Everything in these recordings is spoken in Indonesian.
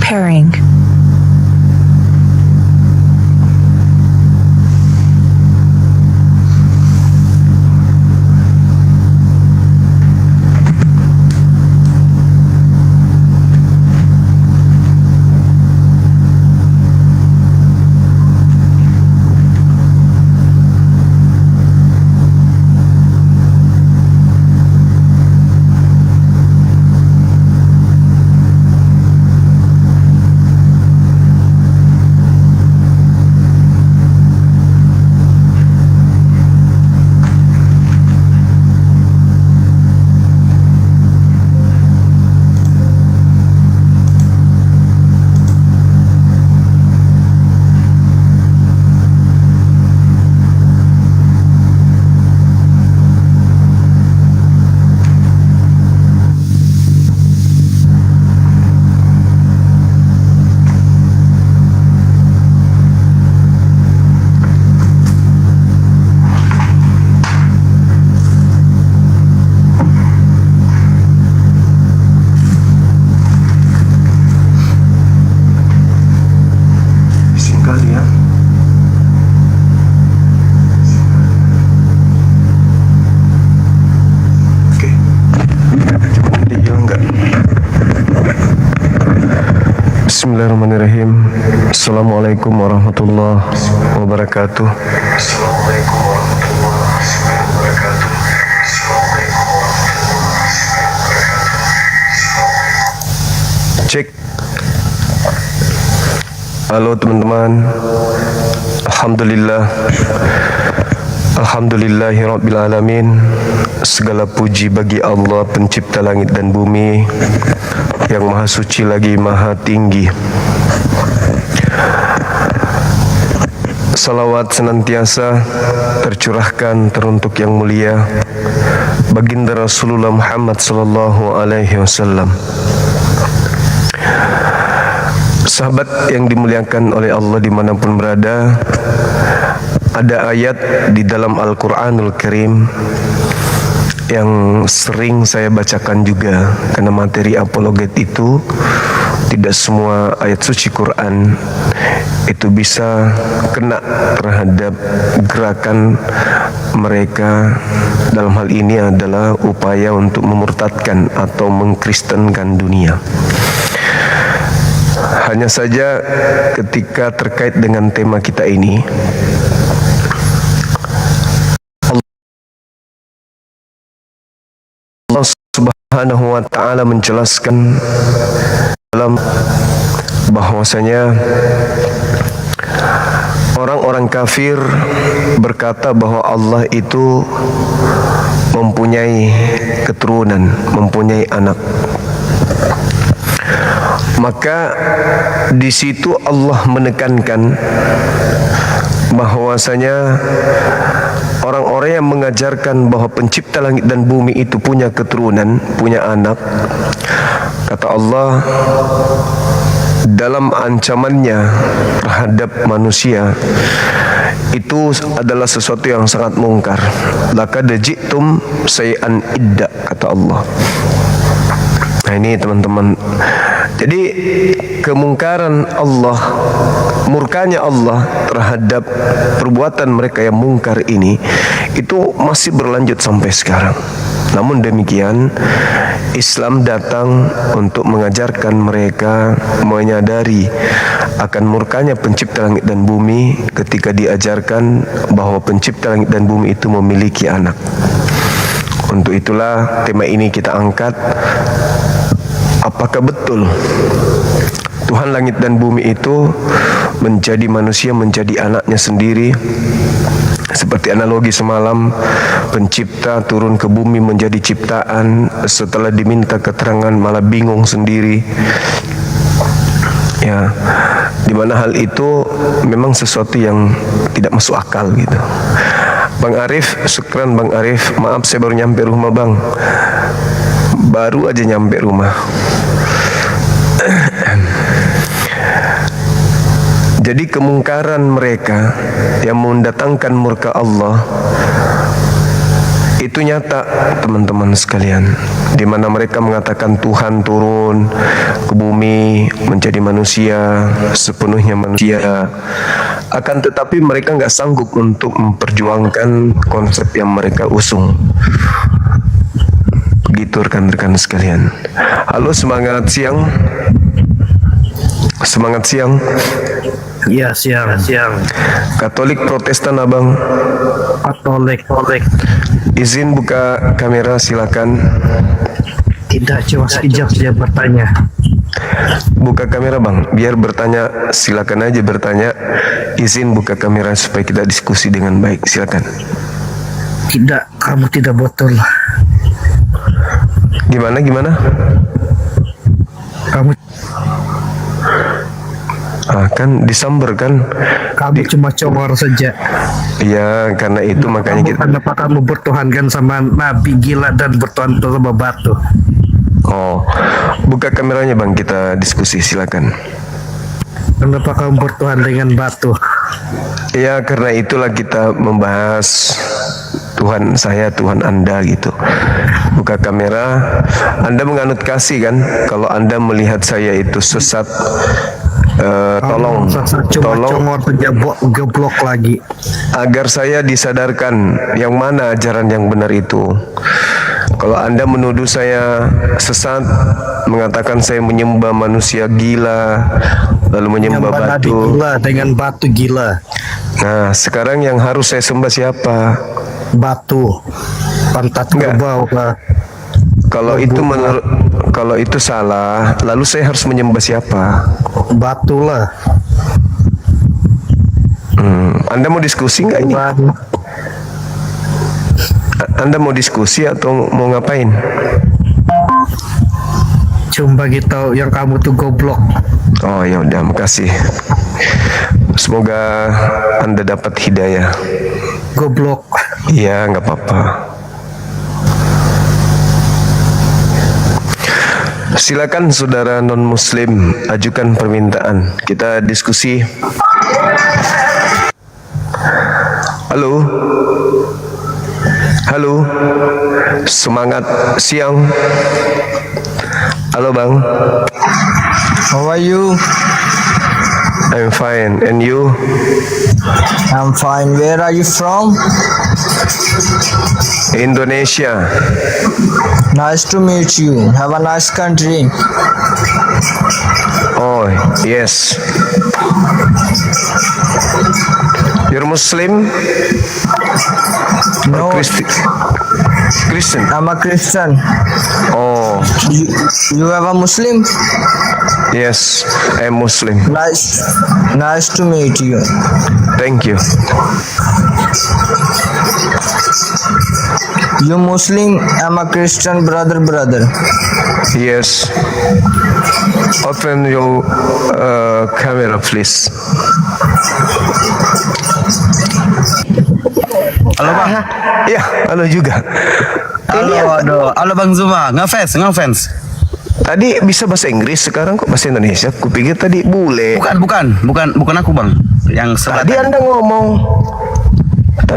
Pairing. Bismillahirrahmanirrahim. Assalamualaikum warahmatullahi wabarakatuh. Assalamualaikum warahmatullahi wabarakatuh. Cek. Halo teman-teman. Alhamdulillahirabbil alamin. Segala puji bagi Allah pencipta langit dan bumi, yang maha suci lagi maha tinggi. Salawat senantiasa tercurahkan teruntuk yang mulia baginda Rasulullah Muhammad sallallahu alaihi wasallam. Sahabat yang dimuliakan oleh Allah dimanapun berada, ada ayat di dalam Al-Quranul Karim yang sering saya bacakan juga, karena materi apologet itu tidak semua ayat suci Quran itu bisa kena terhadap gerakan mereka. Dalam hal ini adalah upaya untuk memurtadkan atau mengkristenkan dunia. Hanya saja ketika terkait dengan tema kita ini, Allah Subhanahu wa ta'ala menjelaskan dalam bahwasanya orang-orang kafir berkata bahwa Allah itu mempunyai keturunan, mempunyai anak. Maka di situ Allah menekankan bahwasanya orang-orang yang mengajarkan bahwa pencipta langit dan bumi itu punya keturunan, punya anak, kata Allah dalam ancamannya terhadap manusia, itu adalah sesuatu yang sangat mungkar. Laqad ji'tum syai'an idda, kata Allah. Nah ini teman-teman, jadi kemungkaran Allah, murkanya Allah terhadap perbuatan mereka yang mungkar ini, itu masih berlanjut sampai sekarang. Namun demikian, Islam datang untuk mengajarkan mereka menyadari akan murkanya pencipta langit dan bumi ketika diajarkan bahwa pencipta langit dan bumi itu memiliki anak. Untuk itulah tema ini kita angkat. Apakah betul Tuhan langit dan bumi itu menjadi manusia, menjadi anaknya sendiri? Seperti analogi semalam, pencipta turun ke bumi menjadi ciptaan, setelah diminta keterangan malah bingung sendiri. Ya, dimana hal itu memang sesuatu yang tidak masuk akal gitu. Bang Arif, syukran Bang Arif. Maaf saya baru nyampe rumah Bang. Baru aja nyampe rumah. Jadi kemungkaran mereka yang mendatangkan murka Allah itu Itu nyata teman-teman sekalian, di mana mereka mengatakan Tuhan turun ke bumi menjadi manusia, sepenuhnya manusia. Akan tetapi mereka nggak sanggup untuk memperjuangkan konsep yang mereka usung. Begitu rekan-rekan sekalian. Halo, semangat siang. Semangat siang. Iya, siang. Katolik Protestan abang. Katolik. Izin buka kamera silakan. Tidak, cuma sekejap saja bertanya. Buka kamera bang, biar bertanya, silakan aja bertanya. Izin buka kamera supaya kita diskusi dengan baik, silakan. Tidak, kamu tidak betul. Gimana? Kamu Kan disamber kan? cuma congor saja. Iya, karena itu makanya kita. Kenapa kamu bertuhankan sama nabi gila dan bertuhan sama batu? Oh, buka kameranya bang, kita diskusi silakan. Kenapa kamu bertuhan dengan batu? Ya, karena itulah kita membahas Tuhan saya, Tuhan Anda gitu. Buka kamera. Anda menganut kasih kan? Kalau Anda melihat saya itu sesat, tolong Congor saja, geblok lagi. agar saya disadarkan yang mana ajaran yang benar itu. Kalau Anda menuduh saya sesat, mengatakan saya menyembah manusia gila, lalu menyembah Nabi batu. gila dengan batu gila. Nah, sekarang yang harus saya sembah siapa? Batu. Pantat Enggak. kerbau kah? Kalau itu salah, lalu saya harus menyembah siapa? Batu lah. Anda mau diskusi nggak ini? Anda mau diskusi atau mau ngapain? Cuma gitu yang kamu tuh goblok. Oh ya udah, makasih. Semoga Anda dapat hidayah. Goblok. Iya, nggak apa-apa. Silakan saudara non-muslim ajukan permintaan. Kita diskusi. Halo. Semangat siang. Halo bang. How are you? I'm fine. And you? I'm fine. Where are you from? Indonesia. Nice to meet you. Have a nice country. Oh, yes. You're Muslim? No, Christian? I'm a Christian. Oh, You have a Muslim? yes. I'm Muslim. Nice to meet you. Thank you. You Muslim? I'm a Christian brother. Yes. Open your camera, please. Halo bang. Ya, halo juga. Halo Bang Zuma, ngefans. Tadi bisa bahasa Inggris, sekarang kok bahasa Indonesia? Kupikir tadi bule. Bukan aku bang. Yang sebelah Tadi Anda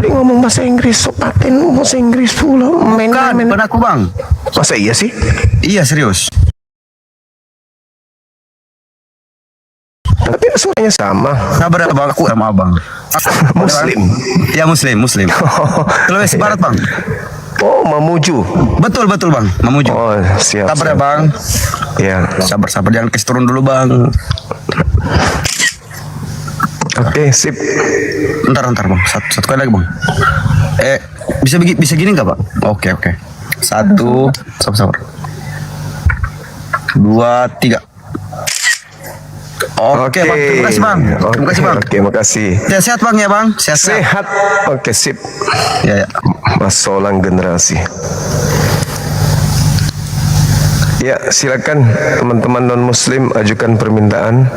ngomong bahasa Inggris, so paten bahasa Inggris pula. bukan aku bang. Masa iya sih? Iya serius. Tapi suaranya sama. Sabar bang, aku sama abang. Muslim. Ya Muslim. Sulawesi Barat bang. Oh, Mamuju. Betul bang, Mamuju. Oh, siap. Sabar ya bang. Ya. Sabar jangan kasih turun dulu bang. Oke, sip. Ntar bang, satu kali lagi bang. Bisa gini nggak bang? Oke. Satu, sabar. 2, 3. Oke bang, terima kasih bang. Terima kasih bang. Oke, makasih. Sehat bang ya bang. Sehat. Sehat. Oke, sip. Ya. Masolang generasi. Ya, silakan teman-teman non-muslim ajukan permintaan.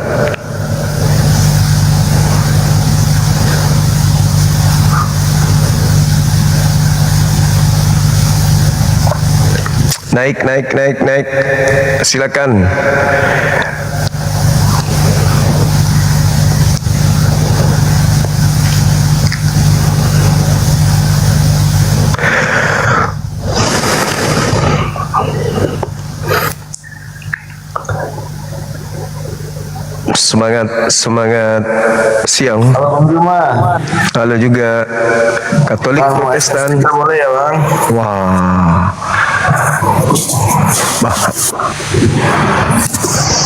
Naik. Silakan. Semangat siang. Halo juga Katolik Protestan. Boleh ya bang? Wah. Bah.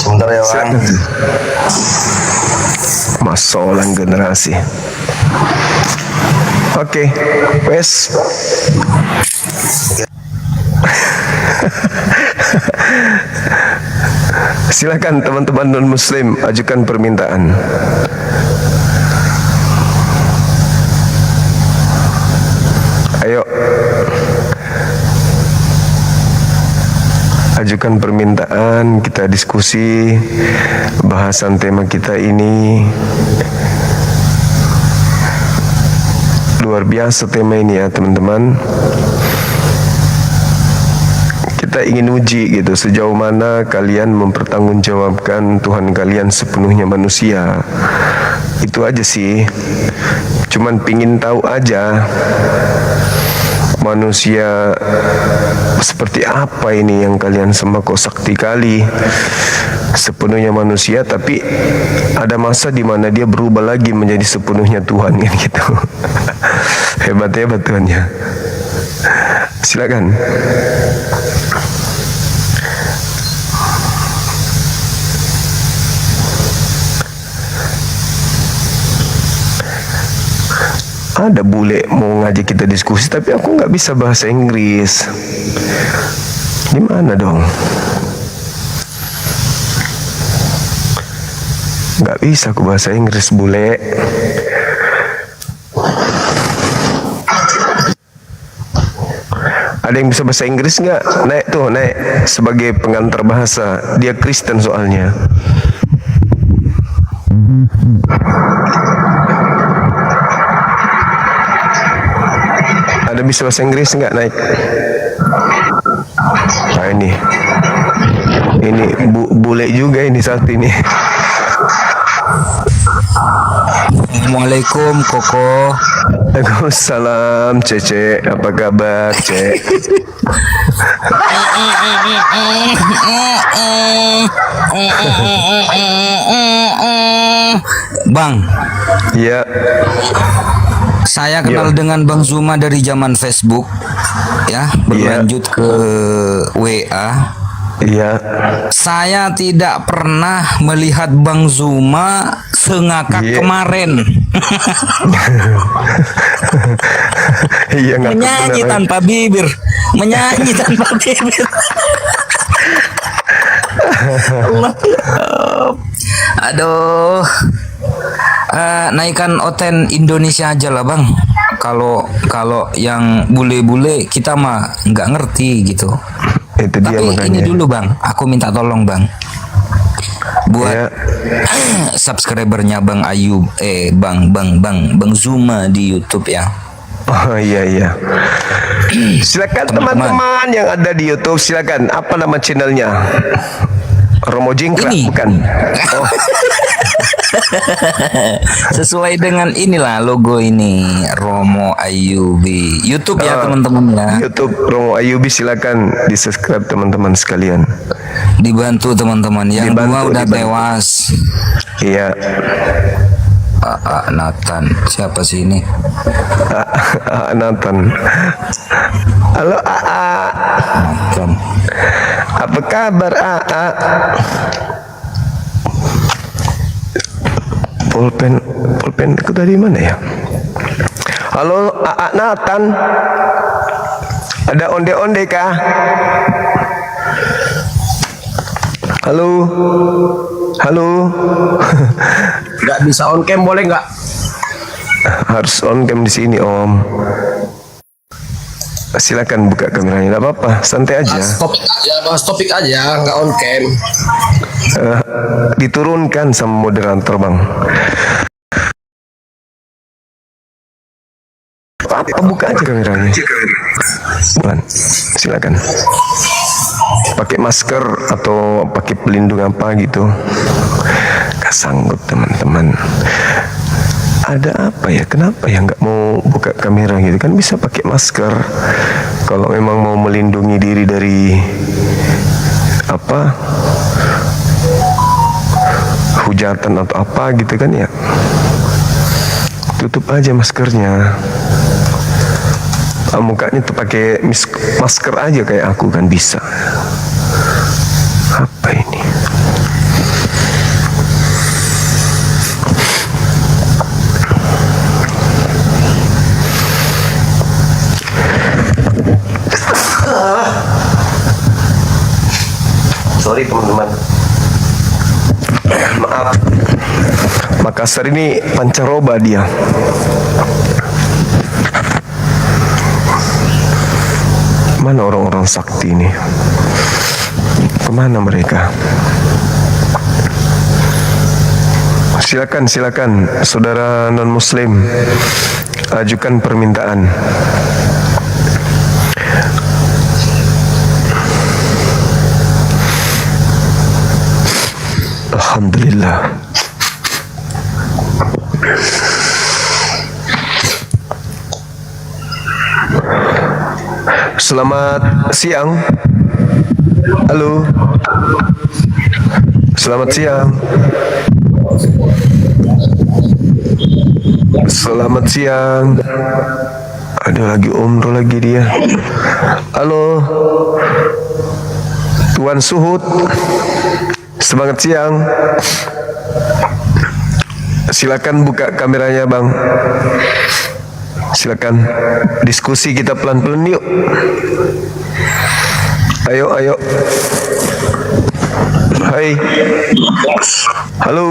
Sebentar ya bang. Masalah generasi. Oke, wes. Silakan teman-teman non-muslim ajukan permintaan. Ayo. Ajukan permintaan, kita diskusi bahasan tema kita ini. Luar biasa tema ini ya teman-teman. Kita ingin uji gitu sejauh mana kalian mempertanggungjawabkan Tuhan kalian sepenuhnya manusia. Itu aja sih. Cuman pingin tahu aja manusia seperti apa ini yang kalian sembah, kok sakti kali sepenuhnya manusia, tapi ada masa di mana dia berubah lagi menjadi sepenuhnya Tuhan kan gitu. Hebat Tuhannya. Silakan. Ada bule mau ngajak kita diskusi, tapi aku nggak bisa bahasa Inggris. Gimana dong? Nggak bisa aku bahasa Inggris, bule. Ada yang bisa bahasa Inggris nggak? Naik sebagai pengantar bahasa. Dia Kristen soalnya. Ada bisa bahasa Inggris nggak naik? Nah ini bule juga ini saat ini. Assalamualaikum Koko. Waalaikumsalam Cece, apa kabar Cek? Bang. Iya. Saya kenal dengan Bang Zuma dari zaman Facebook, ya, berlanjut ke WA. Iya. Saya tidak pernah melihat Bang Zuma sengakak kemarin. Iya, menyanyi tanpa bibir, menyanyi tanpa bibir. Allah. Aduh. Naikkan oten Indonesia aja lah bang. Kalau yang bule-bule kita mah nggak ngerti gitu. Itu dia. Tapi makanya. ini dulu bang, aku minta tolong bang, buat subscribernya Bang Ayub, Bang Zuma di YouTube ya. Oh iya. Silakan teman-teman yang ada di YouTube, silakan. Apa nama channelnya? Romo Jingkrak Ini. bukan? Oh. Sesuai dengan inilah logo ini, Romo Ayubi YouTube ya teman-teman ya. YouTube Romo Ayubi, silakan di subscribe teman-teman sekalian. Dibantu teman-teman, yang dua udah tewas. Iya. Nathan, siapa sih ini? Nathan. Halo Nathan. Apa kabar Pulpen aku dari mana ya? Halo Nathan. Ada onde-onde kah? Halo. Nggak bisa on cam boleh nggak? Harus on cam di sini Om. Silakan buka kameranya, nggak apa-apa, santai aja. Bahas topik aja, nggak on cam. Diturunkan sama moderator bang. Apa buka aja kameranya. Bukan, silakan. Pakai masker atau pakai pelindung apa gitu. Gak sanggup teman-teman. Ada apa ya? Kenapa ya nggak mau buka kamera gitu kan? Bisa pakai masker. Kalau memang mau melindungi diri dari apa hujatan atau apa gitu kan ya, tutup aja maskernya. Mukanya tuh pakai masker aja kayak aku kan bisa. Apa ini? Sorry teman-teman, maaf. Makassar ini pancaroba dia. Mana orang-orang sakti ini? Kemana mereka? Silakan, silakan, saudara non-muslim, ajukan permintaan. Alhamdulillah. Selamat siang. Halo. Selamat siang. Selamat siang. Ada lagi umroh lagi dia. Halo. Tuan Suhud. Semangat siang. Silakan buka kameranya, Bang. Silakan diskusi kita pelan-pelan yuk. Ayo, ayo. Hai. Halo.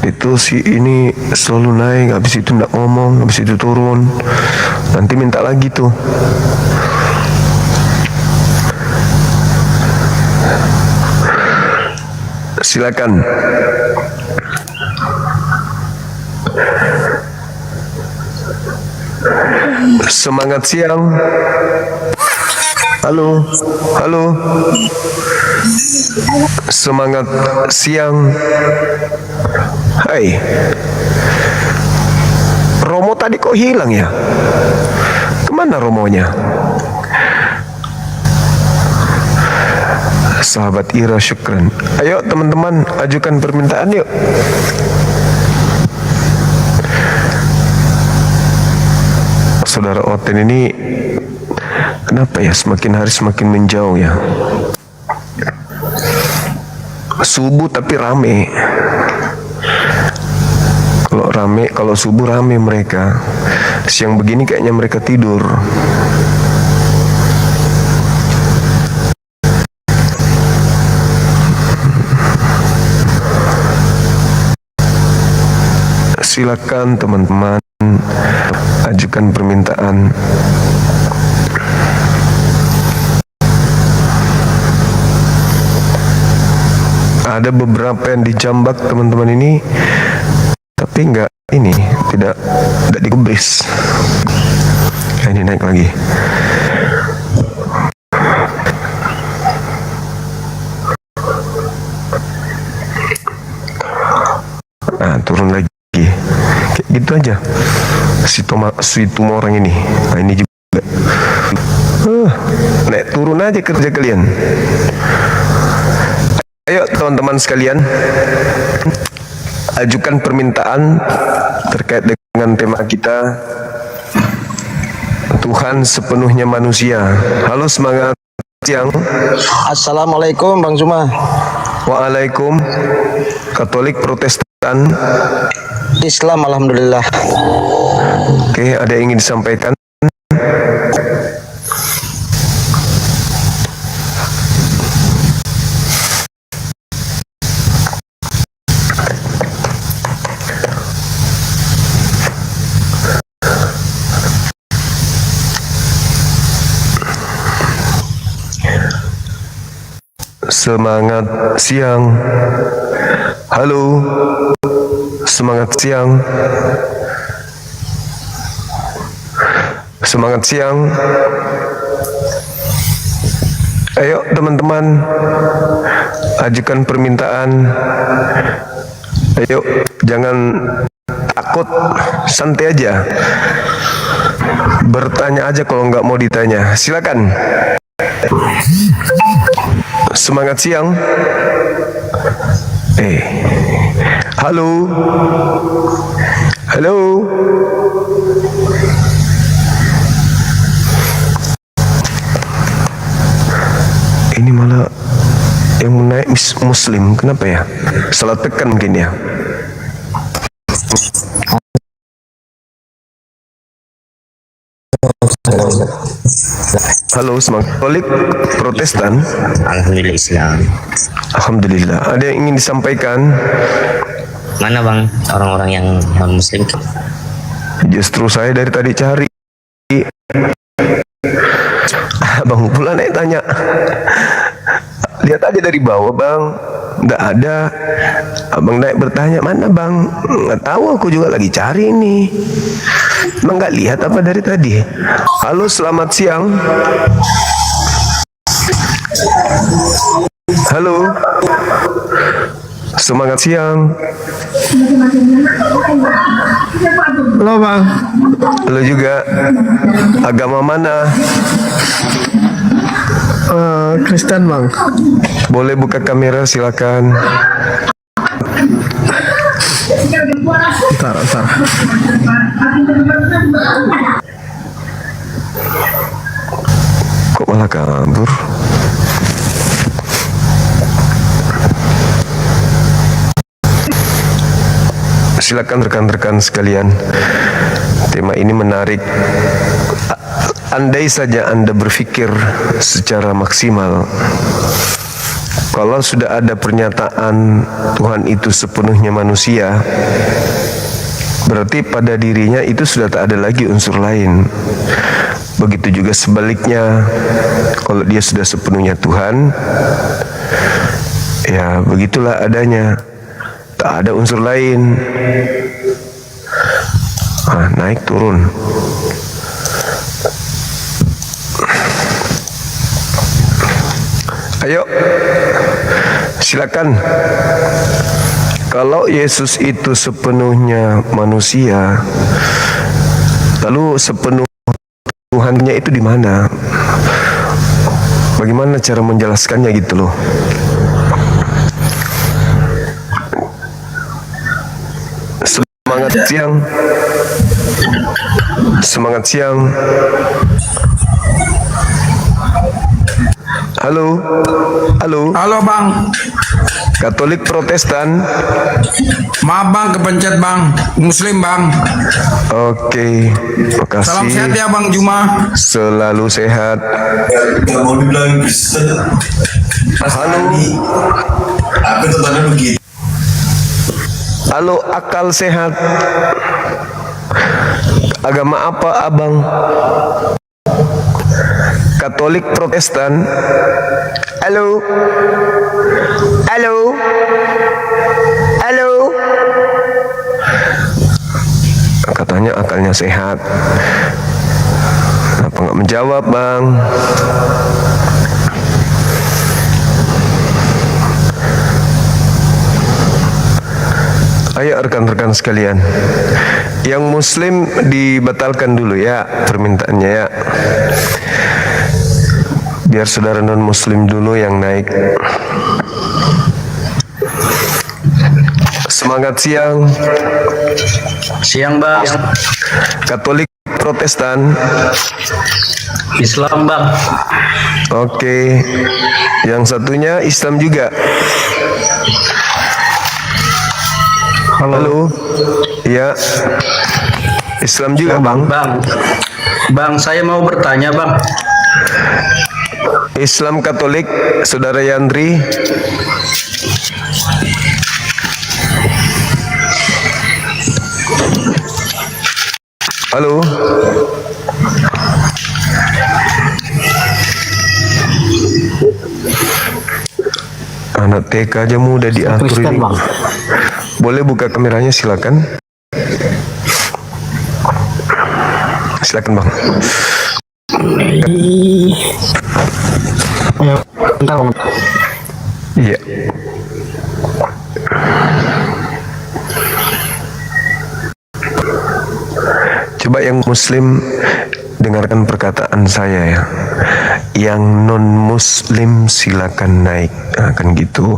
Itu si ini selalu naik, habis itu nggak ngomong, habis itu turun. Nanti minta lagi tuh. Silakan. Semangat siang. Halo, halo. Semangat siang. Hai. Romo tadi kok hilang ya? Kemana Romonya? Sahabat Ira, syukran. Ayo teman-teman, ajukan permintaan yuk. Saudara Oten ini kenapa ya semakin hari semakin menjauh ya? Subuh tapi rame. Kalau rame, kalau subuh rame mereka. Siang begini kayaknya mereka tidur. Silakan teman-teman, ajukan permintaan. Ada beberapa yang dijambak teman-teman ini, tapi tidak digubris. Ini naik lagi. Nah, turun lagi. Kayak gitu aja. Si tumor orang ini. Nah, ini juga. Naik turun aja kerja kalian. Ayo teman-teman sekalian, ajukan permintaan terkait dengan tema kita, Tuhan sepenuhnya manusia. Halo, semangat siang. Assalamualaikum Bang Zuma. Waalaikum. Katolik, Protestan, Islam, alhamdulillah. Oke, ada yang ingin disampaikan? Semangat siang. Halo. Semangat siang. Semangat siang. Ayo teman-teman, ajukan permintaan. Ayo, jangan takut, santai aja. Bertanya aja kalau nggak mau ditanya. Silakan. Semangat siang. Halo. Halo. Ini malah yang menaik Muslim. Kenapa ya? Salah tekan mungkin ya. Halo, semangat Katolik Protestan. Alhamdulillah Islam. Alhamdulillah. Ada yang ingin disampaikan? Mana bang orang-orang yang non muslim? Justru saya dari tadi cari. Bang pula naik tanya. Lihat aja dari bawah bang. Nggak ada. Abang naik bertanya, mana bang? Nggak tahu, aku juga lagi cari ini. Emang nggak lihat apa dari tadi? Halo, selamat siang. Halo. Semangat siang. Halo bang. Halo juga. Agama mana? Kristen bang. Boleh buka kamera, silakan. Bentar. Kok malah kabur? Silakan rekan-rekan sekalian. Tema ini menarik. Andai saja Anda berpikir secara maksimal, kalau sudah ada pernyataan Tuhan itu sepenuhnya manusia, berarti pada dirinya itu sudah tak ada lagi unsur lain. Begitu juga sebaliknya, kalau dia sudah sepenuhnya Tuhan, ya begitulah adanya, tak ada unsur lain. Naik turun. Ayo, silakan. Kalau Yesus itu sepenuhnya manusia, lalu sepenuh Tuhannya itu di mana? Bagaimana cara menjelaskannya gitu loh? Semangat siang. Semangat siang. Halo. Halo. Halo bang, Katolik Protestan. maaf bang kepencet bang, Muslim bang. Oke, makasih. Salam sehat ya bang Juma. Selalu sehat. Gak mau dibilang Kristen. Halo. Apa itu tanda begitu? Halo, akal sehat. Agama apa abang? Katolik Protestan. Halo. Halo. Halo. Katanya akalnya sehat. Kenapa nggak menjawab bang? Ayo rekan-rekan sekalian, yang Muslim dibatalkan dulu ya permintaannya ya. Biar saudara non Muslim dulu yang naik. Semangat siang. Siang bang. Katolik Protestan. Islam bang. Oke. Yang satunya Islam juga. Halo. Ya. Islam juga bang. Bang, saya mau bertanya bang. Islam Katolik, saudara Yandri. Halo. Anak TK aja mudah diatur ini. Boleh buka kameranya, silakan. Silakan bang. Iya. Coba yang Muslim dengarkan perkataan saya ya. yang non muslim silakan naik. Nah, kan gitu.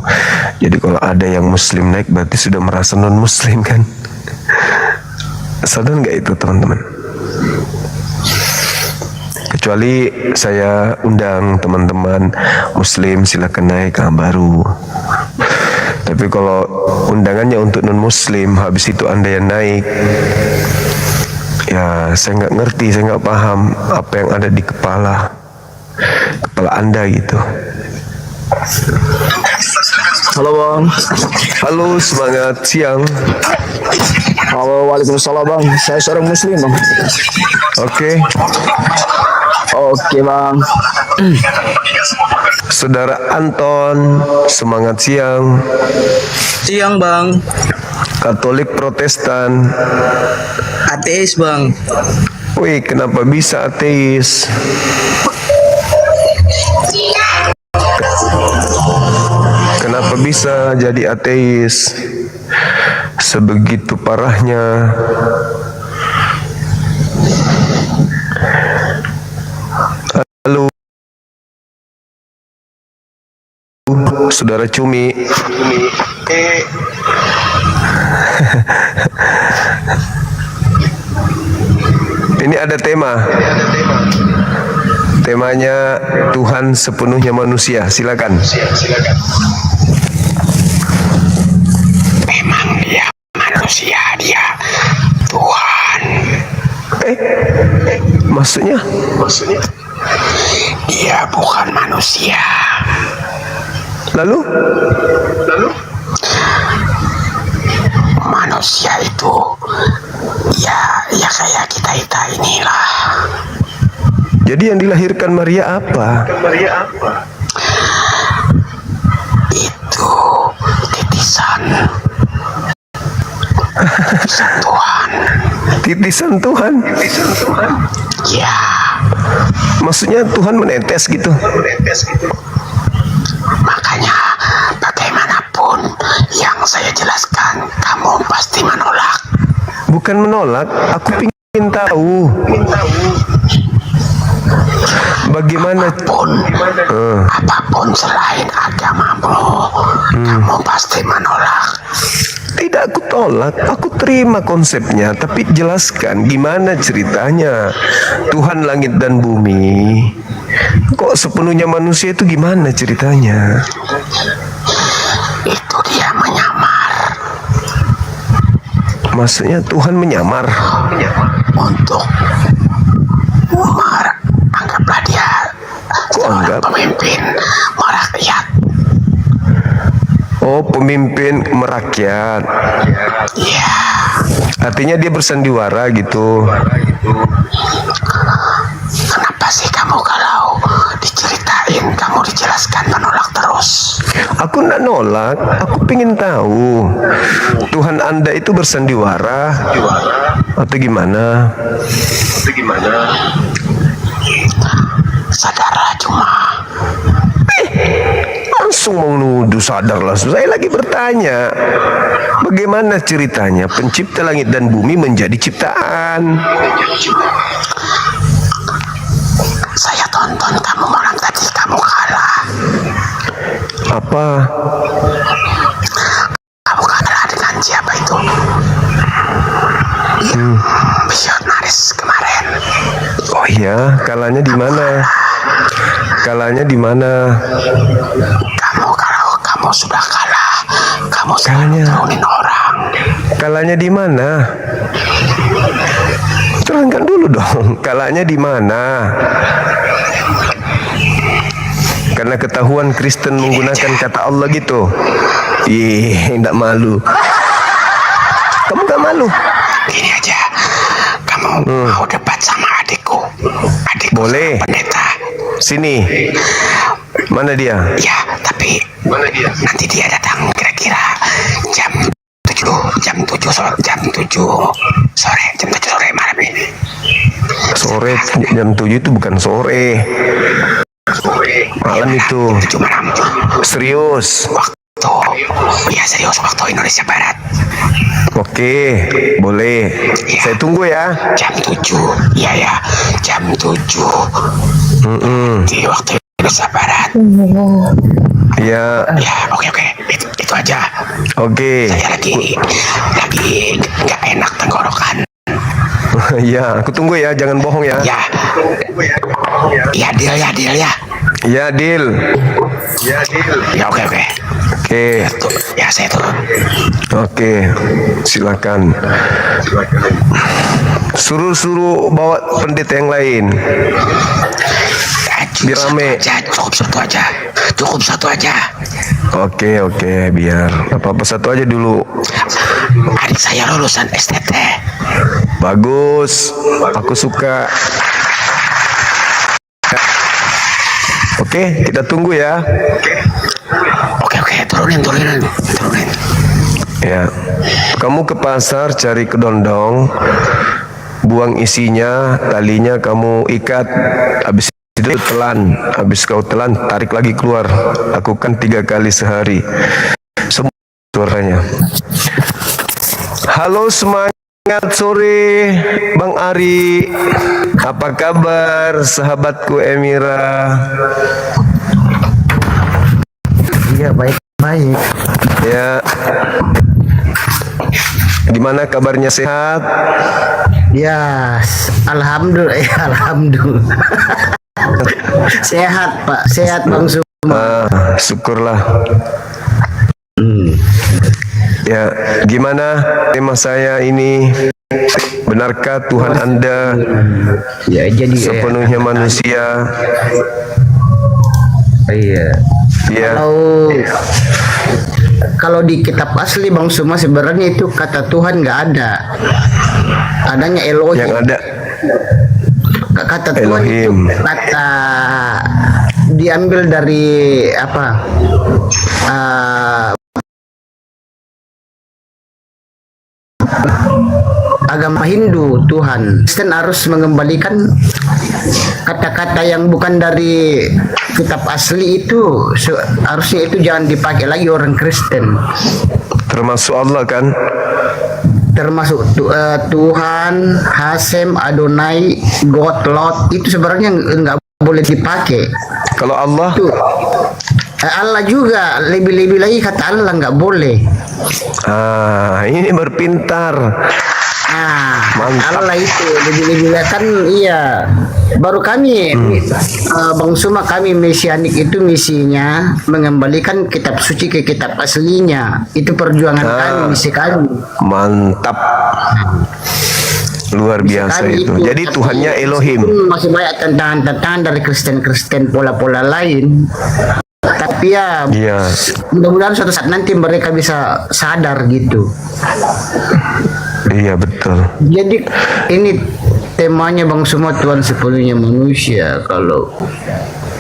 Jadi kalau ada yang muslim naik berarti sudah merasa non muslim kan. Sadar nggak itu teman-teman? Kecuali saya undang teman-teman muslim silakan naik, baru. Tapi kalau undangannya untuk non muslim, habis itu Anda yang naik, ya saya nggak ngerti, saya nggak paham apa yang ada di kepala Anda gitu. Halo bang. Halo, semangat siang. Halo, waalaikumsalam bang. Saya seorang muslim bang. Oke. Oke bang. Saudara Anton, semangat siang. Siang bang. Katolik Protestan. Ateis bang. Wih, kenapa bisa ateis? Kenapa bisa jadi ateis? Sebegitu parahnya. Halo, Saudara Cumi. Ini ada tema. Temanya Tuhan sepenuhnya manusia. Silakan. Memang dia manusia, dia Tuhan. Maksudnya? Dia bukan manusia. Lalu? Manusia itu ya kayak kita inilah. Jadi yang dilahirkan Maria apa? Itu titisan Tuhan. Titisan Tuhan? Ya, Maksudnya Tuhan menetes gitu? makanya bagaimanapun yang saya jelaskan, kamu pasti menolak. Bukan menolak, aku ingin tahu. Bagaimana? Apapun selain agamamu, kamu pasti menolak. Tidak, aku tolak. Aku terima konsepnya, tapi jelaskan gimana ceritanya. Tuhan langit dan bumi, kok sepenuhnya manusia itu gimana ceritanya? Itu dia menyamar. Maksudnya Tuhan menyamar? Untuk anggaplah dia seorang pemimpin merakyat. Oh, pemimpin merakyat. Iya. Artinya dia bersandiwara gitu. Kenapa sih kamu kalau diceritain, kamu dijelaskan menolak terus? Aku nak nolak, aku pengen tahu Tuhan Anda itu bersandiwara atau gimana? Sadarlah cuma. Langsung mau nuduh, sadar langsung. Saya lagi bertanya, bagaimana ceritanya pencipta langit dan bumi menjadi ciptaan? Saya tonton kamu malam tadi, kamu kalah. Apa? Kamu kalah dengan siapa itu? Visionaris kemarin. Oh iya, kalahnya di mana? Kalahnya di mana? Kalau kamu sudah kalah, kamu Kalahnya. turunin orang. Kalahnya di mana? Terangkan dulu dong, kalahnya di mana? Karena ketahuan Kristen menggunakan kata Allah gitu. Ih, enggak malu. Kamu gak malu? Gini aja, kamu mau debat sama adikku? Adikku Boleh. sama pendeta. Sini. Mana dia? Ya, tapi nanti dia datang kira-kira jam 7 sore malam ini. Sore, jam 7 itu bukan sore. Malam itu. 7 malam. Serius. Ya serius, waktu Indonesia Barat. Oke, boleh. Ya. Saya tunggu ya. Jam 7. Iya ya, jam 7. Di waktu Indonesia Barat. Ya, Ya, oke. Itu aja. oke. Saya lagi nggak enak tenggorokan. Ya, aku tunggu ya, jangan bohong ya. Ya. Ya, deal ya. Ya, deal. Ya, oke. Oke, Ya, saya turun. oke. Silakan. Suruh bawa pendeta yang lain. Biar rame. Cukup satu aja. Oke, biar apa-apa satu aja dulu. Adik saya lulusan STT. Bagus, aku suka. Oke, kita tunggu ya. Oke, turunin. Ya, kamu ke pasar cari kedondong, buang isinya, talinya kamu ikat, habis itu telan, habis kau telan tarik lagi keluar, lakukan 3 kali sehari. Semua suaranya. Halo, semangat sore Bang Ari, apa kabar sahabatku Emira? Iya, baik. Ya, gimana kabarnya, sehat? Ya, alhamdulillah. Sehat, Pak. Sehat, Bang Suma. Syukurlah. Ya, gimana tema saya ini? Benarkah Tuhan Anda Ya, jadi sepenuhnya manusia? iya. Ya, Kalau di kitab asli Bang Suma sebenarnya itu kata Tuhan nggak ada. Adanya Elohim. yang ada Kata Tuhan itu Elohim. kata diambil dari apa? Agama Hindu. Tuhan Kristen harus mengembalikan kata-kata yang bukan dari kitab asli itu, harusnya itu jangan dipakai lagi orang Kristen, termasuk Allah kan? termasuk Tuhan, Hasem, Adonai, God, Lord, itu sebenarnya nggak boleh dipakai. Kalau Allah, Itu Allah juga lebih-lebih lagi kata Allah nggak boleh. ini berpintar. Mantap. Allah itu lebih-lebih kan, iya. Baru kami Bang Suma, kami mesianik itu misinya mengembalikan kitab suci ke kitab aslinya. Itu perjuangan kami, misi kami. Mantap. Luar biasa Kami itu. Jadi tapi Tuhannya Elohim. masih banyak tantangan-tantangan dari Kristen-Kristen pola-pola lain. Tapi ya, Iya. mudah-mudahan suatu saat nanti mereka bisa sadar gitu. Iya, betul. Jadi ini temanya Bang Suma, Tuhan sepenuhnya manusia. Kalau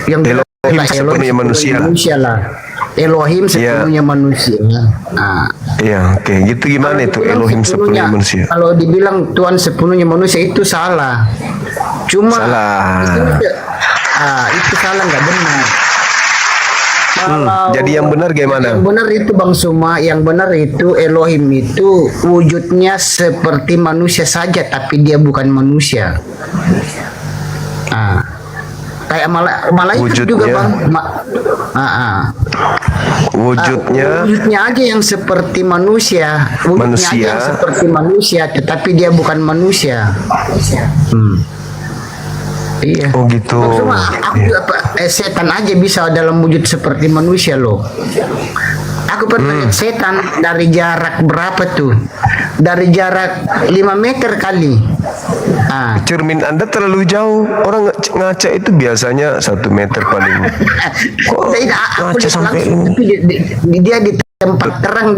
yang Elohim sepenuhnya manusia. lah. Elohim sepenuhnya manusia. Iya, oke. Gitu gimana itu Elohim sepenuhnya manusia? Kalau dibilang Tuhan sepenuhnya manusia itu salah. Cuma Salah. itu salah, nggak benar. Kalau Jadi yang benar gimana? Yang benar itu Bang Suma, yang benar itu Elohim itu wujudnya seperti manusia saja, tapi dia bukan manusia. Kayak malaikat Wujudnya? juga Bang. Wujudnya aja yang seperti manusia. Wujudnya aja yang seperti manusia, tetapi dia bukan manusia. Iya. Oh gitu. Cuma aku setan aja bisa dalam wujud seperti manusia loh. Aku pernah lihat setan dari jarak berapa tuh? Dari jarak 5 meter kali. Cermin Anda terlalu jauh. Orang ngaca itu biasanya 1 meter paling. Kok Aku ngaca sampai ini? tapi dia di tempat terang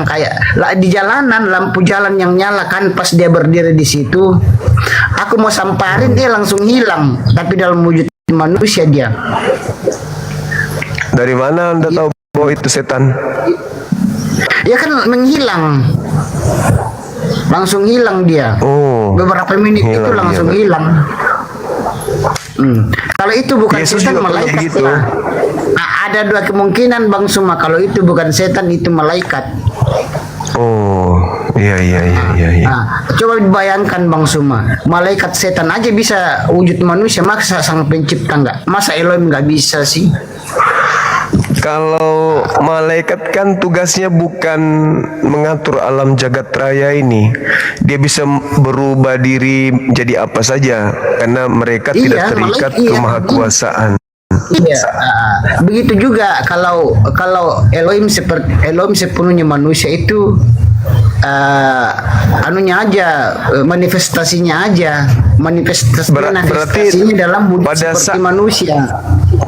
kayak di jalanan, lampu jalan yang nyala kan, pas dia berdiri di situ aku mau samparin dia langsung hilang, tapi dalam wujud manusia dia. Dari mana Anda tahu bahwa itu setan? Ya kan menghilang, langsung hilang dia. Beberapa menit hilang itu langsung dia. hilang. Kalau itu bukan Yesus setan, juga pernah malaikat begitu. lah. Ada 2 kemungkinan Bang Suma, kalau itu bukan setan itu malaikat. Iya. Coba bayangkan Bang Suma, malaikat setan aja bisa wujud manusia, masa sang pencipta enggak? Masa Elohim enggak bisa sih? Kalau malaikat kan tugasnya bukan mengatur alam jagat raya ini. Dia bisa berubah diri jadi apa saja karena mereka tidak terikat kemahakuasaan. Iya, begitu juga kalau Elohim sepenuhnya manusia itu anunya aja, manifestasinya Berarti dalam wujud pada seperti manusia.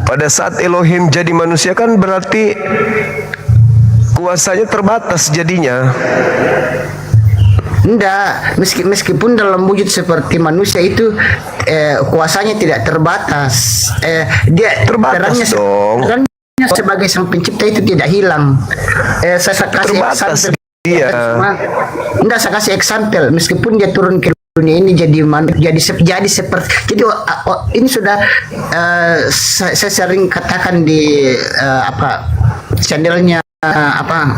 Pada saat Elohim jadi manusia kan berarti kuasanya terbatas jadinya. Enggak, meskipun dalam wujud seperti manusia itu kuasanya tidak terbatas. Dia Terbatas dong. terangnya sebagai sang pencipta itu tidak hilang. Saya kasih Terbatas example. dia. Enggak, saya kasih example. Meskipun dia turun ke dunia ini jadi seperti ini sudah saya sering katakan di channelnya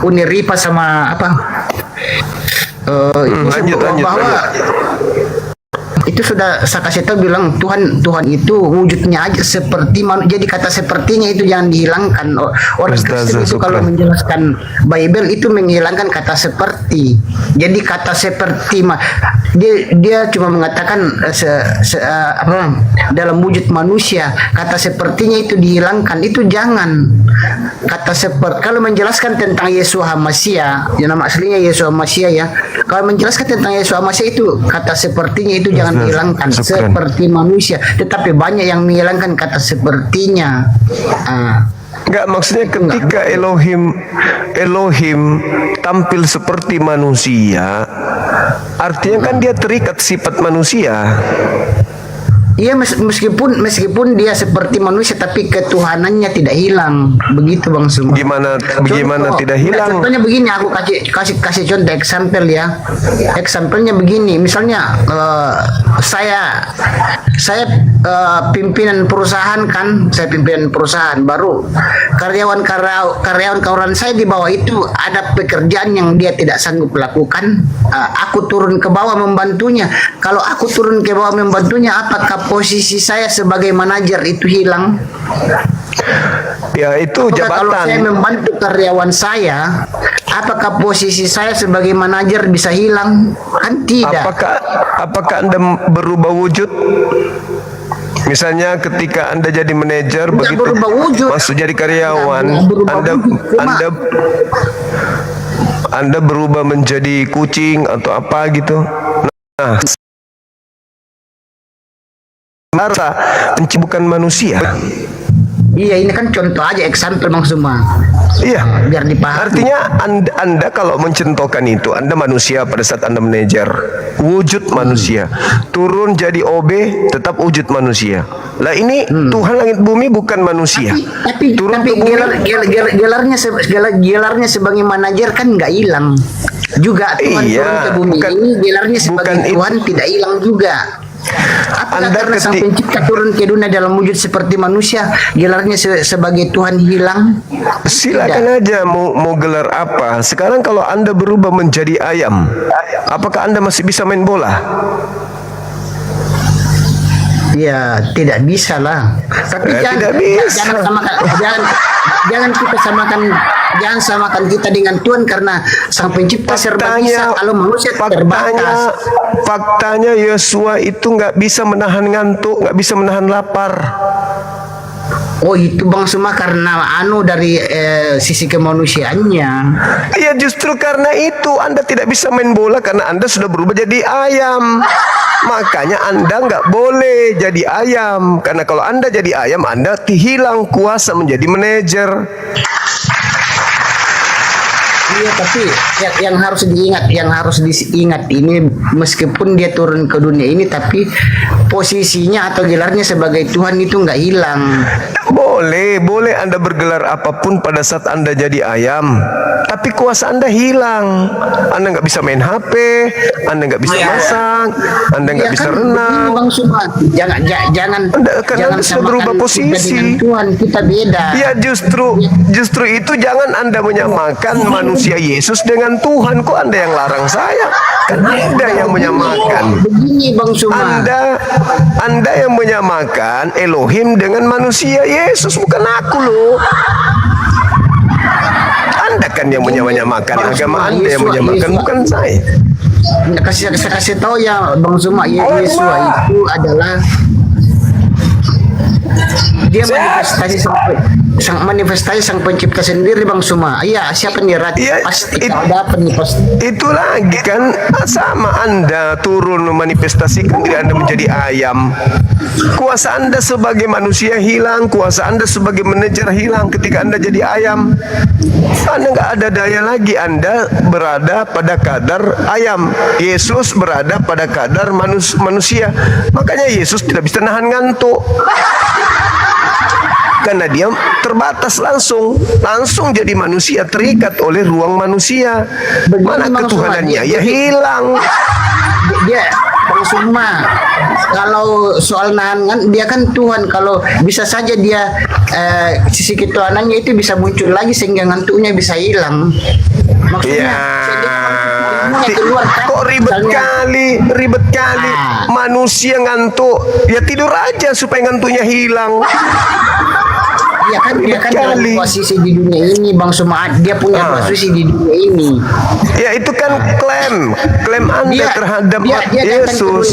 Uniripa sama lanjut. itu sudah saya kasih tahu, bilang Tuhan itu wujudnya aja seperti manusia. Jadi kata sepertinya itu jangan dihilangkan. Orang Kristen itu kalau menjelaskan Bible itu menghilangkan kata seperti. Jadi kata seperti dia cuma mengatakan dalam wujud manusia, kata sepertinya itu dihilangkan. Itu jangan. Kata seperti kalau menjelaskan tentang Yesua HaMashiach, ya nama aslinya Yesua HaMashiach ya. Kalau menjelaskan tentang Yesua HaMashiach itu kata sepertinya itu jangan dihilangkan seperti manusia, tetapi banyak yang menghilangkan kata sepertinya. Enggak, maksudnya ketika Elohim tampil seperti manusia, artinya kan dia terikat sifat manusia. Iya, meskipun dia seperti manusia, tapi ketuhanannya tidak hilang. Begitu Bang Suma. Gimana tidak hilang? Contohnya begini, aku kasih contoh example ya. Example-nya begini, misalnya saya pimpinan perusahaan kan, saya pimpinan perusahaan baru. Karyawan saya di bawah itu ada pekerjaan yang dia tidak sanggup lakukan. Aku turun ke bawah membantunya. Kalau aku turun ke bawah membantunya, apakah posisi saya sebagai manajer itu hilang? Ya, itu Apakah jabatan. Kalau saya membantu karyawan saya, apakah posisi saya sebagai manajer bisa hilang? Kan tidak. Apakah Anda berubah wujud? Misalnya ketika Anda jadi manajer, begitu masuk jadi karyawan, Anda berubah menjadi kucing atau apa gitu. Nah, merasa bukan manusia. Iya, ini kan contoh aja, example Bang Suma. Iya, biar dipahami. Artinya anda kalau mencontohkan itu, Anda manusia pada saat Anda manajer, wujud manusia. Turun jadi OB, tetap wujud manusia. Lah ini Tuhan langit bumi bukan manusia. Tapi gelarnya sebagai manajer kan nggak hilang juga. Tuhan turun ke bumi ini gelarnya sebagai Tuhan tidak hilang juga. Apakah karena sang pencipta turun ke dunia dalam wujud seperti manusia, gelarnya sebagai Tuhan hilang? Silakan aja mau gelar apa. Sekarang kalau Anda berubah menjadi ayam, apakah Anda masih bisa main bola? Ya, tidak bisa lah. Tapi jangan samakan kita dengan Tuhan, karena sang pencipta serba bisa, kalau manusia terbatas. Faktanya Yesua itu nggak bisa menahan ngantuk, nggak bisa menahan lapar. Oh, itu Bang Suma karena dari sisi kemanusiaannya. Iya, justru karena itu Anda tidak bisa main bola karena Anda sudah berubah jadi ayam. Makanya Anda nggak boleh jadi ayam, karena kalau Anda jadi ayam, Anda hilang kuasa menjadi manajer. Iya, tapi yang harus diingat ini, meskipun dia turun ke dunia ini, tapi posisinya atau gelarnya sebagai Tuhan itu nggak hilang. Boleh Anda bergelar apapun pada saat Anda jadi ayam, tapi kuasa Anda hilang. Anda nggak bisa main HP, Anda nggak bisa masak, Anda nggak bisa renang. Bang Suma, jangan Anda sudah berubah posisi. Tuhan kita beda. Ya, justru itu jangan Anda menyamakan manusia manusia Yesus dengan Tuhan. Kok Anda yang larang saya? Kan Anda yang menyamakan. Begini Bang Suma. Anda yang menyamakan Elohim dengan manusia Yesus, bukan aku loh. Anda kan yang menyamakan agama, Anda yang menyamakan, bukan saya. Saya kasih tahu ya Bang Suma, Yesus itu adalah dia manifestasi sang pencipta sendiri Bang Suma. Iya, siapa nih pasti ada apa nih pasti. Itu lagi kan sama Anda turun memanifestasikan diri Anda menjadi ayam. Kuasa Anda sebagai manusia hilang, kuasa Anda sebagai manajer hilang ketika Anda jadi ayam. Anda nggak ada daya lagi, Anda berada pada kadar ayam. Yesus berada pada kadar manusia. Makanya Yesus tidak bisa nahan ngantuk. Karena dia terbatas langsung jadi manusia, terikat oleh ruang manusia. Mana ketuhanannya? Ya hilang. Dia Bang Suma, kalau soal nahan dia kan Tuhan, kalau bisa saja dia sisi ketuhanannya itu bisa muncul lagi sehingga ngantuknya bisa hilang. Maksudnya keluar, kan? Kok ribet kali manusia ngantuk, ya tidur aja supaya ngantuknya hilang. Dia kan dalam posisi di dunia ini Bang Suma, dia punya posisi di dunia ini. Ya itu kan klaim Anda terhadap Yesus.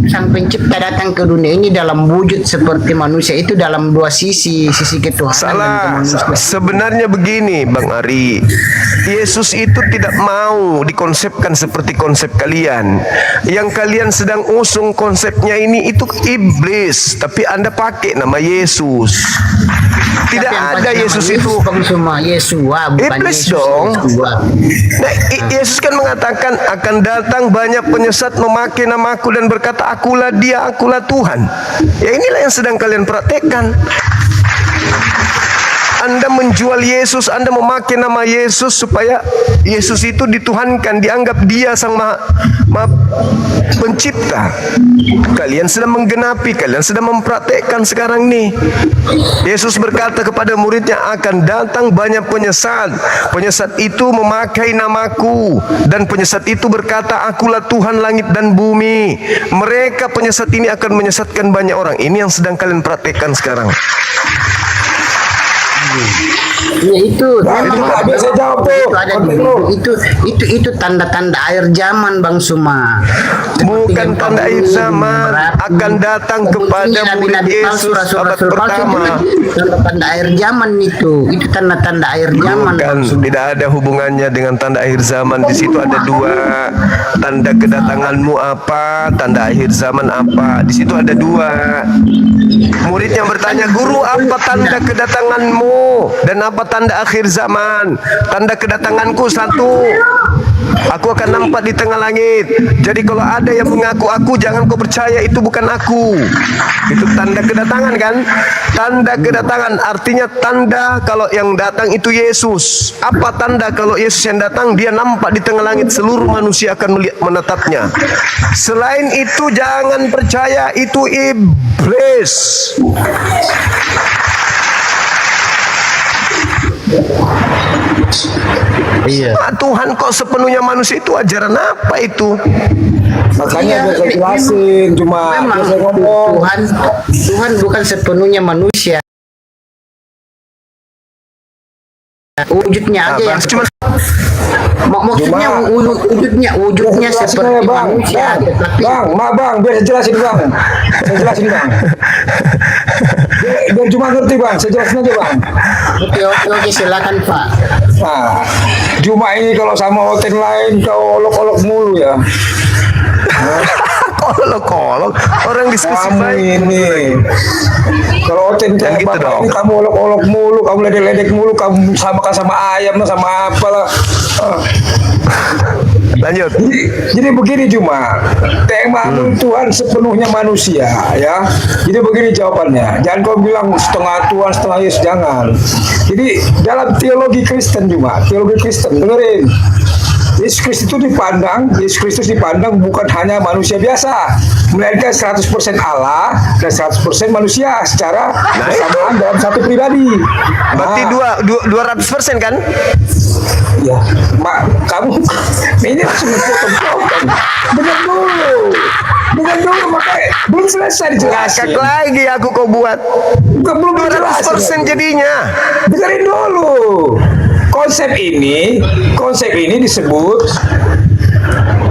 Sang pencipta datang ke dunia ini dalam wujud seperti manusia, itu dalam dua sisi ketuhanan dan kemanusiaan. Sebenarnya begini Bang Ari, Yesus itu tidak mau dikonsepkan seperti konsep kalian. Yang kalian sedang usung konsepnya ini itu iblis, tapi Anda pakai nama Yesus. Tidak ada Yesus itu Bang Suma, Yesua bukan iblis Yesus, dong. Yesua. Nah, Yesus kan mengatakan akan datang banyak penyesat memakai namaku dan berkata akulah dia, akulah Tuhan. Ya inilah yang sedang kalian praktekkan. Anda menjual Yesus, Anda memakai nama Yesus supaya Yesus itu dituhankan, dianggap dia sang maha pencipta. Kalian sedang menggenapi, kalian sedang mempraktekkan sekarang nih. Yesus berkata kepada muridnya, akan datang banyak penyesat. Penyesat itu memakai namaku, dan penyesat itu berkata, akulah Tuhan langit dan bumi. Mereka penyesat ini akan menyesatkan banyak orang. Ini yang sedang kalian praktekkan sekarang. Ya itu itu tanda-tanda akhir zaman Bang Suma. Bukan tanda akhir zaman, akan datang kepada murid Yesus abad pertama. Tanda-tanda akhir zaman itu tanda-tanda akhir zaman. Bukan, tidak ada hubungannya dengan tanda akhir zaman. Di situ ada dua, tanda kedatanganmu apa, tanda akhir zaman apa. Di situ ada dua. Muridnya bertanya, guru apa tanda kedatanganmu dan apa tanda akhir zaman? Tanda kedatanganku satu, aku akan nampak di tengah langit. Jadi kalau ada yang mengaku aku, jangan kau percaya, itu bukan aku. Itu tanda kedatangan kan? Tanda kedatangan artinya tanda kalau yang datang itu Yesus. Apa tanda kalau Yesus yang datang? Dia nampak di tengah langit, seluruh manusia akan melihat, menatapnya. Selain itu jangan percaya, itu iblis. Iya. Tuhan kok sepenuhnya manusia, itu ajaran apa itu? Makanya saya jelasin, cuma saya ngomong Tuhan bukan sepenuhnya manusia. Wujudnya aja yang cuma maksudnya wujudnya seperti manusia. Bang, biar saya jelasin bang. Biar cuma ngerti bang, saya jelasin aja bang. Oke, silakan Pak. Nah, cuma ini kalau sama hotel lain kau olok-olok mulu ya. Kolok-kolok orang diskusi kamu baik ini kalau hotel kayak gitu dong. ini kamu olok-olok mulu, kamu ledek-ledek mulu, kamu samakan sama ayam sama apalah. Lanjut. Jadi begini, cuma tema Tuhan sepenuhnya manusia ya. Jadi begini jawabannya. Jangan kau bilang setengah Tuhan setengah Yesus, jangan. Jadi dalam teologi Kristen, cuma teologi Kristen, dengerin. Yesus Kristus dipandang bukan hanya manusia biasa, melainkan 100% Allah dan 100% manusia secara bersamaan dalam satu pribadi. Berarti 200% kan? Ya, kamu ini langsung potong-potong. Dengar dulu, makanya belum selesai dijelasin. Ngakak lagi aku kau buat. Belum 200% jadinya. Dengerin dulu. Konsep ini disebut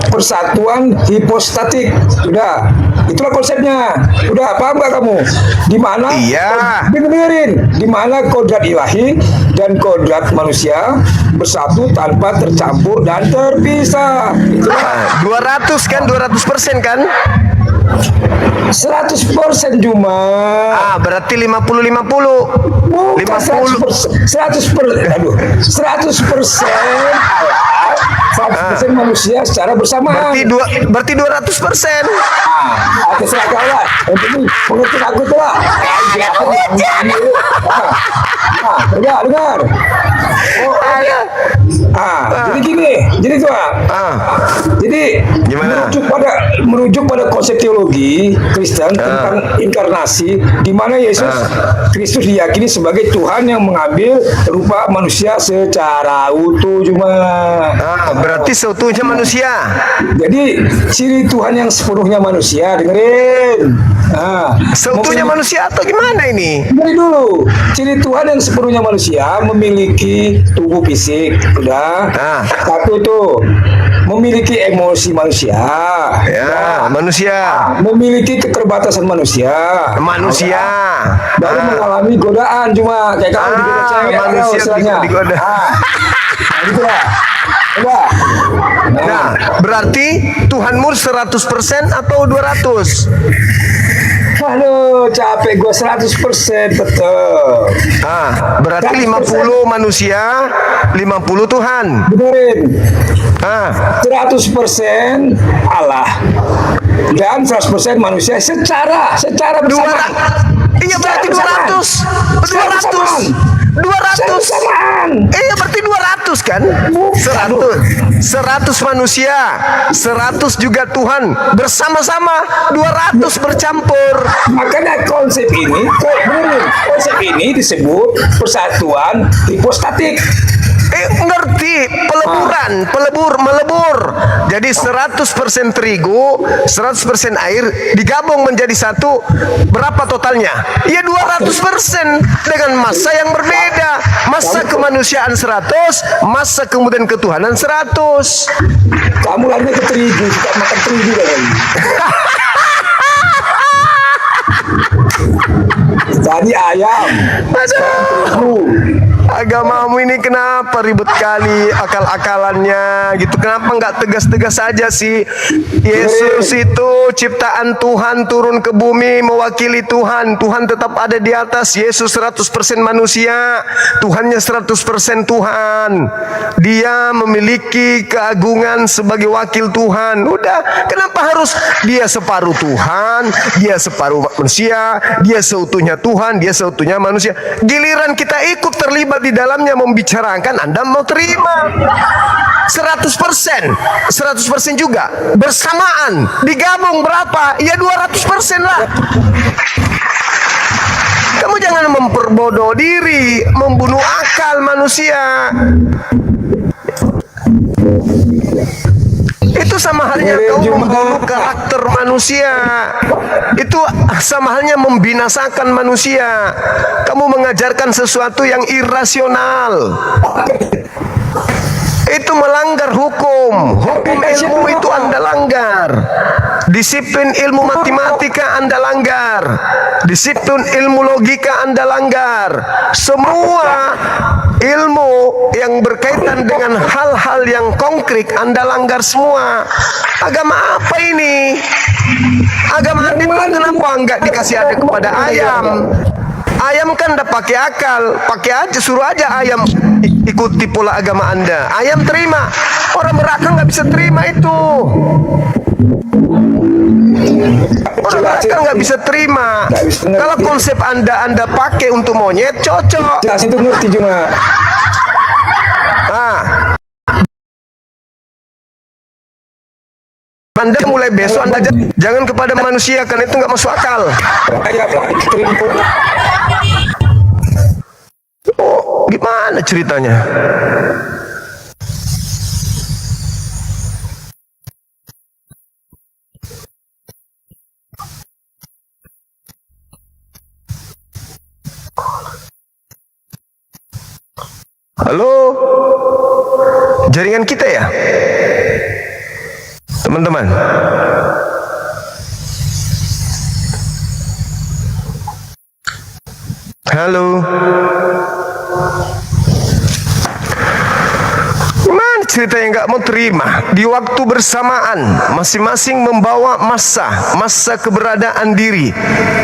persatuan hipostatik. Udah, itulah konsepnya. Udah paham gak kamu? Di mana? Iya. Dengerin. Di mana kodrat ilahi dan kodrat manusia bersatu tanpa tercampur dan terpisah. Itulah 200 kan, 200% kan? 100% Juma. Berarti 50-50. Bukan 100%. Aduh, 100% alat, 100% manusia secara bersamaan. Berarti 200%. Terserah kau lah. Yang penting mengerti aku tuh lah. Dengar. Jadi gini, jadi tuh. Jadi gimana? merujuk pada konsep teologi Kristen tentang inkarnasi, di mana Yesus Kristus diyakini sebagai Tuhan yang mengambil rupa manusia secara utuh. Berarti seutuhnya manusia. Jadi ciri Tuhan yang sepenuhnya manusia, dengerin. Seutuhnya manusia atau gimana ini? Dengerin dulu. Ciri Tuhan yang sepenuhnya manusia memiliki tubuh fisik, udah. Satu tuh, memiliki emosi manusia. Ya, manusia. Memiliki keterbatasan manusia. Baru mengalami godaan cuma kayak kamu digoda cewek. Manusia digoda. Gitu lah. Udah. Nah, berarti Tuhanmu 100% atau 200? Aduh, capek gue 100% betul. Berarti 50 manusia, 50 Tuhan. Benerin. 100% Allah dan 100% manusia secara bersamaan. Iya, berarti 200. 200. Iya, berarti 200 kan? 100 manusia, 100 juga Tuhan. Bersama-sama 200 bercampur. Makanya konsep ini disebut persatuan hipostatik. Ngerti, melebur. Jadi 100% terigu, 100% air digabung menjadi satu. Berapa totalnya? Ya 200% dengan masa yang berbeda. Masa kemanusiaan 100, masa kemudian ketuhanan 100. Kamu lagi ke terigu, suka makan terigu kan? Tadi ayam. Agamamu ini kenapa ribet kali akal-akalannya gitu? Kenapa nggak tegas-tegas saja sih? Yesus itu ciptaan Tuhan turun ke bumi mewakili Tuhan. Tuhan tetap ada di atas. Yesus 100% manusia. Tuhannya 100% Tuhan. Dia memiliki keagungan sebagai wakil Tuhan. Udah, kenapa harus dia separuh Tuhan, dia separuh manusia, dia seutuhnya Tuhan, dia seutuhnya manusia. Giliran kita ikut terlibat di dalamnya membicarakan, Anda mau terima 100% juga bersamaan digabung berapa? Ya 200% lah. Kamu jangan memperbodoh diri, membunuh akal manusia. Itu sama halnya kau membunuh karakter manusia. Itu sama halnya membinasakan manusia. Kamu mengajarkan sesuatu yang irasional. Itu melanggar hukum. Hukum ilmu itu Anda langgar. Disiplin ilmu matematika Anda langgar. Disiplin ilmu logika Anda langgar. Semua ilmu yang berkaitan dengan hal-hal yang konkret Anda langgar semua. Agama apa ini? Agama Anda kenapa enggak dikasih ada kepada ayam? Ayam kan udah pakai akal, pakai aja, suruh aja ayam ikuti pola agama Anda. Ayam terima, orang neraka nggak bisa terima itu. Orang neraka nggak bisa terima. Kalau konsep Anda pakai untuk monyet cocok. Jelas itu ngerti cuma. Anda mulai besok Anda jangan kepada manusia, karena itu nggak masuk akal. Oh, gimana ceritanya? Halo, jaringan kita ya, teman-teman. Halo. Gimana cerita yang gak mau terima? Di waktu bersamaan masing-masing membawa masa keberadaan diri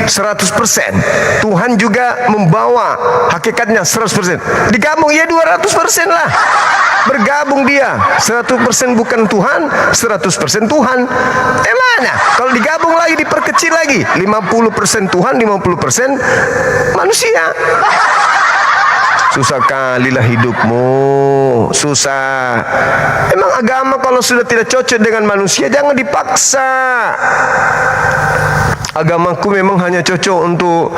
100%. Tuhan juga membawa hakikatnya 100%. Digabung ya 200% lah. Bergabung dia 100% bukan Tuhan, 100% Tuhan. Mana? Kalau digabung lagi, diperkecil lagi, 50% Tuhan, 50% manusia. Susah kalilah hidupmu, susah. Emang agama kalau sudah tidak cocok dengan manusia, jangan dipaksa. Agamaku memang hanya cocok untuk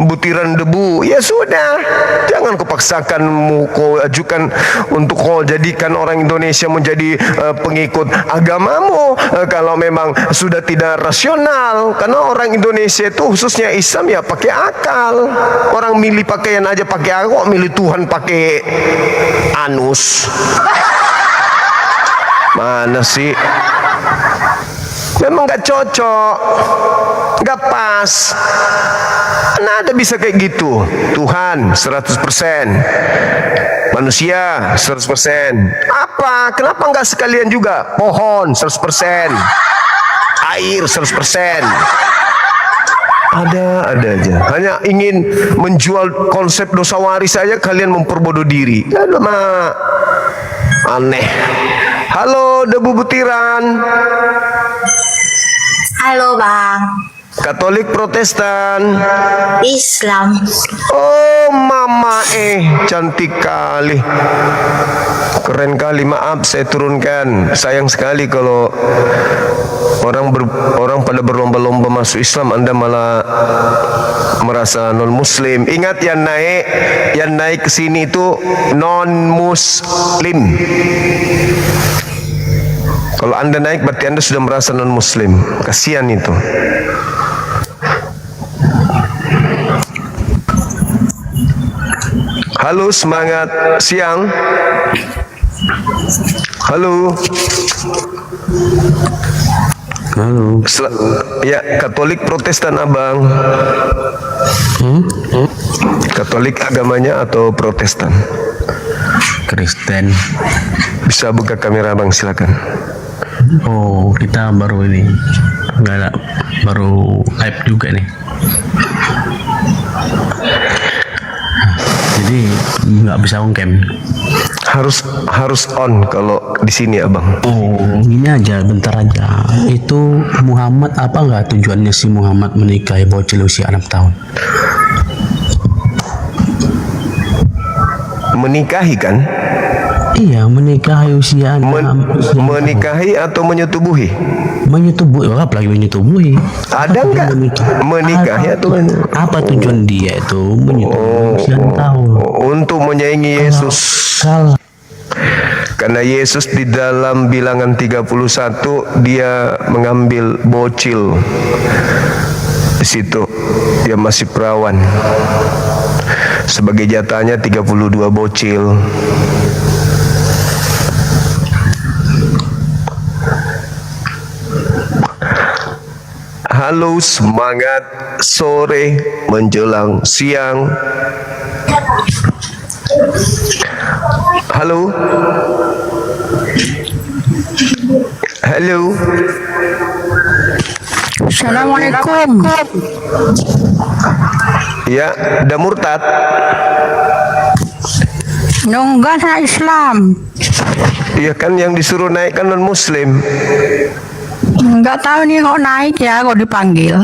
butiran debu. Ya sudah, jangan kau paksakan, kau ajukan untuk kau jadikan orang Indonesia menjadi pengikut agamamu. Kalau memang sudah tidak rasional, karena orang Indonesia itu khususnya Islam ya pakai akal. Orang milih pakaian aja pakai akal, kok milih Tuhan pakai anus? Mana sih? Memang gak cocok, gak pas. Mana ada bisa kayak gitu? Tuhan 100%, manusia 100%. Apa? Kenapa gak sekalian juga? Pohon 100%, air 100%. Ada aja. Hanya ingin menjual konsep dosa waris saja kalian memperbodoh diri. Aduh, aneh. Halo, debu butiran. Halo Bang. Katolik, Protestan, Islam. Oh mama, cantik kali, keren kali. Maaf saya turunkan. Sayang sekali kalau orang pada berlomba-lomba masuk Islam, Anda malah merasa non Muslim. Ingat, yang naik ke sini itu non Muslim. Kalau Anda naik berarti Anda sudah merasa non Muslim. Kasihan itu. Halo, semangat siang. Halo. Halo. Ya, Katolik, Protestan abang. Katolik agamanya atau Protestan? Kristen. Bisa buka kamera abang, silakan. Oh, kita baru ini, nggak ada, baru live juga nih. Jadi nggak bisa on cam. Harus on kalau di sini abang. Oh, ini aja, bentar aja. Itu Muhammad, apa nggak tujuannya si Muhammad menikahi bocil usia 6 tahun? Menikahi kan? Iya, menikahi usia menikahi atau menyetubuhi? Menyetubuhi, apalagi menyetubuhi. Ada nggak menikahi atau apa tujuan dia itu menyetubuhi usia 6 tahun? Untuk menyaingi Yesus. Karena Yesus di dalam Bilangan 31 dia mengambil bocil. Di situ dia masih perawan. Sebagai jatahnya 32 bocil. Halo, semangat sore menjelang siang. Halo. Halo. Assalamualaikum. Ya, udah murtad? Nunggu saya Islam. Iya kan, yang disuruh naik kan non Muslim. Enggak tahu nih kok naik ya, kok dipanggil.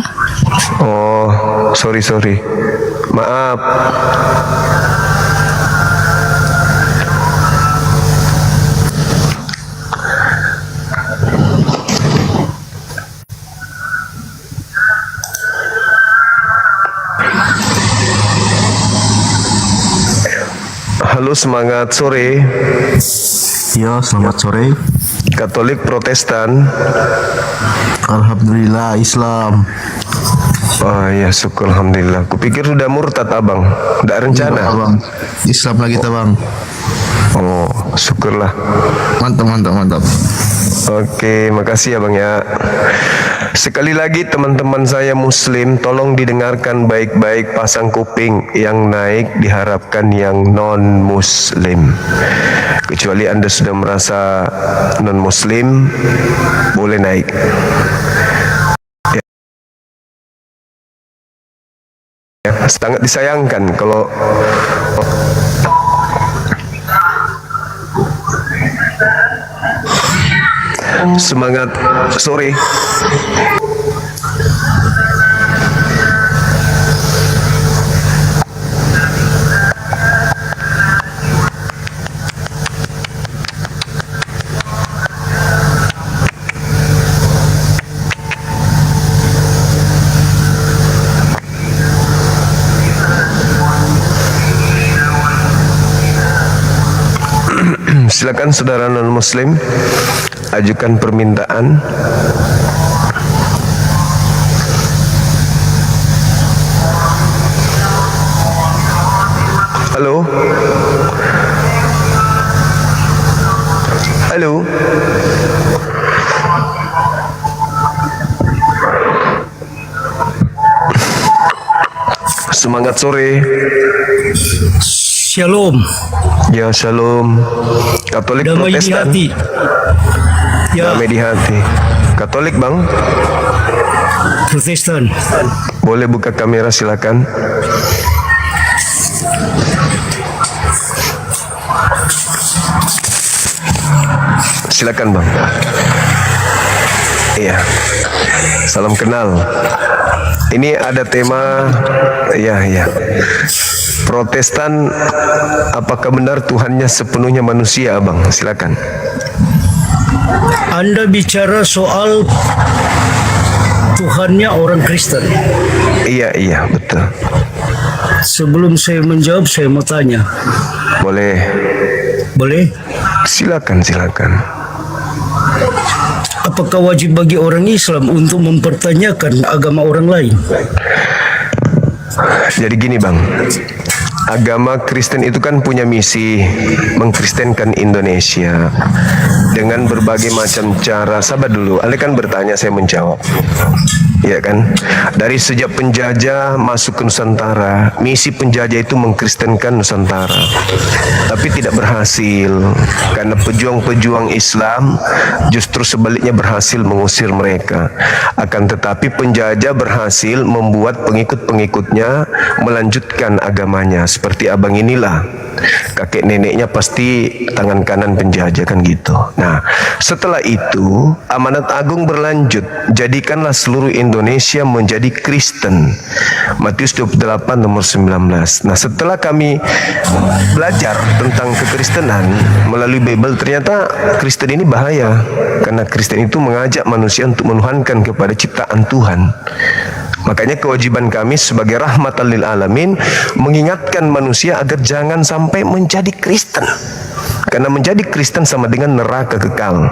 Oh, sorry. Maaf. Halo, semangat sore. Ya, selamat sore. Katolik, Protestan. Alhamdulillah Islam. Oh ya, syukur alhamdulillah. Kupikir sudah murtad abang. Tidak rencana. Abang. Islam lagi kita bang. Oh, syukurlah. Mantap. Oke, makasih ya Bang ya. Sekali lagi teman-teman saya Muslim, tolong didengarkan baik-baik, pasang kuping. Yang naik diharapkan yang non-Muslim. Kecuali Anda sudah merasa non-Muslim, boleh naik. Ya, sangat disayangkan kalau semangat sore. Silakan saudara non-Muslim ajukan permintaan. Halo. Halo. Semangat sore. Shalom. Ya, shalom. Katolik Damai di Protestan. hati. Ya. Damai di hati. Katolik Bang. Protestan. Boleh buka kamera silakan. Silakan Bang. Iya. Salam kenal. Ini ada tema, ya. Protestan, apakah benar Tuhannya sepenuhnya manusia, Abang? Silakan. Anda bicara soal Tuhannya orang Kristen. Iya, betul. Sebelum saya menjawab, saya mau tanya. Boleh. Boleh? Silakan. Apakah wajib bagi orang Islam untuk mempertanyakan agama orang lain? Jadi gini Bang, agama Kristen itu kan punya misi mengkristenkan Indonesia dengan berbagai macam cara. Sabar dulu, Anda kan bertanya, saya menjawab. Ya kan? Dari sejak penjajah masuk ke Nusantara, misi penjajah itu mengkristenkan Nusantara. Tapi tidak berhasil karena pejuang-pejuang Islam justru sebaliknya berhasil mengusir mereka. Akan tetapi penjajah berhasil membuat pengikut-pengikutnya melanjutkan agamanya. Seperti abang inilah, kakek neneknya pasti tangan kanan penjajah kan gitu. Nah, setelah itu amanat agung berlanjut, jadikanlah seluruh Indonesia menjadi Kristen. Matius 28 nomor 19. Nah, setelah kami belajar tentang kekristenan melalui Bible, ternyata Kristen ini bahaya karena Kristen itu mengajak manusia untuk menuhankan kepada ciptaan Tuhan. Makanya kewajiban kami sebagai rahmatan lil alamin mengingatkan manusia agar jangan sampai menjadi Kristen. Karena menjadi Kristen sama dengan neraka kekal.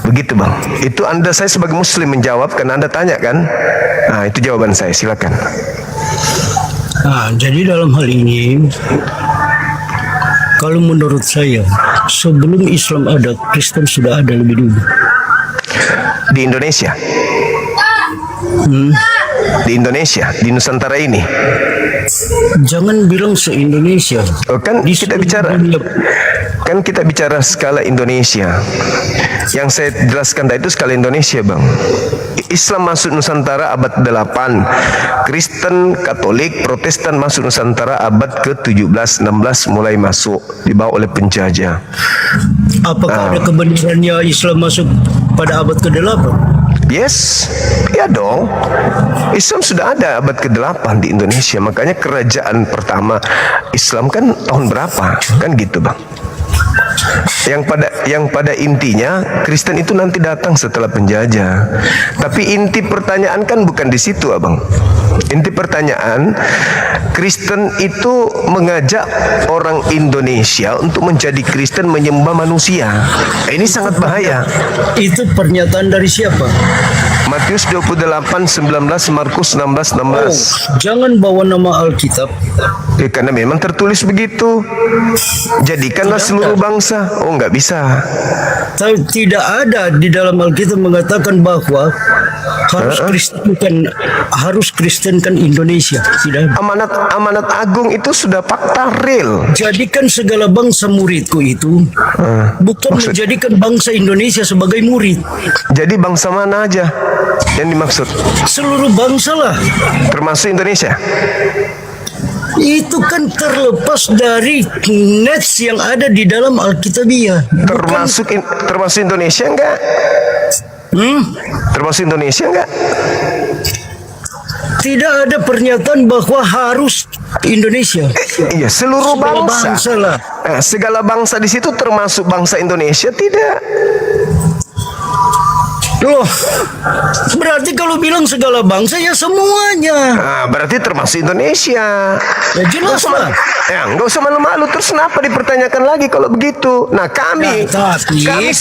Begitu Bang. Itu saya sebagai Muslim menjawab karena Anda tanya kan. Nah, itu jawaban saya. Silakan. Nah, jadi dalam hal ini, kalau menurut saya, sebelum Islam ada, Kristen sudah ada lebih dulu. Di Indonesia. Di Indonesia, di Nusantara ini. Jangan bilang se-Indonesia. Oh, kan kita bicara skala Indonesia. Yang saya jelaskan tadi itu skala Indonesia, Bang. Islam masuk Nusantara abad 8. Kristen, Katolik, Protestan masuk Nusantara abad ke-17, 16 mulai masuk, dibawa oleh penjajah. Apakah ada kebenarannya Islam masuk pada abad ke-8? Yes, ya dong. Islam sudah ada abad ke-8 di Indonesia. Makanya kerajaan pertama Islam kan tahun berapa? Kan gitu, Bang. Yang pada intinya Kristen itu nanti datang setelah penjajah. Tapi inti pertanyaan kan bukan di situ, Abang. Inti pertanyaan, Kristen itu mengajak orang Indonesia untuk menjadi Kristen menyembah manusia. Ini sangat bahaya. Itu pernyataan dari siapa? Matius 28, 19, Markus 16, 16. Jangan bawa nama Alkitab. Karena memang tertulis begitu. Jadikanlah seluruh bangsa. Oh, nggak bisa. Tidak ada di dalam Alkitab mengatakan bahwa harus Kristenkan Indonesia. Tidak. Amanat agung itu sudah fakta real. Jadikan segala bangsa muridku itu, bukan menjadikan bangsa Indonesia sebagai murid. Jadi bangsa mana aja yang dimaksud? Seluruh bangsa lah. Termasuk Indonesia. Itu kan terlepas dari nets yang ada di dalam Alkitabiah. Termasuk Indonesia enggak? Termasuk Indonesia enggak? Tidak ada pernyataan bahwa harus Indonesia. Iya, seluruh bangsa lah. Segala bangsa di situ termasuk bangsa Indonesia tidak? Loh, berarti kalau bilang segala bangsa ya semuanya. Nah, berarti termasuk Indonesia. Ya jelas lah. Ya, nggak usah malu-malu. Terus kenapa dipertanyakan lagi kalau begitu? Nah, kami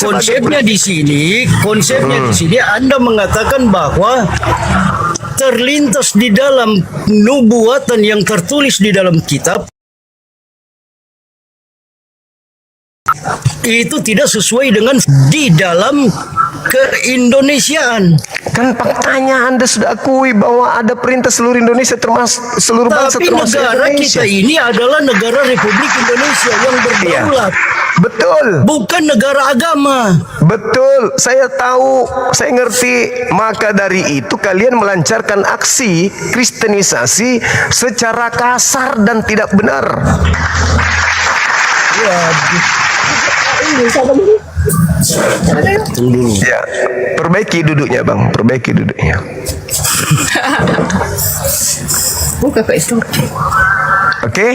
konsepnya di sini, Anda mengatakan bahwa terlintas di dalam nubuatan yang tertulis di dalam kitab itu tidak sesuai dengan di dalam keindonesiaan. Kan faktanya Anda sudah akui bahwa ada perintah seluruh Indonesia termasuk seluruh bangsa termasuk negara Indonesia. Kita ini adalah negara Republik Indonesia yang berdaulat. Betul. Bukan negara agama. Betul. Saya tahu, saya ngerti. Maka dari itu kalian melancarkan aksi kristenisasi secara kasar dan tidak benar. Ya, perbaiki duduknya bang, perbaiki duduknya. Oke,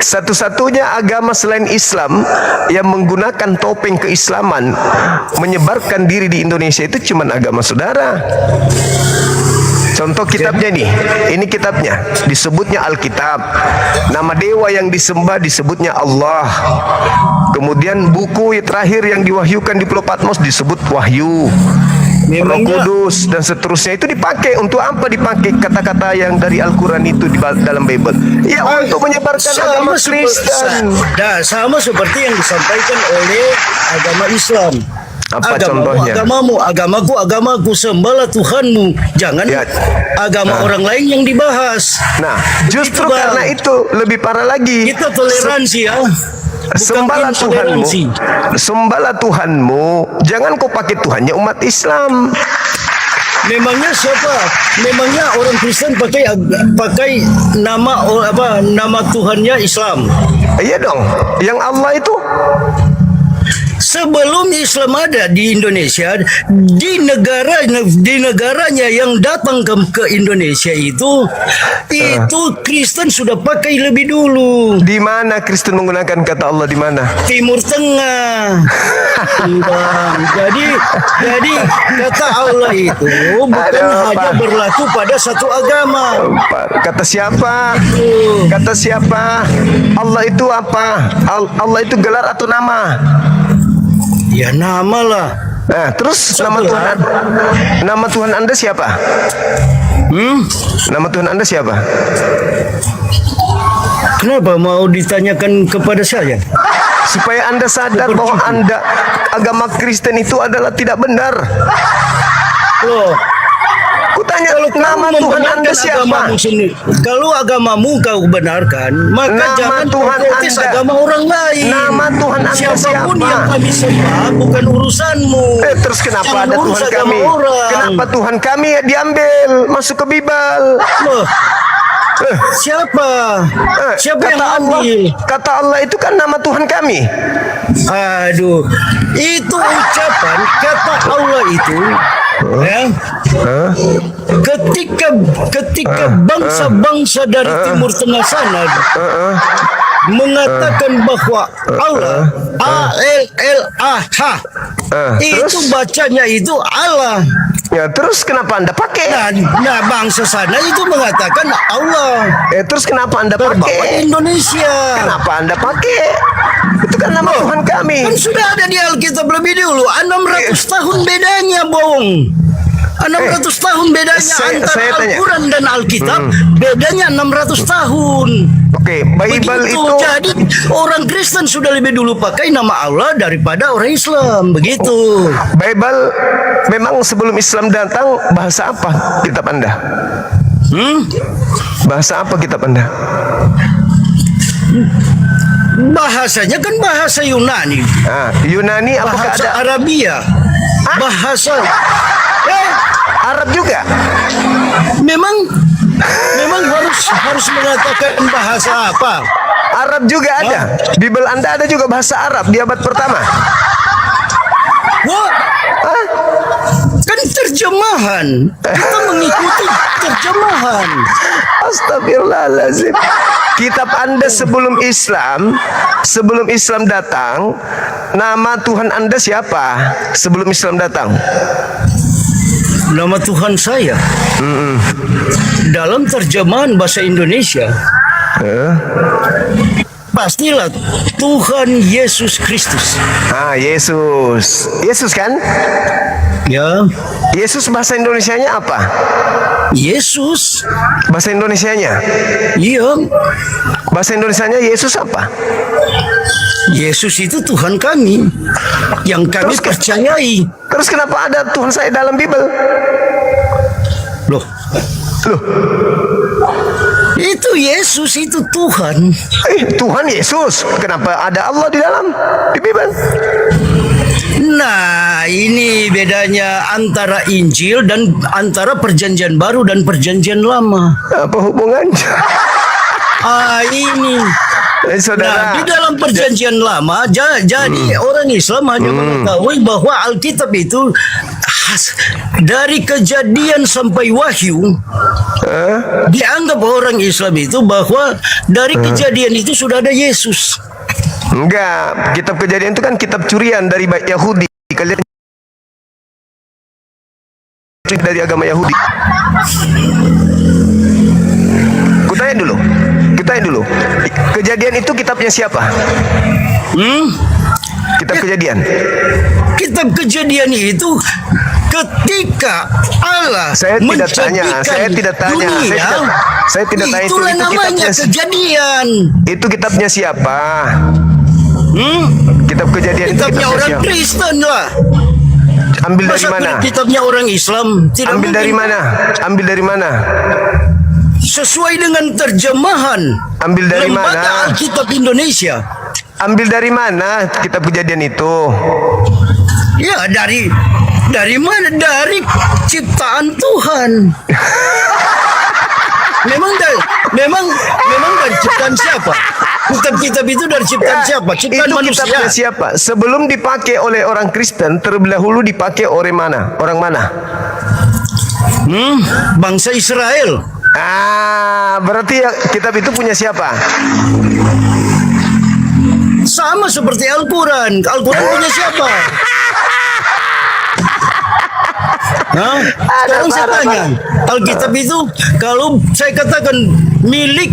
satu-satunya agama selain Islam yang menggunakan topeng keislaman menyebarkan diri di Indonesia itu cuma agama saudara. Contoh kitabnya nih, ini kitabnya, disebutnya Alkitab. Nama dewa yang disembah disebutnya Allah. Kemudian buku terakhir yang diwahyukan di Pulau Patmos disebut Wahyu. Roh Kudus dan seterusnya itu dipakai untuk apa? Dipakai kata-kata yang dari Al-Quran itu di dalam Bible. Ya, untuk menyebarkan agama Kristen. Sama seperti yang disampaikan oleh agama Islam. Apa contohnya? Agamaku, sembahlah Tuhanmu. Jangan agama orang lain yang dibahas. Nah, justru karena itu lebih parah lagi. Kita toleransi ya. Sembahlah Tuhanmu. Sembahlah Tuhanmu. Jangan kau pakai Tuhannya umat Islam. Memangnya siapa? Memangnya orang Kristen pakai nama Tuhannya Islam? Iya dong. Yang Allah itu sebelum Islam ada di Indonesia, di negaranya yang datang ke Indonesia itu Kristen sudah pakai lebih dulu. Di mana Kristen menggunakan kata Allah, di mana? Timur Tengah. Jadi kata Allah itu bukan hanya berlaku pada satu agama. Kata siapa? Kata siapa? Allah itu apa? Allah itu gelar atau nama? Ya nama lah. Nah, terus nama Tuhan Anda siapa? Nama Tuhan Anda siapa? Kenapa mau ditanyakan kepada saya? Supaya Anda sadar bahwa agama Kristen itu adalah tidak benar. Loh, kutanya nama Tuhan Anda siapa? Kalau agamamu kau benarkan, maka nama jangan Tuhan protes Anda, agama orang lain. Nama Tuhan Anda siapapun siapa? yang kami sembah bukan urusanmu. Terus kenapa jangan ada Tuhan kami? Kenapa Tuhan kami diambil masuk ke Bible? Loh, siapa? Siapa yang ambil? Kata Allah itu kan nama Tuhan kami. Aduh, itu ucapan kata Allah itu. Ketika bangsa-bangsa dari Timur Tengah sana mengatakan bahwa Allah A-L-L-A-H itu bacanya itu Allah. Ya, terus kenapa Anda pakai? Nah, bangsa sana itu mengatakan Allah. Terus kenapa Anda pakai? Indonesia. Kenapa Anda pakai? Itu kan nama Tuhan kami. Kan sudah ada di Alkitab lebih dulu. 600 tahun bedanya, Bung. 600 600 tahun bedanya saya antara tanya. Al-Quran dan Alkitab, bedanya 600 tahun. Oke, Bible Begitu. itu Jadi orang Kristen sudah lebih dulu pakai nama Allah daripada orang Islam. Begitu. Bible memang sebelum Islam datang bahasa apa kitab Anda? Bahasa apa kitab Anda? Bahasanya kan bahasa Yunani. Yunani apakah Bahasa ada Arabia. Bahasa Arab juga? Memang harus mengatakan bahasa apa? Arab juga ada. Bible Anda ada juga bahasa Arab di abad pertama. Wah, kan terjemahan. Kita mengikuti terjemahan. Astagfirullahaladzim. Kitab Anda sebelum Islam datang, nama Tuhan Anda siapa sebelum Islam datang? Nama Tuhan saya dalam terjemahan bahasa Indonesia pastilah Tuhan Yesus Kristus. Yesus kan? Ya. Yesus bahasa Indonesianya apa? Yesus. Bahasa Indonesianya? Iya. Bahasa Indonesianya Yesus apa? Yesus itu Tuhan kami yang kami percayai. Terus kenapa ada Tuhan saya dalam Bible? Loh. Itu Yesus, itu Tuhan. Tuhan Yesus. Kenapa ada Allah di dalam di Bible? Nah, ini bedanya antara Injil dan antara Perjanjian Baru dan Perjanjian Lama. Apa hubungannya? Ini. Saudara. Nah, di dalam Perjanjian Lama, jadi orang Islam hanya mengetahui bahwa Alkitab itu dari Kejadian sampai Wahyu, dianggap orang Islam itu bahwa dari Kejadian itu sudah ada Yesus. Enggak, kitab Kejadian itu kan kitab curian dari Yahudi. Kalian dari agama Yahudi. Kutanya dulu. Kejadian itu kitabnya siapa? Kitab Kejadian. Kitab Kejadian itu ketika Allah Saya tidak tanya. Itulah itu namanya Kejadian. Itu kitabnya siapa? Kitab Kejadian itu Kitabnya orang siapa? Kristen lah. Ambil dari Masa mana? Kitabnya orang Islam. Tidak Ambil dari mungkin. mana? Ambil dari mana? Sesuai dengan terjemahan Ambil dari Lembaga mana? Alkitab Indonesia. Ambil dari mana kitab Kejadian itu? Ya, dari mana? Dari ciptaan Tuhan. Memang dari ciptaan siapa? Kitab-kitab itu dari ciptaan siapa? Ciptaan Itu manusia. kitabnya siapa? Sebelum dipakai oleh orang Kristen, terlebih dahulu dipakai oleh mana? Orang mana? Bangsa Israel. Berarti kitab itu punya siapa? Sama seperti Al-Quran. Al-Quran punya siapa? Sekarang saya tanya, Alkitab itu kalau saya katakan milik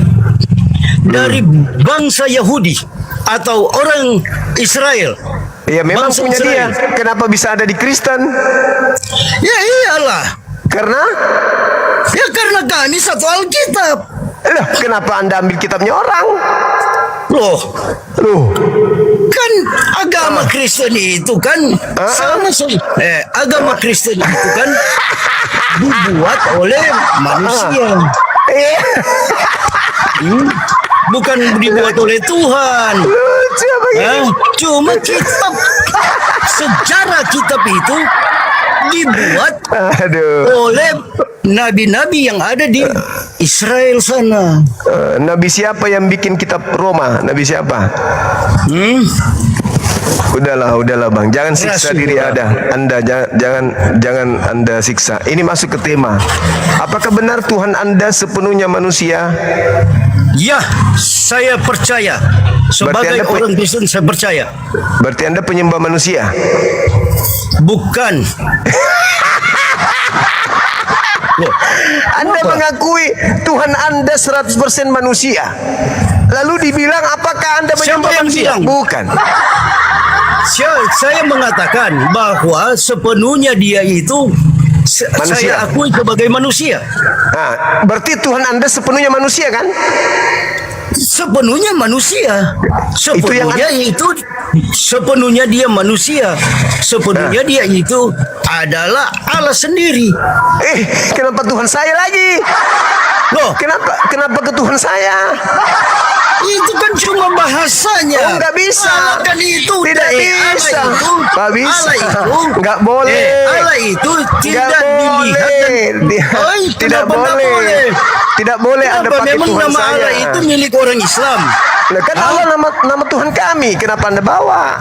dari bangsa Yahudi atau orang Israel, Ya memang bangsa punya Israel. dia. Kenapa bisa ada di Kristen? Ya iyalah. Karena kami satu Alkitab. Loh, kenapa Anda ambil kitabnya orang? Loh. Kan agama Ah. Kristen itu kan sama agama Kristen itu kan dibuat oleh manusia. Bukan dibuat oleh Tuhan. Cuma kitab sejarah kitab itu dibuat oleh nabi-nabi yang ada di Israel sana. Nabi siapa yang bikin kitab Roma? Nabi siapa? Udahlah bang, jangan siksa diri Anda. Jangan Anda siksa. Ini masuk ke tema. Apakah benar Tuhan Anda sepenuhnya manusia? Ya, saya percaya. Sebagai orang Kristen saya percaya. Berarti Anda penyembah manusia? Bukan. Anda mengakui Tuhan Anda 100% manusia. Lalu dibilang apakah Anda menyembah manusia? Bukan. Saya mengatakan bahwa sepenuhnya dia itu Saya akui sebagai manusia. Nah, berarti Tuhan Anda sepenuhnya manusia kan? Sepenuhnya manusia. Sepenuhnya dia manusia. Sepenuhnya dia itu adalah Allah sendiri. Kenapa Tuhan saya lagi? Loh, kenapa ke Tuhan saya? Itu kan cuma bahasanya. Oh, nggak bisa. Allah kan itu Tidak bisa. Nggak bisa. Allah itu nggak boleh. Allah itu tidak Nggak dilihat. Tidak boleh. Tidak boleh Anda pakai memang Tuhan nama saya. Allah itu milik orang Islam. Nah, kan Allah nama Tuhan kami. Kenapa Anda bawa?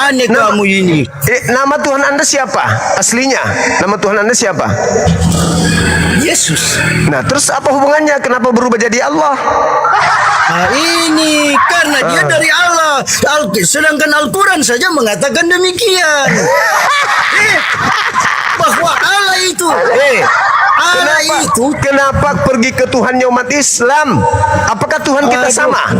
Aneh kamu ini. Nama Tuhan Anda siapa? Aslinya, nama Tuhan Anda siapa? Yesus. Nah, terus apa hubungannya? Kenapa berubah jadi Allah? Nah, ini karena dia dari Allah. Sedangkan Al-Quran saja mengatakan demikian. Bahwa Allah itu. Kenapa pergi ke Tuhannya umat Islam? Apakah Tuhan kita sama?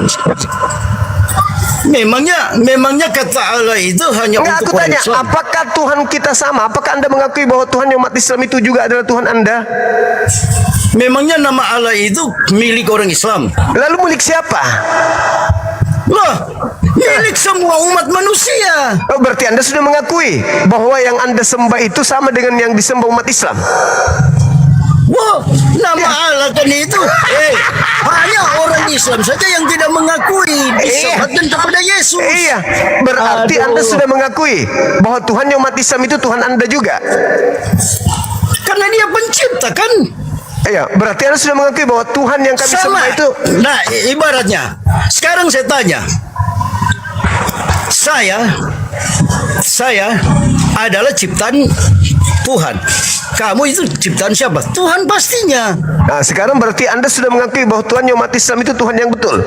Memangnya kata Allah itu hanya Enggak, untuk aku tanya, Islam. apakah Tuhan kita sama? Apakah Anda mengakui bahwa Tuhan umat Islam itu juga adalah Tuhan Anda? Memangnya nama Allah itu milik orang Islam. Lalu milik siapa? Loh, milik semua umat manusia. Oh, berarti Anda sudah mengakui bahwa yang Anda sembah itu sama dengan yang disembah umat Islam. Wah, nama Allah kan itu. Hanya orang Islam saja yang tidak mengakui disematkan kepada Yesus. Iya, berarti Anda sudah mengakui bahwa Tuhan yang umat Islam itu Tuhan Anda juga. Karena dia pencipta kan. Iya, berarti Anda sudah mengakui bahwa Tuhan yang kami sembah itu. Nah, ibaratnya, sekarang saya tanya, saya adalah ciptaan Tuhan. Kamu itu ciptaan siapa? Tuhan pastinya. Nah, sekarang berarti Anda sudah mengakui bahwa Tuhan yang umat Islam itu Tuhan yang betul.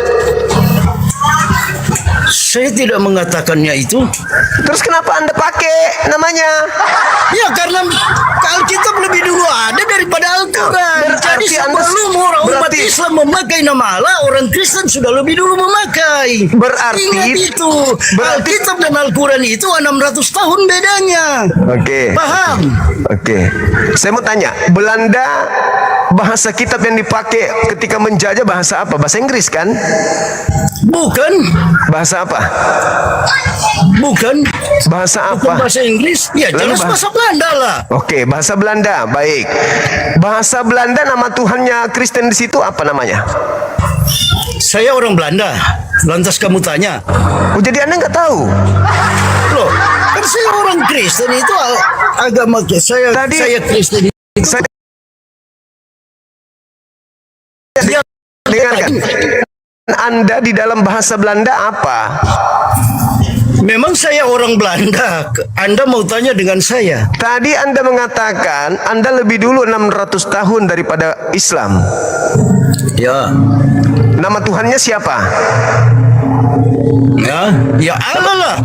Saya tidak mengatakannya itu. Terus kenapa Anda pakai namanya? Ya karena Alkitab lebih dulu ada daripada Al-Quran. Jadi sebelum orang umat Islam memakai nama Allah, orang Kristen sudah lebih dulu memakai. Ingat itu. Alkitab dan Al-Quran itu 600 tahun bedanya. Oke. Paham? Oke. Saya mau tanya, Belanda bahasa kitab yang dipakai ketika menjajah bahasa apa? Bahasa Inggris kan? Bukan. Bahasa apa? Bukan. Bahasa apa? Bukan bahasa Inggris. Ya, jelas bahasa Belanda lah. Oke, bahasa Belanda. Baik. Bahasa Belanda, nama Tuhannya Kristen di situ apa namanya? Saya orang Belanda. Lantas kamu tanya. Oh, jadi Anda nggak tahu? Loh, kan saya orang Kristen itu agama saya. Saya Kristen. Dengarkan. Anda di dalam bahasa Belanda apa? Memang saya orang Belanda. Anda mau tanya dengan saya. Tadi Anda mengatakan Anda lebih dulu 600 tahun daripada Islam. Ya. Nama Tuhannya siapa? Ya Allah lah.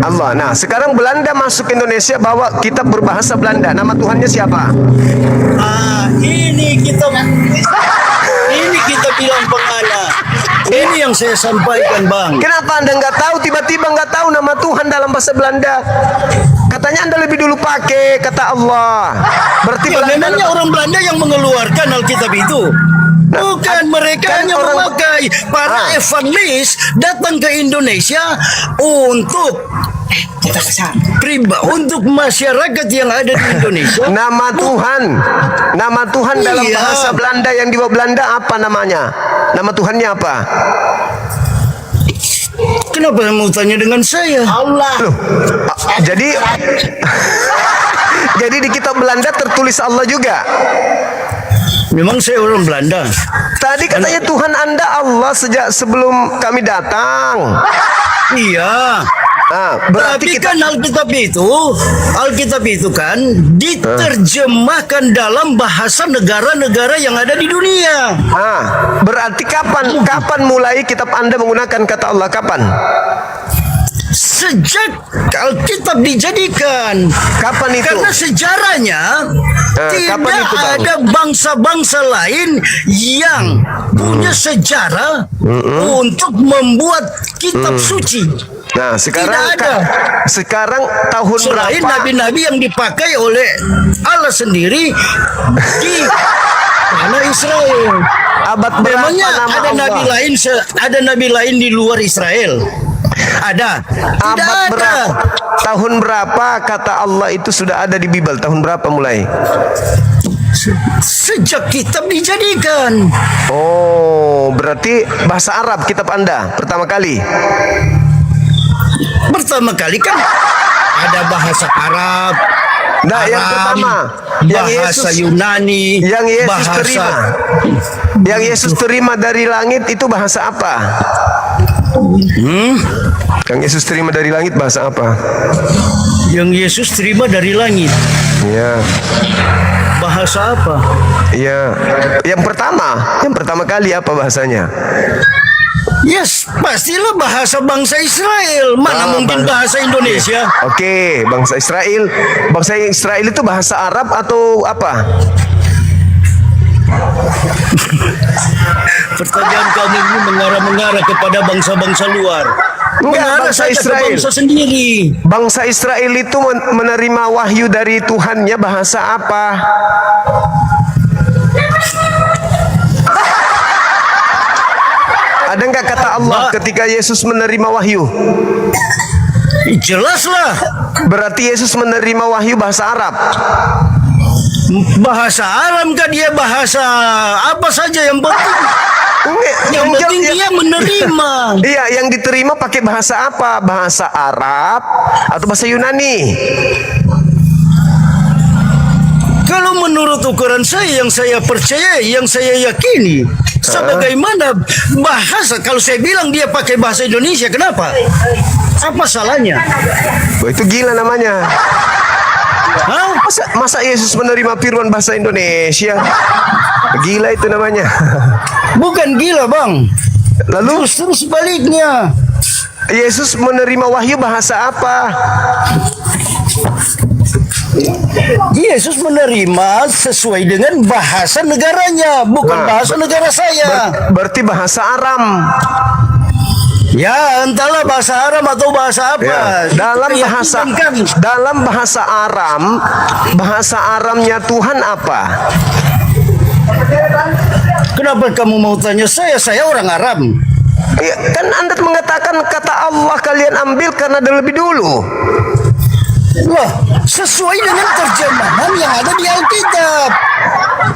Allah. Nah, sekarang Belanda masuk ke Indonesia bawa kitab berbahasa Belanda. Nama Tuhannya siapa? Ini kita bilang pengalah. Ini yang saya sampaikan, Bang. Kenapa Anda nggak tahu, tiba-tiba nggak tahu nama Tuhan dalam bahasa Belanda? Katanya Anda lebih dulu pakai kata Allah. Berarti memangnya orang Belanda yang mengeluarkan Alkitab itu. Bukan, mereka hanya memakai. Para evangelis datang ke Indonesia untuk untuk masyarakat yang ada di Indonesia. Nama Tuhan dalam bahasa Belanda yang dibawa Belanda apa namanya? Nama Tuhannya apa? Kenapa mau tanya dengan saya? Allah. Loh, jadi di kitab Belanda tertulis Allah juga. Memang saya orang Belanda. Tadi katanya Tuhan Anda Allah sejak sebelum kami datang. Iya. Berarti tapi kan Alkitab itu kan diterjemahkan dalam bahasa negara-negara yang ada di dunia. Berarti kapan mulai kitab Anda menggunakan kata Allah? Kapan? Sejak Alkitab dijadikan. Kapan itu? Karena sejarahnya tidak ada bangsa-bangsa lain yang punya sejarah untuk membuat kitab suci. Nah, sekarang Tidak ada. sekarang tahun Selain berapa? nabi-nabi yang dipakai oleh Allah sendiri di tanah Israel. Abad berapa Memangnya nama ada Allah? ada nabi lain di luar Israel? Ada? Tidak Abad ada. berapa? Tahun berapa kata Allah itu sudah ada di Bible? Tahun berapa mulai? Sejak kitab dijadikan. Oh, berarti bahasa Arab kitab Anda pertama kali. Pertama kali kan ada bahasa Arab. Nah, yang Aram, pertama, yang bahasa Yesus- Yunani, Yang Yesus bahasa terima. Yang Yesus terima dari langit itu bahasa apa? Yang Yesus terima dari langit bahasa apa? Yang Yesus terima dari langit. Ya. Bahasa apa? Ya. Yang pertama kali apa bahasanya? Yes, pastilah bahasa bangsa Israel. Mana mungkin bahasa Indonesia? Oke, bangsa Israel. Bangsa Israel itu bahasa Arab atau apa? Pertanyaan kamu ini mengarah-mengarah kepada bangsa-bangsa luar. Enggak, Mengarah bangsa saja ke Israel. bangsa sendiri. Bangsa Israel itu menerima wahyu dari Tuhannya bahasa apa? Ada nggak kata Allah ketika Yesus menerima wahyu? Jelaslah. Berarti Yesus menerima wahyu bahasa Arab. Bahasa Arab kan dia bahasa apa saja yang penting. Yang penting dia menerima. Iya, yang diterima pakai bahasa apa? Bahasa Arab atau bahasa Yunani? Kalau menurut ukuran saya, yang saya percaya, yang saya yakini, sebagaimana bahasa, kalau saya bilang dia pakai bahasa Indonesia, kenapa? Apa salahnya? Wah, itu gila namanya. Hah? Masa Yesus menerima firman bahasa Indonesia? Gila itu namanya. Bukan gila, Bang. Lalu Justru sebaliknya. Yesus menerima wahyu bahasa apa? Yesus menerima sesuai dengan bahasa negaranya, bukan bahasa negara saya. Berarti bahasa Aram. Ya, entahlah bahasa Aram atau bahasa apa. Ya, dalam bahasa Aram, bahasa Aramnya Tuhan apa? Kenapa kamu mau tanya saya? Saya orang Arab. Ya, kan Anda mengatakan kata Allah kalian ambil karena lebih dulu. Lah, sesuai dengan terjemahan yang ada di Alkitab.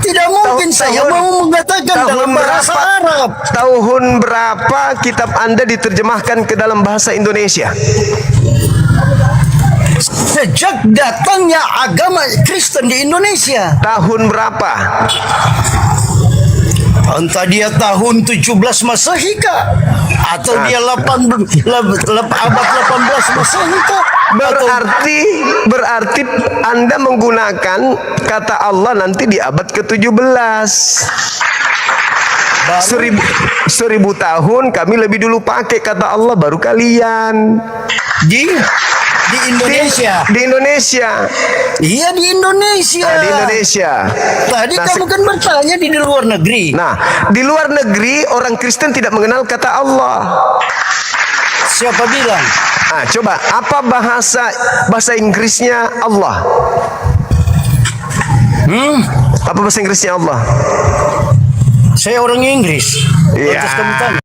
Tidak mungkin saya mau mengatakan dalam bahasa Arab. Tahun berapa kitab Anda diterjemahkan ke dalam bahasa Indonesia? Sejak datangnya agama Kristen di Indonesia. Tahun berapa? Entah dia tahun 17 Masehi kah? Atau dia abad 18 Masehi kah? Berarti Anda menggunakan kata Allah nanti di abad ke-17. 1000 tahun kami lebih dulu pakai kata Allah baru kalian. Di Indonesia. Di Indonesia. Iya, di Indonesia. Di Indonesia. Tadi kamu kan bertanya di luar negeri. Nah, di luar negeri orang Kristen tidak mengenal kata Allah. Siapa bilang? Nah, coba apa bahasa Inggrisnya Allah? Apa bahasa Inggrisnya Allah? Saya orang Inggris. Iya. Lantas kamu tanya.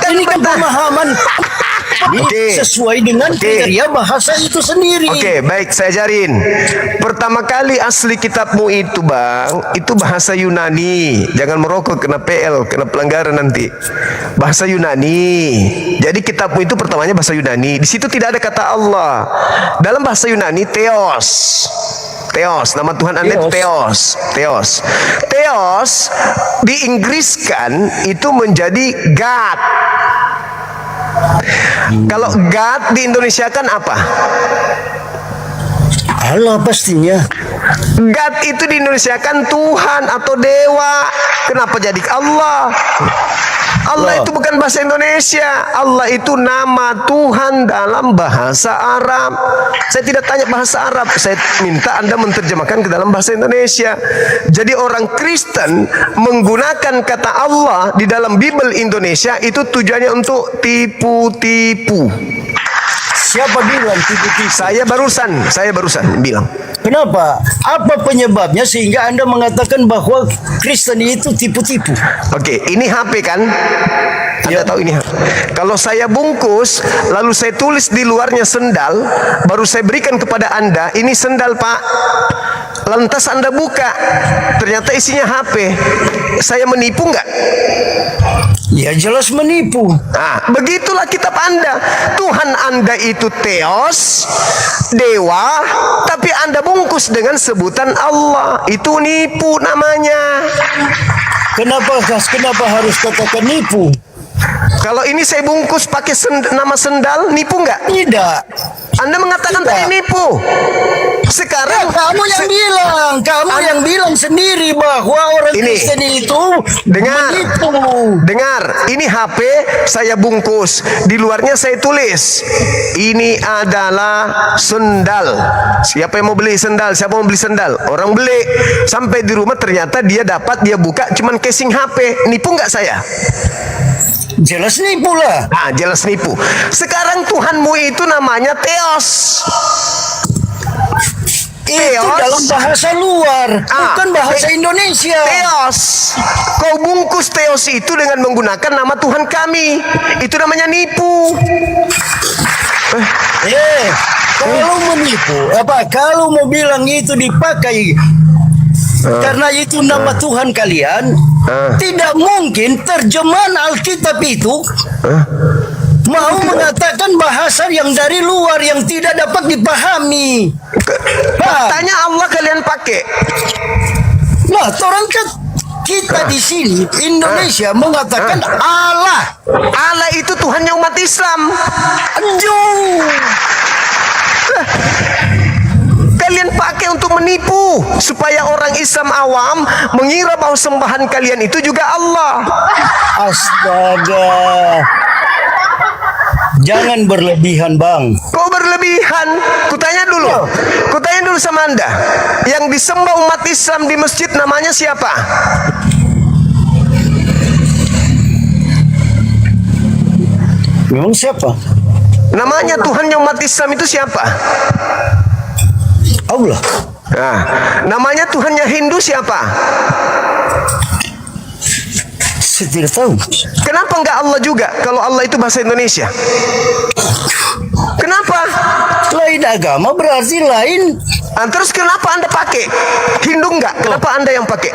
Ini kan pemahaman sesuai dengan kriteria bahasa itu sendiri. Oke, baik, saya ajarin. Pertama kali asli kitabmu itu, Bang, itu bahasa Yunani. Jangan merokok, kena PL, kena pelanggaran nanti. Bahasa Yunani. Jadi kitabmu itu pertamanya bahasa Yunani. Di situ tidak ada kata Allah. Dalam bahasa Yunani, Theos. Theos, nama Tuhan Anda itu Theos. Theos diinggriskan itu menjadi God. Kalau God di Indonesia kan apa? Allah pastinya. God itu di Indonesia kan Tuhan atau dewa. Kenapa jadi Allah? Allah itu bukan bahasa Indonesia. Allah itu nama Tuhan dalam bahasa Arab. Saya tidak tanya bahasa Arab, saya minta Anda menerjemahkan ke dalam bahasa Indonesia. Jadi orang Kristen menggunakan kata Allah di dalam Bible Indonesia itu tujuannya untuk tipu-tipu. Siapa bilang tipu-tipu? Saya barusan bilang. Kenapa? Apa penyebabnya sehingga Anda mengatakan bahwa Kristen itu tipu-tipu? Oke, ini HP kan? Anda tahu ini HP. Kalau saya bungkus, lalu saya tulis di luarnya sendal, baru saya berikan kepada Anda, ini sendal Pak. Lantas Anda buka, ternyata isinya HP. Saya menipu nggak? Ya jelas menipu. Nah, begitulah kitab Anda. Tuhan Anda itu Theos, dewa, tapi Anda bungkus dengan sebutan Allah. Itu nipu namanya. Kenapa harus katakan nipu? Kalau ini saya bungkus pakai nama sendal, nipu nggak? Tidak. Anda mengatakan tadi nipu. Sekarang kamu yang bilang sendiri bahwa orang Kristen itu menipu. Dengar, ini HP saya bungkus, di luarnya saya tulis, ini adalah sendal. Siapa yang mau beli sendal? Siapa mau beli sendal? Orang beli, sampai di rumah ternyata dia buka cuman casing HP. Nipu nggak saya? Jelas nipu lah. Ah, jelas nipu. Sekarang Tuhanmu itu namanya Theos. Itu dalam bahasa luar, bukan bahasa Indonesia. Theos. Kau bungkus Theos itu dengan menggunakan nama Tuhan kami. Itu namanya nipu. Kalau menipu, kalau mau bilang itu dipakai karena itu nama Tuhan kalian, tidak mungkin terjemahan Alkitab itu mau mengatakan bahasa yang dari luar yang tidak dapat dipahami. Faktanya Allah kalian pakai. Nah, orang kita di sini Indonesia mengatakan Allah. Allah itu Tuhannya umat Islam. Aduh. Kalian pakai untuk menipu supaya orang Islam awam mengira bahwa sembahan kalian itu juga Allah. Astaga. Jangan berlebihan, Bang. Kok berlebihan? Kutanya dulu sama Anda. Yang disembah umat Islam di masjid namanya siapa? Memang siapa? Namanya Tuhannya umat Islam itu siapa? Allah. Nah, namanya Tuhannya Hindu siapa? Saya tidak tahu. Kenapa enggak Allah juga? Kalau Allah itu bahasa Indonesia. Kenapa? Lain agama berarti lain. Terus kenapa Anda pakai? Hindu enggak? Kenapa Anda yang pakai?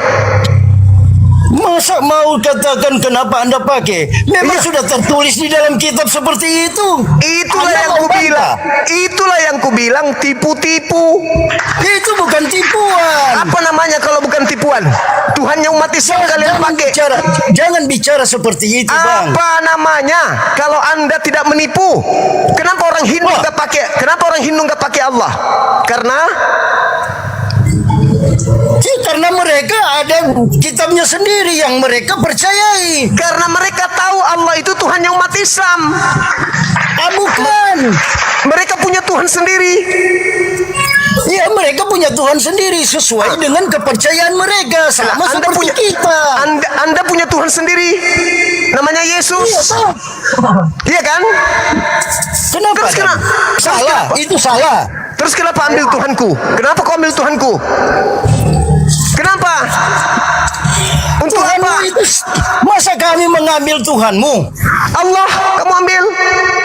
Masa mau katakan kenapa Anda pakai? Memang sudah tertulis di dalam kitab seperti itu. Itulah yang kubilang tipu-tipu. Itu bukan tipuan. Apa namanya kalau bukan tipuan? Tuhannya umat Islam kalian pakai. Jangan bicara seperti itu, Bang. Apa namanya kalau Anda tidak menipu? Kenapa orang Hindu nggak pakai? Kenapa orang Hindu nggak pakai Allah? Karena mereka ada kitabnya sendiri yang mereka percayai. Karena mereka tahu Allah itu Tuhannya umat Islam. Bukan. Mereka punya Tuhan sendiri. Ya, mereka punya Tuhan sendiri sesuai dengan kepercayaan mereka. Sama seperti kita. Anda punya Tuhan sendiri. Namanya Yesus. Iya kan? Kenapa? Salah. Itu salah. Terus kenapa ambil Tuhanku? Kenapa kau ambil Tuhanku? Kenapa? Untuk Tuhanmu apa? Itu, masa kami mengambil Tuhanmu? Allah, kamu ambil.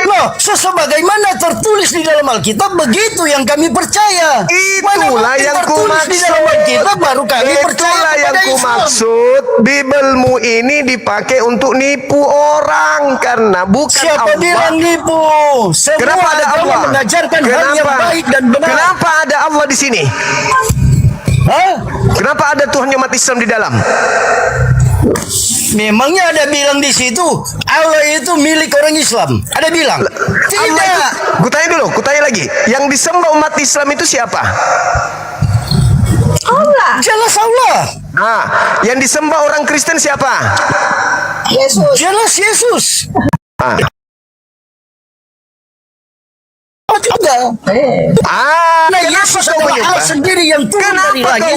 Loh, sebagaimana tertulis di dalam Alkitab, begitu yang kami percaya. Itulah yang kumaksud. Di dalam Alkitab baru kami percaya. Itulah yang kumaksud. Biblemu ini dipakai untuk nipu orang karena bukan Siapa Allah. bilang nipu? Semua Kenapa ada Allah? Mengajarkan hal yang baik dan benar. Kenapa ada Allah di sini? Kenapa ada Tuhan umat Islam di dalam? Memangnya ada bilang di situ Allah itu milik orang Islam? Ada bilang? Tidak. Kutanya lagi. Yang disembah umat Islam itu siapa? Allah. Jelas Allah. Yang disembah orang Kristen siapa? Yesus. Jelas Yesus. Juga. Nah, Yesus adalah Allah sendiri yang turun dari langit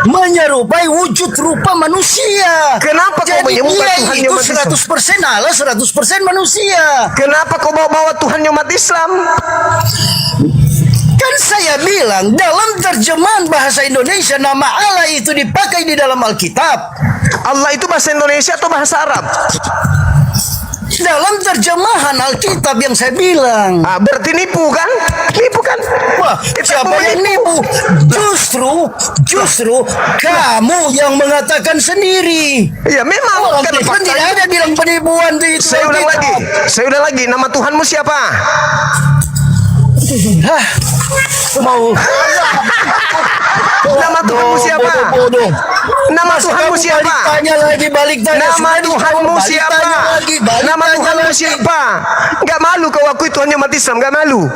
menyerupai wujud rupa manusia. Kenapa kau menyembah Tuhan itu umat Islam? 100% Allah, 100% manusia. Kenapa kau bawa Tuhan umat Islam? Kan saya bilang dalam terjemahan bahasa Indonesia nama Allah itu dipakai di dalam Alkitab. Allah itu bahasa Indonesia atau bahasa Arab? Dalam terjemahan Alkitab yang saya bilang. Berarti nipu kan? Nipu kan? Wah, siapa yang nipu? Justru kamu yang mengatakan sendiri. Ya memang. Orang kan tidak ada bilang penipuan itu. Saya ulang lagi. Nama Tuhanmu siapa? Mau nama Tuhanmu siapa? Nama Tuhanmu siapa? Nama Tuhanmu siapa? Nama Tuhanmu siapa? Gak malu kau akui Tuhan umat Islam? Gak malu?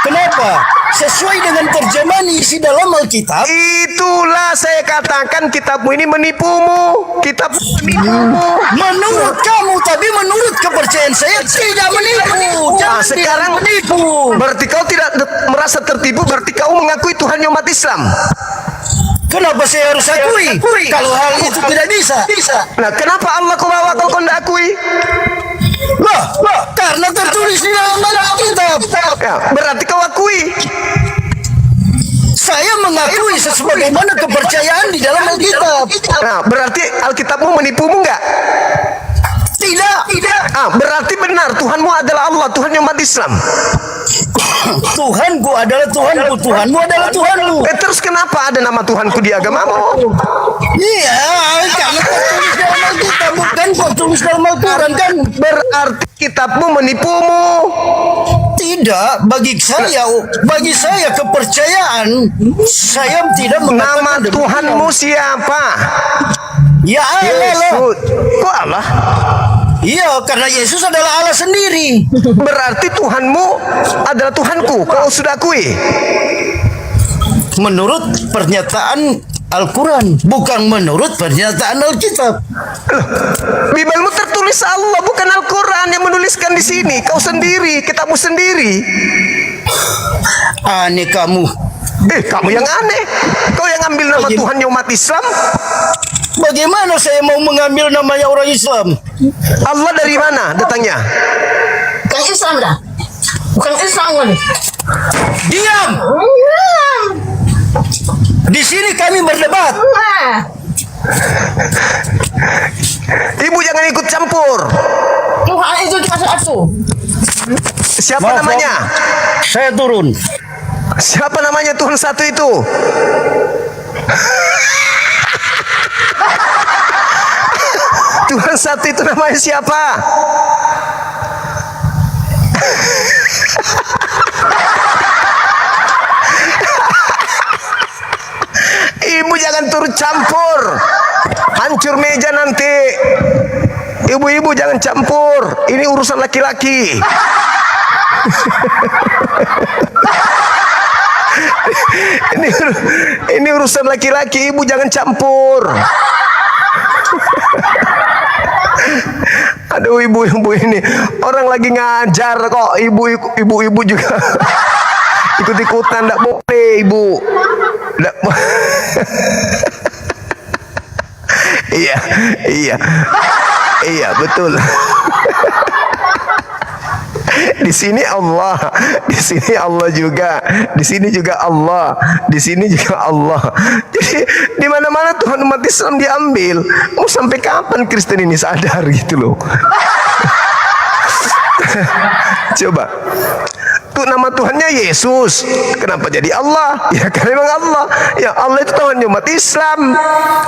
Kenapa? Sesuai dengan terjemahan isi dalam Alkitab. Itulah saya katakan kitabmu ini menipumu. Kitab menipumu. Menurut kamu, tapi menurut kepercayaan saya tidak menipu. Sekarang menipu. Berarti kau tidak merasa tertipu. Berarti kau mengakui Tuhan umat Islam. Kenapa saya harus akui? Kalau hal itu tidak bisa. Nah, kenapa Allah kau bawa kalau kau tidak akui? Lah, karena tertulis di dalam Alkitab. Ya, berarti kau akui. Saya mengakui sebagaimana kepercayaan di dalam Alkitab. Nah, berarti Alkitabmu menipumu enggak? Tidak. Berarti benar Tuhanmu adalah Allah, Tuhan umat Islam. Tuhanku adalah Tuhanku, Tuhanmu adalah Tuhanmu. Terus kenapa ada nama Tuhanku di agamamu? Iya, karena tertulis dalam Alkitab, bukan tertulis dalam Al-Quran kan? Berarti kitabmu menipumu. Tidak, bagi saya kepercayaan saya tidak mengatakan nama Tuhanmu siapa? Ya Allah. Yesus. Kok Allah? Iya, karena Yesus adalah Allah sendiri. Berarti Tuhanmu adalah Tuhanku. Kau sudah akui? Menurut pernyataan Al-Quran, bukan menurut pernyataan Alkitab. Bibelmu tertulis Allah, bukan Al-Quran yang menuliskan di sini. Kau sendiri, kitabmu sendiri. Aneh kamu. Kamu yang aneh. Kau yang ambil nama Tuhan umat Islam. Bagaimana saya mau mengambil namanya orang Islam? Allah dari mana datangnya? Bukan Islam dah. Bukan Islam kan? Diam. Di sini kami berdebat. Ibu jangan ikut campur. Tuhan itu cuma satu. Siapa namanya? Saya turun. Siapa namanya Tuhan satu itu? Tuhan satu itu namanya siapa? Ibu jangan turut campur. Hancur meja nanti. Ibu-ibu jangan campur. Ini urusan laki-laki. Ini urusan laki-laki. Ibu jangan campur. Aduh, ibu-ibu ini orang lagi ngajar kok, ibu-ibu juga ikut-ikutan. Nggak boleh, ibu. Nggak iya betul. Di sini Allah, di sini Allah juga, di sini juga Allah, di sini juga Allah. Jadi di mana-mana Tuhan umat Islam diambil. Mau sampai kapan Kristen ini sadar gitu loh? Coba. Tuh nama Tuhannya Yesus. Kenapa jadi Allah? Ya karena memang Allah. Ya Allah itu Tuhan umat Islam.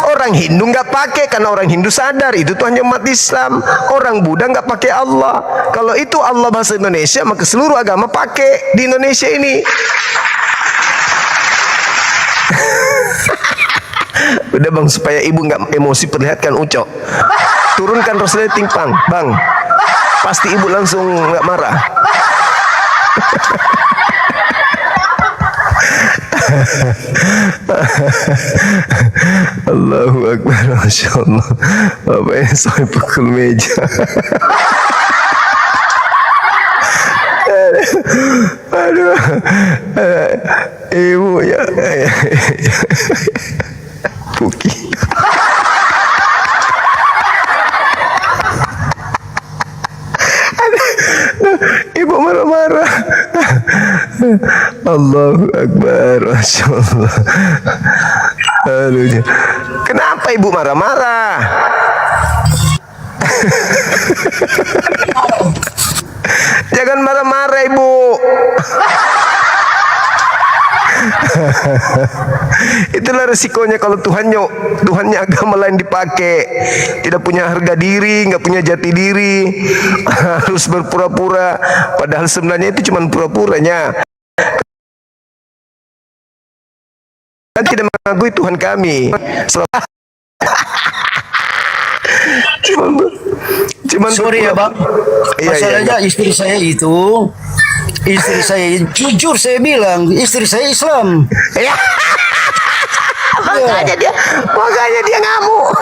Orang Hindu nggak pakai karena orang Hindu sadar itu Tuhan umat Islam. Orang Buddha nggak pakai Allah. Kalau itu Allah bahasa Indonesia, maka seluruh agama pakai di Indonesia ini. Udah bang, supaya ibu nggak emosi, perlihatkan Ucok. Turunkan resleting pang, bang. Pasti ibu langsung nggak marah. Allahu Akbar, Masya Allah. Bapak ini sampai pukul meja. Aduh, ibu ya, Puki. Ibu marah-marah. Allahu Akbar, Masya Allah. Aduh, kenapa ibu marah-marah? Jangan marah-marah ibu. Itulah resikonya kalau Tuhannya agama lain dipakai, tidak punya harga diri, nggak punya jati diri, harus berpura-pura, padahal sebenarnya itu cuma pura-puranya. Kan tidak mengakui Tuhan kami. Cuman Sorry ya bang, masalahnya istri saya jujur saya bilang istri saya Islam. Ya. Makanya dia ngamuk.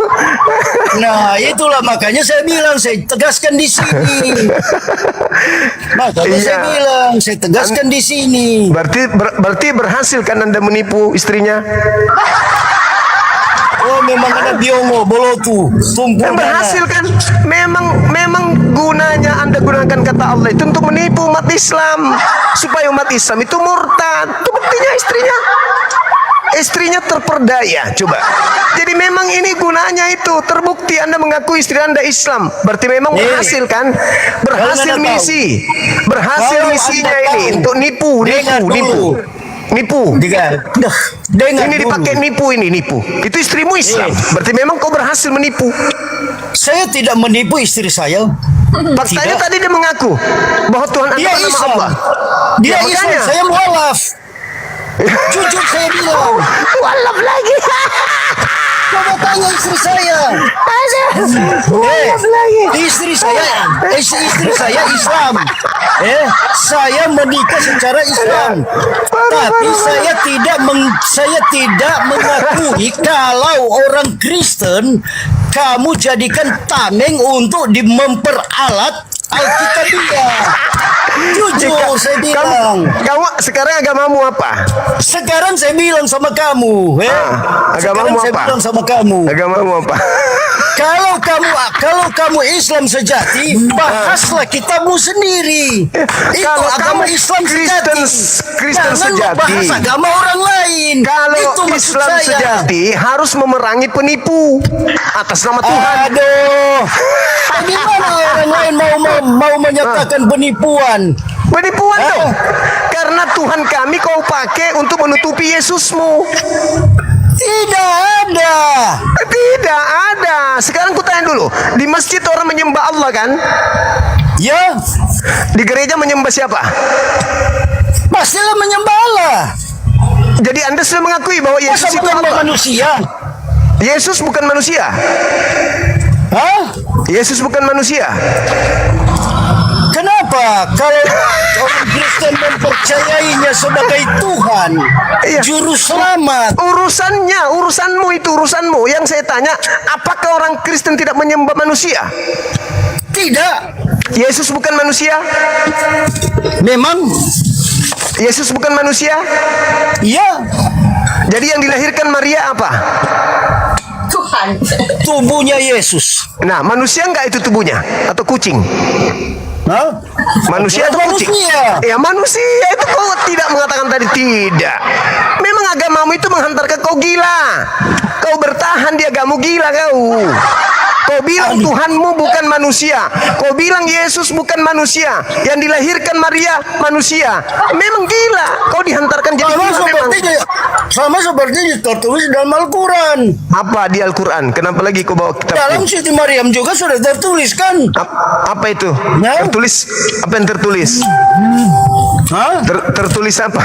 Nah itulah makanya saya bilang, saya tegaskan di sini. Makanya saya bilang, saya tegaskan di sini. Berarti berhasil kan Anda menipu istrinya? Oh memang ada biongo, bolotu, tumpul berhasil kan? Memang gunanya Anda gunakan kata Allah itu untuk menipu umat Islam, supaya umat Islam itu murtad. Itu buktinya istrinya terperdaya. Coba. Jadi memang ini gunanya itu, terbukti Anda mengaku istri Anda Islam. Berarti memang berhasil kan? Berhasil misi. Berhasil misinya ini untuk nipu. Ini dipakai nipu. Itu istrimu Islam. Berarti memang kau berhasil menipu. Saya tidak menipu istri saya. Faktanya tadi dia mengaku bahwa Tuhan adalah nama Allah. Dia Islam, saya mualaf. Jujur saya bilang. Mualaf lagi. Coba tanya istri saya. Istri saya Islam. Saya menikah secara Islam. Tapi saya tidak mengakui kalau orang Kristen kamu jadikan tameng untuk memperalat Alkitabiah. Jujur saya bilang. Kamu sekarang agamamu apa? Sekarang saya bilang sama kamu, agamamu apa? Bilang sama kamu. Agamamu apa? Kalau kamu Islam sejati, bahaslah kitabmu sendiri. Itu Kalau agama kamu Islam Kristen sejati. Bahas agama orang lain. Kalau itu Islam sejati harus memerangi penipu atas nama Tuhan. Aduh. Bagaimana orang lain mau menyatakan penipuan? Penipuan dong. Karena Tuhan kami kau pakai untuk menutupi Yesusmu. Tidak ada. Sekarang ku tanya dulu, di masjid orang menyembah Allah kan? Ya. Di gereja menyembah siapa? Pastilah menyembah Allah. Jadi Anda sudah mengakui bahwa Yesus itu Allah. Manusia. Yesus bukan manusia. Yesus bukan manusia. Kenapa kalau orang Kristen mempercayainya sebagai Tuhan, juru selamat? Urusanmu itu urusanmu. Yang saya tanya, apakah orang Kristen tidak menyembah manusia? Tidak. Yesus bukan manusia? Memang. Yesus bukan manusia? Iya. Jadi yang dilahirkan Maria apa? Tuhan. Tubuhnya Yesus. Nah, manusia enggak itu tubuhnya? Atau kucing? Manusia atau kucing? Ya manusia itu kau tidak mengatakan tadi tidak. Memang agamamu itu menghantarkan kau gila. Kau bertahan di agamamu gila kau. Kau bilang Tuhanmu bukan manusia. Kau bilang Yesus bukan manusia. Yang dilahirkan Maria manusia. Memang gila. Kau dihantarkan jadi gila memang. Sama seperti tertulis dalam Al-Quran. Apa di Al-Quran? Kenapa lagi kau bawa kitab? Dalam Siti Maryam juga sudah tertulis kan? Apa itu? Tertulis? Apa yang tertulis? Tertulis apa?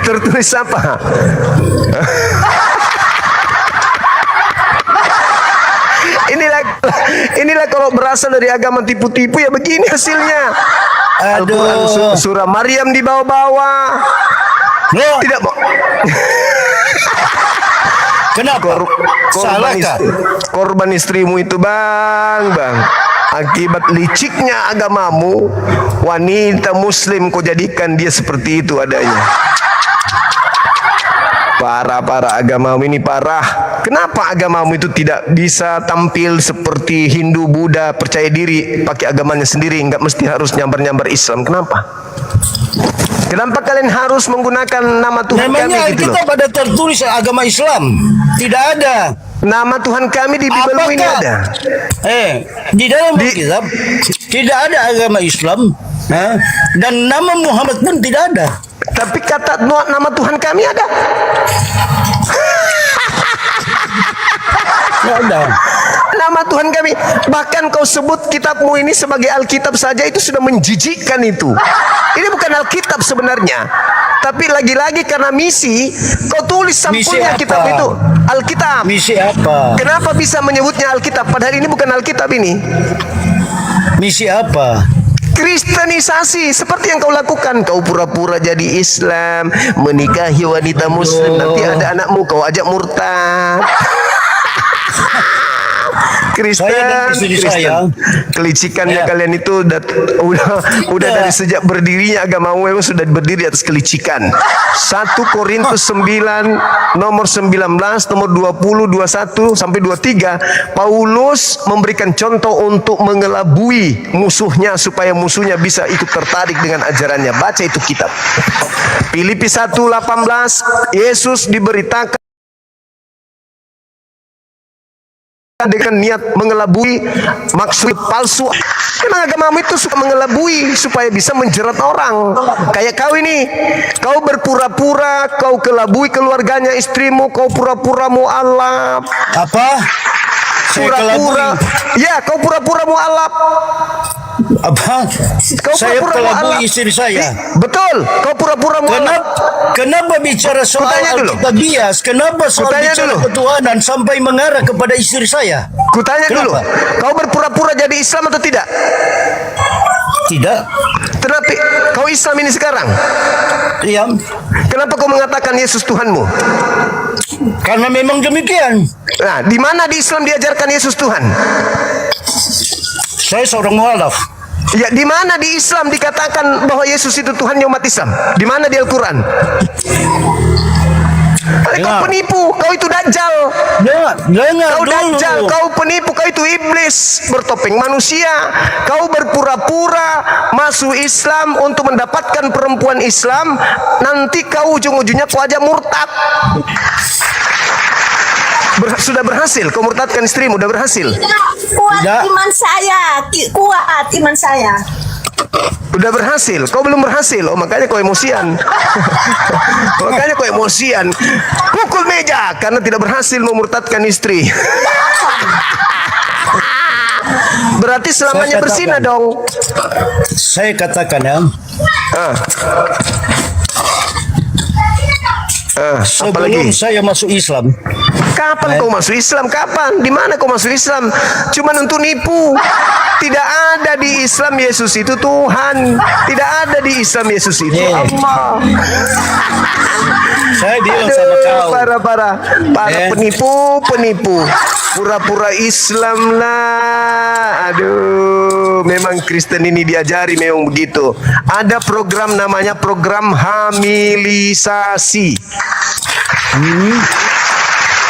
Tertulis apa? Inilah kalau berasal dari agama tipu-tipu ya begini hasilnya. Al-Quran surah Maryam dibawa-bawa, Tidak mau. Kenapa? Salahkah? Korban istrimu itu bang. Akibat liciknya agamamu, wanita muslim kau jadikan dia seperti itu adanya. Parah agamamu ini parah. Kenapa agamamu itu tidak bisa tampil seperti Hindu, Buddha, percaya diri, pakai agamanya sendiri, nggak mesti harus nyambar-nyambar Islam? Kenapa? Kenapa kalian harus menggunakan nama Tuhan Namanya kami gitu loh? kita pada tertulis agama Islam. Tidak ada. Nama Tuhan kami di Bibelmu ini ada. Di dalam Alkitab tidak ada agama Islam. Dan nama Muhammad pun tidak ada. Tapi kata nama Tuhan kami ada. Tidak ada. Nama Tuhan kami. Bahkan kau sebut kitabmu ini sebagai Alkitab saja, itu sudah menjijikkan itu. Ini bukan Alkitab sebenarnya. Tapi lagi-lagi karena misi, kau tulis sampulnya kitab itu Alkitab. Misi apa? Kenapa bisa menyebutnya Alkitab? Padahal ini bukan Alkitab ini. Misi apa? Kristenisasi seperti yang kau lakukan. Kau pura-pura jadi Islam, menikahi wanita muslim, nanti ada anakmu kau ajak murtad. Kristen. Kelicikannya kalian itu udah dari sejak berdirinya agamamu memang sudah berdiri atas kelicikan. 1 Korintus 9 nomor 19 nomor 20 21 sampai 23 Paulus memberikan contoh untuk mengelabui musuhnya supaya musuhnya bisa ikut tertarik dengan ajarannya. Baca itu kitab. Filipi 1:18 Yesus diberitakan dengan niat mengelabui, maksud palsu. Memang agamamu itu suka mengelabui supaya bisa menjerat orang. Kayak kau ini, kau berpura-pura, kau kelabui keluarganya, istrimu, kau pura-pura mu'alaf. Apa? Pura-pura. Ya, kau pura-pura mu'alaf. Apa? Kau Saya pura-pura kelabui istri saya. Betul, kau pura-pura mu'alaf. Kenapa bicara soal Alkitab bias? Kenapa soal bicara ketuhanan sampai mengarah kepada istri saya? Kutanya dulu, kau berpura-pura jadi Islam atau tidak? Tidak. Tetapi kau Islam ini sekarang? Iya. Kenapa kau mengatakan Yesus Tuhanmu? Karena memang demikian. Nah, di mana di Islam diajarkan Yesus Tuhan? Saya seorang mualaf. Ya, di mana di Islam dikatakan bahwa Yesus itu Tuhannya umat Islam? Di mana di Al-Quran? Kau penipu, kau itu dajjal. Kau dajjal, kau penipu, kau itu iblis bertopeng manusia. Kau berpura-pura masuk Islam untuk mendapatkan perempuan Islam. Nanti kau ujung-ujungnya kau ajak murtad. Sudah berhasil, kau murtadkan istrimu, sudah berhasil. Kuat iman saya, kuat iman saya. Udah berhasil, kau belum berhasil. Oh, makanya kau emosian. Makanya kau emosian. Pukul meja karena tidak berhasil memurtadkan istri. Berarti selamanya berzina dong. Saya katakan ya. Sebelum saya masuk Islam. Kapan kau masuk Islam? Kapan? Di mana kau masuk Islam? Cuman untuk nipu. Tidak ada di Islam Yesus itu Tuhan. Tidak ada di Islam Yesus itu Allah. Saya bilang sama kau. Para penipu. Pura-pura Islam lah. Aduh, memang Kristen ini diajari memang begitu. Ada program namanya program hamilisasi.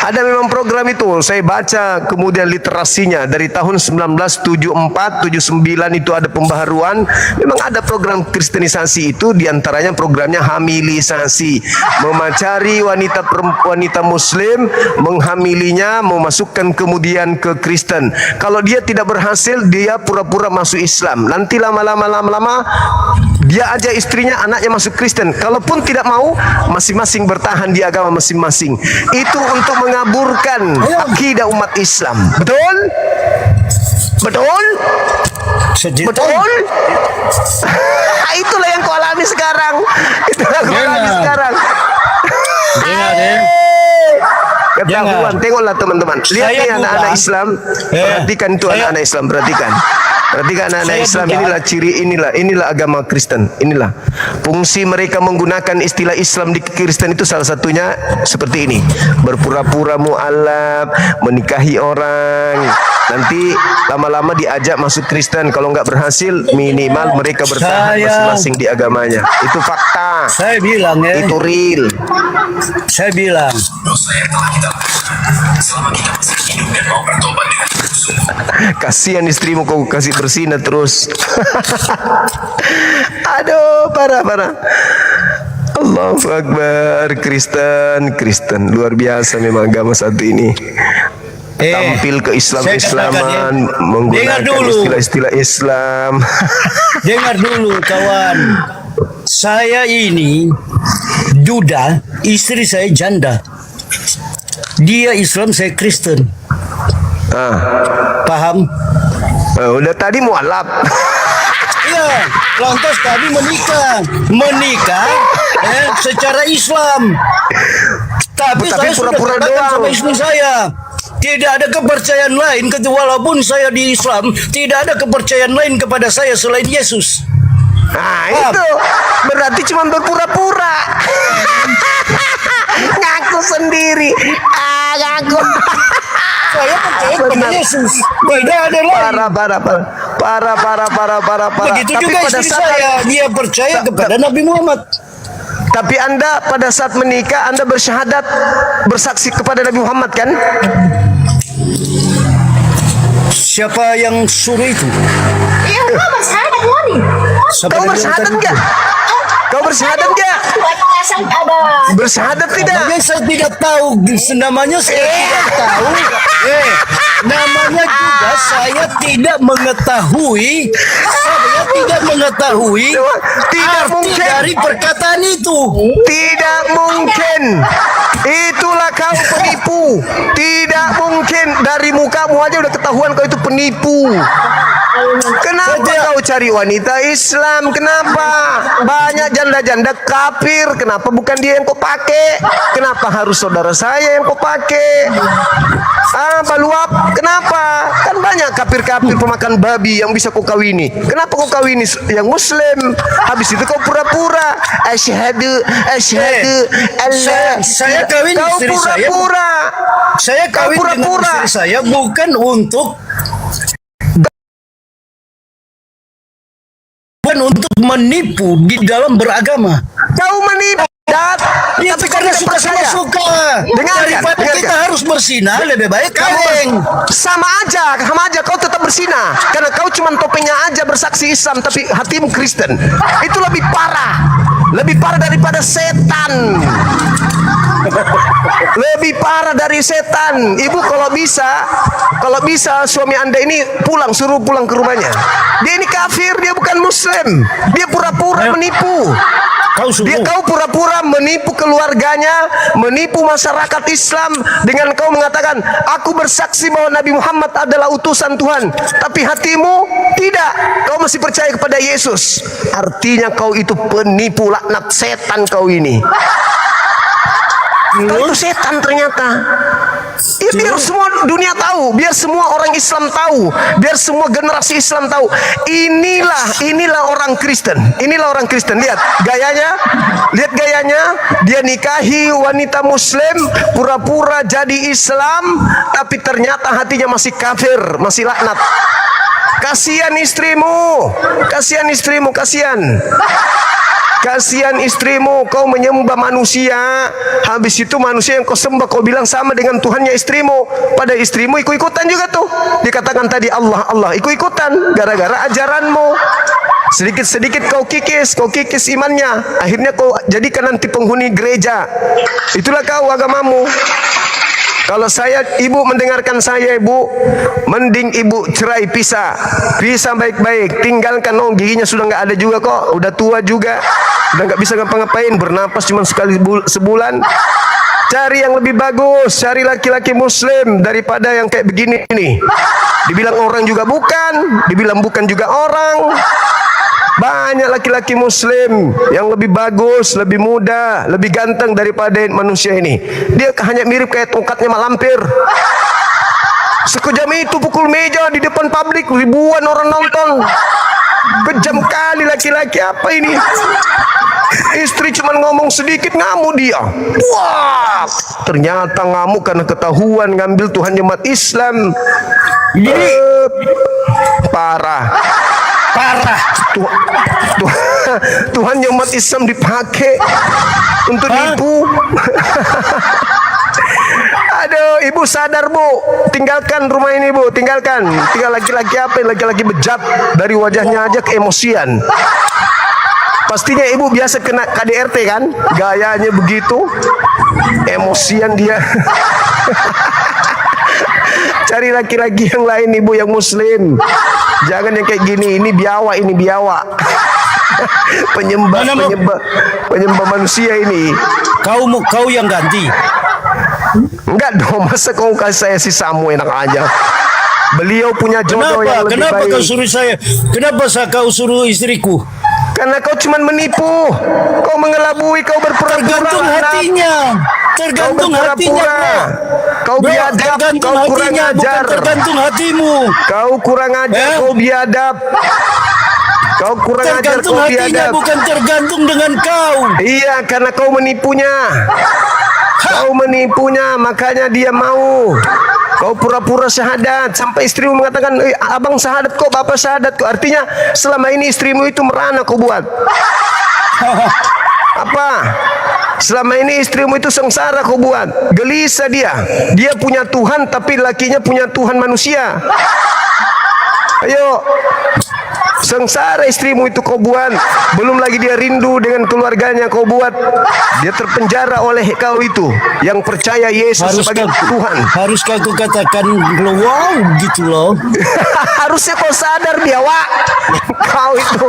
Ada memang program itu. Saya baca kemudian literasinya dari tahun 1974, 79 itu ada pembaharuan. Memang ada program kristenisasi itu, diantaranya programnya hamilisasi, memacari wanita muslim, menghamilinya, memasukkan kemudian ke Kristen. Kalau dia tidak berhasil, dia pura-pura masuk Islam. Nanti lama-lama dia aja istrinya, anaknya masuk Kristen. Kalaupun tidak mau, masing-masing bertahan di agama masing-masing. Itu untuk mengaburkan akidah umat Islam. Betul? Betul? Betul? Itulah yang kau alami sekarang. Itulah yang kau alami sekarang. Ketahuan, tengoklah teman-teman. Lihat nih anak-anak Islam. Perhatikan itu anak-anak Islam, perhatikan. Perhatikan anak-anak Saya Islam, duga- inilah ciri, inilah agama Kristen. Inilah fungsi mereka menggunakan istilah Islam di Kristen itu, salah satunya seperti ini: berpura-pura mu'alaf, menikahi orang. Nanti lama-lama diajak masuk Kristen. Kalau nggak berhasil, minimal mereka bertahan masing-masing di agamanya. Itu fakta. Saya bilang ya. Itu real. Saya bilang. Kasihan istrimu kau kasih bersinah terus. Aduh, parah. Allahu Akbar. Kristen luar biasa memang agama satu ini. Tampil ke Islaman, menggunakan istilah-istilah Islam. Dengar dulu kawan. Saya ini duda, istri saya janda. Dia Islam, saya Kristen. Paham? Udah tadi mualaf. Iya, lantas kami menikah secara Islam. Tapi saya pura-pura sudah katakan doang sama istri saya, tidak ada kepercayaan lain, walaupun saya di Islam, tidak ada kepercayaan lain kepada saya selain Yesus. Nah, itu berarti cuma berpura-pura. Ngaku sendiri. Ngaku. Saya percaya kepada Yesus. Tidak ada lain. Parah. Begitu Tapi juga pada istri saat saya, dia percaya kepada Nabi Muhammad. Tapi Anda pada saat menikah Anda bersyahadat, bersaksi kepada Nabi Muhammad kan? Siapa yang suruh itu? Iya, kau bersyahadat Moni. Kau bersyahadat enggak? Kau bersyahadat enggak? Bersyahadat tidak? Namanya saya tidak tahu. Namanya saya tidak tahu. Namanya juga saya tidak mengetahui. Saya tidak mengetahui Tidak arti mungkin dari perkataan itu. Tidak mungkin. Itulah kau penipu. Tidak mungkin. Dari mukamu aja udah ketahuan kau itu penipu. Kenapa kau cari wanita Islam? Kenapa? Banyak janda-janda kafir. Kenapa bukan dia yang kau pakai? Kenapa harus saudara saya yang kau pakai? Baluap. Kenapa? Kan banyak kafir-kafir pemakan babi yang bisa kau kawini. Kenapa kau kawini yang Muslim? Habis itu kau pura-pura. Asyhadu Allah. Saya kawin Kau istri saya. pura-pura. Saya kawin dengan pura-pura. istri saya bukan untuk menipu di dalam beragama. Kau menipu. Ya, tapi karena suka-suka. Daripada kita harus bersinah, lebih baik kawin. Sama aja kau tetap bersinah. Karena kau cuma topengnya aja bersaksi Islam, tapi hatimu Kristen. Itu lebih parah daripada setan. Lebih parah dari setan. Ibu kalau bisa suami Anda ini suruh pulang ke rumahnya. Dia ini kafir, dia bukan Muslim. Dia pura-pura menipu. Kau pura-pura menipu keluarganya, menipu masyarakat Islam dengan kau mengatakan, aku bersaksi bahwa Nabi Muhammad adalah utusan Tuhan, tapi hatimu tidak. Kau masih percaya kepada Yesus. Artinya kau itu penipu, laknat setan kau ini. Kau itu setan ternyata. Ya, biar semua dunia tahu, biar semua orang Islam tahu, biar semua generasi Islam tahu. Inilah orang Kristen. Inilah orang Kristen. Lihat gayanya. Dia nikahi wanita Muslim, pura-pura jadi Islam, tapi ternyata hatinya masih kafir, masih laknat. Kasihan istrimu, kasihan istrimu, kau menyembah manusia. Habis itu manusia yang kau sembah kau bilang sama dengan Tuhannya istrimu. Pada istrimu ikut-ikutan juga tuh. Dikatakan tadi Allah, ikut-ikutan gara-gara ajaranmu. Sedikit-sedikit kau kikis imannya. Akhirnya kau jadikan nanti penghuni gereja. Itulah kau agamamu. Kalau ibu mendengarkan saya, ibu, mending ibu cerai, pisah baik-baik, tinggalkan. Giginya sudah nggak ada juga kok, udah tua juga, udah nggak bisa ngapa-ngapain, bernapas cuma sekali sebulan. Cari yang lebih bagus, cari laki-laki Muslim daripada yang kayak begini ini. Dibilang orang juga bukan, dibilang bukan juga orang. Banyak laki-laki Muslim yang lebih bagus, lebih muda, lebih ganteng daripada manusia ini. Dia hanya mirip kayak tongkatnya mak lampir. Sekejam itu pukul meja di depan publik, ribuan orang nonton. Kejam kali laki-laki apa ini? Istri cuma ngomong sedikit ngamuk dia. Wah, ternyata ngamuk karena ketahuan ngambil Tuhan jemaat Islam. Parah. Tuhan jemaat Islam dipakai untuk nipu. Aduh, ibu sadar bu, tinggalkan rumah ini bu, tinggalkan. Tinggal laki-laki apa? Laki-laki bejat, dari wajahnya aja keemosian. Pastinya ibu biasa kena KDRT kan? Gayanya begitu, emosian dia. Cari laki-laki yang lain ibu, yang muslim. Jangan yang kayak gini, ini biawak, ini biawak. penyembah manusia ini. Kau yang ganti. Enggak dong, masa kau kasih saya si Samu enak aja. Beliau punya jodoh yang lebih Kenapa baik. kau suruh saya? Kenapa kau suruh istriku? Karena kau cuma menipu, kau mengelabui, kau berpura-pura. Tergantung hatinya. Tergantung hatinya. Kau biadab, kau kurang ajar. Tergantung hatimu. Kau kurang ajar, kau biadab. Kau kurang ajar, Tergantung kau hatinya, biadab. bukan tergantung dengan kau. Iya, karena kau menipunya. Kau menipunya, makanya dia mau. Kau pura-pura syahadat sampai istrimu mengatakan, abang syahadat kok, bapak syahadat kok. Artinya selama ini istrimu itu merana kau buat. Apa? Selama ini istrimu itu sengsara kau buat. Gelisah dia. Dia punya Tuhan tapi lakinya punya Tuhan manusia. Ayo. Sengsara istrimu itu kau buat. Belum lagi dia rindu dengan keluarganya kau buat. Dia terpenjara oleh kau itu yang percaya Yesus sebagai Tuhan. Haruskah kau katakan wow gitu loh? Harusnya kau sadar biawak. Kau itu.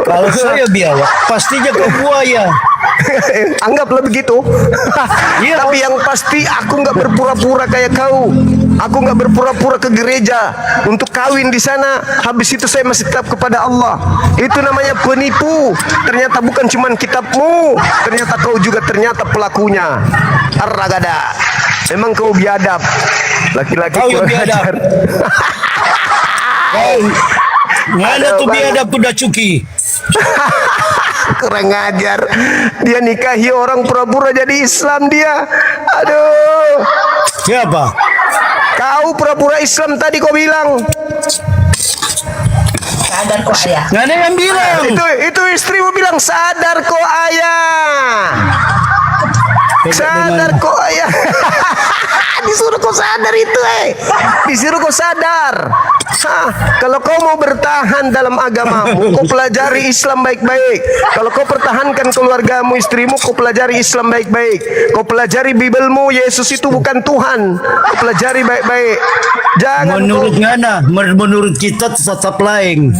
Kalau saya biawak, pastinya kau buaya. Anggaplah begitu. Iya. Tapi yang pasti aku nggak berpura-pura kayak kau. Aku nggak berpura-pura ke gereja untuk kawin di sana. Habis itu saya masih tetap kepada Allah. Itu namanya penipu. Ternyata bukan cuma kitabmu, ternyata kau juga ternyata pelakunya. Ar-ragada. Memang kau biadab. Laki-laki Kau yang kurang biadab. ajar. Mana tuh biadab udah cuki. Kurang ajar. Dia nikahi orang pura-pura jadi Islam dia. Aduh. Siapa? Kau pura-pura Islam tadi kau bilang. Sadar kok ayah. Nggak ada yang bilang. Itu istrimu bilang sadar kok ayah. Sadar kok ayah. Disuruh kau sadar itu disuruh kau sadar. Kalau kau mau bertahan dalam agamamu, kau pelajari Islam baik-baik. Kalau kau pertahankan keluargamu, istrimu, kau pelajari Islam baik-baik. Kau pelajari Bibelmu, Yesus itu bukan Tuhan. Kau pelajari baik-baik. Jangan Menurut Ngana, menurut kita tetap lain.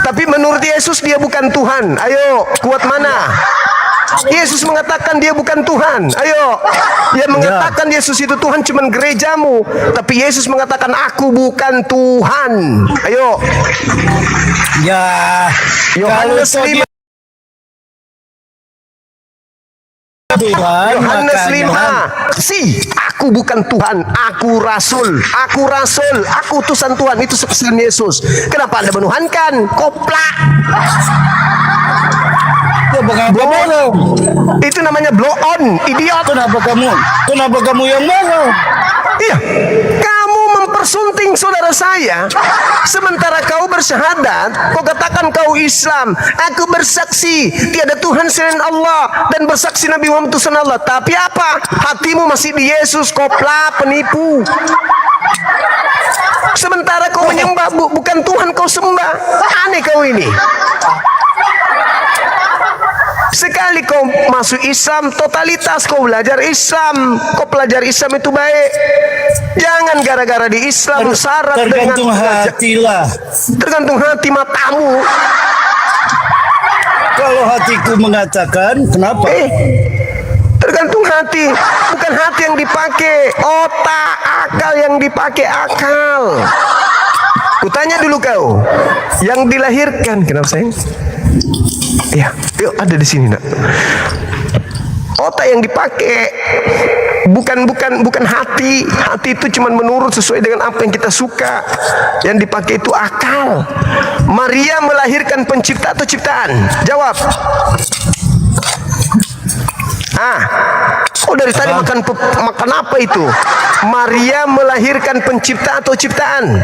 tapi menurut Yesus dia bukan Tuhan. Ayo, kuat mana? Yesus mengatakan dia bukan Tuhan. Ayo. Dia mengatakan Yesus itu Tuhan cuman gerejamu. Tapi Yesus mengatakan aku bukan Tuhan. Ayo. Ya. Yohanes 5. Yohanes 5. Aku bukan Tuhan, aku rasul. Aku utusan Tuhan. Itu pesan Yesus. Kenapa Anda menuhankan? Koplak. Itu namanya blow on, idiot. Kenapa kamu yang marah? Iya, kamu mempersunting saudara saya. Sementara kau bersyahadat, kau katakan kau Islam. Aku bersaksi tiada Tuhan selain Allah dan bersaksi Nabi Muhammad itu Allah. Tapi apa? Hatimu masih di Yesus, kopla, penipu. Sementara kau menyembah bukan Tuhan kau sembah. Aneh kau ini. Sekali kau masuk Islam totalitas, kau belajar Islam, kau pelajari Islam itu baik. Jangan gara-gara di Islam syarat dengan tergantung hati lah. Tergantung hati matamu. Kalau hatiku mengatakan kenapa? Tergantung hati, bukan hati yang dipakai, otak, akal yang dipakai, akal. Kutanya dulu kau, yang dilahirkan kenapa sayang? Iya, yuk ada di sini nak. Otak yang dipakai bukan hati. Hati itu cuma menurut sesuai dengan apa yang kita suka. Yang dipakai itu akal. Maria melahirkan pencipta atau ciptaan? Jawab. Dari tadi makan apa itu? Maria melahirkan pencipta atau ciptaan?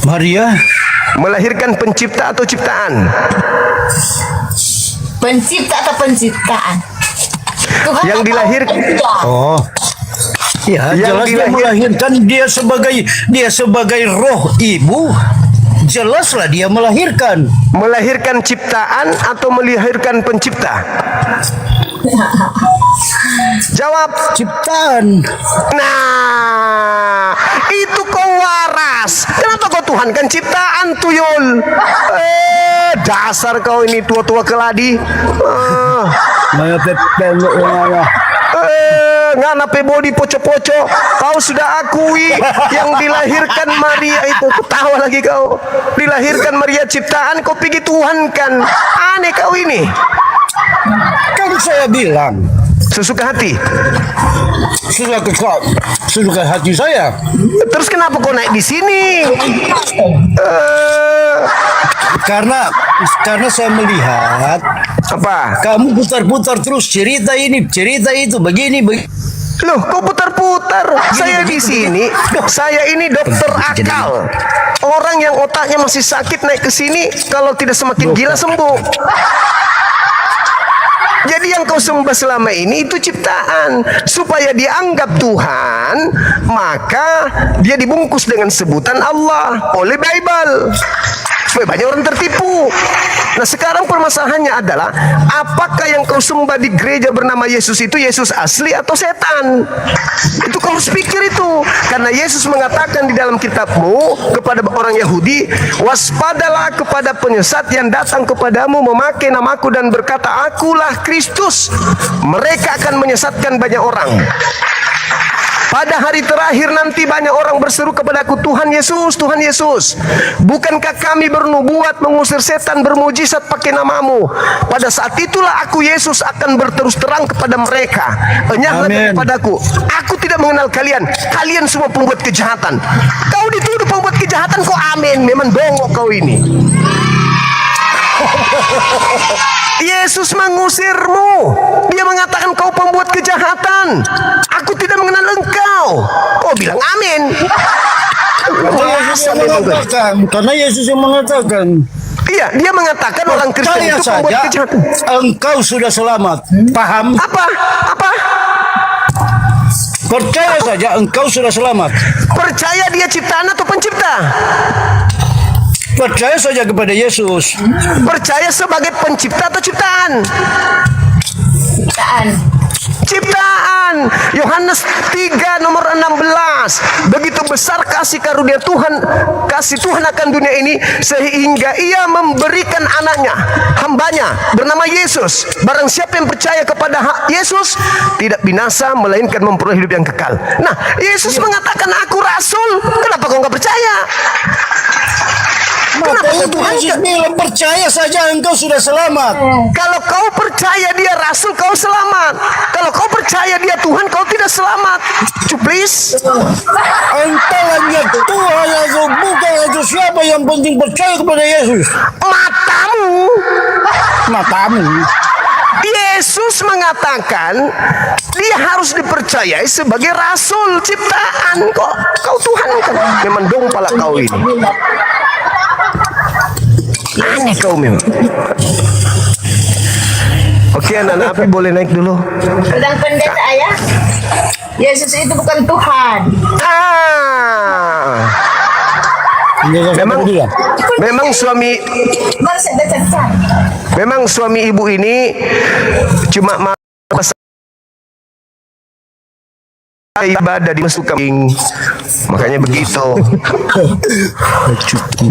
Maria melahirkan pencipta atau ciptaan? Pencipta atau penciptaan? Tuhan Yang dilahirkan. Ya, Yang jelas dia melahirkan, dia sebagai roh ibu. Jelaslah dia melahirkan. Melahirkan ciptaan atau melahirkan pencipta? Jawab. Ciptaan. Nah, itu kau waras. Kenapa kau Tuhan kan ciptaan, tuyul? Dasar kau ini tua-tua keladi. Ngana pe body poco-poco. Kau sudah akui yang dilahirkan Maria itu. Ketawa lagi kau. Dilahirkan Maria ciptaan, kau pergi Tuhan kan. Aneh kau ini. Kan saya bilang sesuka hati. Sesuka hati saya. Terus kenapa kau naik di sini? Karena saya melihat apa? Kamu putar-putar terus cerita ini, cerita itu, begini. Loh, kau putar-putar. Saya di sini. Saya ini dokter akal. Orang yang otaknya masih sakit naik ke sini, kalau tidak semakin gila sembuh. Jadi yang kau sembah selama ini itu ciptaan. Supaya dianggap Tuhan, maka dia dibungkus dengan sebutan Allah oleh Bible. Supaya banyak orang tertipu. Nah, sekarang permasalahannya adalah, apakah yang kau sembah di gereja bernama Yesus itu Yesus asli atau setan? Itu kau harus pikir itu. Karena Yesus mengatakan di dalam kitabmu kepada orang Yahudi, waspadalah kepada penyesat yang datang kepadamu memakai namaku dan berkata, akulah Kristus. Mereka akan menyesatkan banyak orang. Pada hari terakhir nanti banyak orang berseru kepadaku, Tuhan Yesus, Tuhan Yesus, bukankah kami bernubuat mengusir setan bermujizat pakai namamu? Pada saat itulah aku Yesus akan berterus terang kepada mereka, enyahlah daripadaku, aku tidak mengenal kalian, kalian semua pembuat kejahatan. Kau dituduh pembuat kejahatan, kau amin, memang bongok kau ini. Yesus mengusirmu. Dia mengatakan kau pembuat kejahatan. Aku tidak mengenal engkau. Kau bilang amin. Karena Yesus yang mengatakan. Iya, dia mengatakan orang Kristen itu pembuat kejahatan. Engkau sudah selamat. Paham? Apa? Percaya saja engkau sudah selamat. Percaya dia ciptaan atau pencipta? Percaya saja kepada Yesus. Percaya sebagai pencipta atau ciptaan? Ciptaan. Yohanes 3 nomor 16. Begitu besar kasih karunia Tuhan, kasih Tuhan akan dunia ini, sehingga ia memberikan anaknya, hambanya bernama Yesus. Barang siapa yang percaya kepada Yesus tidak binasa melainkan memperoleh hidup yang kekal. Nah, Yesus mengatakan aku rasul. Kenapa kau nggak percaya? Kenapa kau Tuhan? Bilang percaya saja engkau sudah selamat. Kalau kau percaya dia rasul, kau selamat. Kalau kau percaya dia Tuhan, kau tidak selamat. Please. Engkau hanya Tuhan atau bukan atau siapa yang penting percaya kepada Yesus? Matamu. Yesus mengatakan dia harus dipercayai sebagai rasul ciptaan. Kok kau Tuhan kan? Memang dong pala kau ini. Aneh kau memang. Oke, anak-anak api boleh naik dulu. Sedang pendeta ayah, Yesus itu bukan Tuhan. Memang suami ibu ini cuma ibadah di masuk kambing, makanya begitu.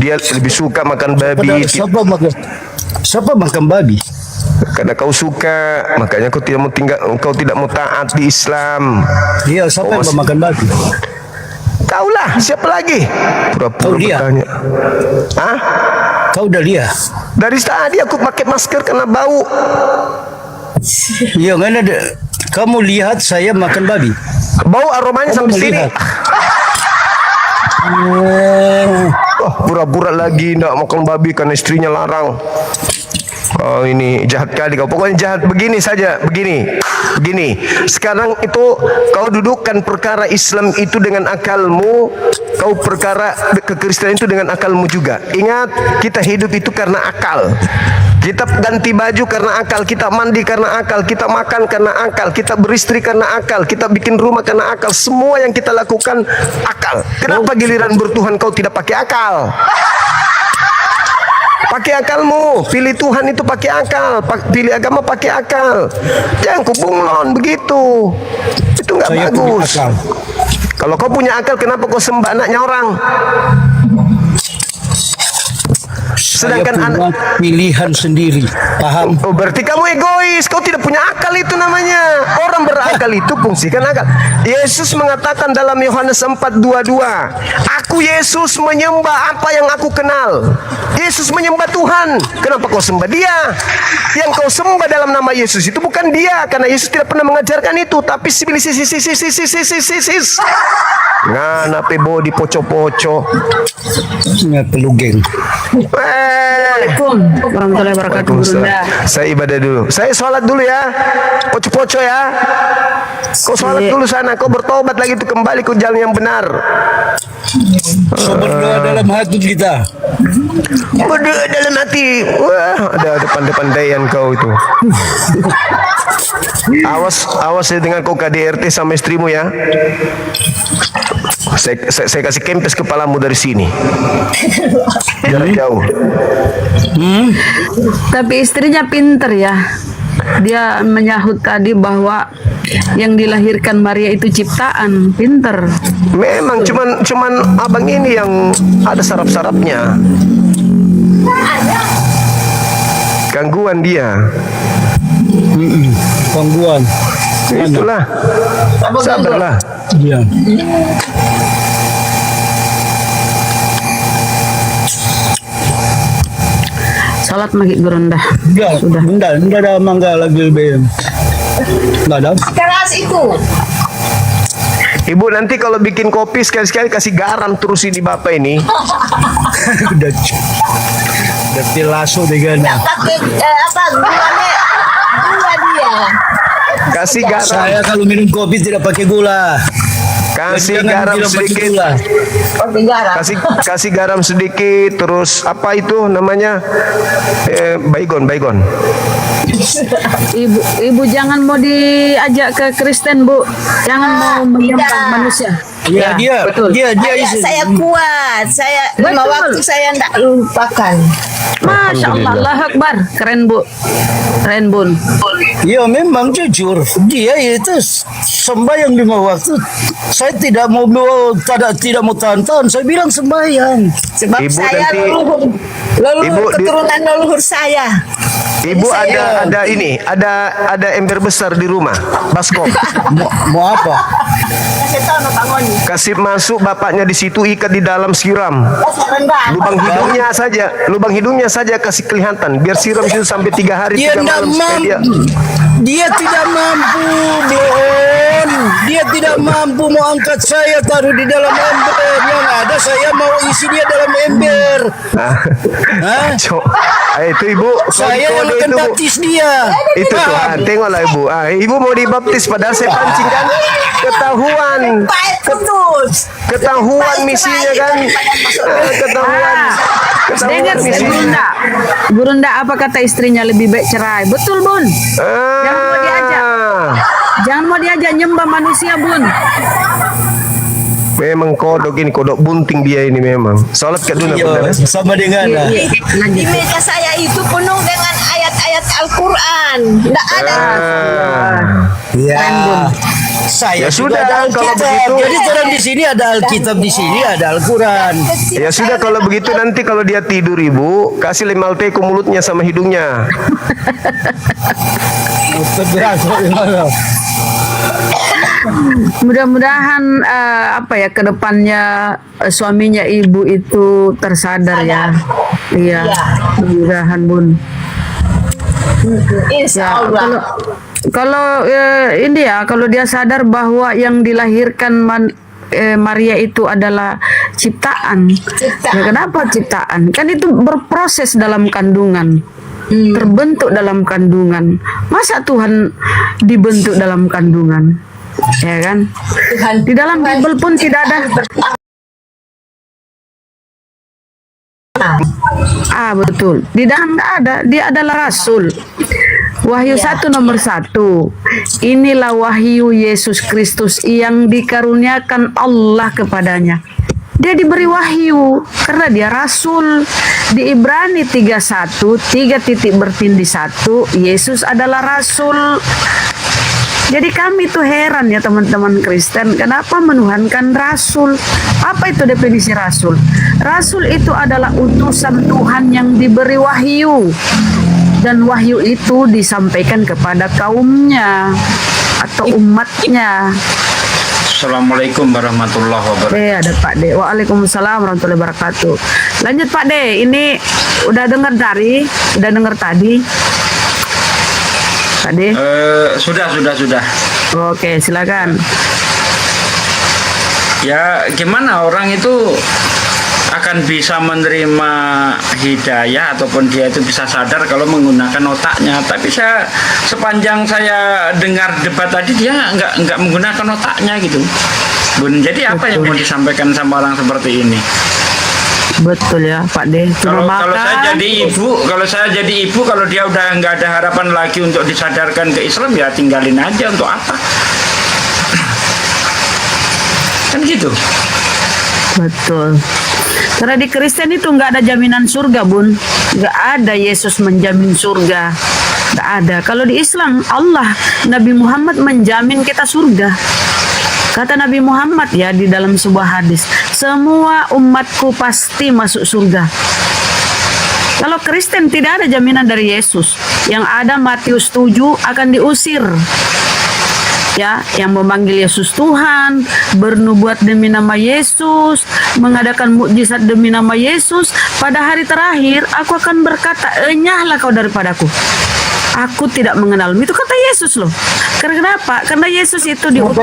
Dia lebih suka makan babi. Siapa makan babi? Karena kau suka, makanya kau tidak mau taat di Islam. Iya, siapa yang makan babi? Kaulah, siapa lagi? Pura-pura bertanya. Hah? Kau udah lihat? Dari tadi aku pakai masker karena bau. Iya, mana ada. Kamu lihat saya makan babi. Bau aromanya sampai sini. Oh, pura-pura lagi ndak makan babi karena istrinya larang. Oh, ini jahat kali kau. Pokoknya jahat begini saja, begini. Sekarang itu kau dudukkan perkara Islam itu dengan akalmu, kau perkara kekristenan itu dengan akalmu juga. Ingat, kita hidup itu karena akal. Kita ganti baju karena akal, kita mandi karena akal, kita makan karena akal, kita beristri karena akal, kita bikin rumah karena akal. Semua yang kita lakukan akal. Kenapa giliran bertuhan kau tidak pakai akal? Pakai akalmu, pilih Tuhan itu pakai akal, pilih agama pakai akal. Jangan kau bunglon begitu. Itu nggak bagus. Kalau kau punya akal, kenapa kau sembah anaknya orang? Sedangkan anak pilihan sendiri, paham? Oh, berarti kamu egois. Kau tidak punya akal, itu namanya. Orang berakal itu fungsikan akal. Yesus mengatakan dalam Yohanes 4:22, aku Yesus menyembah apa yang aku kenal. Yesus menyembah Tuhan. Kenapa kau sembah dia? Yang kau sembah dalam nama Yesus itu bukan dia, karena Yesus tidak pernah mengajarkan itu, tapi sibilisis. Ngana pebo di poco-poco. Nggak perlu geng. Assalamualaikum warahmatullahi wabarakatuh. Saya ibadah dulu. Saya sholat dulu ya. Poco-poco ya. Kau sholat dulu sana. Kau bertobat lagi tuh, kembali ke jalan yang benar. Berdoa dalam hati kita. Berdoa dalam hati. Wah, ada pandai-pandaian kau itu. Awas ya dengan kau KDRT sama istrimu ya. Saya kasih kempes kepalamu dari sini. Jarak jauh. Tapi istrinya pinter ya. Dia menyahut tadi bahwa yang dilahirkan Maria itu ciptaan. Pinter. Memang cuman abang ini yang ada sarap-sarapnya. Gangguan dia. Gangguan. Itulah. Sabarlah. Iya. Salat magik gerendah. Sudah. Enggak ada mangga lagi BM. Enggak ada. Keras itu. Ibu nanti kalau bikin kopi sekali-sekali kasih garam terus ini bapak ini. Udah tilaso dengan. Pakai apa gula dia. Kasih garam. Saya kalau minum kopi tidak pakai gula. Kasih garam sedikit. Kasih garam sedikit. Terus apa itu namanya? Baygon. Ibu jangan mau diajak ke Kristen, Bu. Jangan mau menyembah manusia. Ya, dia saya kuat. Saya lima waktu saya tidak lupakan. Masya Allah, Allahu Akbar. Keren, Bu. Keren, Bun. Ya memang jujur. Dia itu sembahyang 5 waktu. Saya tidak mau tahan-tahan. Saya bilang sembahyang. Sebab Ibu saya nanti, leluhur keturunan leluhur saya. Ibu ada ember besar di rumah, baskom. Mau apa? Kasih masuk bapaknya di situ, ikat di dalam, siram. Lubang hidungnya saja kasih kelihatan, biar siram situ sampai 3 hari 3 malam supaya dia tidak mampu, Bon. Dia tidak mampu mau angkat saya taruh di dalam ember. Yang ada saya mau isi dia dalam ember. Itu ibu. Saya yang akan baptis dia. Itu Tuhan, tengoklah ibu. Ibu mau dibaptis padahal saya pancing kan. Ketahuan misinya kan. Dengar Gurunda apa kata istrinya, lebih baik cerai. Betul, Bun. Jangan mau diajak nyembah manusia, Bun. Memang kodok bunting dia ini memang. Salat kaduna benar. Sama dengan. Di meja saya itu penuh dengan ayat-ayat Al-Qur'an. Enggak ada. Ya. Saya sudah ada Alkitab. Jadi orang di sini ada Alkitab, di sini ada Al-Quran. Ya sudah, kalau begitu nanti kalau dia tidur ibu kasih lemal-teh ke mulutnya sama hidungnya. Mudah-mudahan kedepannya suaminya ibu itu tersadar ya. Iya. Mudah-mudahan, Bun. Insya Ya, Allah. kalau ini ya, kalau dia sadar bahwa yang dilahirkan Maria itu adalah ciptaan. Ya, kenapa ciptaan? Kan itu berproses dalam kandungan. Terbentuk dalam kandungan. Masa Tuhan dibentuk dalam kandungan? Ya kan? Di dalam Bible pun tidak ada. Betul. Di dalam tidak ada. Dia adalah rasul. Wahyu 1 nomor 1. Inilah wahyu Yesus Kristus yang dikaruniakan Allah kepadanya. Dia diberi wahyu karena dia rasul. Di Ibrani 31, 3 titik bertindih 1, Yesus adalah rasul. Jadi kami tuh heran ya teman-teman Kristen, kenapa menuhankan rasul? Apa itu definisi rasul? Rasul itu adalah utusan Tuhan yang diberi wahyu. Dan wahyu itu disampaikan kepada kaumnya atau umatnya. Assalamualaikum warahmatullahi wabarakatuh. Ada Pak De. Waalaikumsalam warahmatullahi wabarakatuh. Lanjut Pak De, ini udah dengar tadi. Pak De? Sudah. Oke, silakan. Ya, gimana orang itu akan bisa menerima hidayah ataupun dia itu bisa sadar kalau menggunakan otaknya. Tapi sepanjang saya dengar debat tadi dia nggak menggunakan otaknya gitu. Bun, jadi apa yang mau disampaikan sama orang seperti ini? Betul ya Pak De. Kalau saya jadi ibu, kalau dia udah nggak ada harapan lagi untuk disadarkan ke Islam, ya tinggalin aja, untuk apa? Kan gitu. Betul. Karena di Kristen itu nggak ada jaminan surga, Bun. Nggak ada Yesus menjamin surga. Nggak ada. Kalau di Islam, Allah, Nabi Muhammad menjamin kita surga. Kata Nabi Muhammad ya di dalam sebuah hadis, semua umatku pasti masuk surga. Kalau Kristen tidak ada jaminan dari Yesus. Yang ada Matius 7 akan diusir. Ya, yang memanggil Yesus Tuhan, bernubuat demi nama Yesus, mengadakan mukjizat demi nama Yesus, pada hari terakhir aku akan berkata, enyahlah kau daripadaku. Aku tidak mengenalmu. Itu kata Yesus loh. Kenapa? Karena Yesus itu diutus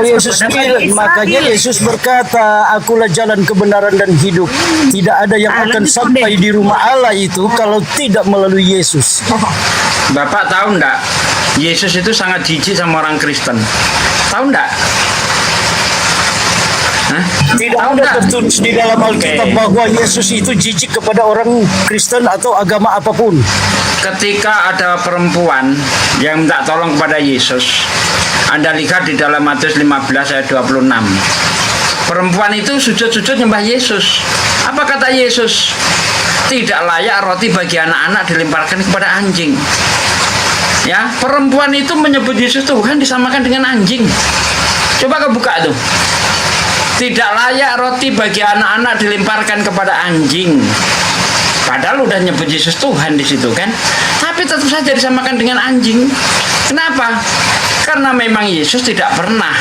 makanya Yesus berkata, akulah jalan kebenaran dan hidup. Tidak ada yang akan sampai di rumah Allah itu kalau tidak melalui Yesus. Bapak tahu enggak? Yesus itu sangat jijik sama orang Kristen. Tahu enggak? Tidak ada tertulis di dalam Alkitab bahwa Yesus itu jijik kepada orang Kristen atau agama apapun. Ketika ada perempuan yang minta tolong kepada Yesus, Anda lihat di dalam Matius 15 ayat 26. Perempuan itu sujud-sujud nyembah Yesus. Apa kata Yesus? Tidak layak roti bagi anak-anak dilemparkan kepada anjing. Ya, perempuan itu menyebut Yesus Tuhan disamakan dengan anjing. Coba kau buka tuh. Tidak layak roti bagi anak-anak dilemparkan kepada anjing. Padahal udah nyebut Yesus Tuhan di situ kan. Tapi tetap saja disamakan dengan anjing. Kenapa? Karena memang Yesus tidak pernah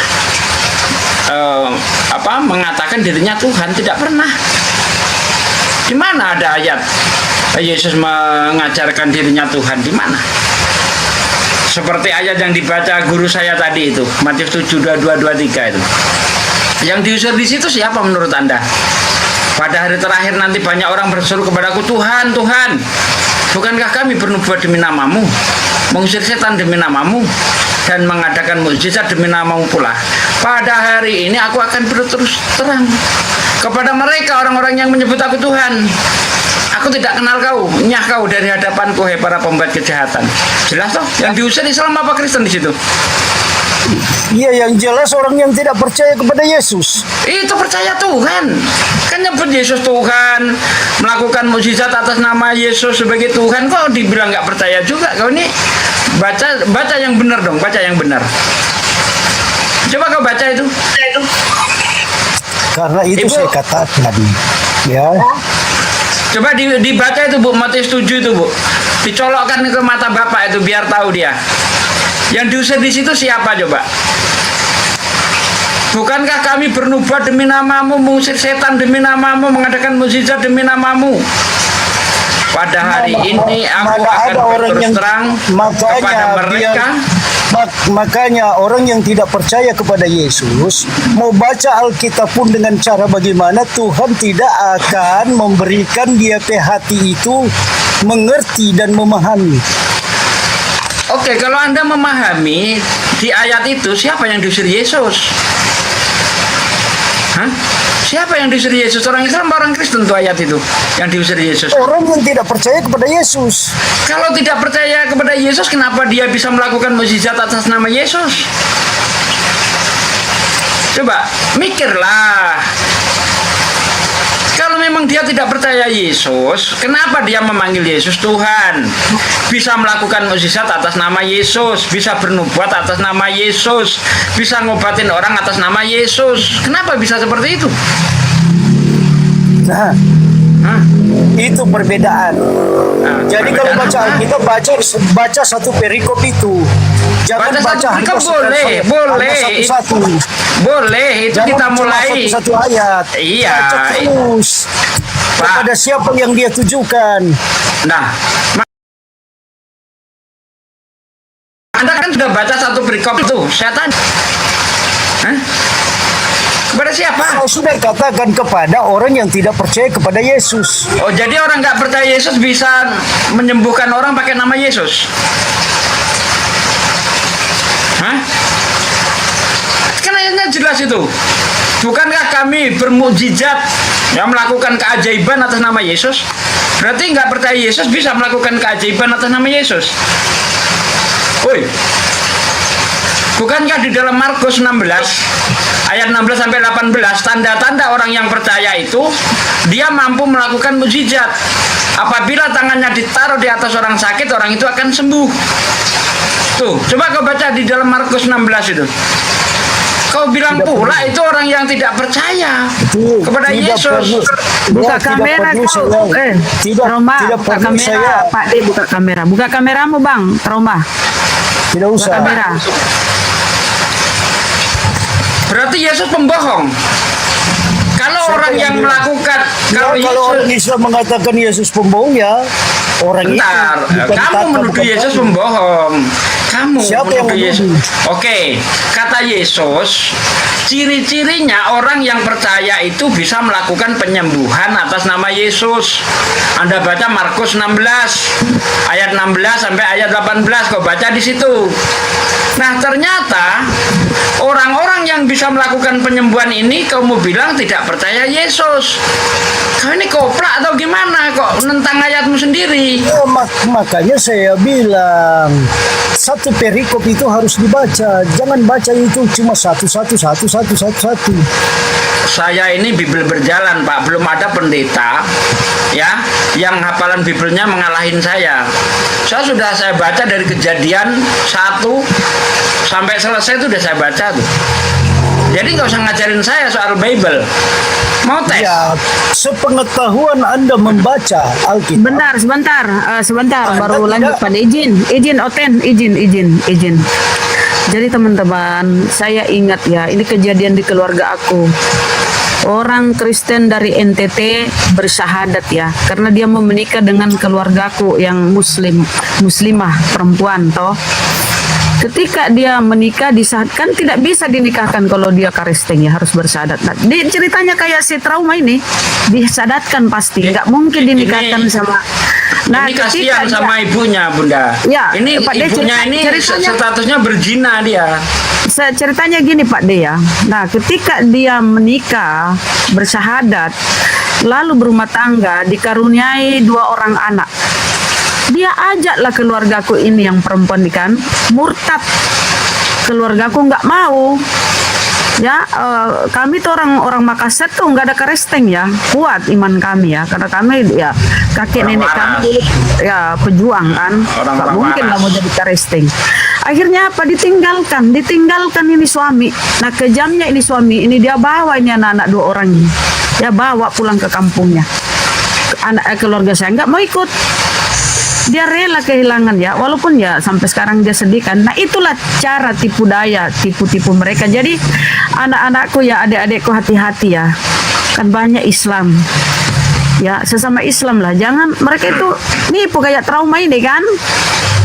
mengatakan dirinya Tuhan, tidak pernah. Di mana ada ayat Yesus mengajarkan dirinya Tuhan? Di mana? Seperti ayat yang dibaca guru saya tadi itu, Matius 7, 22, 23 itu. Yang diusir di situ siapa menurut Anda? Pada hari terakhir nanti banyak orang berseru kepadaku, Tuhan, Tuhan, bukankah kami bernubuat demi namamu, mengusir setan demi namamu, dan mengadakan mukjizat demi namamu pula? Pada hari ini aku akan berterus terang kepada mereka, orang-orang yang menyebut aku Tuhan. Aku tidak kenal kau, nyah kau dari hadapanku, hai para pembuat kejahatan. Jelas toh? Yang diusir Islam apa Kristen di situ? Iya, yang jelas orang yang tidak percaya kepada Yesus. Itu percaya Tuhan. Kan nyebut Yesus Tuhan, melakukan mukjizat atas nama Yesus sebagai Tuhan, kok dibilang nggak percaya juga? Kau ini baca yang benar dong, baca yang benar. Coba kau baca itu. Karena itu Ibu, saya katakan, ya. Coba dibaca itu Bu, Matius 7 itu Bu. Dicolokkan ke mata Bapak itu biar tahu dia. Yang diusir di situ siapa coba? Bukankah kami bernubuat demi namamu, mengusir setan demi namamu, mengadakan mukjizat demi namamu? pada hari ini aku Mana akan ada orang berterus yang terang kepada mereka. Makanya orang yang tidak percaya kepada Yesus mau baca Alkitab pun dengan cara bagaimana, Tuhan tidak akan memberikan dia hati itu mengerti dan memahami. Oke, kalau Anda memahami di ayat itu siapa yang diusir Yesus? Hah? Siapa yang diusir Yesus? Orang Islam atau orang Kristen tuh ayat itu yang diusir Yesus? Orang yang tidak percaya kepada Yesus. Kalau tidak percaya kepada Yesus, kenapa dia bisa melakukan mukjizat atas nama Yesus? Coba mikirlah. Kalau memang dia tidak percaya Yesus, kenapa dia memanggil Yesus Tuhan? Bisa melakukan mukjizat atas nama Yesus, bisa bernubuat atas nama Yesus, bisa ngobatin orang atas nama Yesus. Kenapa bisa seperti itu? Nah, itu perbedaan. Jadi kalau baca Alkitab, baca satu perikop itu. Jangan baca boleh, satu-satu. Boleh, itu Jangan kita cuma mulai satu ayat. Iya. Baca terus. Kepada siapa yang dia tujukan. Nah, Anda kan sudah baca satu perikop itu, saya tanya. Hah? Kepada siapa? Saya sudah katakan kepada orang yang tidak percaya kepada Yesus. Oh, jadi orang nggak percaya Yesus bisa menyembuhkan orang pakai nama Yesus? Hah? Kan ayatnya jelas itu. Bukankah kami bermukjizat yang melakukan keajaiban atas nama Yesus? Berarti nggak percaya Yesus bisa melakukan keajaiban atas nama Yesus? Woi, bukankah di dalam Markus 16 ayat 16 sampai 18 tanda-tanda orang yang percaya itu dia mampu melakukan mukjizat. Apabila tangannya ditaruh di atas orang sakit, orang itu akan sembuh. Tuh, coba kau baca di dalam Markus 16 itu. Kau bilang pula itu orang yang tidak percaya kepada Yesus. Buka kamera kau. Trauma. Buka kamera. Pak D, buka kamera. Buka kameramu, Bang. Trauma. Tidak usah. Buka kamera. Berarti Yesus pembohong. Kalau orang yang melakukan, kalau orang Islam mengatakan Yesus pembohong, ya orang bentar, itu kamu menuduh Yesus pembohong. Kamu siapa yang menuduh Yesus? Oke, kata Yesus, ciri-cirinya orang yang percaya itu bisa melakukan penyembuhan atas nama Yesus. Anda baca Markus 16 ayat 16 sampai ayat 18, kau baca di situ. Nah, ternyata orang-orang yang bisa melakukan penyembuhan ini kamu bilang tidak percaya Yesus. Kau ini koplak atau gimana kok nentang ayatmu sendiri? Ya, makanya saya bilang satu perikop itu harus dibaca. Jangan baca itu cuma satu. Saya ini Bibel berjalan, Pak. Belum ada pendeta ya yang hafalan Bibelnya mengalahin saya. Saya baca dari Kejadian 1 sampai selesai itu udah saya baca tuh. Jadi nggak usah ngajarin saya soal Bible. Mau tes? Ya, sepengetahuan Anda membaca Alkitab. Sebentar, baru lanjut pada izin, izin. Jadi teman-teman, saya ingat ya, ini kejadian di keluarga aku. Orang Kristen dari NTT bersyahadat ya, karena dia mau menikah dengan keluargaku yang muslimah perempuan toh. Ketika dia menikah disahkan, tidak bisa dinikahkan kalau dia Kristen ya, harus bersyahadat. Nah, ceritanya kayak si Trauma ini disadatkan pasti, nggak mungkin dinikahkan sama. Nah, ini kasihan sama ibunya, Bunda. Ya, ini Pak D, ibunya ini statusnya berzina dia. Ceritanya gini Pak D ya. Nah, ketika dia menikah bersyahadat, lalu berumah tangga, dikaruniai 2 orang anak. Dia ajaklah keluargaku ini yang perempuan kan murtad. Keluargaku nggak mau. Ya, kami tuh orang Makassar tuh nggak ada Kristen ya, kuat iman kami ya, karena kami ya kakek nenek kami dulu ya pejuang kan, nggak mungkin nggak mau jadi Kristen. Akhirnya apa? Ditinggalkan ini suami. Nah, kejamnya ini suami ini dia bawa ini anak-anak 2 orang ini, dia bawa pulang ke kampungnya. Keluarga saya nggak mau ikut. Dia rela kehilangan ya, walaupun ya sampai sekarang dia sedih kan. Nah, itulah cara tipu daya, tipu-tipu mereka. Jadi anak-anakku ya, adik-adikku hati-hati ya. Kan banyak Islam Ya, sesama Islam lah. Jangan mereka itu nipu kayak trauma ini kan.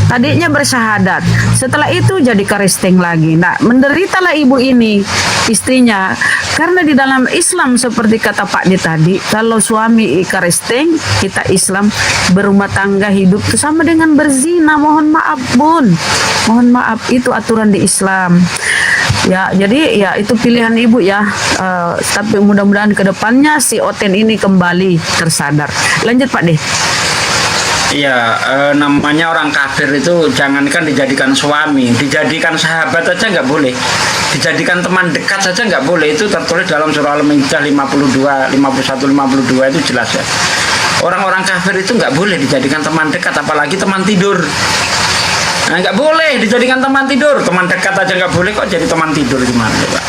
Tadinya bersyahadat, setelah itu jadi Kristen lagi. Nah, menderitalah ibu ini, istrinya, karena di dalam Islam seperti kata Pak Di tadi, kalau suami Kristen, kita Islam, berumah tangga hidup itu sama dengan berzina. Mohon maaf bun, mohon maaf, itu aturan di Islam. Ya, jadi ya itu pilihan ibu ya. Tapi mudah-mudahan kedepannya si Oten ini kembali tersadar. Lanjut Pak De. Iya, namanya orang kafir itu jangankan dijadikan suami, dijadikan sahabat aja nggak boleh, dijadikan teman dekat saja nggak boleh. Itu tertulis dalam surah Al-Maidah 52, 51, 52 itu jelas ya. Orang-orang kafir itu nggak boleh dijadikan teman dekat, apalagi teman tidur. Nah, nggak boleh dijadikan teman tidur, teman dekat aja nggak boleh, kok jadi teman tidur gimana coba?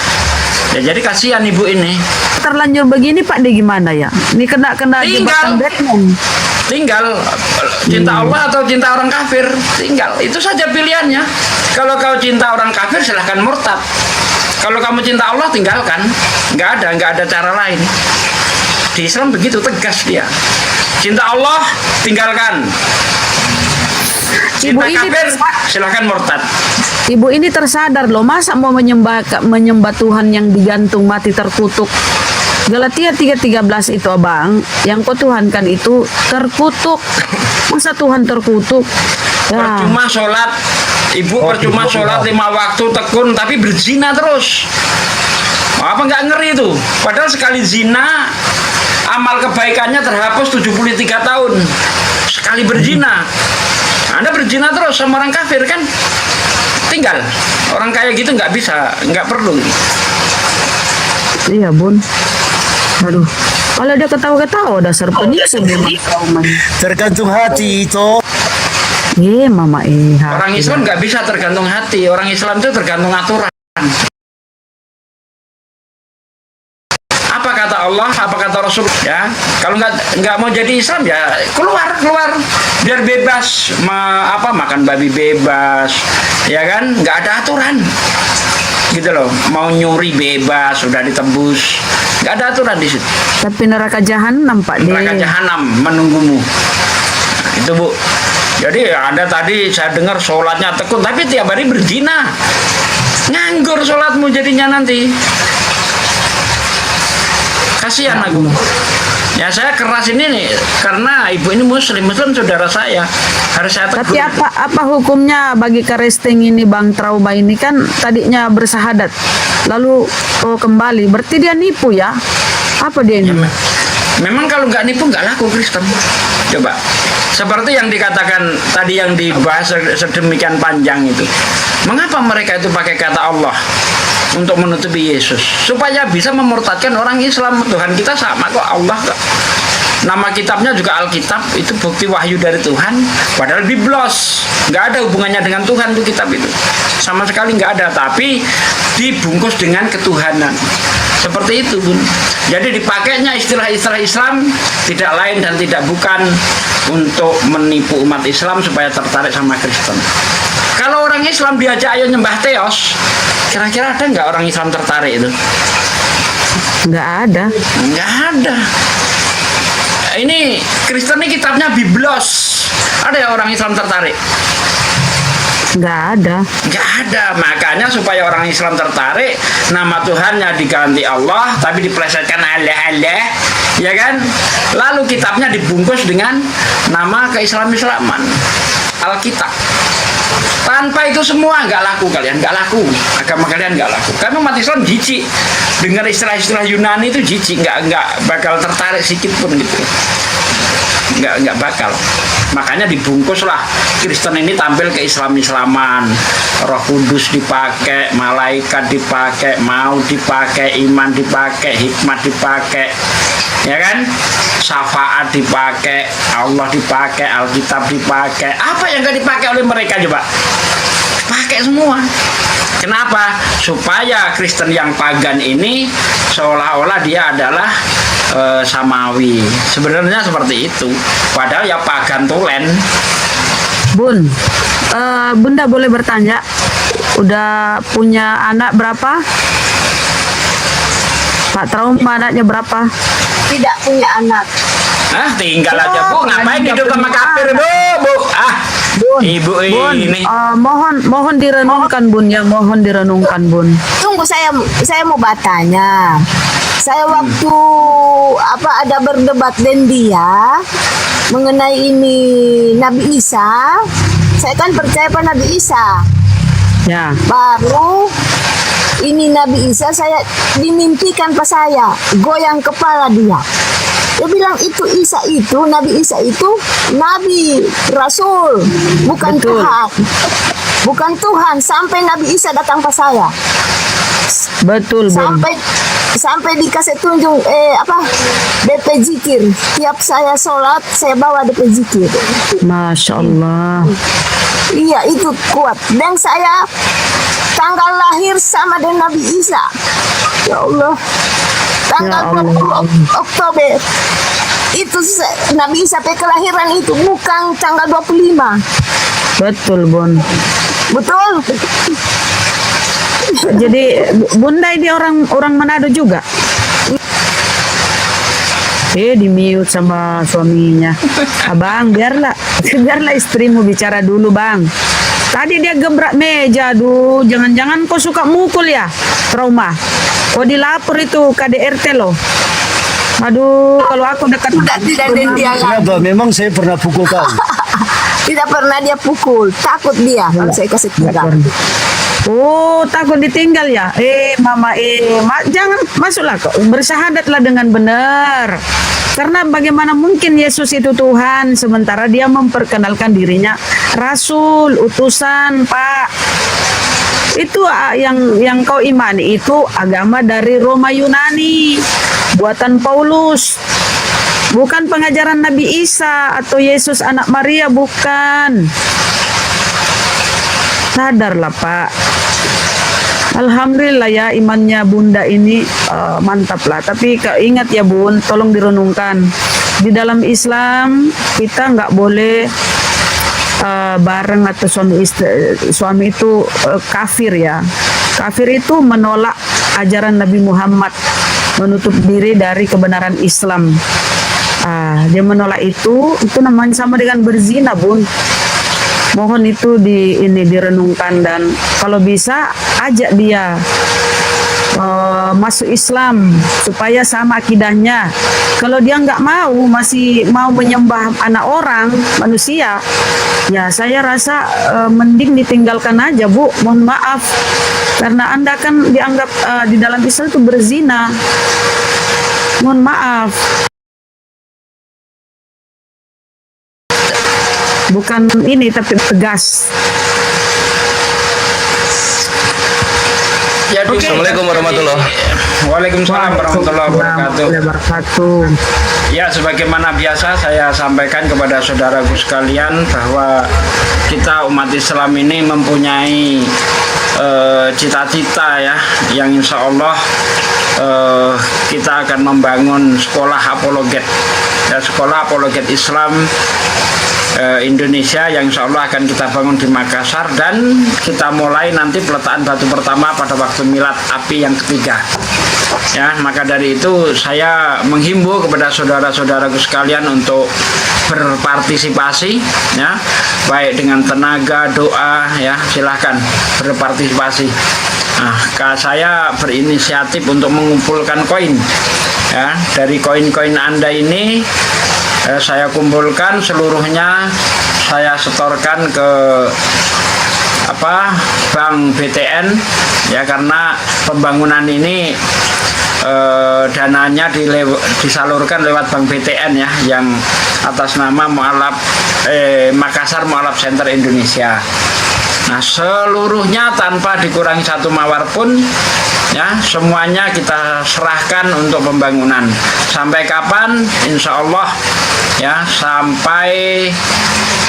Ya jadi kasihan ibu ini. Terlanjur begini Pak De gimana ya? Ini kena jebakan Batman. Tinggal cinta Allah atau cinta orang kafir, tinggal itu saja pilihannya. Kalau kau cinta orang kafir silahkan murtad. Kalau kamu cinta Allah tinggalkan, nggak ada cara lain. Di Islam begitu tegas dia. Cinta Allah tinggalkan. Cinta kafir silahkan murtad. Ibu ini tersadar loh, masa mau menyembah Tuhan yang digantung mati terkutuk. Galatia 3:13 itu abang, yang kau tuhankan itu terkutuk. Masa Tuhan terkutuk? Ya. Percuma sholat, ibu percuma sholat 5 waktu tekun tapi berzina terus. Apa nggak ngeri itu? Padahal sekali zina amal kebaikannya terhapus 73 tahun. Sekali berzina, Anda berzina terus sama orang kafir kan? Tinggal orang kayak gitu nggak bisa, nggak perlu. Iya bun. Aduh, kalau dia ketawa-ketawa dasar penipu memang trauma. Tergantung hati itu. Mama Orang Islam nggak bisa tergantung hati. Orang Islam itu tergantung aturan. Apa kata Allah, apa kata Rasul ya. Kalau nggak mau jadi Islam ya keluar biar bebas makan babi bebas ya kan, nggak ada aturan gitu loh. Mau nyuri bebas, sudah ditebus, nggak ada aturan di situ. Tapi neraka jahanam Pak De. Neraka jahanam menunggumu. Nah, itu Bu. Jadi ada tadi saya dengar sholatnya tekun tapi tiap hari berzina, nganggur sholatmu jadinya nanti. Kasihan aku. Ya saya keras ini nih karena ibu ini muslim saudara saya, harus saya tegur. Tapi apa hukumnya bagi Kristen ini Bang, trauma ini kan tadinya bersahadat lalu kembali, berarti dia nipu ya? Apa dia ini? Memang kalau nggak nipu nggak laku Kristen. Coba seperti yang dikatakan tadi yang dibahas sedemikian panjang itu. Mengapa mereka itu pakai kata Allah untuk menutupi Yesus? Supaya bisa memurtadkan orang Islam. Tuhan kita sama kok, Allah kok. Nama kitabnya juga Alkitab, itu bukti wahyu dari Tuhan. Padahal biblos, nggak ada hubungannya dengan Tuhan tuh kitab itu. Sama sekali nggak ada, tapi dibungkus dengan ketuhanan. Seperti itu Bun. Jadi dipakainya istilah-istilah Islam tidak lain dan tidak bukan untuk menipu umat Islam supaya tertarik sama Kristen. Kalau orang Islam diajak ayo nyembah Theos, kira-kira ada nggak orang Islam tertarik itu? Nggak ada. Nggak ada. Ini Kristen ini kitabnya biblos. Ada ya orang Islam tertarik? Nggak ada. Nggak ada. Makanya supaya orang Islam tertarik, nama Tuhannya diganti Allah, tapi diplesetkan Allah, ya kan? Lalu kitabnya dibungkus dengan nama keislaman, Alkitab. Tanpa itu semua nggak laku kalian, nggak laku. Agama kalian nggak laku. Karena umat Islam jijik dengar istilah-istilah Yunani itu jijik, nggak bakal tertarik sedikit pun gitu. Nggak bakal. Makanya dibungkuslah Kristen ini tampil ke Islaman, Roh Kudus dipakai, malaikat dipakai, mau dipakai, iman dipakai, hikmat dipakai, ya kan? Syafaat dipakai, Allah dipakai, Alkitab dipakai. Apa yang nggak dipakai oleh mereka coba? Pakai semua. Kenapa? Supaya Kristen yang pagan ini seolah-olah dia adalah samawi. Sebenarnya seperti itu. Padahal ya pagan tulen. Bun, Bunda boleh bertanya? Udah punya anak berapa? Pak Trauma anaknya berapa? Tidak punya anak. Tinggal aja Bu, ngapain hidup sama kafir Bu? Ibu Bun, ini. mohon direnungkan Bun ya, mohon direnungkan Bun. Tunggu, saya mau bertanya. Saya waktu ada berdebat dengan dia mengenai ini Nabi Isa, saya kan percaya pada Nabi Isa. Ya. Baru ini Nabi Isa saya dimimpikan pas saya goyang kepala dia. Dia bilang itu Isa itu Nabi Isa itu Nabi Rasul, bukan Betul. Tuhan. Bukan Tuhan sampai Nabi Isa datang pas saya. Betul, Bun. Sampai dikasih tunjuk DP zikir. Tiap saya sholat saya bawa DP zikir. Masya Allah. Iya, itu kuat. Dan saya tanggal lahir sama dengan Nabi Isa. Ya Allah. Tanggal 20 Oktober. Itu Nabi Isa kelahiran itu bukan tanggal 25. Betul, Bun. Betul. Jadi Bunda ini orang Manado juga. Di mute sama suaminya. Abang, biarlah istrimu bicara dulu, Bang. Tadi dia gebrak meja, aduh, jangan-jangan kau suka mukul ya? Trauma. Kau dilapor itu KDRT loh. Aduh, kalau aku dekat Tidak dia Kenapa? Memang saya pernah pukul kau. Tidak pernah dia pukul, takut dia kalau saya kasih tinggal. Oh, takut ditinggal ya? Mama, jangan masuklah kok. Bersahadatlah dengan benar. Karena bagaimana mungkin Yesus itu Tuhan sementara dia memperkenalkan dirinya Rasul, utusan, Pak. Itu yang kau imani itu agama dari Roma Yunani, buatan Paulus. Bukan pengajaran Nabi Isa atau Yesus anak Maria, bukan. Sadarlah, Pak. Alhamdulillah ya imannya Bunda ini mantap lah. Tapi ingat ya Bun, tolong direnungkan. Di dalam Islam kita nggak boleh bareng atau suami itu kafir ya. Kafir itu menolak ajaran Nabi Muhammad, menutup diri dari kebenaran Islam. Dia menolak itu namanya sama dengan berzina, Bun. Mohon itu direnungkan dan kalau bisa ajak dia masuk Islam supaya sama akidahnya. Kalau dia nggak mau, masih mau menyembah anak orang, manusia, ya saya rasa mending ditinggalkan aja, Bu. Mohon maaf karena Anda kan dianggap di dalam Islam itu berzina. Mohon maaf. Bukan ini tapi tegas. Ya, Assalamualaikum warahmatullahi wabarakatuh. Waalaikumsalam warahmatullahi wabarakatuh. Ya, sebagaimana biasa saya sampaikan kepada saudaraku sekalian bahwa kita umat Islam ini mempunyai cita-cita ya, yang insya Allah kita akan membangun sekolah apologet, ya, sekolah apologet Islam Indonesia yang insya Allah akan kita bangun di Makassar dan kita mulai nanti peletakan batu pertama pada waktu milad api yang ketiga. Ya, maka dari itu saya menghimbau kepada saudara-saudaraku sekalian untuk berpartisipasi, ya, baik dengan tenaga, doa, ya, silahkan berpartisipasi. Nah, saya berinisiatif untuk mengumpulkan koin, ya, dari koin-koin Anda ini. Saya kumpulkan seluruhnya, saya setorkan ke Bank BTN, ya, karena pembangunan ini dananya disalurkan lewat Bank BTN, ya, yang atas nama Makassar Mualaf Center Indonesia. Nah, seluruhnya tanpa dikurangi satu mawar pun, ya, semuanya kita serahkan untuk pembangunan. Sampai kapan? Insya Allah, ya, sampai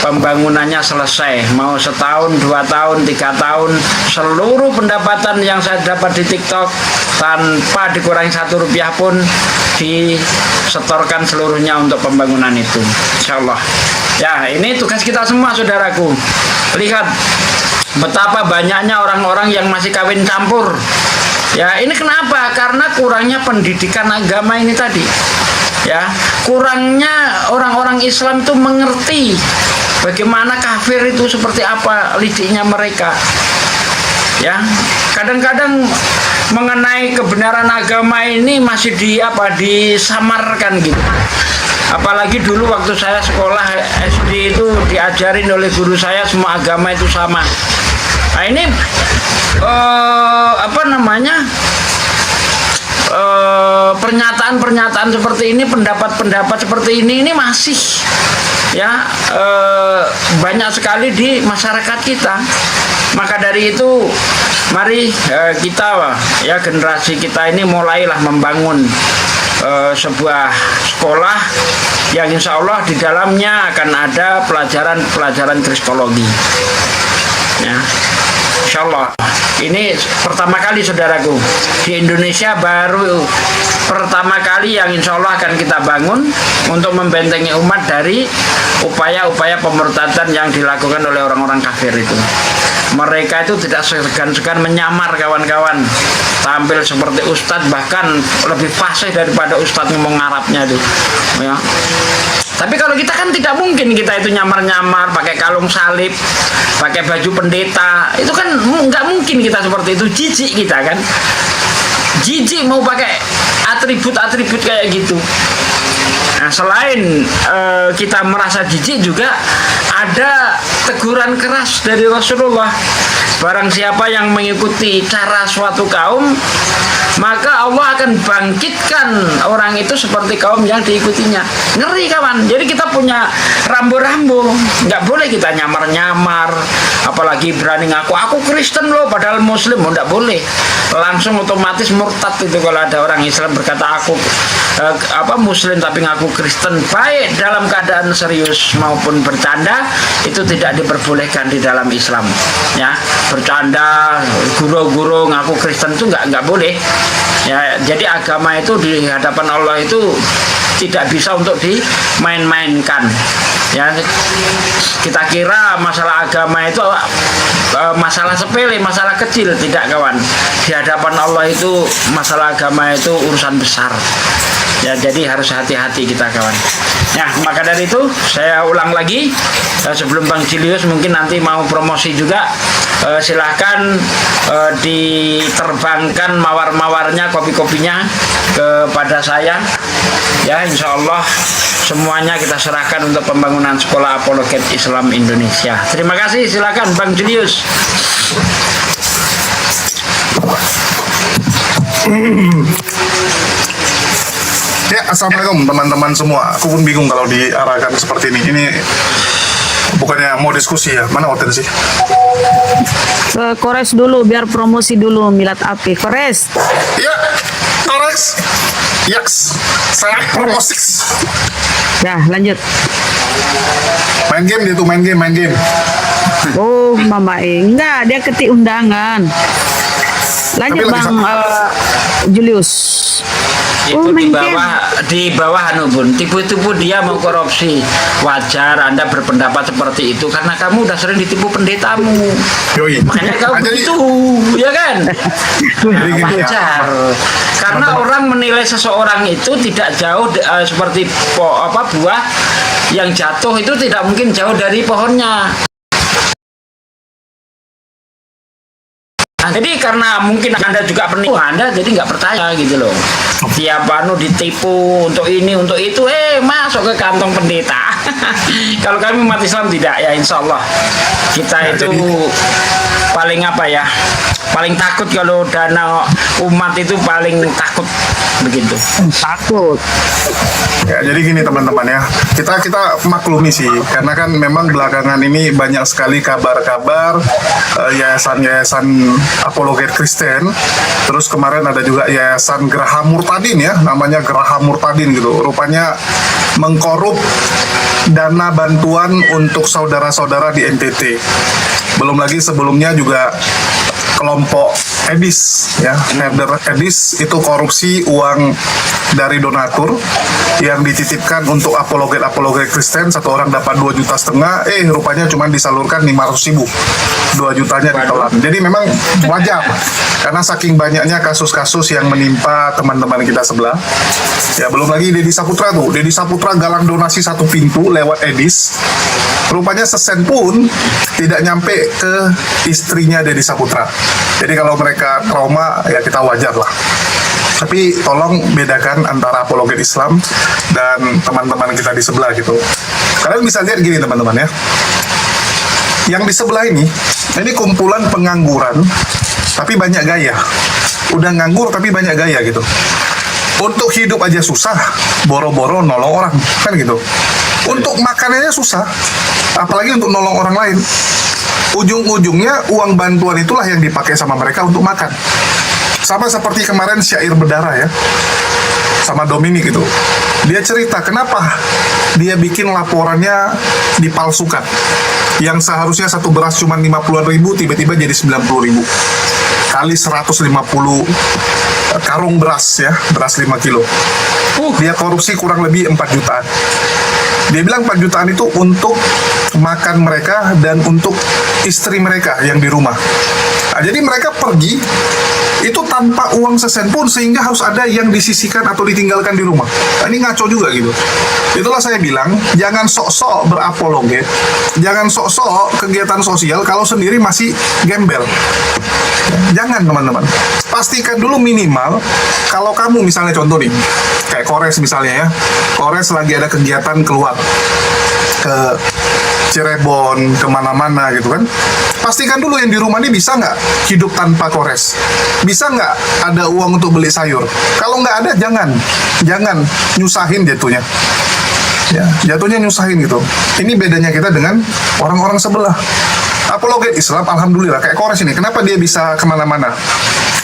pembangunannya selesai. Mau setahun, 2 tahun, 3 tahun, seluruh pendapatan yang saya dapat di TikTok tanpa dikurangi 1 rupiah pun disetorkan seluruhnya untuk pembangunan itu. Insya Allah. Ya, ini tugas kita semua, saudaraku. Lihat betapa banyaknya orang-orang yang masih kawin campur. Ya, ini kenapa? Karena kurangnya pendidikan agama ini tadi. Ya, kurangnya orang-orang Islam itu mengerti bagaimana kafir itu seperti apa lidiknya mereka. Ya, kadang-kadang mengenai kebenaran agama ini masih disamarkan gitu. Apalagi dulu waktu saya sekolah SD itu diajarin oleh guru saya semua agama itu sama. Nah ini pernyataan-pernyataan seperti ini, pendapat-pendapat seperti ini masih ya banyak sekali di masyarakat kita. Maka dari itu mari kita ya generasi kita ini mulailah membangun sebuah sekolah yang insya Allah di dalamnya akan ada pelajaran kristologi. Ya, insya Allah ini pertama kali saudaraku di Indonesia, baru pertama kali yang insya Allah akan kita bangun untuk membentengi umat dari upaya-upaya pemurtadan yang dilakukan oleh orang-orang kafir itu. Mereka itu tidak segan-segan menyamar kawan-kawan, tampil seperti ustadz, bahkan lebih fasih daripada ustadz ngomong Arabnya itu ya. Tapi kalau kita kan tidak mungkin kita itu nyamar-nyamar pakai kalung salib, pakai baju pendeta, itu kan nggak mungkin kita seperti itu. Jijik kita kan, jijik mau pakai atribut-atribut kayak gitu. Nah, selain kita merasa jijik, juga ada teguran keras dari Rasulullah. Barang siapa yang mengikuti cara suatu kaum, maka Allah akan bangkitkan orang itu seperti kaum yang diikutinya. Ngeri kawan. Jadi kita punya rambu-rambu, nggak boleh kita nyamar-nyamar, apalagi berani ngaku aku Kristen loh padahal Muslim. Nggak boleh, langsung otomatis murtad itu kalau ada orang Islam berkata aku Muslim tapi ngaku Kristen, baik dalam keadaan serius maupun bercanda, itu tidak diperbolehkan di dalam Islam. Ya, bercanda, guru-guru ngaku Kristen itu nggak boleh. Ya, jadi agama itu di hadapan Allah itu tidak bisa untuk dimain-mainkan. Ya, kita kira masalah agama itu masalah sepele, masalah kecil. Tidak kawan, di hadapan Allah itu masalah agama itu urusan besar. Ya, jadi harus hati-hati kita kawan. Ya, maka dari itu saya ulang lagi, sebelum Bang Julius mungkin nanti mau promosi juga, silahkan diterbangkan mawar-mawarnya, kopi-kopinya kepada saya. Ya, insya Allah semuanya kita serahkan untuk pembangunan Sekolah Apologet Islam Indonesia. Terima kasih, silakan Bang Julius. Ya, assalamualaikum teman-teman semua. Aku pun bingung kalau diarahkan seperti ini. Ini bukannya mau diskusi ya? Mana hotel sih? Ke Kores dulu, biar promosi dulu Milad Api. Kores. Ya, Kores. Yaks, saya promosi. Ya, lanjut. Main game dia tuh, main game. Oh, Mama enggak, dia ketik undangan. Lanjut Bang Julius. Itu di bawah anu Bun, tipu-tipu dia mau korupsi. Wajar Anda berpendapat seperti itu karena kamu udah sering ditipu pendetamu. Yoi. Makanya kamu begitu, ya kan? Wajar. Karena orang menilai seseorang itu tidak jauh seperti buah yang jatuh itu tidak mungkin jauh dari pohonnya. Jadi karena mungkin Anda juga penipu, Anda jadi nggak percaya gitu loh. Tiap ditipu untuk ini untuk itu, masuk ke kantong pendeta. Kalau kami umat Islam tidak, ya insya Allah kita itu paling paling takut kalau dana umat itu paling takut begitu. Takut. Ya, jadi gini teman-teman ya, kita maklumi sih, karena kan memang belakangan ini banyak sekali kabar-kabar yayasan-yayasan apologet Kristen. Terus kemarin ada juga yayasan Geraha Murtadin ya, namanya Geraha Murtadin gitu. Rupanya mengkorup dana bantuan untuk saudara-saudara di NTT. Belum lagi sebelumnya juga kelompok Edis ya, Herder Edis itu korupsi uang dari donatur yang dititipkan untuk apologet Kristen. Satu orang dapat 2,5 juta, rupanya cuma disalurkan 500.000, 2 jutanya ditelan. Jadi memang wajar karena saking banyaknya kasus-kasus yang menimpa teman-teman kita sebelah. Ya belum lagi Deddy Saputra tuh, Deddy Saputra galang donasi satu pintu lewat Edis, rupanya sesen pun tidak nyampe ke istrinya Deddy Saputra. Jadi kalau mereka trauma ya kita wajar lah. Tapi tolong bedakan antara apologet Islam dan teman-teman kita di sebelah gitu. Kalian bisa lihat gini teman-teman ya. Yang di sebelah ini kumpulan pengangguran tapi banyak gaya. Udah nganggur tapi banyak gaya gitu. Untuk hidup aja susah, boro-boro nolong orang, kan gitu. Untuk makanannya susah, apalagi untuk nolong orang lain. Ujung-ujungnya uang bantuan itulah yang dipakai sama mereka untuk makan. Sama seperti kemarin syair berdarah ya, sama Dominic itu. Dia cerita kenapa dia bikin laporannya dipalsukan. Yang seharusnya satu beras cuma 50.000, tiba-tiba jadi 90.000. Kali 150 karung beras ya, beras 5 kilo. Dia korupsi kurang lebih 4 jutaan. Dia bilang 4 jutaan itu untuk makan mereka dan untuk istri mereka yang di rumah. Nah, jadi mereka pergi itu tanpa uang sesen pun, sehingga harus ada yang disisihkan atau ditinggalkan di rumah. Nah, ini ngaco juga gitu. Itulah saya bilang, jangan sok-sok berapologet, jangan sok-sok kegiatan sosial kalau sendiri masih gembel. Jangan teman-teman. Pastikan dulu minimal, kalau kamu misalnya contoh nih, kayak Kores misalnya ya, Kores lagi ada kegiatan keluar ke Cirebon, kemana-mana gitu kan. Pastikan dulu yang di rumah ini bisa nggak hidup tanpa Kores, bisa nggak ada uang untuk beli sayur. Kalau nggak ada, jangan nyusahin jatuhnya. Ya, jatuhnya nyusahin gitu. Ini bedanya kita dengan orang-orang sebelah. Apologet Islam, alhamdulillah kayak Kores ini. Kenapa dia bisa kemana-mana?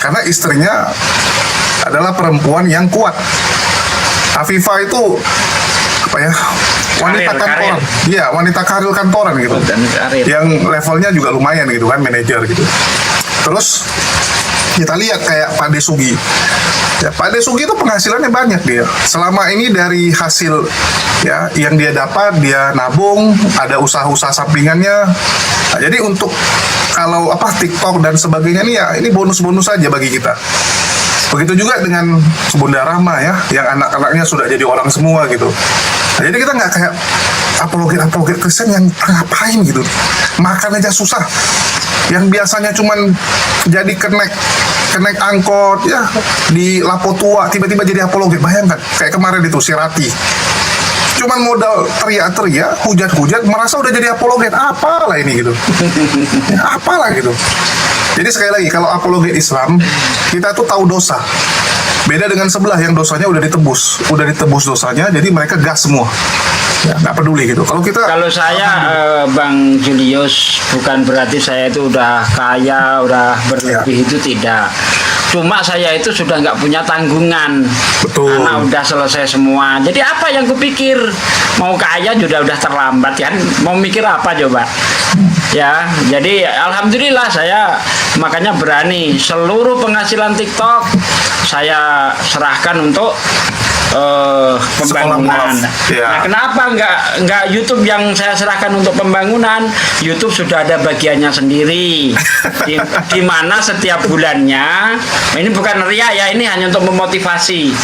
Karena istrinya adalah perempuan yang kuat. Afifah itu apa ya, wanita kantoran, iya wanita karir kantoran gitu, yang levelnya juga lumayan gitu kan, manajer gitu. Terus kita lihat kayak Pak Desugi, ya Pak Desugi itu penghasilannya banyak dia. Selama ini dari hasil ya yang dia dapat, dia nabung, ada usaha-usaha sampingannya. Nah, jadi untuk kalau TikTok dan sebagainya nih ya, ini bonus-bonus saja bagi kita. Begitu juga dengan Bunda Rahma ya, yang anak-anaknya sudah jadi orang semua gitu. Nah, jadi kita nggak kayak apologet Kristen yang ngapain gitu, makan aja susah. Yang biasanya cuman jadi kenek angkot ya di Lapo Tua, tiba-tiba jadi apologet. Bayangkan kayak kemarin itu si Rati, cuman modal teriak-teriak, hujat-hujat, merasa udah jadi apologet. Apalah ini gitu. Apalah gitu. Jadi sekali lagi, kalau apologet Islam, kita tuh tahu dosa. Beda dengan sebelah yang dosanya udah ditebus dosanya, jadi mereka gas semua. Ya, nggak peduli gitu. Kalau saya Bang Julius, bukan berarti saya itu udah kaya, udah berlebih, itu tidak. Cuma saya itu sudah nggak punya tanggungan. Betul. Karena udah selesai semua. Jadi apa yang kupikir? Mau kaya udah terlambat kan? Mau mikir apa coba? Ya, jadi alhamdulillah saya makanya berani seluruh penghasilan TikTok saya serahkan untuk pembangunan. Nah, kenapa nggak YouTube yang saya serahkan untuk pembangunan? YouTube sudah ada bagiannya sendiri, di mana setiap bulannya, ini bukan ria ya, ini hanya untuk memotivasi.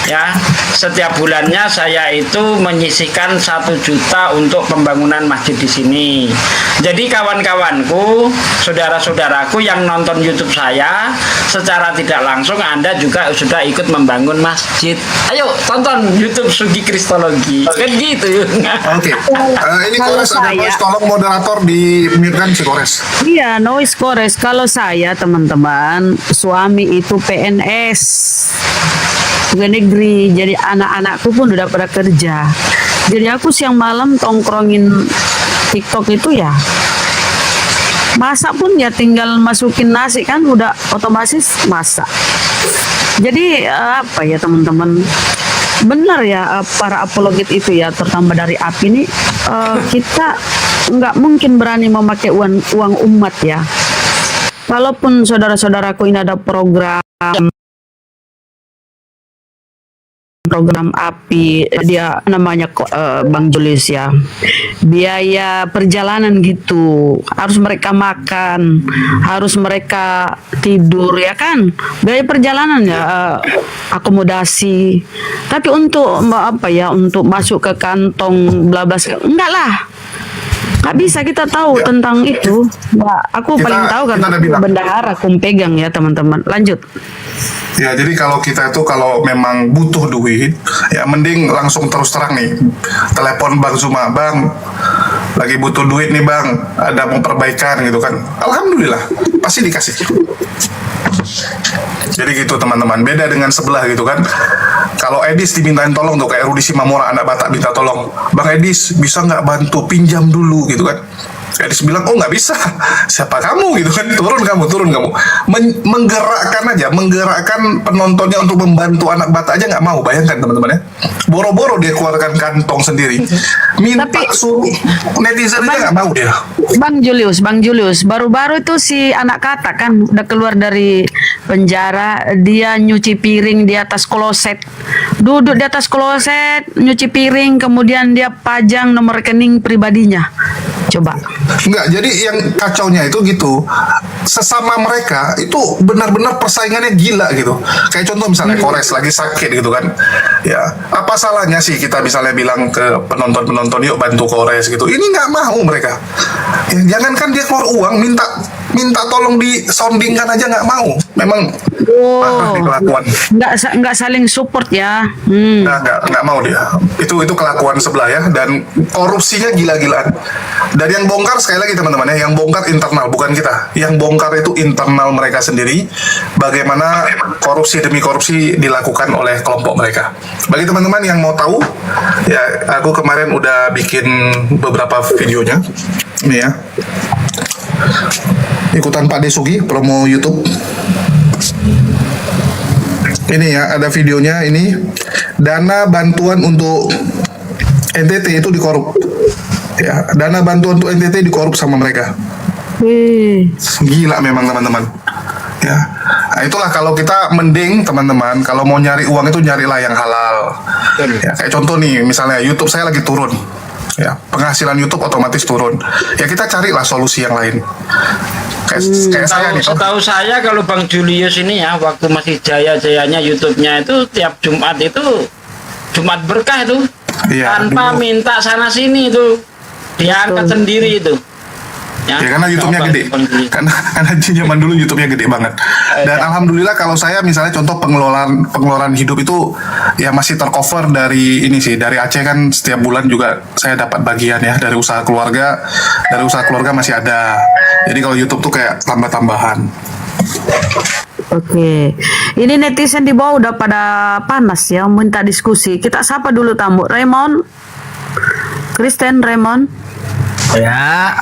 Ya, setiap bulannya saya itu menyisihkan 1 juta untuk pembangunan masjid di sini. Jadi kawan-kawanku, saudara-saudaraku yang nonton YouTube saya, secara tidak langsung Anda juga sudah ikut membangun masjid. Ayo tonton YouTube Sugi Kristologi. Kan gitu. Oke. Ini Kores ada voice, tolong moderator di mute-kan si Kores. Iya, noise Kores. Kalau saya teman-teman, suami itu PNS. Pegawai negeri, jadi anak-anakku pun udah pada kerja. Jadi aku siang malam tongkrongin TikTok itu ya, masak pun ya tinggal masukin nasi kan udah otomatis masak. Jadi apa ya teman-teman, benar ya para apologet itu ya, terutama dari API ini, kita nggak mungkin berani memakai uang umat ya. Walaupun saudara-saudaraku ini ada program program API, dia namanya Bang Julius ya. Biaya perjalanan gitu, harus mereka makan, harus mereka tidur ya kan. Biaya perjalanan ya, akomodasi. Tapi untuk apa ya, untuk masuk ke kantong bla bla, enggak lah. Nggak bisa kita tahu tentang itu. Nah, aku paling tahu karena aku bendahara, aku pegang ya teman-teman. Lanjut. Ya, jadi kalau kita itu kalau memang butuh duit, ya mending langsung terus terang nih. Telepon Bang Zuma, Bang, lagi butuh duit nih Bang, ada mau perbaikan gitu kan. Alhamdulillah, pasti dikasih. Jadi gitu teman-teman, beda dengan sebelah gitu kan. Kalau Edis dimintain tolong tuh, kayak Rudi Simamora anak Batak minta tolong, Bang Edis bisa nggak bantu pinjam dulu gitu kan. Edis bilang, oh nggak bisa, siapa kamu gitu kan, turun kamu. Menggerakkan penontonnya untuk membantu anak Batak aja nggak mau, bayangkan teman-teman ya. Boro-boro dia keluarkan kantong sendiri, minta suruh netizen aja nggak mau dia. Bang Julius, baru-baru itu si anak Kata kan udah keluar dari penjara, dia nyuci piring di atas kloset, duduk di atas kloset nyuci piring, kemudian dia pajang nomor rekening pribadinya. Coba. Enggak, jadi yang kacaunya itu gitu, sesama mereka itu benar-benar persaingannya gila gitu. Kayak contoh misalnya Kores lagi sakit gitu kan, ya apa salahnya sih kita misalnya bilang ke penonton-penonton, yuk bantu Kores gitu. Ini nggak mau mereka. Ya, jangankan dia keluar uang, minta tolong di soundingkan aja nggak mau. Memang parah di kelakuan. Nggak saling support ya. Nggak mau dia. Itu kelakuan sebelah ya, dan korupsinya gila-gilaan. Dan yang bongkar sekali lagi teman-teman ya, yang bongkar internal bukan kita. Yang bongkar itu internal mereka sendiri. Bagaimana korupsi demi korupsi dilakukan oleh kelompok mereka. Bagi teman-teman yang mau tahu, ya aku kemarin udah bikin beberapa videonya. Ini ya. Ikutan Pak Desugi promo YouTube. Ini ya, ada videonya ini. Dana bantuan untuk NTT itu dikorup. Ya, dana bantuan untuk NTT dikorup sama mereka. Gila memang teman-teman. Ya, nah, itulah kalau kita mending teman-teman, kalau mau nyari uang itu nyarilah yang halal. Ya, kayak contoh nih, misalnya YouTube saya lagi turun. Ya, penghasilan YouTube otomatis turun. Ya kita carilah solusi yang lain. Kayak saya nih. Setahu saya kalau Bang Julius ini ya, waktu masih jaya-jayanya YouTube-nya itu tiap Jumat itu Jumat berkah itu. Iya, tanpa minta sana sini itu. Diangkat sendiri itu. Ya karena YouTube-nya gede. Karena zaman dulu YouTube-nya gede banget. Dan alhamdulillah kalau saya misalnya contoh pengeluaran hidup itu ya masih tercover dari ini sih, dari Aceh kan setiap bulan juga saya dapat bagian ya dari usaha keluarga. Dari usaha keluarga masih ada. Jadi kalau YouTube tuh kayak tambah-tambahan. Oke, ini netizen di bawah udah pada panas ya, minta diskusi. Kita sapa dulu tamu, Raymond, Kristen, Raymond. Ya.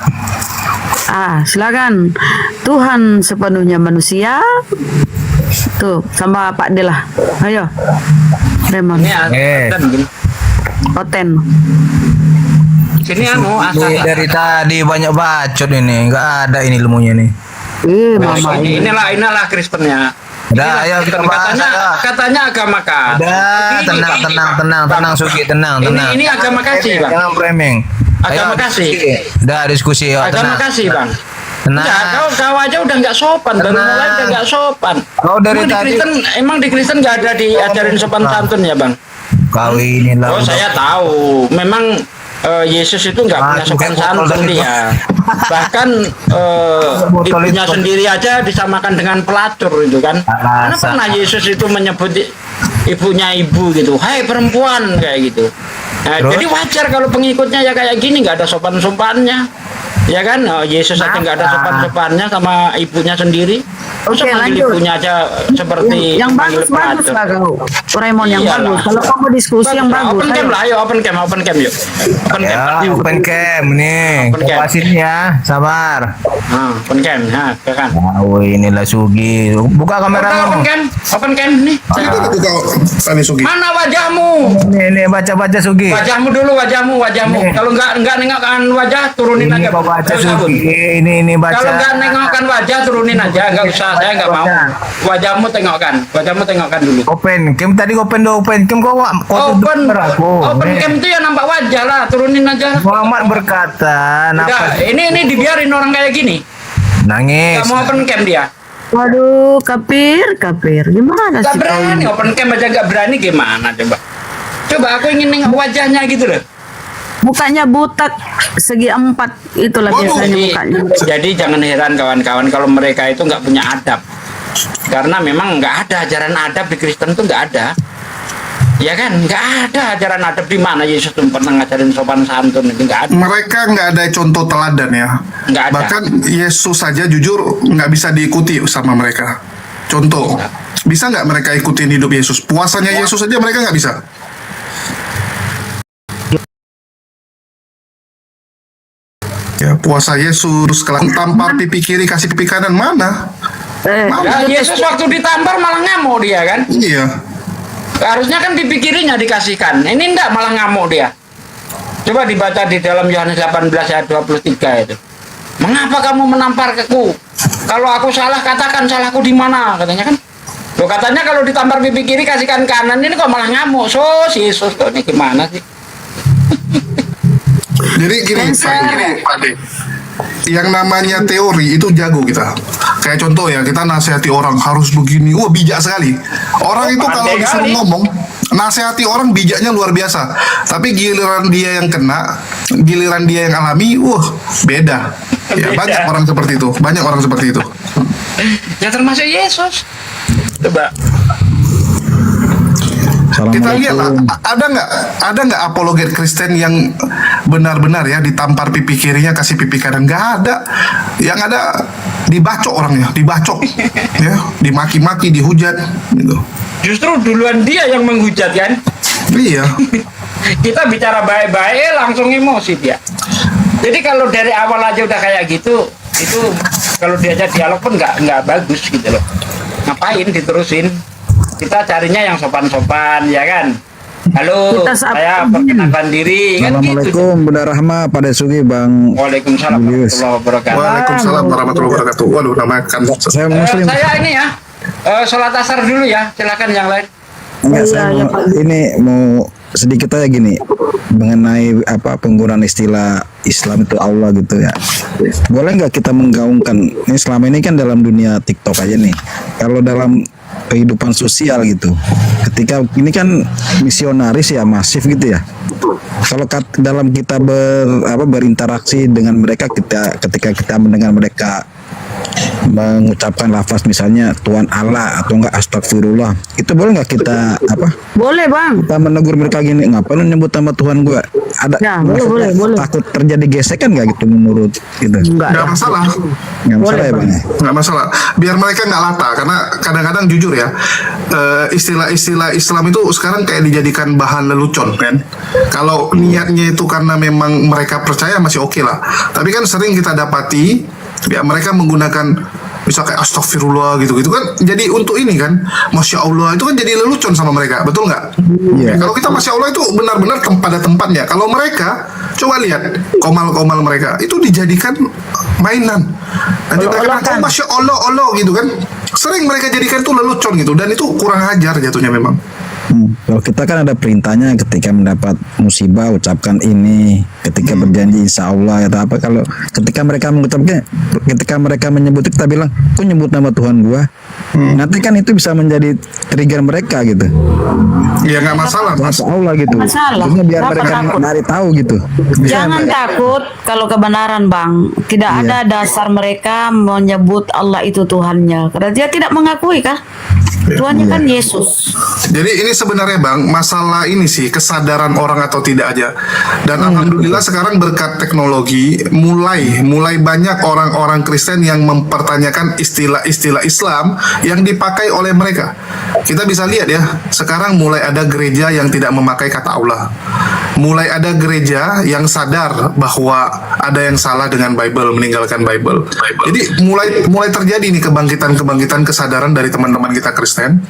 Silakan. Tuhan sepenuhnya manusia. Tuh, sama Pak Delah. Ayo, Raymond. Oten. Sini dari tadi banyak bacot ini, nggak ada ini ilmunya nih. Inilah Kristennya. Udah, ayo kita bahas. Katanya agama kasih. Tenang Sugi, tenang. Ini agama kasih, Bang. Jangan framing. Agama kasih. Udah diskusi ya. Agama kasih, Bang. Tenang. Kau aja udah nggak sopan, baru mulai udah nggak sopan. Kau dari tadi. Emang di Kristen nggak ada diajarin sopan santun ya, Bang? Kau inilah. Oh, saya tahu. Memang Yesus itu nggak punya sopan santun dia. Bahkan ibunya sendiri aja disamakan dengan pelacur itu kan. Karena pernah Yesus itu menyebut ibunya ibu gitu, hai perempuan kayak gitu. Nah, jadi wajar kalau pengikutnya ya kayak gini, nggak ada sopan-sopannya. Ya kan, Yesus aja nggak ada sopan-sopannya sama ibunya sendiri. Oke, lanjut. Ibunya aja seperti yang bagus lah kau, Raymond, yang bagus. Kalau kamu diskusi yang bagus. Open cam lah, ayo open cam yuk. Open cam nih. Kuasin ya, sabar. Open cam, kan. Oh, inilah Sugi. Buka kamera. Open cam nih. Mana wajahmu? Nih baca Sugi. Wajahmu dulu, wajahmu. Kalau nggak nengokkan wajah, turunin aja. baca Nggak usah, Bun. ini baca. Kalau nggak nengokkan wajah turunin aja, nggak usah, saya nggak mau. Wajahmu tengokkan dulu. Open cam tadi open cam kok Open cam itu ya nampak wajah lah, turunin aja. Muhammad berkata, Udah, ini dibiarin orang kayak gini. Nangis. Nggak mau open cam dia. Waduh, kafir. Gimana Nggak sih kau berani ini? open cam aja nggak berani gimana coba? Coba aku ingin nengok wajahnya gitu loh. Mukanya botak segi 4 itulah biasanya mukanya. Jadi jangan heran kawan-kawan kalau mereka itu nggak punya adab. Karena memang nggak ada ajaran adab di Kristen tuh nggak ada. Ya kan, nggak ada ajaran adab. Di mana Yesus tuh pernah ngajarin sopan santun, itu nggak ada. Mereka nggak ada contoh teladan ya. Nggak ada. Bahkan Yesus saja jujur nggak bisa diikuti sama mereka. Contoh, bisa nggak mereka ikutin hidup Yesus? Puasanya Yesus saja mereka nggak bisa. Ya, puasa Yesus, kalau tampar pipi kiri kasih pipi kanan mana? Ya, Yesus waktu ditampar malah ngamuk dia kan? Iya. Harusnya kan pipi kirinya dikasihkan. Ini enggak, malah ngamuk dia. Coba dibaca di dalam Yohanes 18 ayat 23 itu. Mengapa kamu menampar aku? Kalau aku salah, katakan salahku di mana, katanya kan. Loh, katanya kalau ditampar pipi kiri kasihkan kanan, ini kok malah ngamuk. Yesus kok ini gimana sih? Jadi gini, Pak De. Yang namanya teori itu jago kita. Kayak contoh ya, kita nasihati orang harus begini. Wah, bijak sekali. Orang itu kalau disuruh ngomong, nasihati orang bijaknya luar biasa. Tapi giliran dia yang kena, giliran dia yang alami, beda. Ya, banyak orang seperti itu. Banyak orang seperti itu. Ya termasuk Yesus. Coba. Kita lihat ada nggak apologet Kristen yang benar-benar ya ditampar pipi kirinya kasih pipi kanan? Nggak ada. Yang ada dibacok orangnya, dibacok, ya, dimaki-maki, dihujat, gitu. Justru duluan dia yang menghujat kan? Iya. Kita bicara baik-baik langsung emosi dia. Jadi kalau dari awal aja udah kayak gitu, itu kalau diajak dialog pun nggak bagus gitu loh. Ngapain diterusin? Kita carinya yang sopan-sopan, ya kan? Halo, saya perkenalkan diri. Assalamualaikum, Bunda Rahma, Pak Desugi, Bang. Waalaikumsalam warahmatullahi wabarakatuh. Waalaikumsalam warahmatullahi wabarakatuh. Waduh, nama kan. Saya Muslim. Saya ini ya, sholat asar dulu ya. Silakan yang lain. Enggak, saya mau sedikit aja gini mengenai penggunaan istilah Islam itu Allah gitu ya. Boleh nggak kita menggaungkan ini selama ini kan dalam dunia TikTok aja nih. Kalau dalam kehidupan sosial gitu, ketika ini kan misionaris ya masif gitu ya. Kalau dalam kita berinteraksi dengan mereka, ketika kita mendengar mereka mengucapkan lafaz misalnya Tuhan Allah atau enggak astagfirullah, itu boleh nggak kita Boleh bang. Kita menegur mereka gini, ngapain lu nyebut nama Tuhan gua? Ada ya, boleh. Takut terjadi gesekan nggak gitu menurut gitu? Nggak masalah. Nggak masalah ya bang. Nggak masalah. Biar mereka nggak lata, karena kadang-kadang jujur ya, istilah-istilah Islam itu sekarang kayak dijadikan bahan lelucon kan. Kalau niatnya itu karena memang mereka percaya masih oke lah. Tapi kan sering kita dapati ya mereka menggunakan bisa kayak astagfirullah gitu kan, jadi untuk ini kan masya Allah itu kan jadi lelucon sama mereka, betul nggak? Yeah. Kalau kita masya Allah itu benar-benar pada tempatnya. Kalau mereka coba lihat komal-komal mereka itu dijadikan mainan dan dikatakan masya Allah gitu kan, sering mereka jadikan itu lelucon gitu, dan itu kurang ajar jatuhnya memang. Kalau kita kan ada perintahnya ketika mendapat musibah ucapkan ini, ketika berjanji insya Allah atau apa. Kalau ketika mereka mengucapkan, ketika mereka menyebut itu, kita bilang, kok nyebut nama Tuhan gua? Nanti kan itu bisa menjadi trigger mereka gitu. Ya nggak masalah, Masya Allah gitu. Masalah. Maksudnya biar mereka dari tahu gitu. Jangan takut kalau kebenaran bang. Tidak ada dasar mereka menyebut Allah itu Tuhannya. Karena dia tidak mengakui kan? Tuhannya kan Yesus. Jadi ini sebenarnya bang, masalah ini sih kesadaran orang atau tidak aja. Dan alhamdulillah sekarang berkat teknologi mulai banyak orang-orang Kristen yang mempertanyakan istilah-istilah Islam yang dipakai oleh mereka. Kita bisa lihat ya, sekarang mulai ada gereja yang tidak memakai kata Allah. mulai ada gereja yang sadar bahwa ada yang salah dengan Bible, meninggalkan Bible. Jadi mulai terjadi nih kebangkitan kesadaran dari teman-teman kita Kristen,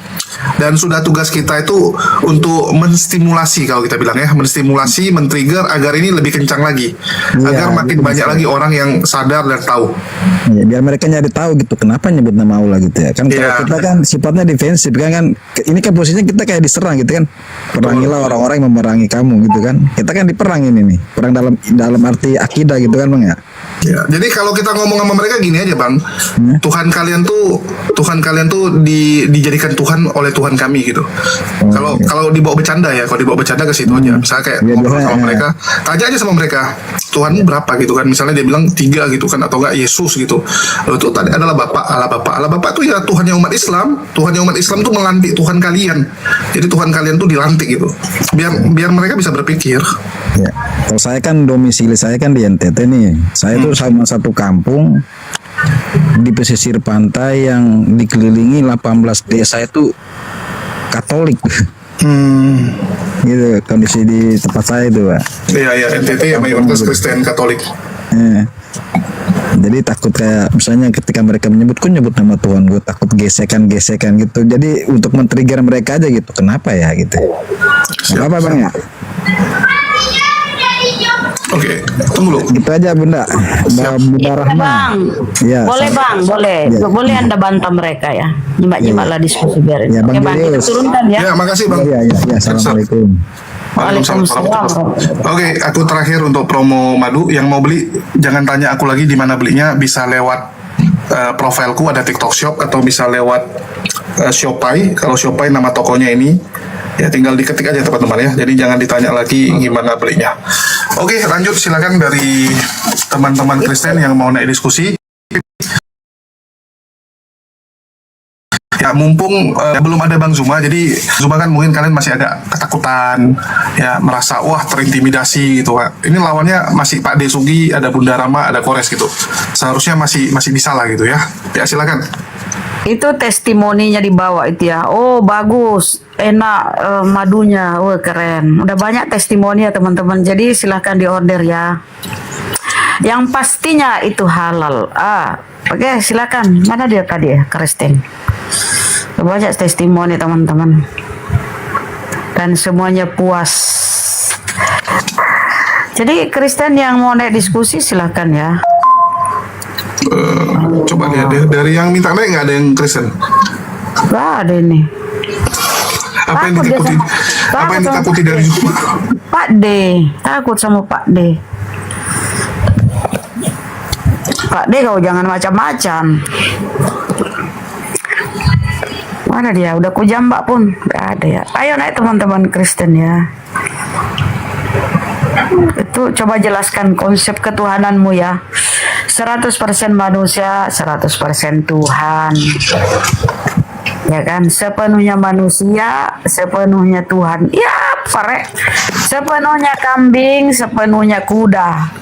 dan sudah tugas kita itu untuk menstimulasi, kalau kita bilang ya, menstimulasi, men-trigger agar ini lebih kencang lagi, agar makin banyak lagi orang yang sadar dan tahu. Ya, biar mereka nyari tahu gitu kenapa nyebut nama Allah gitu ya. Kan kalau kita kan sifatnya defensif kan ini kan posisinya kita kayak diserang gitu kan. Perangilah orang-orang yang memerangi kamu gitu kan. Kita kan diperang ini nih. Perang dalam arti akidah gitu kan Bang ya. Ya, jadi kalau kita ngomong sama mereka gini aja Bang, Tuhan kalian tuh dijadikan Tuhan oleh Tuhan kami gitu. Kalau dibawa bercanda ya, kalau dibawa bercanda ke situ aja. Misalnya kayak ngobrol sama mereka, tanya aja sama mereka, Tuhanmu berapa gitu kan? Misalnya dia bilang 3 gitu kan, atau enggak Yesus gitu. Lalu itu tadi adalah Allah Bapa tuh ya Tuhannya umat Islam. Tuhannya umat Islam tuh melantik Tuhan kalian. Jadi Tuhan kalian tuh dilantik gitu. Biar mereka bisa berpikir. Ya. Kalau saya kan domisili saya kan di NTT nih. Saya tuh sama satu kampung di pesisir pantai yang dikelilingi 18 desa itu Katolik. Gitu kondisi di tempat saya itu, Pak. Iya, NTT ya mayoritas Kristen Katolik. Jadi takut kayak misalnya ketika mereka nyebut nama Tuhan, gue takut gesekan gitu. Jadi untuk men-trigger mereka aja gitu. Kenapa ya gitu? Apa Bang ya? Oke, tunggu dulu. Gitu aja Bunda. Bunda Rahma. Bang. Ya, Boleh Bang, boleh. Ya. Boleh Anda bantah mereka ya. Nyimak-nyimaklah diskusi biar ini. Ya, Bang Oke Bang, kita Julius. turunkan ya. Ya, makasih Bang. Ya, Assalamualaikum. Waalaikumsalam. Oke, aku terakhir untuk promo madu. Yang mau beli, jangan tanya aku lagi di mana belinya. Bisa lewat profilku, ada TikTok Shop, atau bisa lewat Shopee. Kalau Shopee nama tokonya ini, ya tinggal diketik aja teman-teman ya. Jadi jangan ditanya lagi gimana belinya. Oke, lanjut silakan dari teman-teman Kristen yang mau naik diskusi. Ya mumpung belum ada Bang Zuma, jadi Zuma kan mungkin kalian masih agak ketakutan, ya merasa wah terintimidasi gitu Pak. Ini lawannya masih Pak Desugi, ada Bunda Rama, ada Kores gitu. Seharusnya masih bisa lah gitu ya. Ya silakan. Itu testimoninya dibawa itu ya. Oh bagus, enak madunya, wah keren. Udah banyak testimoni ya teman-teman. Jadi silahkan diorder ya. Yang pastinya itu halal. Oke silakan. Mana dia tadi ya, Kristen? Banyak testimoni teman-teman. Dan semuanya puas. Jadi Kristen yang mau naik diskusi silahkan ya. Coba lihat deh, dari yang minta naik nggak ada yang Kristen? Gak ada ini. Apa yang ditakuti? Apa yang ditakuti dari Zuma? Pak D, takut sama Pak D. Pak D kau jangan macam-macam. Mana dia? Udah ku jambak pun gak ada ya. Ayo naik teman-teman Kristen ya. Itu coba jelaskan konsep ketuhananmu ya. 100% manusia, 100% Tuhan. Ya kan, sepenuhnya manusia, sepenuhnya Tuhan. Ya, Farek. Sepenuhnya kambing, sepenuhnya kuda.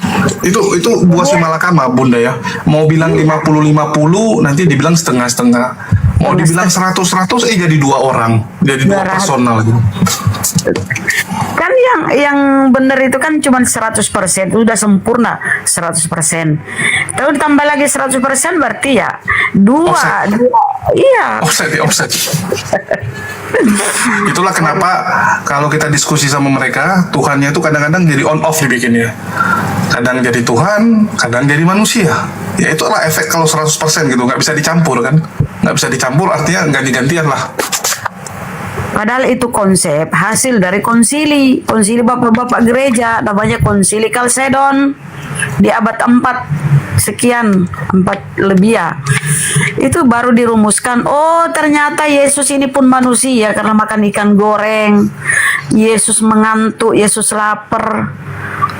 Itu buah si malakama Bunda ya. Mau bilang 50-50, nanti dibilang setengah-setengah. Mau dibilang 100-100, jadi 2 orang. Jadi 2 personal gitu. Kan yang benar itu kan cuma 100%, itu udah sempurna 100%. Kalau ditambah lagi 100% berarti ya 2. Iya. Offset. Itulah kenapa kalau kita diskusi sama mereka, Tuhannya itu kadang-kadang jadi on off dibikinnya. Kadang jadi Tuhan, kadang jadi manusia. Ya itulah efek kalau 100% gitu, nggak bisa dicampur kan. Nggak bisa dicampur artinya ganti-gantian lah. Padahal itu konsep hasil dari konsili bapak-bapak gereja, namanya konsili Kalsedon di abad 4 sekian, 4 lebih ya. Itu baru dirumuskan, oh ternyata Yesus ini pun manusia karena makan ikan goreng. Yesus mengantuk, Yesus lapar.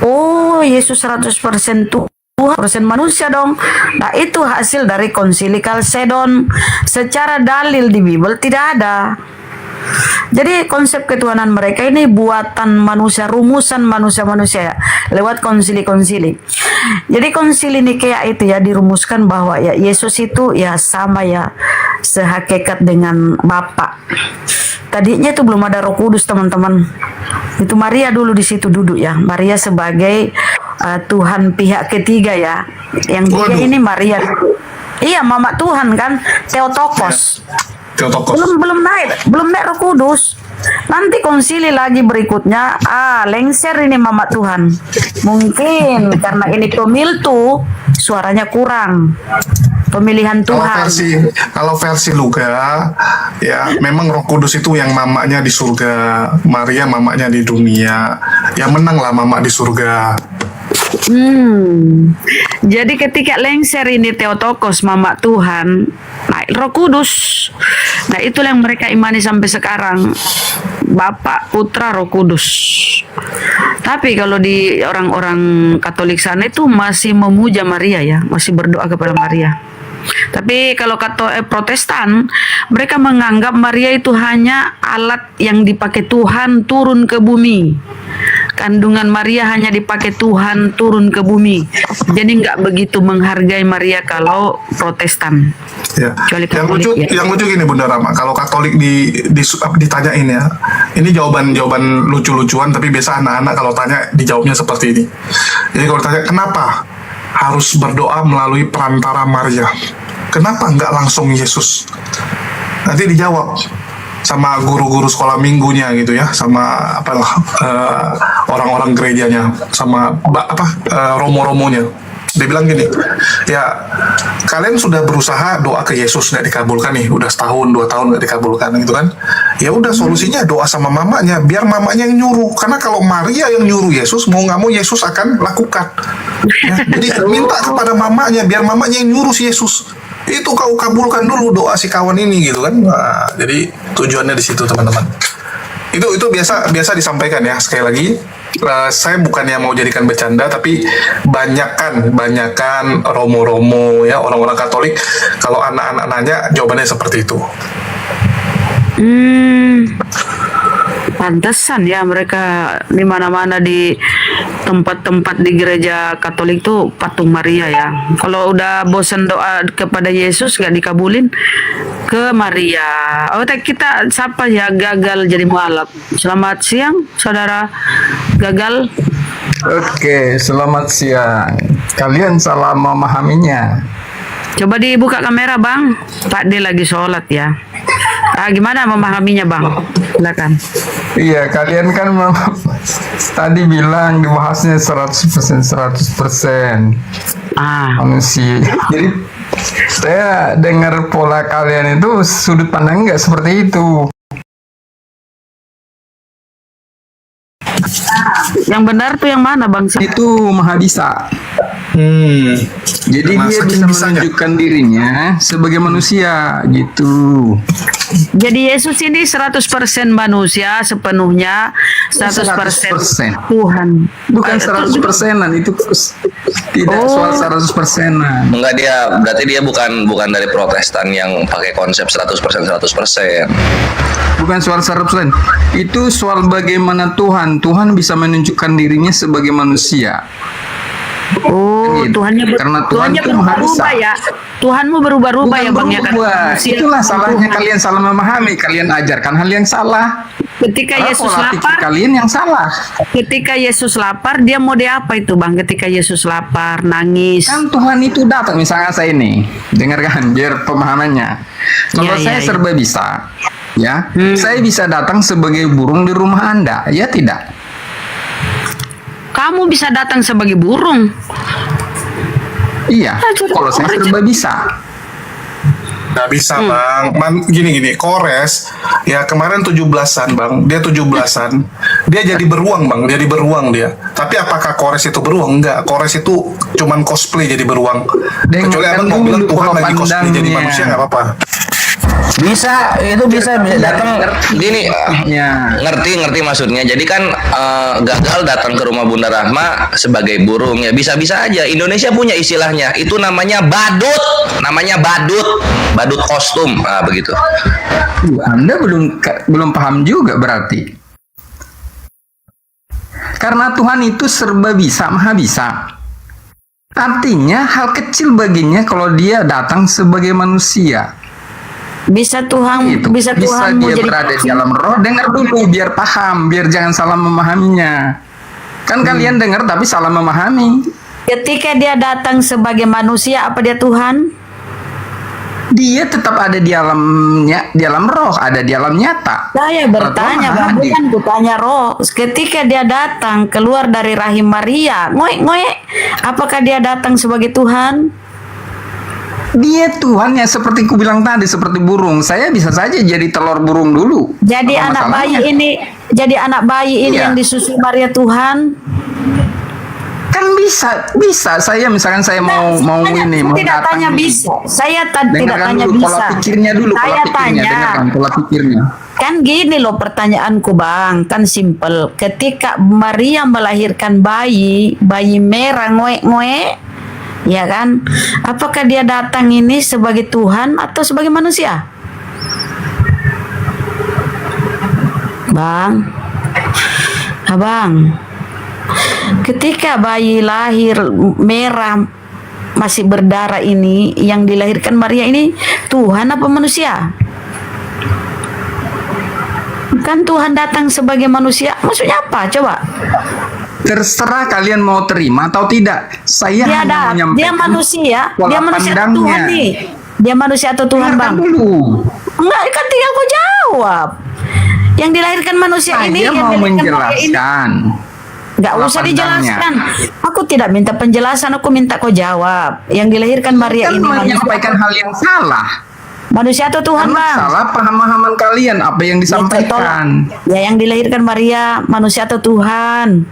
Oh Yesus 100% Tuhan, persen manusia dong. Nah itu hasil dari konsili Kalsedon. Secara dalil di Bible tidak ada. Jadi konsep ketuhanan mereka ini buatan manusia, rumusan manusia-manusia ya, lewat konsili-konsili. Jadi konsili Nikea itu ya dirumuskan bahwa ya Yesus itu ya sama ya sehakikat dengan Bapa. Tadinya itu belum ada Roh Kudus, teman-teman. Itu Maria dulu di situ duduk ya. Maria sebagai Tuhan pihak ketiga ya. Yang tiga ini Maria. Iya, Mama Tuhan kan, Theotokos. Belum naik Roh Kudus. Nanti konsili lagi berikutnya, lengser ini Mama Tuhan. Mungkin karena ini pemiltu, suaranya kurang. Pemilihan Tuhan. Kalau versi Luga, ya memang Roh Kudus itu yang mamanya di surga, Maria mamanya di dunia. Yang menanglah mama di surga. Jadi ketika lengser ini Theotokos, Mama Tuhan, naik Roh Kudus. Nah, itulah yang mereka imani sampai sekarang. Bapa, Putra, Roh Kudus. Tapi kalau di orang-orang Katolik sana itu masih memuja Maria ya, masih berdoa kepada Maria. Tapi kalau Protestan, mereka menganggap Maria itu hanya alat yang dipakai Tuhan turun ke bumi. Kandungan Maria hanya dipakai Tuhan turun ke bumi. Jadi nggak begitu menghargai Maria kalau Protestan. Ya. Yang lucu gini Bunda Rama, kalau Katolik ditanyain ya, ini jawaban lucu-lucuan, tapi biasa anak-anak kalau tanya dijawabnya seperti ini. Jadi kalau ditanya kenapa harus berdoa melalui perantara Maria, kenapa nggak langsung Yesus? Nanti dijawab sama guru-guru sekolah minggunya gitu ya, sama orang-orang gerejanya, sama romo-romonya. Dia bilang gini, ya kalian sudah berusaha doa ke Yesus nggak dikabulkan nih, udah setahun 2 tahun nggak dikabulkan gitu kan? Ya udah solusinya doa sama mamanya, biar mamanya yang nyuruh. Karena kalau Maria yang nyuruh Yesus, mau nggak mau Yesus akan lakukan. Ya, jadi minta kepada mamanya, biar mamanya yang nyuruh si Yesus. Itu kau kabulkan dulu doa si kawan ini gitu kan? Nah, jadi tujuannya di situ teman-teman. Itu biasa disampaikan ya, sekali lagi. Saya bukannya mau jadikan bercanda, tapi banyakan romo-romo ya, orang-orang Katolik kalau anak-anak nanya jawabannya seperti itu. Pantesan ya mereka di mana-mana di tempat-tempat di gereja Katolik tuh patung Maria ya. Kalau udah bosan doa kepada Yesus nggak dikabulin, ke Maria. Kita siapa ya gagal jadi mualaf. Selamat siang saudara gagal. Oke, selamat siang. Kalian salah memahaminya. Coba dibuka kamera Bang. Pak D lagi sholat ya. Gimana memahaminya Bang? Silakan. Iya, kalian kan tadi bilang dibahasnya 100% manusia. Jadi saya dengar pola kalian itu sudut pandang nggak seperti itu. Yang benar tuh yang mana Bang? Itu Maha Bisa. Jadi dia bisa menunjukkan dirinya sebagai manusia gitu. Jadi Yesus ini 100% manusia sepenuhnya, 100% Tuhan. Bukan 100%-an itu tidak soal 100%-an. Enggak, berarti dia bukan dari Protestan yang pakai konsep 100%. Bukan soal 100%. Itu soal bagaimana Tuhan bisa menunjukkan dirinya sebagai manusia. Tuhannya berubah ya. Tuhanmu berubah-ubah ya Bang ya kan. Itulah salahnya kalian salah memahami. Kalian ajarkan hal yang salah. Ketika Yesus lapar, kalian yang salah. Ketika Yesus lapar, dia mau apa itu Bang? Ketika Yesus lapar, nangis. Kan Tuhan itu datang, misalnya saya ini, dengarkan biar pemahamannya. Kalau saya serba bisa, ya, saya bisa datang sebagai burung di rumah Anda, ya tidak? Kamu bisa datang sebagai burung. Iya, kalau saya serba bisa. Nggak bisa Bang. Gini, Kores ya kemarin 17-an Bang, dia 17-an, dia jadi beruang Bang, dia. Tapi apakah Kores itu beruang? Enggak, Kores itu cuman cosplay jadi beruang. Kecuali Abang mau bilang Tuhan lagi cosplay jadi manusia, nggak apa-apa. Bisa datang gini, ngerti maksudnya. Jadi kan gagal datang ke rumah Bunda Rahma sebagai burung ya, bisa-bisa aja. Indonesia punya istilahnya, itu namanya badut kostum, begitu. Anda belum paham juga berarti. Karena Tuhan itu serba bisa, Maha Bisa. Artinya hal kecil baginya kalau dia datang sebagai manusia. Bisa Tuhan, Itu bisa Tuhan mau dia jadi berada di dalam roh, dengar dulu biar paham, biar jangan salah memahaminya. Kan kalian dengar tapi salah memahami. Ketika dia datang sebagai manusia, apa dia Tuhan? Dia tetap ada di alamnya, di alam roh, ada di alam nyata. Saya bertanya, Tuhan hadir. bukan kutanya roh. Ketika dia datang keluar dari rahim Maria, ngoe, apakah dia datang sebagai Tuhan? Dia Tuhan yang seperti ku bilang tadi, seperti burung. Saya bisa saja jadi telur burung dulu. Jadi Apa anak bayi masalahnya? ini, jadi anak bayi ini Iya. yang disusui Maria Tuhan. Kan bisa. Saya misalkan saya mau Saya tidak datang tanya nih. bisa. Saya tidak Dengarkan tanya dulu bisa. pola pikirnya dulu, Saya pola pikirnya. tanya. Dengarkan pola pikirnya. Kan gini loh pertanyaanku Bang, kan simpel. Ketika Maria melahirkan bayi merah ngoe, ya kan? Apakah dia datang ini sebagai Tuhan atau sebagai manusia? Bang, Abang, ketika bayi lahir merah masih berdarah ini yang dilahirkan Maria ini Tuhan apa manusia? Kan Tuhan datang sebagai manusia, maksudnya apa? Coba. Terserah kalian mau terima atau tidak. Saya hanya menyampaikan Dia manusia pola atau pandangnya. Tuhan nih? Dia manusia atau Tuhan, Dengarkan Bang? dulu. Enggak, kan tinggal kau jawab. Yang dilahirkan manusia ini, Saya yang mau dilahirkan Maria ini. menjelaskan. Enggak pola usah pandangnya. dijelaskan. Aku tidak minta penjelasan, aku minta kau jawab. Yang dilahirkan Maria Kan ini menyampaikan hal yang salah. manusia atau Tuhan, Karena Bang? salah pemahaman kalian apa yang disampaikan. Ya, yang dilahirkan Maria manusia atau Tuhan?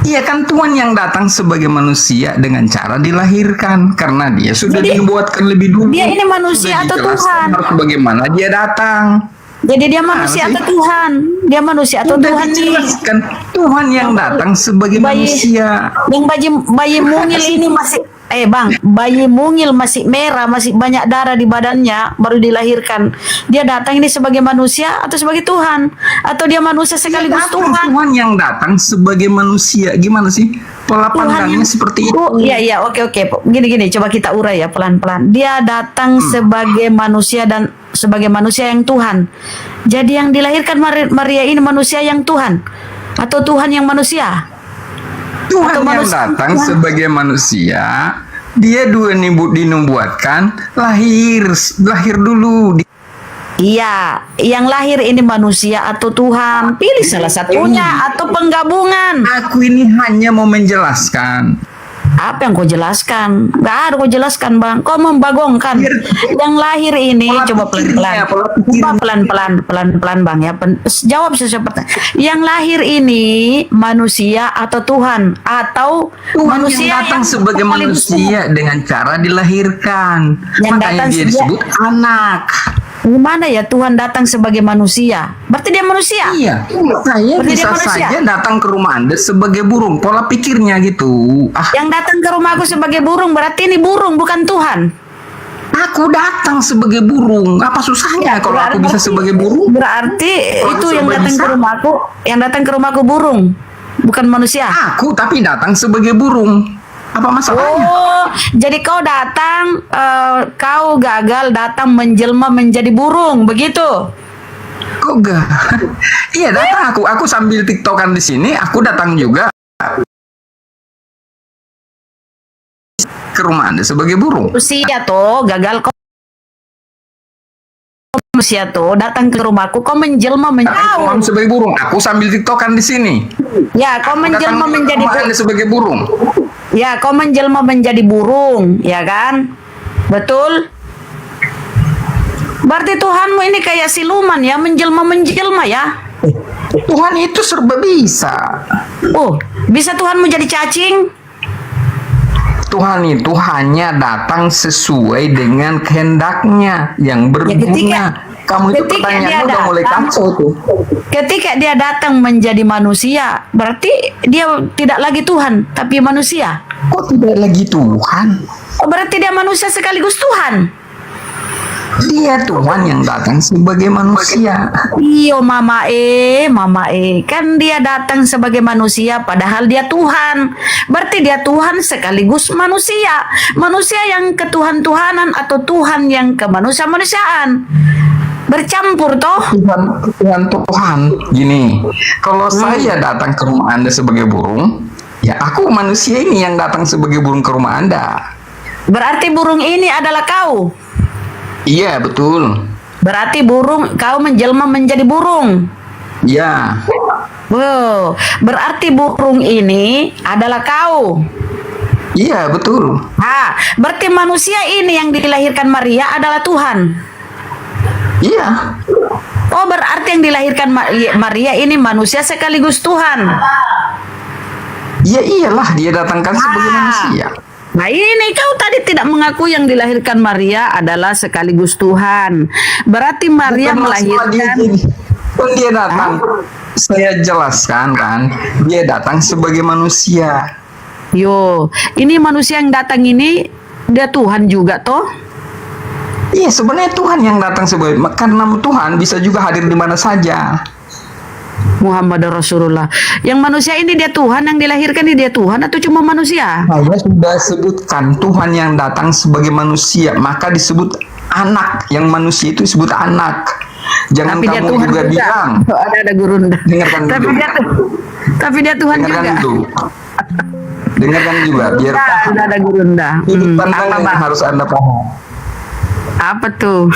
Iya kan Tuhan yang datang sebagai manusia dengan cara dilahirkan karena dia sudah dibuatkan lebih dulu. Dia ini manusia Sudah atau dijelaskan Tuhan? harus bagaimana dia datang. Jadi dia manusia atau Tuhan? Dia manusia atau Sudah Tuhan nih? dijelaskan Tuhan yang datang sebagai manusia. Yang bayi mungil ini masih Bang, bayi mungil masih merah, masih banyak darah di badannya, baru dilahirkan. Dia datang ini sebagai manusia atau sebagai Tuhan? Atau dia manusia sekaligus Tuhan? Tuhan yang datang sebagai manusia. Gimana sih? Pola pandangnya seperti itu. Iya, oke. Gini, coba kita urai ya pelan-pelan. Dia datang sebagai manusia dan sebagai manusia yang Tuhan. Jadi yang dilahirkan Maria ini manusia yang Tuhan atau Tuhan yang manusia? Tuhan Atau yang manusia datang Tuhan? sebagai manusia, dia dua dinubuatkan lahir dulu. Iya, yang lahir ini manusia atau Tuhan? Pilih salah satunya atau penggabungan. Aku ini hanya mau menjelaskan. Apa yang kau jelaskan? Gak ada kau jelaskan, Bang. Kau membagongkan. Yang lahir ini coba pelan-pelan. Pelan-pelan, Bang ya. Jawab sesuai pertanyaan. Yang lahir ini manusia atau Tuhan atau Tuhan manusia yang datang sebagai manusia dengan cara dilahirkan. Yang Makanya datang dia disebut anak. Gimana ya Tuhan datang sebagai manusia? Berarti dia manusia? Iya. Saya Berarti dia bisa manusia? saja datang ke rumah Anda sebagai burung. Pola pikirnya gitu. Yang datang ke rumahku sebagai burung berarti ini burung bukan Tuhan. Aku datang sebagai burung. Apa susahnya kalau aku bisa sebagai burung? Berarti Kalau itu yang serba datang bisa. ke rumahku, yang datang ke rumahku burung, bukan manusia. Aku tapi datang sebagai burung. Apa masalahnya? Oh, jadi kau datang, kau gagal datang menjelma menjadi burung, begitu? Kok enggak? Iya datang aku sambil tiktokan di sini. Aku datang juga ke rumah Anda sebagai burung. Manusia tuh gagal kau. Manusia tuh datang ke rumahku, kau menjelma menjadi Aku sebagai burung. Aku sambil tiktokan di sini. Ya, kau menjelma menjadi rumah Anda sebagai burung. Ya, kau menjelma menjadi burung, ya kan? Betul? Berarti Tuhanmu ini kayak siluman ya, menjelma ya? Tuhan itu serba bisa. Oh, bisa Tuhanmu jadi cacing? Tuhan itu hanya datang sesuai dengan kehendaknya yang berguna. Kamu itu ketika pertanyaannya dia udah mulai datang, kacau tuh. Ketika dia datang menjadi manusia, berarti dia tidak lagi Tuhan, tapi manusia. Kok tidak lagi Tuhan? Oh, berarti dia manusia sekaligus Tuhan. Dia Tuhan yang datang sebagai manusia. Iyo mama kan dia datang sebagai manusia padahal dia Tuhan. Berarti berarti dia Tuhan sekaligus manusia. Manusia yang ketuhan-tuhanan atau Tuhan yang kemanusia-manusiaan. Bercampur toh. Tuhan. Gini, kalau saya datang ke rumah Anda sebagai burung, ya aku manusia ini yang datang sebagai burung ke rumah Anda. Berarti burung ini adalah kau. Iya, betul. Berarti kau menjelma menjadi burung. Iya. Wow, berarti burung ini adalah kau. Iya, betul. Berarti manusia ini yang dilahirkan Maria adalah Tuhan. Iya. Oh, berarti yang dilahirkan Maria ini manusia sekaligus Tuhan. Iya, iyalah dia datangkan sebagai manusia. Nah, ini kau tadi tidak mengaku yang dilahirkan Maria adalah sekaligus Tuhan. Berarti Maria melahirkan. Dia datang. Saya jelaskan kan, dia datang sebagai manusia. Yo, ini manusia yang datang ini dia Tuhan juga toh? Iya, sebenarnya Tuhan yang datang sebagai, karena Tuhan bisa juga hadir di mana saja. Muhammad Rasulullah. Yang manusia ini dia Tuhan, yang dilahirkan ini dia Tuhan atau cuma manusia? Saya sudah sebutkan Tuhan yang datang sebagai manusia, maka disebut anak. Yang manusia itu disebut anak. Jangan tapi dia kamu Tuhan juga bilang. Ada gurunda. Dengarkan tapi dulu. Tapi dia Tuhan Dengarkan juga. Dulu. Dengarkan juga biar ada gurunda. Sudut pandang yang harus Anda paham. Apa tuh?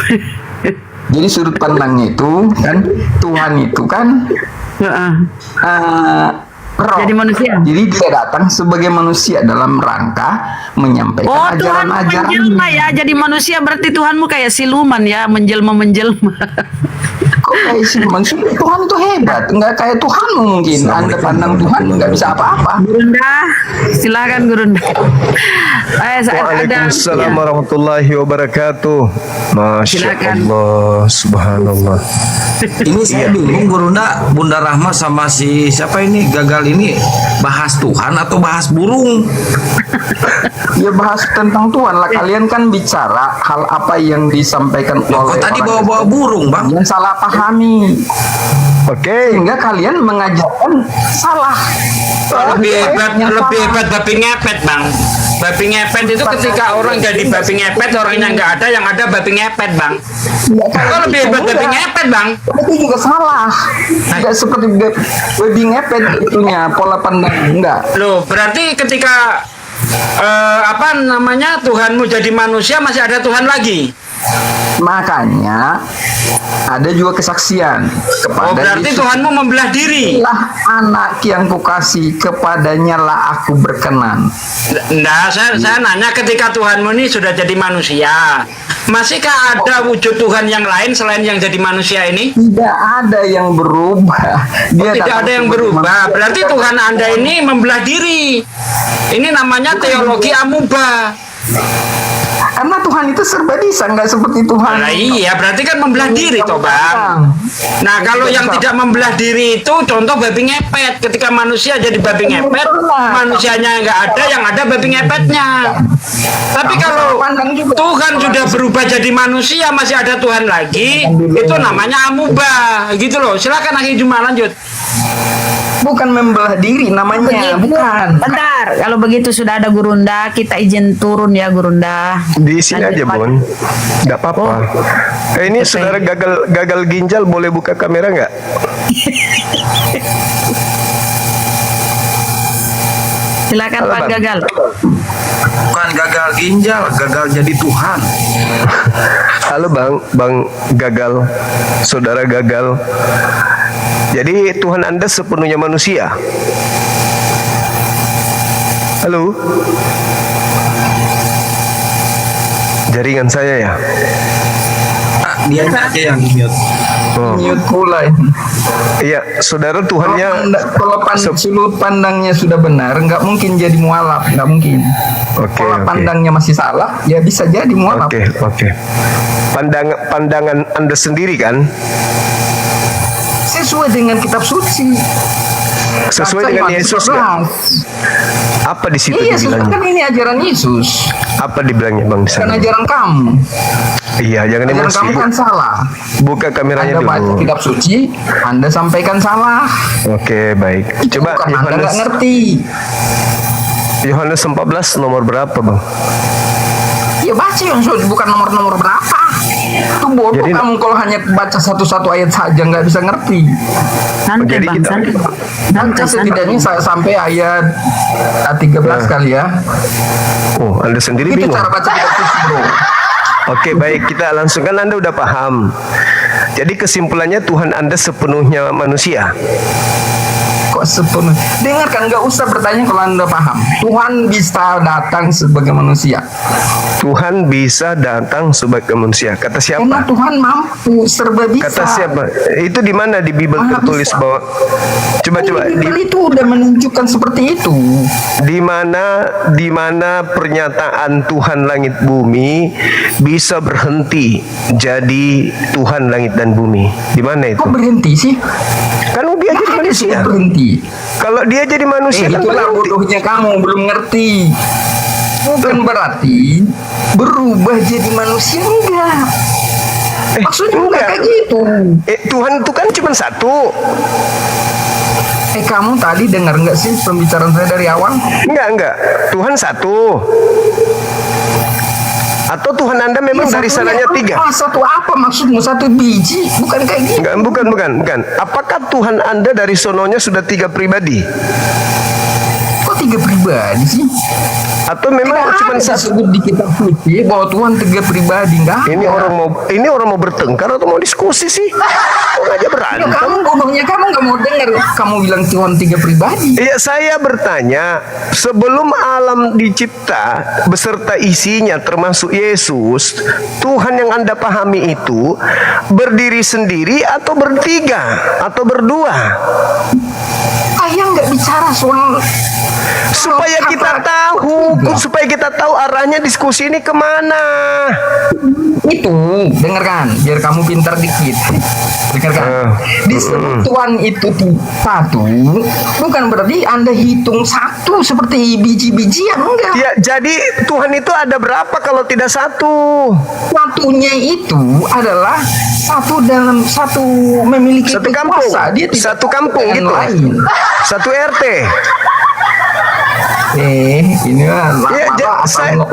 Jadi sudut pandangnya itu kan Tuhan itu kan roh. Jadi manusia. Jadi dia datang sebagai manusia dalam rangka menyampaikan ajaran-ajaran. Menjelma ya, jadi manusia berarti Tuhanmu kayak siluman ya, menjelma. Kok kayak siluman? Tuhan itu hebat, nggak kayak Tuhanmu mungkin. Anda pandang Tuhan nggak bisa apa-apa. Gurunda, silakan Gurunda. Waalaikumsalam warahmatullahi wabarakatuh. Masya Allah, subhanallah. Ini saya bingung Gurunda, Bunda Rahma sama si siapa ini gagal ini bahas Tuhan atau bahas burung? Ya bahas tentang Tuhan lah. Kalian kan bicara hal apa yang disampaikan oleh tadi bawa-bawa burung, Bang. Yang salah pahami. Sehingga kalian mengajarkan salah. Lebih hebat babi ngepet, Bang. Babi ngepet itu ketika orang jadi babi ngepet, orangnya nggak ada, yang ada babi ngepet, Bang. Kok lebih hebat babi ngepet, Bang? Itu juga salah. Tidak seperti babi ngepet itunya pola pandang, enggak. Loh, berarti ketika Tuhanmu jadi manusia masih ada Tuhan lagi. Makanya ada juga kesaksian kepada berarti Yesus. Tuhanmu membelah diri. Inilah anak yang kukasih, kepadanya lah aku berkenan. Nah, saya nanya ketika Tuhanmu ini sudah jadi manusia, masihkah ada wujud Tuhan yang lain selain yang jadi manusia ini? Tidak ada yang berubah. Tidak ada yang berubah. Berarti Tuhan Anda ini membelah diri. Ini namanya teologi amuba. Karena Tuhan itu serba bisa, nggak seperti Tuhan. Nah, iya, berarti kan membelah diri toh, Bang. Nah, kalau yang tidak membelah diri itu contoh babi ngepet. Ketika manusia jadi babi ngepet, manusianya nggak ada, yang ada babi ngepetnya. Tapi kalau Tuhan sudah berubah jadi manusia, masih ada Tuhan lagi, itu namanya amuba. Gitu loh. Silakan Akhi Juma lanjut. Bukan membelah diri namanya, bukan. Bentar, kalau begitu sudah ada Gurunda, kita izin turun ya Gurunda. Di sini aja, Bun. Nggak apa-apa. Ini saudara gagal ginjal, boleh buka kamera nggak? Silakan Pak Gagal. Bukan gagal ginjal, gagal jadi Tuhan. Halo Bang Gagal, saudara Gagal. Jadi Tuhan Anda sepenuhnya manusia. Halo. Jaringan saya ya. Dia aja yang mute. Mute pula. Iya, saudara Tuhannya. Kalau sudut pandangnya sudah benar, nggak mungkin jadi mualaf, nggak mungkin. Kalau pandangnya masih salah, ya bisa jadi mualaf. Oke. Pandangan Anda sendiri kan? Sesuai dengan kitab suci. Sesuai dengan Yesus kan? Apa di situ dibilangnya? Kan ini ajaran Yesus. Apa dibilangnya Bang? Bukan ajaran kamu. Iya, jangan ajaran emosi. Kamu kan salah. Buka kameranya Anda dulu. baca kitab suci, Anda sampaikan salah. Oke, baik. Coba Anda nggak ngerti. Yohanes 14 nomor berapa, Bang? Ya baca yang bukan nomor-nomor berapa. Itu bodoh Jadi- kamu kalau hanya baca satu-satu ayat saja nggak bisa ngerti. Santai Jadi bang, kita- santai. Baca setidaknya sampai ayat 13 kali ya. Oh, Anda sendiri Itu bingung. cara baca kitab suci, bro. Oke, baik, kita langsung, kan Anda udah paham. Jadi kesimpulannya Tuhan Anda sepenuhnya manusia. Kok sepenuh? Dengarkan, nggak usah bertanya kalau Anda paham. Tuhan bisa datang sebagai manusia. Tuhan bisa datang sebagai manusia. Kata siapa? Karena Tuhan mampu, serba bisa. Kata siapa? Itu di mana di Bible Maha tertulis bisa. bahwa coba Bible itu udah menunjukkan seperti itu. di mana pernyataan Tuhan langit bumi bisa berhenti jadi Tuhan langit dan bumi. Di mana itu? Kok berhenti sih? Kan dia jadi manusia. Berhenti. Kalau dia jadi manusia kan Itulah berhenti. bodohnya kamu belum ngerti. Bukan berarti berubah jadi manusia, enggak. Maksudnya enggak kayak gitu. Tuhan itu kan cuma satu. Kamu tadi dengar nggak sih pembicaraan saya dari awal? Enggak. Tuhan satu. Atau Tuhan Anda memang dari sananya tiga? Satu apa maksudmu? Satu biji? Bukan kayak gitu. Enggak, bukan. Apakah Tuhan Anda dari sononya sudah tiga pribadi? Kok tiga pribadi sih? Atau memang cuma satu? Disebut di kitab suci bahwa Tuhan tiga pribadi, enggak? Ini orang mau bertengkar atau mau diskusi sih? Kok aja berantem? Ya, kamu bodohnya kamu nggak mau dengar. Kamu bilang Tuhan tiga pribadi. Iya, saya bertanya, sebelum alam dicipta beserta isinya termasuk Yesus, Tuhan yang Anda pahami itu berdiri sendiri atau bertiga atau berdua? Ayah nggak bicara soal supaya kita tahu, supaya kita tahu arahnya diskusi ini kemana. Itu dengarkan, biar kamu pintar dikit. Dengarkan, disebut Tuhan itu satu, bukan berarti Anda hitung satu seperti biji-bijian, enggak. Ya, jadi Tuhan itu ada berapa kalau tidak satu? Satunya itu adalah satu dalam satu memiliki satu kampung, kekuasaan. Dia tidak satu kampung yang gitu, lain. satu RT. Ini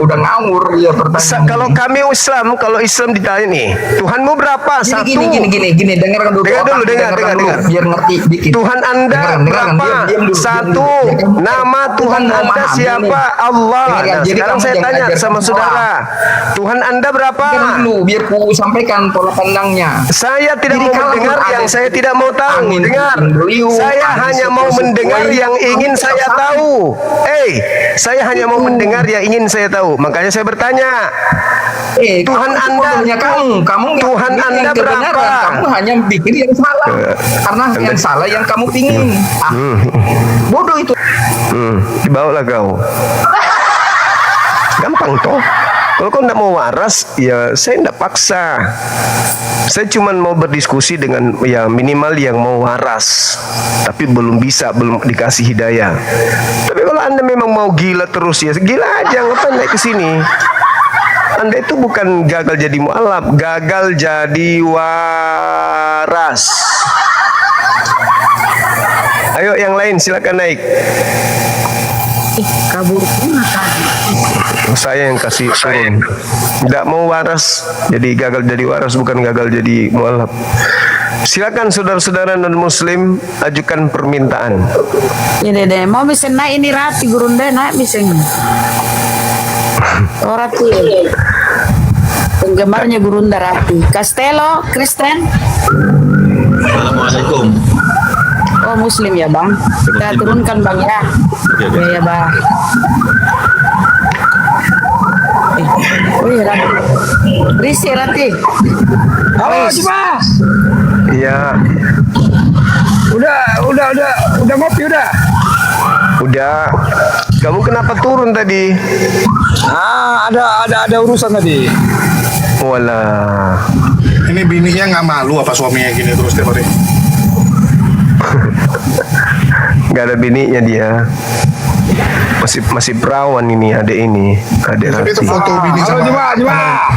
udah ngawur ya pertanyaan. Kalau Islam ditanya nih, Tuhanmu berapa? Satu. Gini, dengarkan dulu. Dengar. Biar ngerti dikit. Tuhan Anda berapa? Satu. Nama Tuhan Anda siapa? Allah. Nah, sekarang saya tanya sama saudara, Tuhan Anda berapa? Dulu, biar ku sampaikan pola pandangnya. Saya tidak mau mendengar yang saya tidak mau tahu. Dengar. Saya hanya mau mendengar yang ingin saya tahu. Saya hanya mau mendengar yang ingin saya tahu. Makanya saya bertanya. Tuhan Anda, kamu Tuhan Anda berapa? Kamu hanya bikin yang salah. Karena yang salah yang kamu pingin. Bodoh itu. Dibawalah kau. Gampang toh. Kalau kau tidak mau waras, ya saya tidak paksa. Saya cuma mau berdiskusi dengan ya minimal yang mau waras, tapi belum dikasih hidayah. Tapi kalau Anda memang mau gila terus, ya gila aja, ngapain naik ke sini? Anda itu bukan gagal jadi mualaf, gagal jadi waras. Ayo yang lain silakan naik. Kabur pun tadi. Saya yang kasih turun. Tidak mau waras, jadi gagal jadi waras, bukan gagal jadi mualaf. Silakan saudara-saudara non muslim ajukan permintaan. Ya dede, mau bisa naik ini Rati Gurunda naik bisa ini. Oh Rati, penggemarnya Gurunda Rati. Castello, Kristen. Assalamualaikum. Oh Muslim ya bang. Kita turunkan bang ya. Ya bang. Wih Rati. Risi Rati. Halo Mas. Iya. Udah ngopi udah. Udah. Kamu kenapa turun tadi? Ada urusan tadi. Walah. Ini bininya nggak malu apa suaminya gini terus tiap hari? Nggak ada bininya dia. Masih perawan ini adek Tapi Rati. itu foto bini sama. Juma.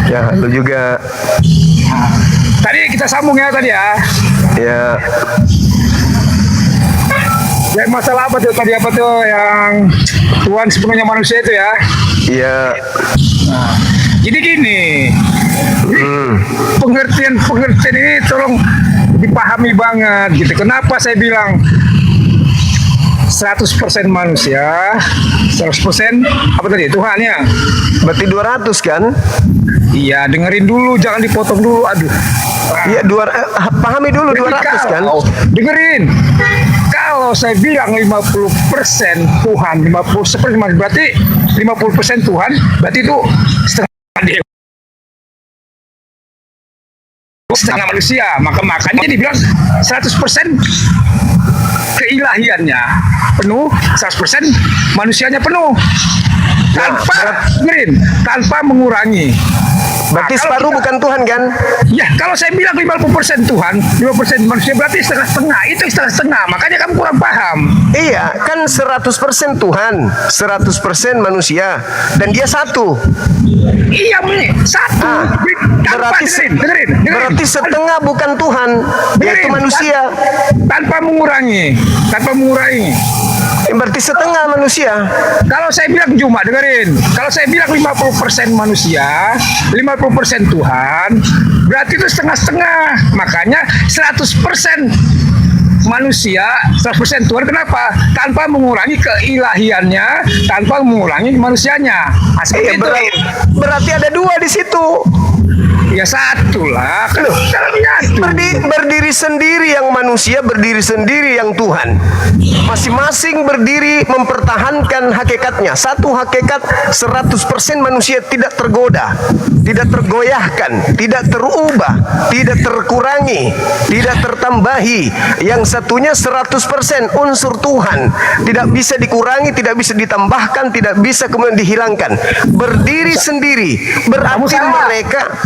Ya, lu juga. Tadi kita sambung ya tadi ya. Ya. Ya, masalah apa tuh tadi apa tuh yang Tuhan sepenuhnya manusia itu ya? Iya. Nah, jadi gini, pengertian ini tolong dipahami banget gitu. Kenapa saya bilang 100% manusia, 100% apa tadi Tuhan ya? Berarti 200 kan? Iya, dengerin dulu, jangan dipotong dulu. Aduh. Iya, pahami dulu 200 kan? Dengerin. Kalau saya bilang 50% Tuhan, 50% manusia, berarti 50% Tuhan, berarti itu setengah dewa. Setengah manusia, makanya dibilang 100% keilahiannya penuh, 100% manusianya penuh. Tanpa mengurangi. Berarti separuh bukan Tuhan kan? Ya, kalau saya bilang 50% Tuhan, 50% manusia, berarti setengah-setengah. Itu setengah-setengah, makanya kamu kurang paham. Iya, kan 100% Tuhan, 100% manusia, dan dia satu. Iya, satu. Dengerin. Berarti setengah bukan Tuhan, yaitu manusia. Tanpa mengurangi. Berarti setengah manusia. Kalau saya bilang cuma dengerin. Kalau saya bilang 50% manusia, 50% Tuhan, berarti itu setengah-setengah. Makanya 100% manusia, 100% Tuhan. Kenapa? Tanpa mengurangi keilahiannya, tanpa mengurangi manusianya. Iya, berarti ada dua di situ. Ya satu lah. Berdiri sendiri yang manusia, berdiri sendiri yang Tuhan. Masing-masing berdiri mempertahankan hakikatnya. Satu hakikat 100% manusia tidak tergoda, tidak tergoyahkan, tidak terubah, tidak terkurangi, tidak tertambahi. Yang satunya 100% unsur Tuhan. Tidak bisa dikurangi, tidak bisa ditambahkan, tidak bisa kemudian dihilangkan. Berdiri sendiri. Berarti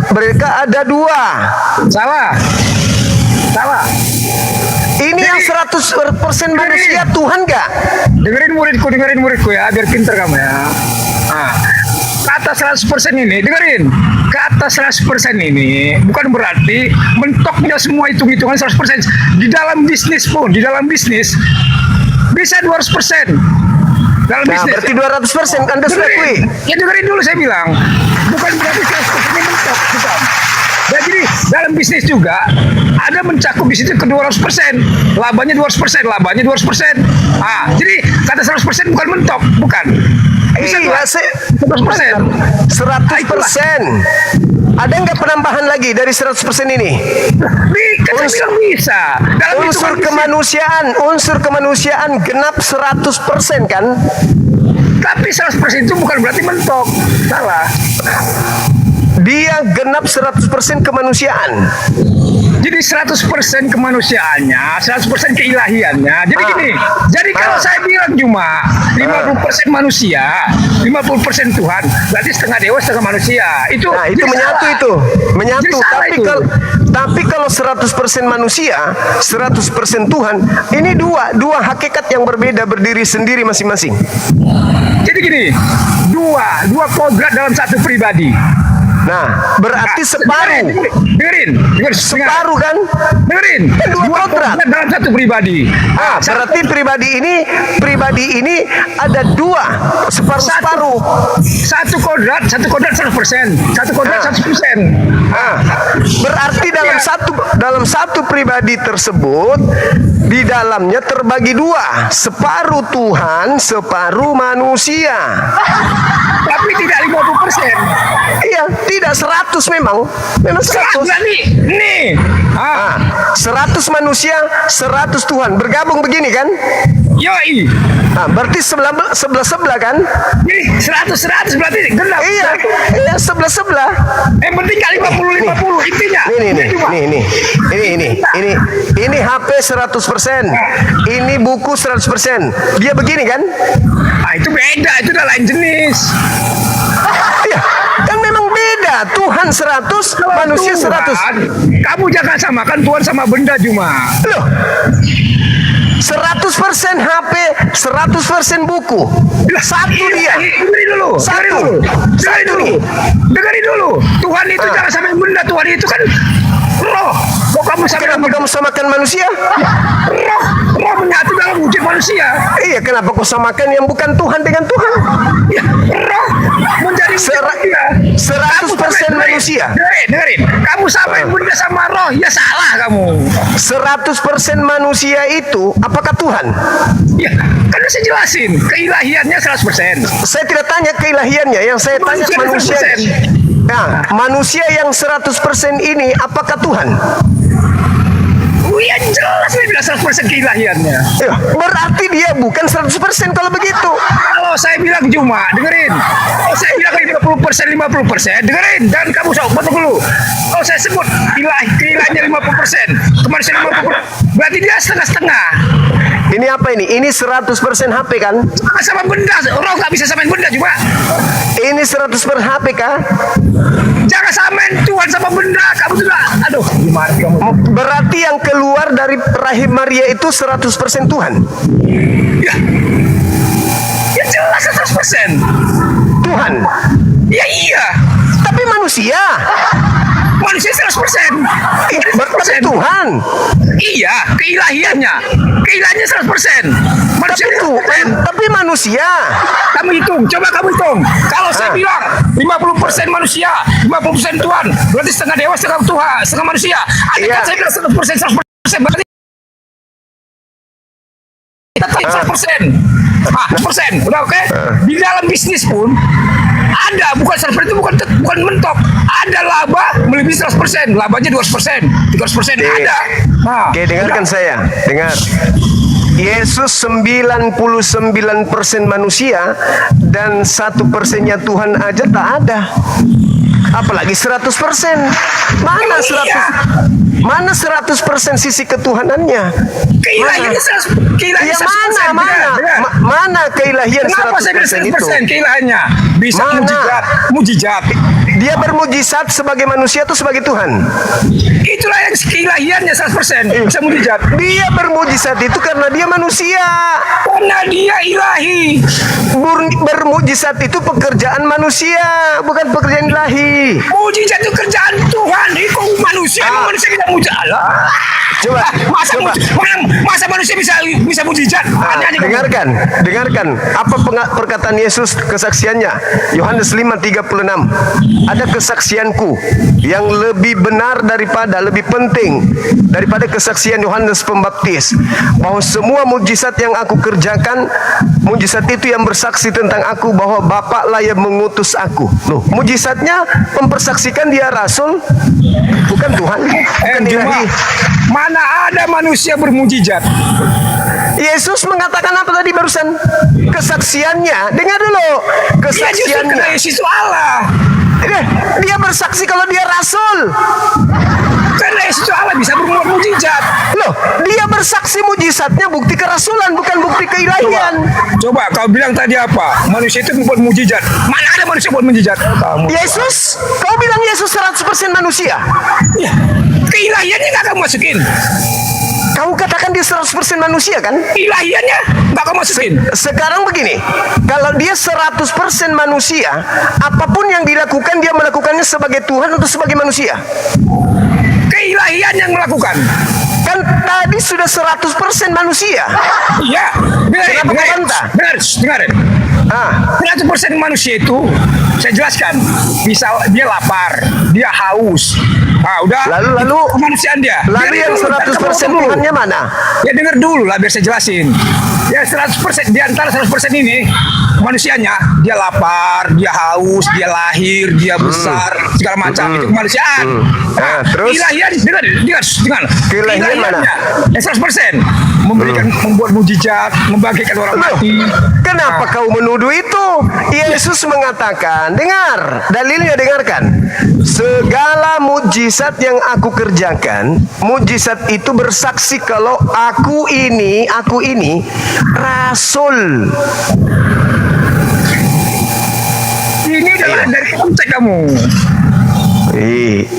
mereka ada dua. Salah. Ini yang 100% manusia Tuhan gak? Dengerin muridku ya, biar pinter kamu ya. Nah, kata 100% ini, dengerin. Kata 100% ini bukan berarti mentoknya semua hitung-hitungan 100%. Di dalam bisnis pun, bisa 200%. Dalam bisnis. Berarti 200% Anda sudah akui. Ya dengerin dulu saya bilang. Bukan berarti 100% ini mentok, bukan. Dan jadi dalam bisnis juga ada mencakup di situ ke 200%, labanya 200%. Jadi kata 100% bukan mentok, bukan. Bisa 100%. 100%. Ada nggak penambahan lagi dari 100% ini? Bisa. Unsur kemanusiaan genap 100% kan? Tapi 100% itu bukan berarti mentok. Salah. Dia genap 100% kemanusiaan. Jadi 100% kemanusiaannya, 100% keilahiannya. Jadi gini, jadi kalau saya bilang cuma 50% manusia, 50% Tuhan, berarti setengah dewa, setengah manusia. Itu menyatu. Tapi kalau 100% manusia, 100% Tuhan, ini dua hakikat yang berbeda, berdiri sendiri masing-masing. Jadi gini, dua kodrat dalam satu pribadi. Nah, berarti separuh. Dengerin. Separuh kan? Dengerin. Dua kodrat dalam satu pribadi. Berarti pribadi ini ada dua, separuh. Satu kodrat 100%. Satu kodrat 100%. Berarti dalam satu pribadi tersebut, di dalamnya terbagi dua, separuh Tuhan, separuh manusia. Tapi tidak 50%. Iya, tidak 100 memang 100. Nih. 100 manusia, 100 Tuhan. Bergabung begini kan? Yoi. Berarti sebelah kan? Jadi 100 berarti genap. Iya, sebelah. Yang penting 50-50 intinya. Ini HP 100%. Ini buku 100%. Dia begini kan? Itu beda, itu udah lain jenis. Iya, kan memang beda. Tuhan 100, manusia 100. Kamu jangan samakan Tuhan sama benda cuma. Loh. 100% HP, 100% buku. Satu dia. Dengerin dulu. Dengerin dulu. Tuhan itu jangan sampai benda. Tuhan itu kan roh. Kok kamu kenapa kamu samakan manusia? Roh menyatu dalam wujud manusia. Iya, kenapa kau samakan yang bukan Tuhan dengan Tuhan? Ya, roh menjadi 100% manusia. Dengerin. Kamu samain benda sama roh, ya salah kamu. 100% manusia itu apakah Tuhan? Ya, kan saya jelasin, keilahiannya 100%. Saya tidak tanya keilahiannya, yang saya tanya manusia. Nah, manusia yang 100% ini apakah Tuhan? Ya jelas saya bilang 100% keilahiannya. Ya, berarti dia bukan 100% kalau begitu. Kalau saya bilang cuma, dengerin. Kalau saya bilang 50%, dengerin. Dan kamu betul dulu. Kalau saya sebut keilahiannya 50%, kemanusiaan 50%, berarti dia setengah-setengah. Ini apa ini? Ini 100% HP kan? Sama benda, roh nggak bisa samain benda juga. Ini 100% HP kah? Jangan samain Tuhan sama benda. Kamu sudah, aduh, gimana kamu? Berarti yang keluar dari rahim Maria itu 100% Tuhan. Ya jelas 100% Tuhan. Ya iya. Tapi manusia 100%. Berarti Tuhan. Iya, keilahiannya 100%. Manusia tapi manusia. Kamu hitung, coba kamu hitung. Kalau saya bilang 50% manusia, 50% Tuhan, berarti setengah dewa, setengah Tuhan, setengah manusia. Kan saya bilang 100%, berarti 100%. 100%, udah oke? Di dalam bisnis pun ada, bukan 100% itu bukan mentok. Ada laba melebihi 100%, labanya 200%, 300% ada. Nah, oke, dengarkan saya. Dengar. Yesus 99% manusia dan 1%-nya Tuhan aja tak ada. Apalagi 100%. Mana 100? Mana 100% sisi ketuhanannya? Keilahiannya 100%. Mana keilahian 100% itu? Keilahiannya bisa mujizat. Dia bermujizat sebagai manusia atau sebagai Tuhan? Itulah yang keilahiannya 100%. Bisa mujizat. Dia bermujizat itu karena dia manusia. Karena dia ilahi. Bermujizat itu pekerjaan manusia, bukan pekerjaan ilahi. Mujizat itu kerjaan Tuhan. Itu manusia. Manusia bisa mujizat. Coba. Masa manusia bisa mujizat? Dengarkan. Apa perkataan Yesus, kesaksiannya? Yohanes 5:36. Ada kesaksianku yang lebih benar lebih penting daripada kesaksian Yohanes Pembaptis, bahwa semua mujizat yang aku kerjakan, mujizat itu yang bersaksi tentang aku bahwa Bapaklah yang mengutus aku. Loh, mujizatnya mempersaksikan dia rasul, bukan Tuhan, bukan ilahi. Mana ada manusia bermujizat? Yesus mengatakan apa tadi barusan? Kesaksiannya. Dengar dulu. Kesaksiannya. Yesus itu Allah. Dia bersaksi kalau dia rasul. Karena Yesus itu Allah bisa berbuat mujizat. Loh, dia bersaksi mujizatnya bukti kerasulan, bukan bukti keilahian. Coba kau bilang tadi apa? Manusia itu membuat mujizat. Mana ada manusia buat mujizat? Yesus, kau bilang Yesus 100% manusia. Ya, keilahiannya nggak kamu masukin. Kau katakan dia 100% manusia kan? Ilahiannya nggak kamu masukin. Sekarang begini, kalau dia 100% manusia, apapun yang dilakukan dia melakukannya sebagai Tuhan atau sebagai manusia? Keilahian yang melakukan. Kan tadi sudah 100% manusia. Iya. Dengarin. 100% manusia itu saya jelaskan, bisa dia lapar, dia haus. Udah. Lalu kemanusiaan dia. Lalu yang 100% Tuhannya mana? Ya dengar dulu lah biar saya jelasin. Ya 100% di antara 100% ini manusianya, dia lapar, dia haus, dia lahir, dia besar, segala macam itu kemanusiaan. Terus ilahian dengar. Keilahian mana? 100% membuat mujizat, membagikan orang mati. Kenapa kau menuduh itu? Yesus mengatakan, dengar, dalilnya dengarkan. Segala mujizat yang aku kerjakan, mujizat itu bersaksi kalau aku ini rasul. Ini adalah dari konteks kamu.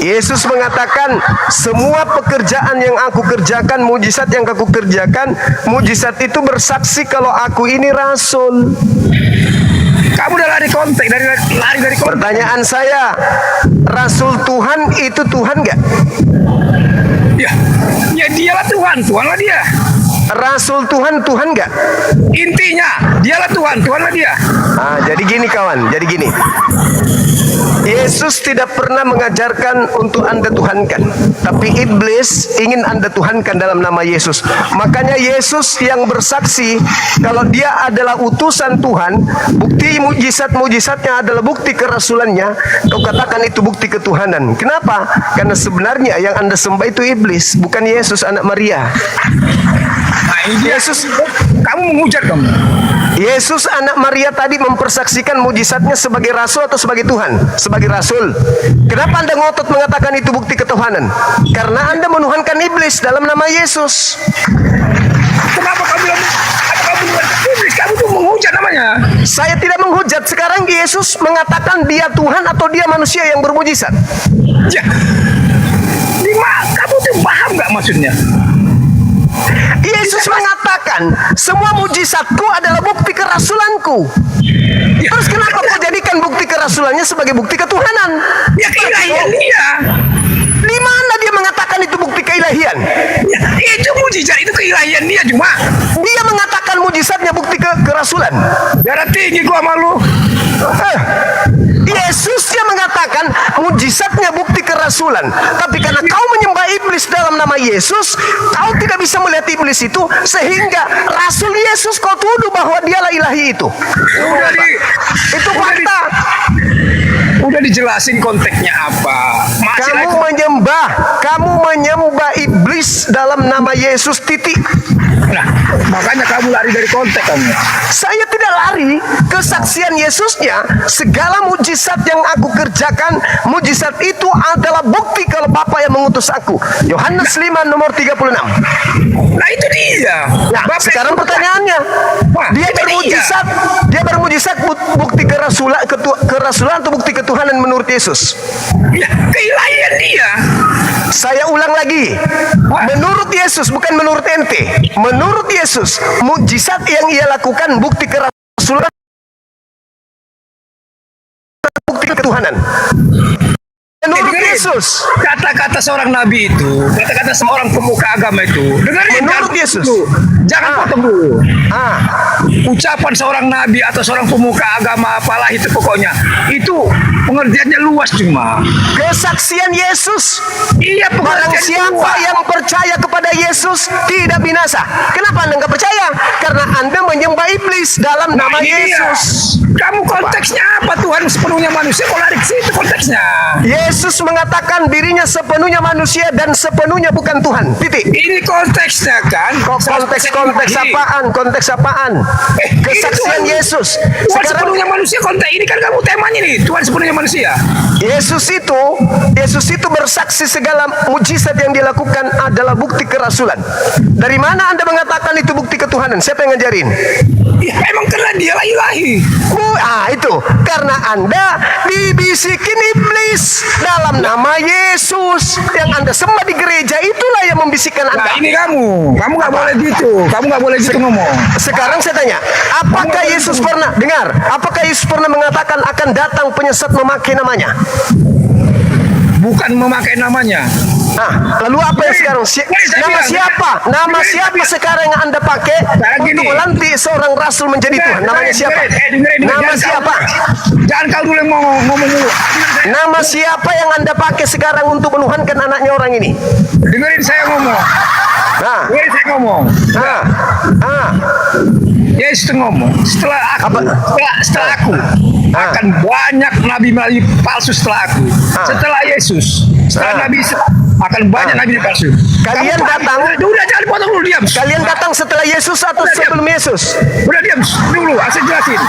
Yesus mengatakan semua pekerjaan yang aku kerjakan, mujizat yang aku kerjakan, mujizat itu bersaksi kalau aku ini rasul. Kamu udah lari dari konteks. Pertanyaan saya, rasul Tuhan itu Tuhan nggak? Ya dialah Tuhan, Tuhanlah dia. Rasul Tuhan, Tuhan nggak? Intinya dialah Tuhan, Tuhanlah dia. Jadi gini kawan, jadi gini. Yesus tidak pernah mengajarkan untuk Anda tuhankan, tapi iblis ingin Anda tuhankan dalam nama Yesus. Makanya Yesus yang bersaksi kalau dia adalah utusan Tuhan, bukti mujizat-mujizatnya adalah bukti kerasulannya, kau katakan itu bukti ketuhanan. Kenapa? Karena sebenarnya yang Anda sembah itu iblis, bukan Yesus anak Maria. Yesus, kamu menghujat kamu. Yesus anak Maria tadi mempersaksikan mujizatnya sebagai rasul atau sebagai Tuhan? Sebagai rasul. Kenapa Anda ngotot mengatakan itu bukti ketuhanan? Karena Anda menuhankan iblis dalam nama Yesus. Kenapa kamu bilang iblis? Kamu tuh menghujat namanya. Saya tidak menghujat. Sekarang Yesus mengatakan dia Tuhan atau dia manusia yang bermujizat. Ya. Kamu tuh paham nggak maksudnya? Yesus mengatakan semua mujizatku adalah bukti kerasulanku. Terus kenapa kau jadikan bukti kerasulannya sebagai bukti ketuhanan? Ya keilahian dia. Di mana dia mengatakan itu bukti keilahian? Ya, itu mujizat, itu keilahian dia cuma. Dia mengatakan mujizatnya bukti kerasulan. Darah tinggi gua malu. Yesusnya mengatakan mujizatnya bukti kerasulan. Tapi karena kau menyembah iblis dalam nama Yesus, kau tidak bisa melihat iblis itu, sehingga rasul Yesus kau tuduh bahwa dialah ilahi itu. Itu fakta. Udah dijelasin konteksnya apa. Kamu menyembah iblis dalam nama Yesus, titik. Nah, makanya kamu lari dari konteks kamu. Saya tidak lari. Kesaksian Yesusnya, segala mujizat yang aku kerjakan, mujizat itu adalah bukti kalau Bapa yang mengutus aku. Yohanes 5 nomor 36. Nah itu dia. Nah, sekarang pertanyaannya, dia bermujizat bukti kerasulan atau bukti ketuhanan menurut Yesus? Ya, keilahian dia. Saya ulang lagi. Menurut Yesus, bukan menurut ente. Menurut Yesus, mujizat yang ia lakukan bukti kerasulan, bukti ketuhanan. Menurut Yesus, kata-kata seorang nabi itu, kata-kata seorang pemuka agama itu, dengerin menurut Yesus. Jangan potong dulu. Ucapan seorang nabi atau seorang pemuka agama apalah itu pokoknya, itu pengertiannya luas cuma. Kesaksian Yesus. Iya, barang siapa yang percaya kepada Yesus tidak binasa. Kenapa Anda nggak percaya? Karena Anda menyembah iblis dalam nama Yesus. Kamu konteksnya apa? Tuhan sepenuhnya manusia, kok lari ke situ konteksnya? Yesus mengatakan dirinya sepenuhnya manusia dan sepenuhnya bukan Tuhan. Titik. Ini konteksnya kan? Konteks apaan? Konteks apaan? Kesaksian Yesus. Tuhan sepenuhnya manusia, konteks ini kan kamu temanya nih. Tuhan sepenuhnya manusia. Yesus itu bersaksi segala mujizat yang dilakukan adalah bukti kerasulan. Dari mana Anda mengatakan itu bukti ketuhanan? Siapa yang ngajarin? Ya, emang karena dialah ilahi. Itu karena Anda dibisikin iblis dalam nama Yesus yang Anda sembah di gereja, itulah yang membisikkan Anda. Nah, ini kamu nggak boleh gitu. Kamu nggak boleh gitu ngomong. Sekarang saya tanya, apakah Yesus pernah dengar? Apakah Yesus pernah mengatakan akan datang penyesat memakai namanya? Bukan memakai namanya. Lalu apa yang sekarang? Nama siapa? Nama siapa sekarang yang Anda pakai untuk melantik seorang rasul menjadi Tuhan? Namanya siapa? Nama siapa? Jangan kau dulu ngomong dulu. Nama siapa yang Anda pakai sekarang untuk menuhankan anaknya orang ini? Dengerin saya ngomong. Dengerin saya ngomong. Yesus ngomong, setelah aku akan banyak nabi-nabi palsu setelah aku. Setelah Yesus, setelah Nabi akan banyak nabi palsu. Kalian datang. Udah jangan potong dulu, diam. Kalian datang setelah Yesus atau sebelum Yesus? Udah diam dulu, saya jelasin.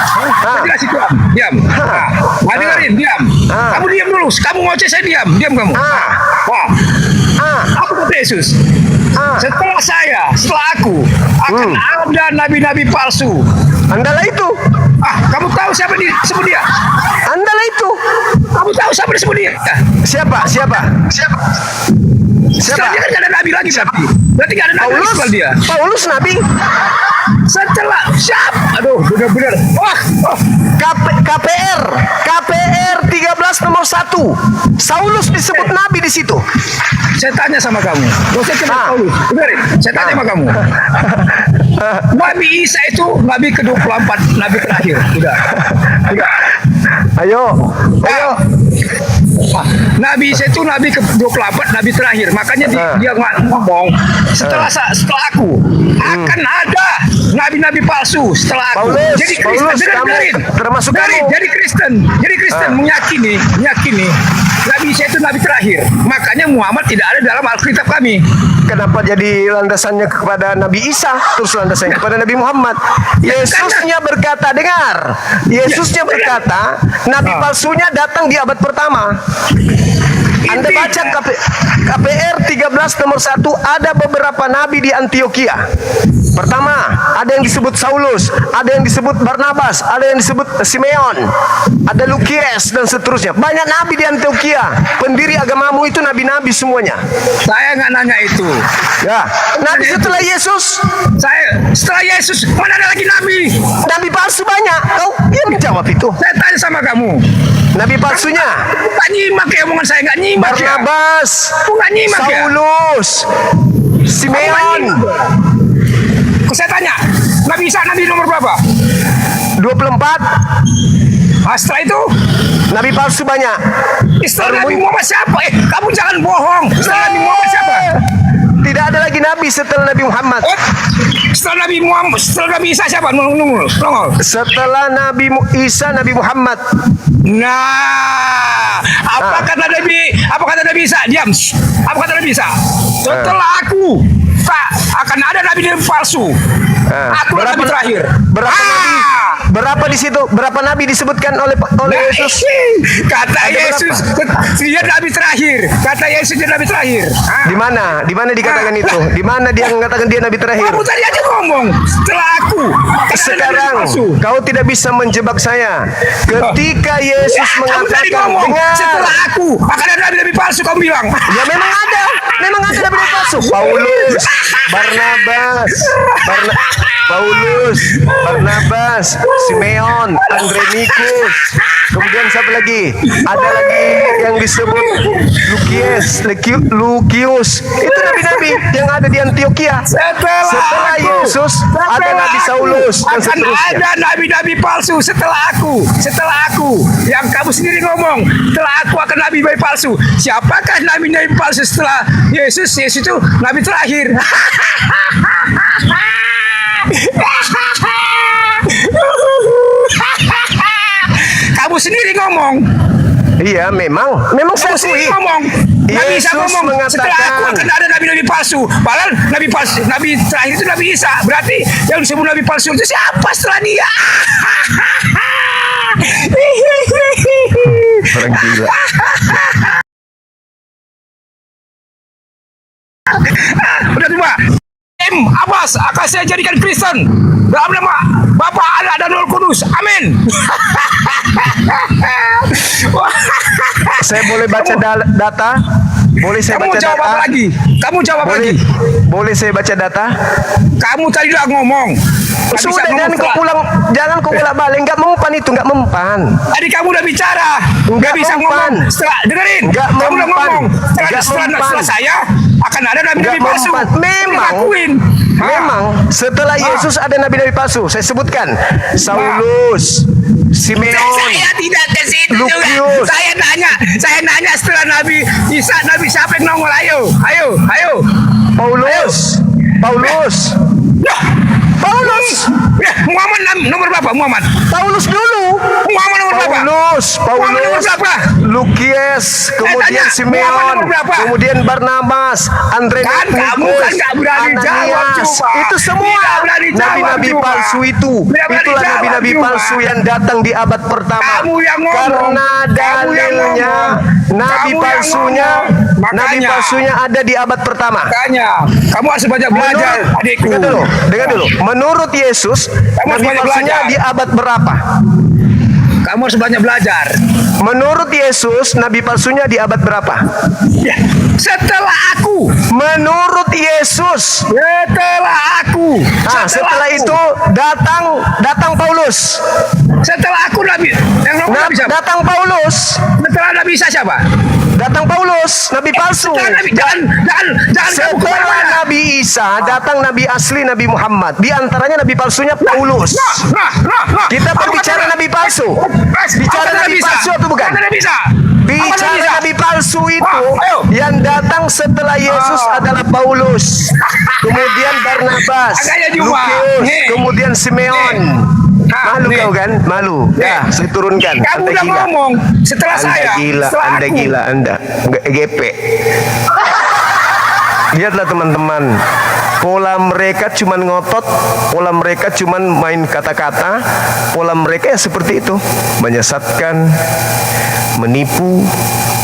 Saya jelasin Tuhan. Diam. Dengerin, diam. Kamu diam dulu. Kamu ngoceh, saya diam. Diam kamu. Aku kata Yesus. Setelah aku akan ada nabi-nabi palsu. Andalah itu. Kamu tahu siapa disebut dia? Andalah itu. Kamu Kamu tahu siapa disebut dia? Siapa? Sekarang dia kan gak ada nabi lagi berarti. Berarti gak ada nabi lagi setelah dia. Paulus nabi. Setelah siapa? Aduh, benar-benar. KPR 13 nomor 1. Saulus disebut nabi di situ. Saya tanya sama kamu. Dosen Paulus. Dengarin, saya tanya sama kamu. Nabi Isa itu nabi ke-24, nabi terakhir. Udah. Ayo. Nabi Isa itu nabi ke-24, nabi terakhir. Makanya dia ngomong setelah aku akan ada nabi-nabi palsu setelah aku. Paulus, Jadi Kristen, dengerin. termasuk kamu. Jadi Kristen meyakini Nabi Isa itu nabi terakhir. Makanya Muhammad tidak ada dalam Alkitab kami. Kenapa jadi landasannya kepada Nabi Isa, terus landasannya kepada Nabi Muhammad? Yesusnya berkata, dengar. Yesusnya berkata, nabi palsunya datang di abad pertama. Anda baca KPR 13 nomor 1, ada beberapa nabi di Antioquia. Pertama, ada yang disebut Saulus, ada yang disebut Barnabas, ada yang disebut Simeon, ada Lukies dan seterusnya. Banyak nabi di Antioquia. Pendiri agamamu itu nabi-nabi semuanya. Saya nggak nanya itu. Ya, nabi setelah Yesus. Setelah Yesus mana ada lagi nabi? Nabi palsu banyak. Kau yang menjawab itu. Saya tanya sama kamu. Nabi palsunya. Nggak nyimak ya omongan saya, nggak nyimak. Barnabas, nggak nyimak Saulus, Simeon. Saya tanya, Nabi Isa nabi nomor berapa? 24. Setelah itu nabi palsu banyak. Setelah Nabi Muhammad siapa? Kamu jangan bohong. Setelah Nabi Muhammad siapa? Tidak ada lagi nabi setelah Nabi Muhammad. Setelah Nabi Muhammad, setelah Nabi Isa siapa? Nongol. Setelah Nabi Isa, Nabi Muhammad. Nah, apa kata Nabi Isa? Diam. Apa kata Nabi Isa? Setelah aku akan ada nabi palsu. Aku nabi terakhir. Berapa di situ? Berapa nabi disebutkan oleh Yesus? Kata Yesus, dia nabi terakhir. Kata Yesus dia nabi terakhir. Di mana? Di mana dikatakan itu? Di mana dia mengatakan dia nabi terakhir? Kamu tadi aja ngomong setelah aku. Sekarang kau tidak bisa menjebak saya. Ketika Yesus mengatakan, setelah aku akan ada nabi palsu, kamu bilang. Ya memang ada nabi palsu. Paulus, Simeon, Andronikus. Kemudian siapa lagi? Ada lagi yang disebut Lukius. Itu nabi-nabi yang ada di Antioquia. Setelah Yesus ada Nabi Saulus dan akan seterusnya. ada nabi-nabi palsu setelah aku. Yang kamu sendiri ngomong, setelah aku akan nabi-nabi palsu. Siapakah nabi-nabi palsu setelah Yesus? Yesus itu nabi terakhir. Kamu sendiri ngomong. Iya, memang saya akui. Nabi Isa ngomong setelah aku mengatakan akan ada nabi-nabi palsu. Padahal nabi terakhir itu Nabi Isa. Berarti yang disebut nabi palsu itu siapa setelah dia? Orang gila. Udah coba. Abbas akan saya jadikan Kristen dalam nama Bapa, Anak dan Roh Kudus. Amin. Saya boleh baca data? Boleh saya baca data? Kamu jawab lagi. Boleh saya baca data? Kamu tadi udah ngomong. Sudah, jangan kau bolak-balik. Enggak mempan. Tadi kamu udah bicara. Enggak bisa ngomong. Dengerin. Kamu udah ngomong. Setelah saya akan ada nabi-nabi palsu. Memang setelah Yesus ada nabi-nabi palsu. Saya sebutkan Saulus, Simeon, saya tidak ke situ Lukius. juga. Saya nanya setelah Nabi Isa, nabi siapa yang nongol? Ayo. Paulus. Muhammad nomor berapa? Muhammad. Paulus dulu. Muhammad nomor berapa? Muhammad nomor berapa? Lukies, kemudian Simeon, kemudian Barnabas, Andronikus, kamu kan nggak berani jawab, itu semua nabi-nabi palsu itu. Itulah nabi-nabi palsu yang datang di abad pertama. Karena dalilnya nabi palsunya ada di abad pertama. Makanya kamu harus banyak belajar, adikku. Dengar dulu. Menurut Yesus, nabi palsunya di abad berapa? Kamu harus banyak belajar. Menurut Yesus, nabi palsunya di abad berapa? Ya, setelah aku. Menurut Yesus. Setelah aku. Nah, setelah itu datang Paulus. Setelah aku nabi. Yang nomor nabi siapa? Datang Paulus. Setelah Nabi Isa siapa? Datang Paulus, nabi palsu. Jangan Setelah Nabi Isa, datang nabi asli, Nabi Muhammad. Di antaranya nabi palsunya Paulus. Kita berbicara nabi palsu. Bicara nabi palsu atau bukan? Bicara nabi palsu itu yang datang setelah Yesus adalah Paulus, kemudian Barnabas, Lukius, kemudian Simeon. Malu kau kan? Malu. Ya, saya turunkan. Kamu udah ngomong setelah saya. Anda gila, Anda. Gepek. Lihatlah teman-teman, pola mereka cuman ngotot, pola mereka cuman main kata-kata, pola mereka ya seperti itu, menyesatkan, menipu,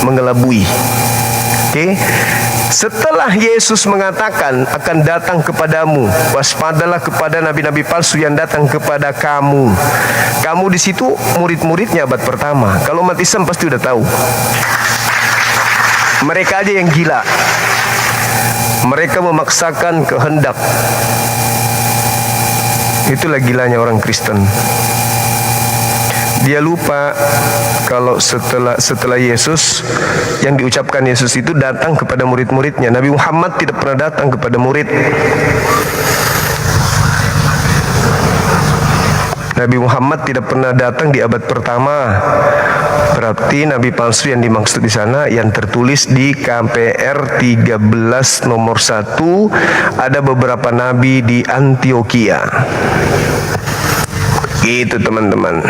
mengelabui. Oke. Setelah Yesus mengatakan akan datang kepadamu, waspadalah kepada nabi-nabi palsu yang datang kepada kamu. Kamu di situ murid-muridnya abad pertama. Kalau umat Islam pasti udah tahu. Mereka aja yang gila. Mereka memaksakan kehendak. Itulah gilanya orang Kristen. Dia lupa kalau setelah Yesus, yang diucapkan Yesus itu datang kepada murid-muridnya. Nabi Muhammad tidak pernah datang kepada murid. Nabi Muhammad tidak pernah datang di abad pertama. Berarti nabi palsu yang dimaksud di sana yang tertulis di KPR 13 nomor 1, ada beberapa nabi di Antioquia. Itu teman-teman.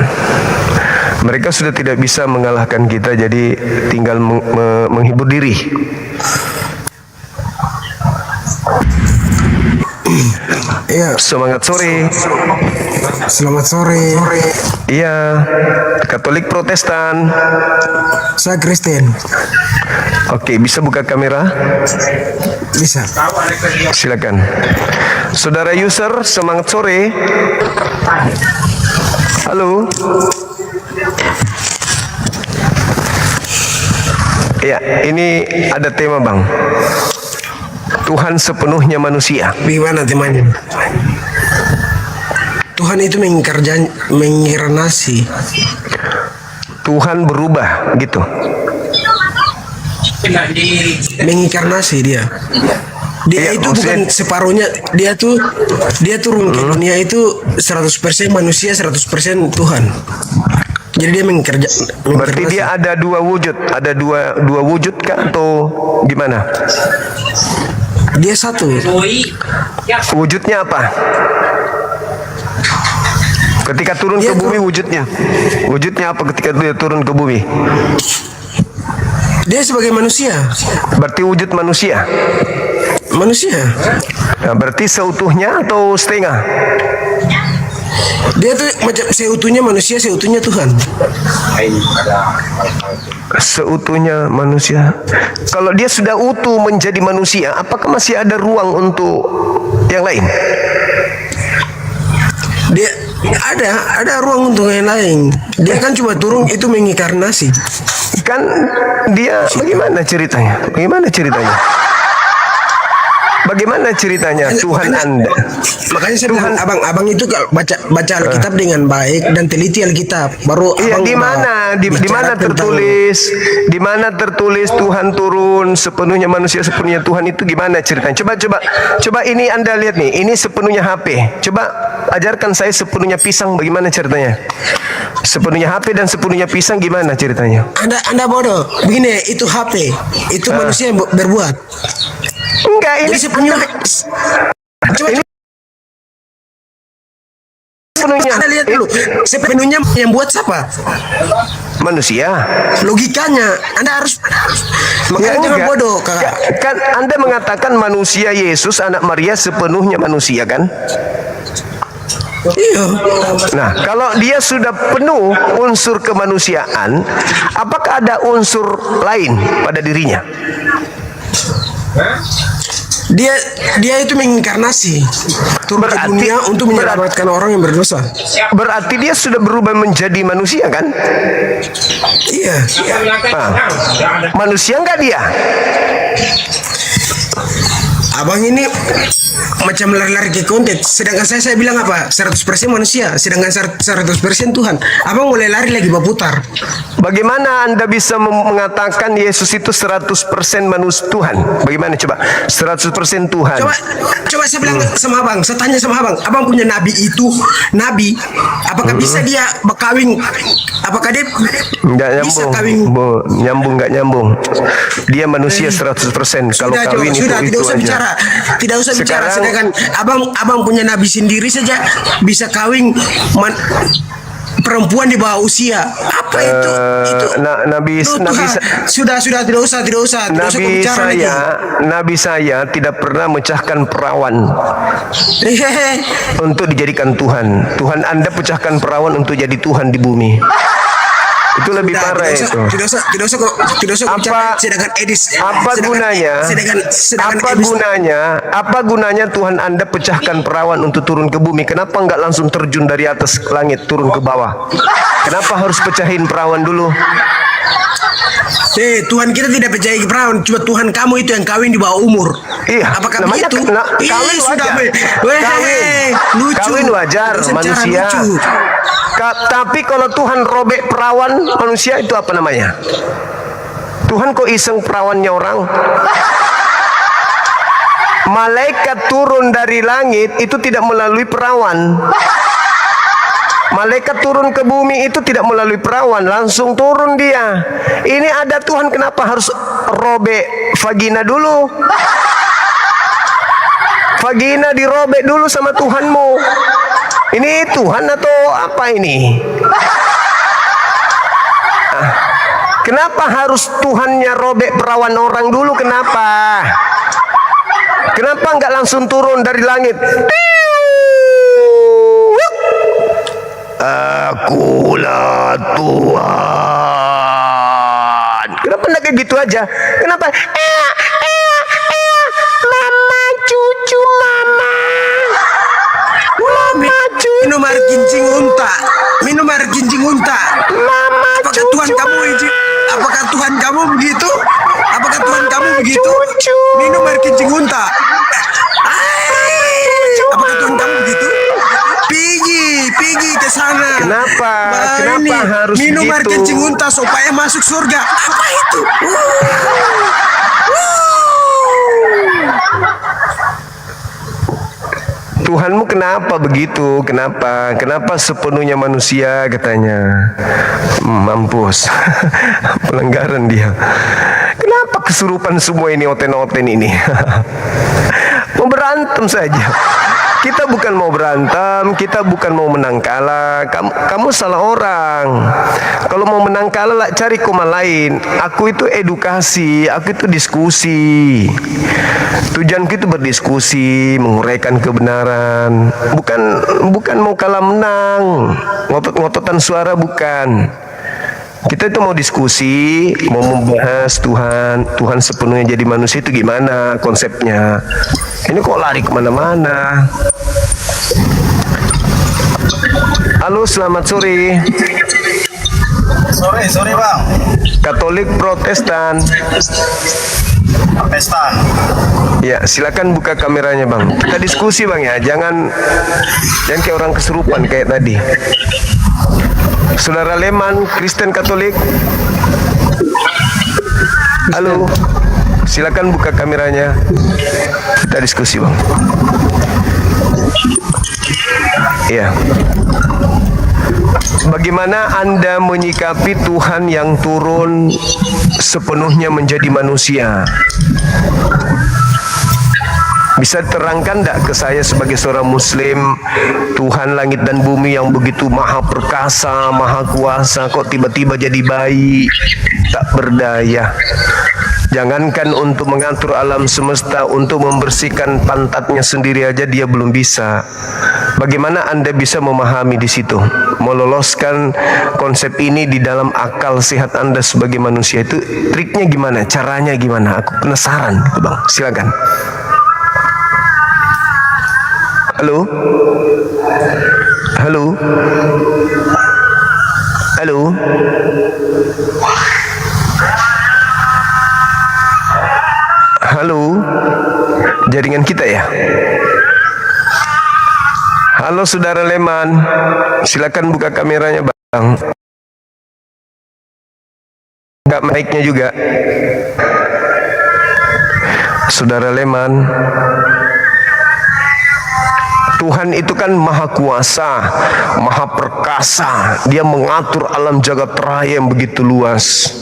Mereka sudah tidak bisa mengalahkan kita, jadi tinggal menghibur diri. Iya. Semangat sore. Selamat sore. Iya. Katolik Protestan. Saya Kristen. Oke, bisa buka kamera? Bisa. Silakan. Saudara user, semangat sore. Halo. Ya, ini ada tema bang. Tuhan sepenuhnya manusia. Gimana temanya? Tuhan itu menginkarnasi. Tuhan berubah gitu. Menginkarnasi dia. Dia itu bukan separuhnya, dia turun ke dunia itu 100% manusia, 100% Tuhan. Jadi dia berarti dia ada dua wujud, ada dua wujud kah atau gimana? Dia satu. Wujudnya apa? Ketika turun ke bumi wujudnya apa ketika dia turun ke bumi? Dia sebagai manusia. Berarti wujud manusia. Manusia. Nah, berarti seutuhnya atau setengah? Dia tuh macam seutuhnya manusia, seutuhnya Tuhan. Seutuhnya manusia. Kalau dia sudah utuh menjadi manusia, apakah masih ada ruang untuk yang lain? Dia ada ruang untuk yang lain. Dia kan cuma turun itu menginkarnasi. Kan dia bagaimana ceritanya? Bagaimana ceritanya Tuhan Anda? Makanya saya bilang abang itu kalau baca Alkitab dengan baik dan teliti Alkitab, baru di mana tertulis Tuhan turun sepenuhnya manusia sepenuhnya Tuhan, itu gimana ceritanya? Coba ini Anda lihat nih, ini sepenuhnya HP. Coba ajarkan saya sepenuhnya pisang bagaimana ceritanya? Sepenuhnya HP dan sepenuhnya pisang gimana ceritanya? Anda bodoh. Begini, itu HP, itu manusia yang berbuat. Enggak, ini sepenuhnya. Coba sepenuhnya. Anda lihat dulu, sepenuhnya yang buat siapa? Manusia. Logikanya, Anda harus. Makanya jangan bodoh, kakak. Kan Anda mengatakan manusia Yesus anak Maria sepenuhnya manusia kan? Iya. Nah, kalau dia sudah penuh unsur kemanusiaan, apakah ada unsur lain pada dirinya? dia itu menginkarnasi turun ke dunia untuk menyelamatkan orang yang berdosa. Berarti dia sudah berubah menjadi manusia kan? Iya. Manusia enggak dia? Abang ini macam lari-lari ke konteks. Sedangkan saya bilang apa? 100% manusia, sedangkan 100% Tuhan. Abang mulai lari lagi berputar. Bagaimana Anda bisa mengatakan Yesus itu 100% manusia Tuhan? Bagaimana coba? 100% Tuhan. Coba saya bilang sama abang, saya tanya sama abang punya nabi itu nabi, apakah bisa dia berkawin? Apakah dia nggak bisa nyambung? Nggak nyambung. Dia manusia 100%. Kalau kawin sudah, itu aja. Tidak usah bicara. Sedangkan abang punya nabi sendiri saja bisa kawin perempuan di bawah usia. Apa itu? Nabi sudah tidak usah Nabi saya tidak pernah memecahkan perawan untuk dijadikan Tuhan. Tuhan Anda pecahkan perawan untuk jadi Tuhan di bumi. Itu lebih parah itu. Tidak usah bicara sedangkan Edis. Apa gunanya Tuhan Anda pecahkan perawan untuk turun ke bumi? Kenapa enggak langsung terjun dari atas langit turun ke bawah? Kenapa harus pecahin perawan dulu? Tuhan kita tidak percaya ke perawan, cuma Tuhan kamu itu yang kawin di bawah umur. Iya. Apakah begitu? Kawin wajar. Kawin wajar manusia. Tapi kalau Tuhan robek perawan manusia itu apa namanya? Tuhan kok iseng perawannya orang? Malaikat turun dari langit itu tidak melalui perawan. Malaikat turun ke bumi itu tidak melalui perawan, langsung turun dia. Ini ada Tuhan, kenapa harus robek vagina dulu? Vagina dirobek dulu sama Tuhanmu. Ini Tuhan atau apa ini? Kenapa harus Tuhannya robek perawan orang dulu? Kenapa? Kenapa enggak langsung turun dari langit? Akulah Tuhan. Kenapa enggak kayak gitu aja? Kenapa? Mama, cucu mama. Mama, cucu. Minum air kincing unta. Mama, apakah Tuhan kamu itu? Apakah Tuhan kamu begitu? Minum air kincing unta. Apakah Tuhan kamu begitu? Pergi ke sana. Kenapa harus minum air gitu? kencing unta supaya masuk surga. Apa itu? Tuhanmu kenapa begitu? Kenapa sepenuhnya manusia katanya? Mampus. Pelanggaran dia. Kenapa kesurupan semua ini oten-oten ini? Mau berantem saja. Kita bukan mau berantem, kita bukan mau menang kalah. Kamu salah orang. Kalau mau menang kalah lah cari koma lain. Aku itu edukasi, aku itu diskusi. Tujuanku itu berdiskusi, menguraikan kebenaran. Bukan mau kalah menang, ngotot-ngototan suara bukan. Kita itu mau diskusi, mau membahas Tuhan sepenuhnya jadi manusia itu gimana konsepnya. Ini kok lari kemana-mana. Halo, selamat sore. Sore bang. Katolik Protestan. Protestan. Ya, silakan buka kameranya bang. Kita diskusi bang ya, jangan kayak orang kesurupan kayak tadi. Saudara Leman, Kristen Katolik. Halo, silakan buka kameranya. Kita diskusi bang. Iya. Bagaimana Anda menyikapi Tuhan yang turun sepenuhnya menjadi manusia? Bisa terangkan tidak ke saya sebagai seorang muslim, Tuhan langit dan bumi yang begitu maha perkasa, maha kuasa, kok tiba-tiba jadi bayi, tak berdaya. Jangankan untuk mengatur alam semesta, untuk membersihkan pantatnya sendiri aja dia belum bisa. Bagaimana Anda bisa memahami di situ, meloloskan konsep ini di dalam akal sehat Anda sebagai manusia? Itu triknya gimana, caranya gimana? Aku penasaran, gitu bang. Silakan. Halo? Halo? Halo? Halo? Jaringan kita ya? Halo saudara Leman, silakan buka kameranya bang. Enggak mic-nya juga. Saudara Leman, Tuhan itu kan maha kuasa, maha perkasa. Dia mengatur alam jagat raya yang begitu luas,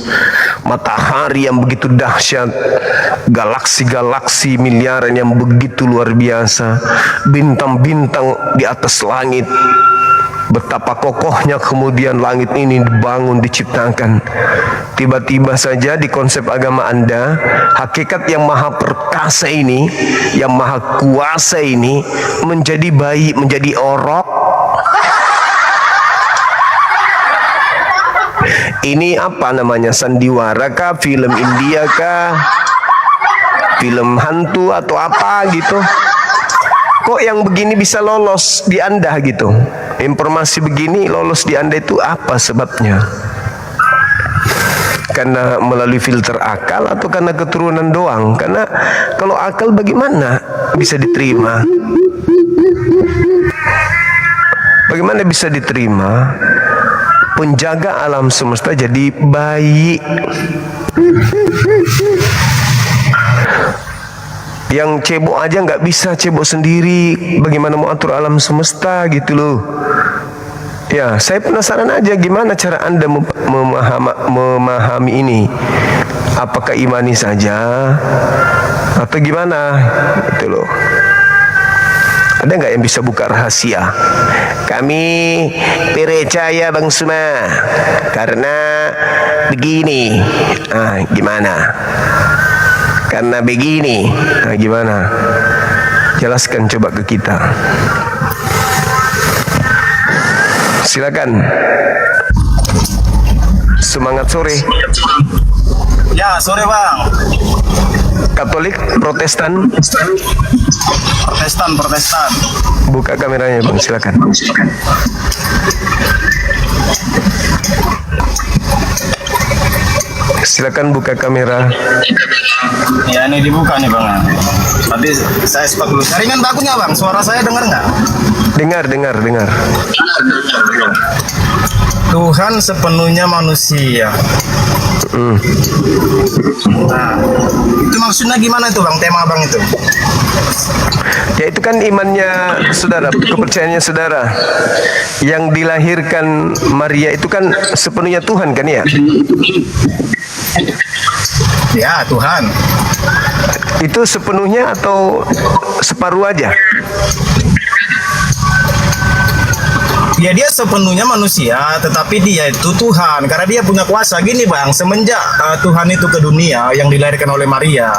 matahari yang begitu dahsyat, galaksi-galaksi miliaran yang begitu luar biasa, bintang-bintang di atas langit. Betapa kokohnya kemudian langit ini dibangun, diciptakan. Tiba-tiba saja di konsep agama Anda, hakikat yang maha perkasa ini, yang maha kuasa ini menjadi bayi, menjadi orok. Ini apa namanya, sandiwara kah, film India kah, film hantu atau apa gitu? Kok yang begini bisa lolos di Anda gitu? Informasi begini lolos di Anda itu apa sebabnya? Karena melalui filter akal atau karena keturunan doang? Karena kalau akal bagaimana bisa diterima? Bagaimana bisa diterima penjaga alam semesta jadi bayi? Yang cebok aja nggak bisa cebok sendiri, bagaimana mau atur alam semesta gitu loh. Ya, saya penasaran aja gimana cara Anda memahami ini. Apakah imani saja atau gimana gitu loh. Ada nggak yang bisa buka rahasia? Kami percaya Bang Suma karena begini. Gimana? Karena begini. Gimana? Jelaskan coba ke kita. Silakan. Semangat sore. Ya, sore Bang. Katolik, Protestan? Protestan. Buka kameranya Bang, silakan. Silakan buka kamera. Ya, ini dibuka nih Bang. Tapi saya stop dulu. Jaringan bagus nggak Bang? Suara saya dengar nggak? Dengar. Tuhan sepenuhnya manusia. Nah, itu maksudnya gimana itu Bang? Tema Bang itu? Ya itu kan imannya saudara, kepercayaannya saudara. Yang dilahirkan Maria itu kan sepenuhnya Tuhan kan ya? Ya, Tuhan. Itu sepenuhnya atau separuh aja? Ya, dia sepenuhnya manusia, tetapi dia itu Tuhan karena dia punya kuasa. Gini Bang, semenjak Tuhan itu ke dunia yang dilahirkan oleh Maria,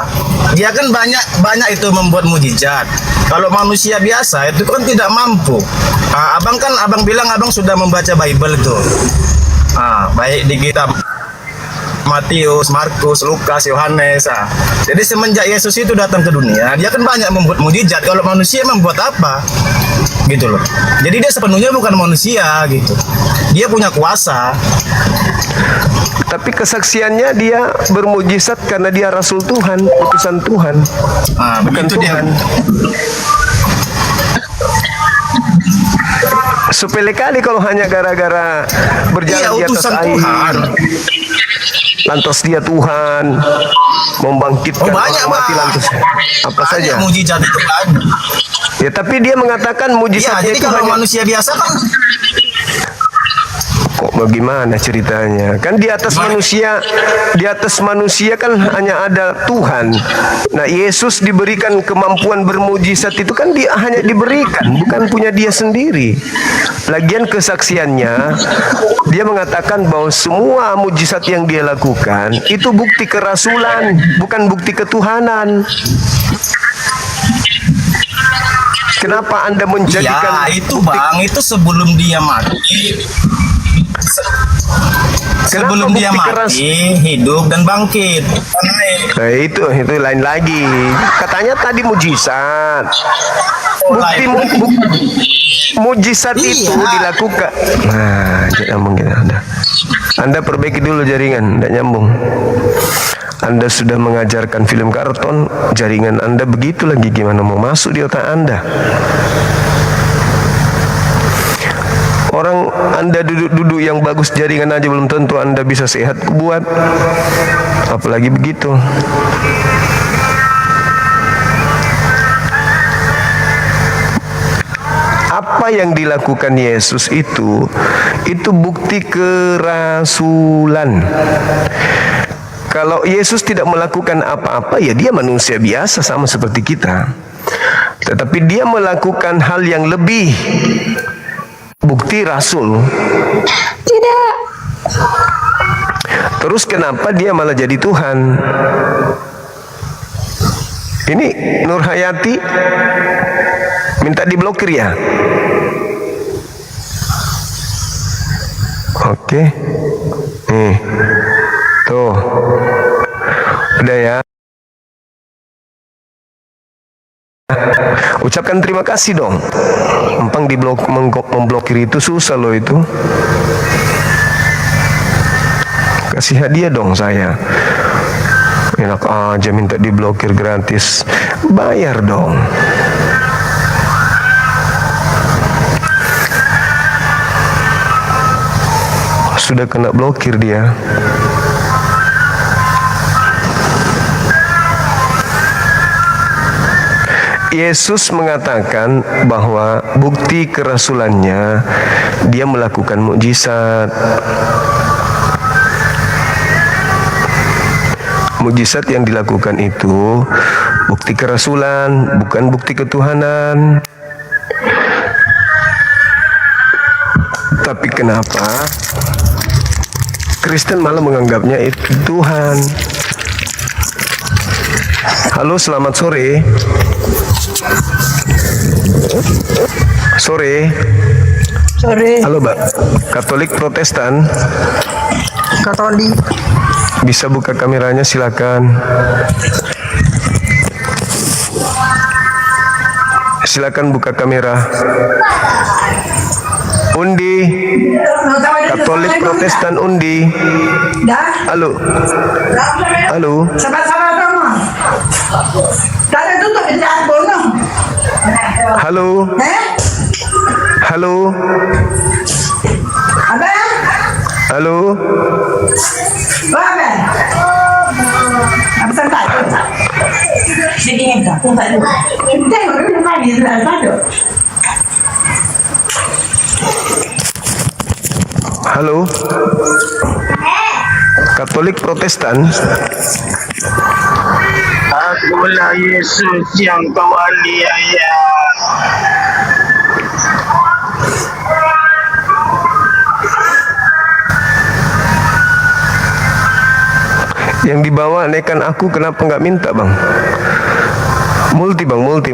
dia kan banyak itu membuat mujizat. Kalau manusia biasa itu kan tidak mampu. Abang bilang abang sudah membaca Bible itu. Baik di kitab Matius, Markus, Lukas, Yohanes. Jadi semenjak Yesus itu datang ke dunia, dia kan banyak membuat mujizat. Kalau manusia membuat apa? Gitu loh. Jadi dia sepenuhnya bukan manusia gitu. Dia punya kuasa. Tapi kesaksiannya dia bermujizat karena dia Rasul Tuhan, utusan Tuhan. Bukan Tuhan. Sepele kali kalau hanya gara-gara berjalan di atas air. Tuhan. Lantas dia Tuhan membangkitkan orang mati, lantas apa saja? Mujizat itu kan. Ya tapi dia mengatakan mujizatnya jadi itu kalau hanya manusia biasa kan. Kok bagaimana ceritanya? Kan di atas manusia kan hanya ada Tuhan. Nah, Yesus diberikan kemampuan bermujizat itu kan dia hanya diberikan, bukan punya dia sendiri. Lagian kesaksiannya, dia mengatakan bahwa semua mujizat yang dia lakukan itu bukti kerasulan, bukan bukti ketuhanan. Kenapa Anda menjadikan itu Bang, itu sebelum dia mati. Sebelum dia mati, hidup dan bangkit. Nah, itu lain lagi. Katanya tadi mujizat. Mujizat itu dilakukan. Nah, tidak nyambung kita. Anda perbaiki dulu jaringan, tidak nyambung. Anda sudah mengajarkan film karton, jaringan Anda begitu lagi, gimana mau masuk di otak Anda? Orang Anda duduk-duduk yang bagus jaringan aja belum tentu Anda bisa sehat buat, apalagi begitu. Apa yang dilakukan Yesus itu bukti kerasulan. Kalau Yesus tidak melakukan apa-apa, ya dia manusia biasa sama seperti kita. Tetapi dia melakukan hal yang lebih, bukti rasul. Tidak. Terus kenapa dia malah jadi Tuhan? Ini Nur Hayati minta diblokir ya? Oke. Nih. Tuh. Udah ya. Ucapkan terima kasih dong. Empang memblokir itu susah loh itu. Kasih hadiah dong saya. Enak aja minta diblokir gratis. Bayar dong. Sudah kena blokir dia. Yesus mengatakan bahwa bukti kerasulannya dia melakukan mukjizat. Mukjizat yang dilakukan itu bukti kerasulan, bukan bukti ketuhanan. Tapi kenapa Kristen malah menganggapnya itu Tuhan? Halo, selamat sore. Sore. Halo, Mbak. Katolik Protestan? Katolik. Bisa buka kameranya, silakan. Silakan buka kamera. Undi. Katolik Protestan undi. Halo. Halo. Halo. Halo. Halo. Halo. Katolik Protestan. Akulah Yesus yang kau aniaya. Yang dibawa nekan aku, kenapa nggak minta bang? Multi bang, multi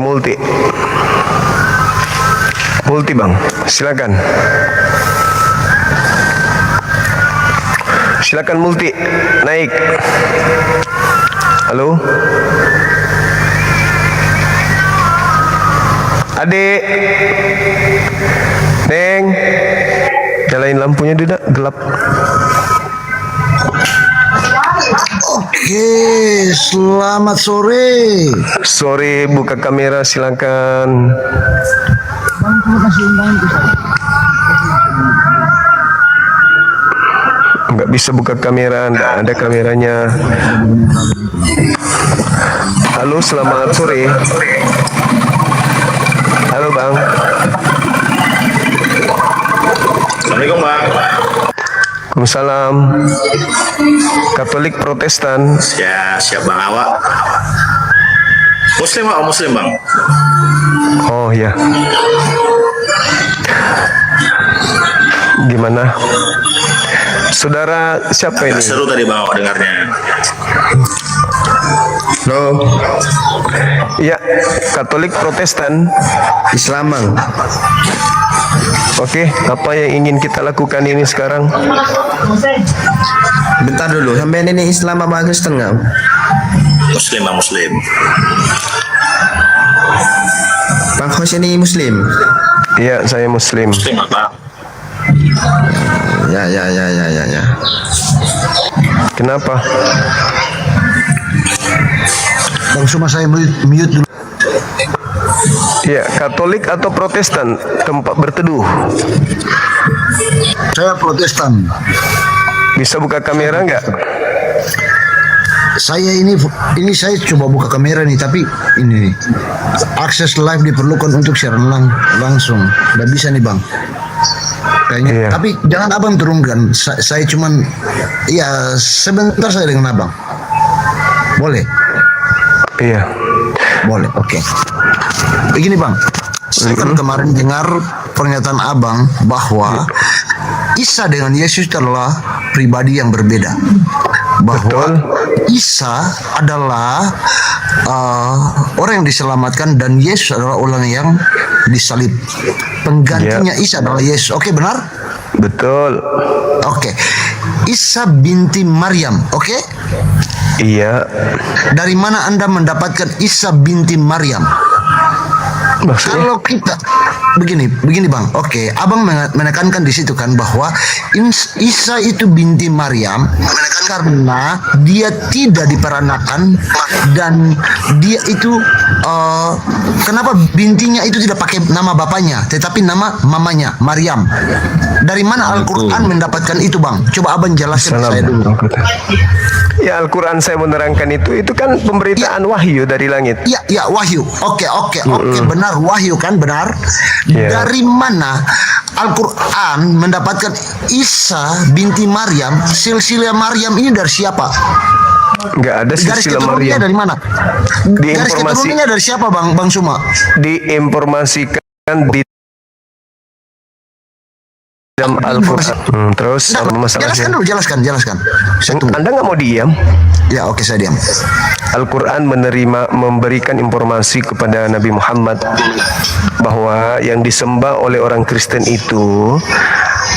bang, silakan. Silakan multi, naik. Halo, Adek, Neng, nyalain lampunya tidak, gelap. Oke, selamat sore. Sore, buka kamera silakan. Enggak bisa buka kamera, enggak ada kameranya. Halo, selamat sore. Halo bang. Assalamualaikum bang. Waalaikumsalam. Katolik Protestan. Ya, siap bang, awak. Muslim bang, Muslim bang. Oh ya. Gimana? Saudara siapa ini? Seru tadi bang awak dengarnya. Halo. Ya, Katolik, Protestan, Islam. Oke, apa yang ingin kita lakukan ini sekarang? Bentar dulu, sampai ini Islam apa Kristen nggak? Muslim, Bang, Muslim. Bang Hos ini Muslim? Iya, saya Muslim. Muslim apa? Ya. Kenapa? Bang Suma, saya mute dulu. Ya, Katolik atau Protestan tempat berteduh? Saya Protestan. Bisa buka kamera nggak? Saya ini saya coba buka kamera nih, tapi ini nih, akses live diperlukan untuk siaran langsung. Nggak bisa nih Bang. Kayaknya. Iya. Tapi jangan Abang turunkan. Saya cuman, ya sebentar saya dengan Abang. Boleh? Iya. Boleh. Oke. Begini Bang, saya kan kemarin dengar pernyataan Abang bahwa Isa dengan Yesus adalah pribadi yang berbeda. Bahwa Isa adalah orang yang diselamatkan dan Yesus adalah orang yang disalib. Penggantinya Isa adalah Yesus. Oke, benar? Betul. Oke. Isa binti Maryam, oke? Iya. Dari mana Anda mendapatkan Isa binti Maryam? Maksudnya? Kalau kita begini Bang, oke, Abang menekankan di situ kan bahwa Isa itu binti Maryam karena dia tidak diperanakan dan dia itu kenapa bintinya itu tidak pakai nama bapaknya tetapi nama mamanya Maryam. Dari mana Al-Quran mendapatkan itu Bang? Coba Abang jelaskan ke saya dulu. Ya, Al-Quran saya menerangkan itu kan pemberitaan wahyu dari langit. Ya, wahyu. Oke, benar, wahyu kan, benar. Dari mana Al-Quran mendapatkan Isa binti Maryam? Silsilah Maryam ini dari siapa? Enggak ada silsilah Maryam. Dari mana? Garis keturunannya dari siapa Bang Suma? Diinformasikan di dalam Al-Quran. Terus apa masalahnya? Jelaskan. Anda nggak mau diam? Ya, oke, saya diam. Al-Quran memberikan informasi kepada Nabi Muhammad bahwa yang disembah oleh orang Kristen itu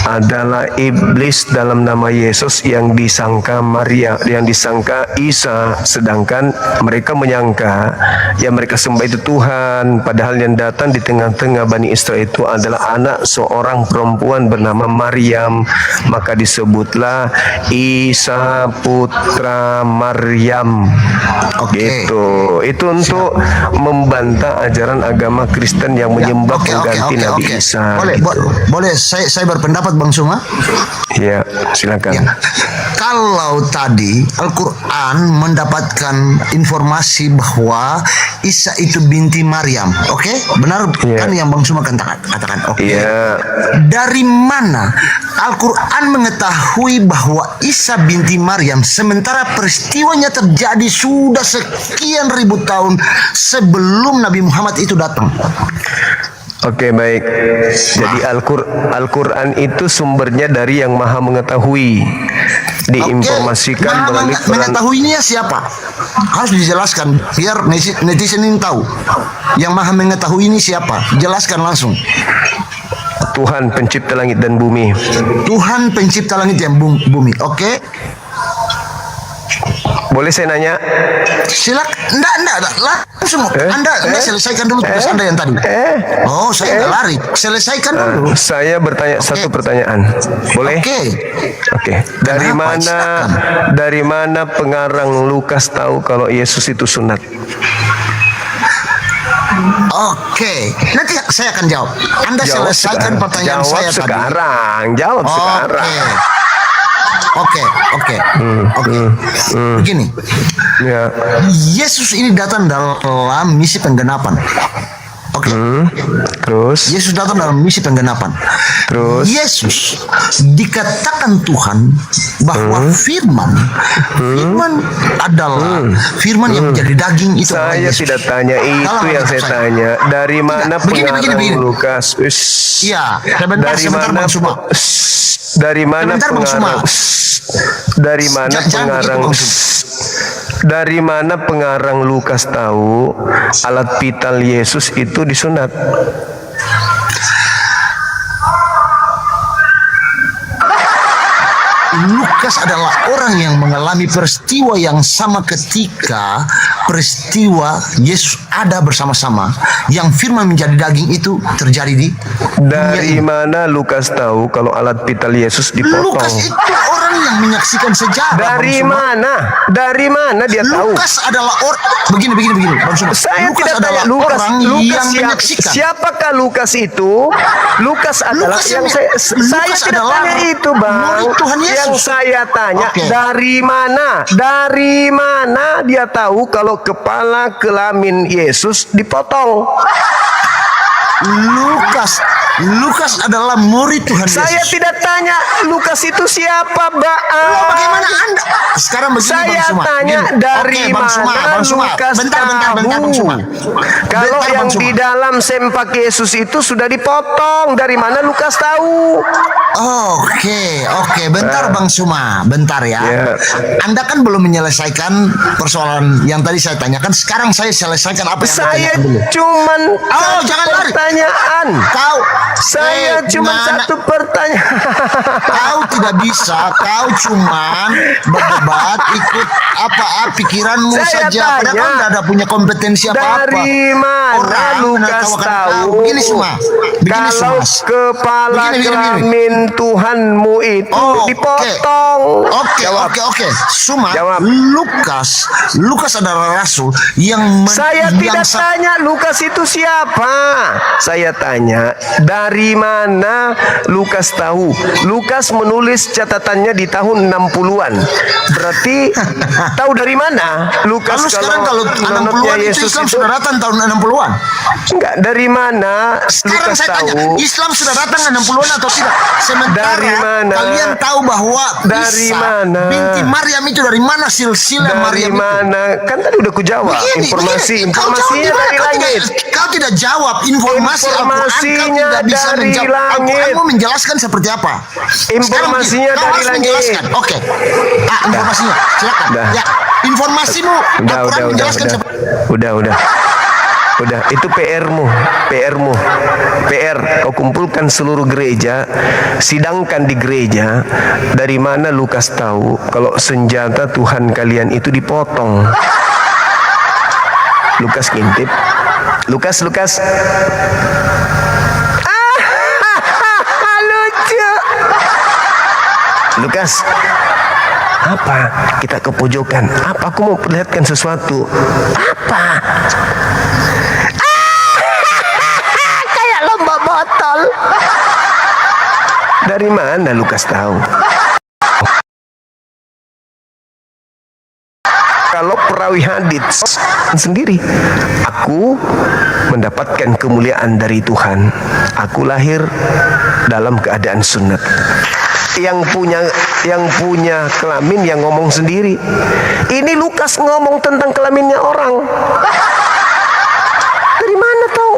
adalah iblis dalam nama Yesus yang disangka Maria, yang disangka Isa, sedangkan mereka menyangka yang mereka sembah itu Tuhan, padahal yang datang di tengah-tengah Bani Israel itu adalah anak seorang perempuan bernama Maryam, maka disebutlah Isa putra Maryam. Gitu. Itu untuk membantah ajaran agama Kristen yang menyembah pengganti Nabi Isa. Boleh saya berpendapat Bang Suma? Ya, silakan. Kalau tadi Al-Quran mendapatkan informasi bahwa Isa itu binti Maryam, oke? Benar kan yang Bang Suma katakan? Oke. Dari mana Al-Quran mengetahui bahwa Isa binti Maryam sementara peristiwanya terjadi sudah sekian ribu tahun sebelum Nabi Muhammad itu datang? Oke, baik. Jadi Al-Quran itu sumbernya dari yang Maha Mengetahui. Diinformasikan melalui mengetahuinya siapa? Harus dijelaskan biar netizen ini tahu. Yang Maha Mengetahui ini siapa? Jelaskan langsung. Tuhan pencipta langit dan bumi. Tuhan pencipta langit dan bumi. Oke. Boleh saya nanya? Silakan. Enggak. Langsung. Anda selesaikan dulu tugas Anda yang tadi. Oh, saya enggak lari. Selesaikan dulu. Saya bertanya satu pertanyaan. Boleh? Oke. Dari mana pengarang Lukas tahu kalau Yesus itu sunat? Oke, nanti saya akan jawab. Anda selesaikan pertanyaan saya tadi. Jawab sekarang. Oke. Begini. Yesus ini datang dalam misi penggenapan. Oke. Terus Yesus datang dalam misi penggenapan. Terus Yesus dikatakan Tuhan bahwa firman adalah firman yang menjadi daging itu. Saya tidak tanya itu yang saya tanya. Dari mana pengarang Lukas? Iya, sebentar Bang Suma. Dari mana pengarang? Dari mana pengarang dari mana pengarang Lukas tahu alat vital Yesus itu disunat? Lukas adalah orang yang mengalami peristiwa yang sama ketika peristiwa Yesus ada bersama-sama. Yang firman menjadi daging itu terjadi di Dari mana Lukas tahu kalau alat vital Yesus dipotong? Lukas itu orang yang menyaksikan sejarah. Dari mana? Dari mana dia tahu? Lukas adalah orang begini. Bang Suma. Saya Lukas tidak adalah tanya Lukas, orang yang menyaksikan. Siapakah Lukas itu? Lukas adalah Lukas yang yang- saya Lukas tidak adalah tanya itu, Bang. murid Tuhan Yesus. Yang saya tanya Oke. dari mana? Dari mana dia tahu kalau kepala kelamin Yesus dipotong? Lukas adalah murid Tuhan Yesus. Saya tidak tanya Lukas itu siapa, Bang. Bagaimana Anda? Sekarang begini, Saya Bang Suma. tanya Begini. dari Oke, Bang Suma, mana Bang Suma. Lukas Bentar, tahu? Bang Suma. Kalau Bentar, yang Bang Suma. di dalam sempak Yesus itu sudah dipotong, dari mana Lukas tahu? Oke, bentar Bang Suma, bentar ya. Anda kan belum menyelesaikan persoalan yang tadi saya tanyakan. Sekarang saya selesaikan apa yang Anda Saya tanyakan dulu. cuman jangan lari. pertanyaan. Saya cuma satu pertanyaan. Kau tidak bisa, kau cuman berdebat ikut apa pikiranmu Saya saja. Padahal tanya, kau tidak ada punya kompetensi apa-apa. Dari mana Lukas tahu? Begini semua. Kalau kepala Begini. kelamin Tuhanmu itu dipotong. Oke. Suma, Lukas adalah rasul yang Saya tidak tanya Lukas itu siapa. Saya tanya dari mana Lukas tahu. Lukas menulis catatannya di tahun 60-an. Berarti tahu dari mana Lukas? Lalu sekarang kalau 60-an itu Yesus Islam sudah datang tahun 60-an? Enggak, dari mana Sekarang Lukas saya tahu? tanya, Islam sudah datang 60-an atau tidak? Sementara Dari mana? kalian tahu bahwa Dari Isa mana? binti Maryam itu dari mana silsilah Dari Maryam mana? Kan tadi udah kujawab. Informasinya dari langit. Kau tidak jawab informasi Al-Quran, kau Informasinya tidak bisa dari menjawab. langit. Al-Quran mau menjelaskan seperti apa? Informasinya Sekarang begini, kau dari harus langit. menjelaskan. Oke. Informasinya, silakan. Dah. Ya, informasimu Al-Quran menjelaskan seperti Udah, itu PR-mu. PR, kau kumpulkan seluruh gereja, sidangkan di gereja. Dari mana Lukas tahu kalau senjata Tuhan kalian itu dipotong? Lukas ngintip. Lukas. Lucu. Lukas. Apa? Kita ke pojokan. Apa? Aku mau perlihatkan sesuatu. Apa? Kayak lomba botol. Dari mana Lukas tahu? Kalau perawi hadits sendiri, aku mendapatkan kemuliaan dari Tuhan. Aku lahir dalam keadaan sunat. Yang punya kelamin yang ngomong sendiri. Ini Lukas ngomong tentang kelaminnya orang. Dari mana tahu?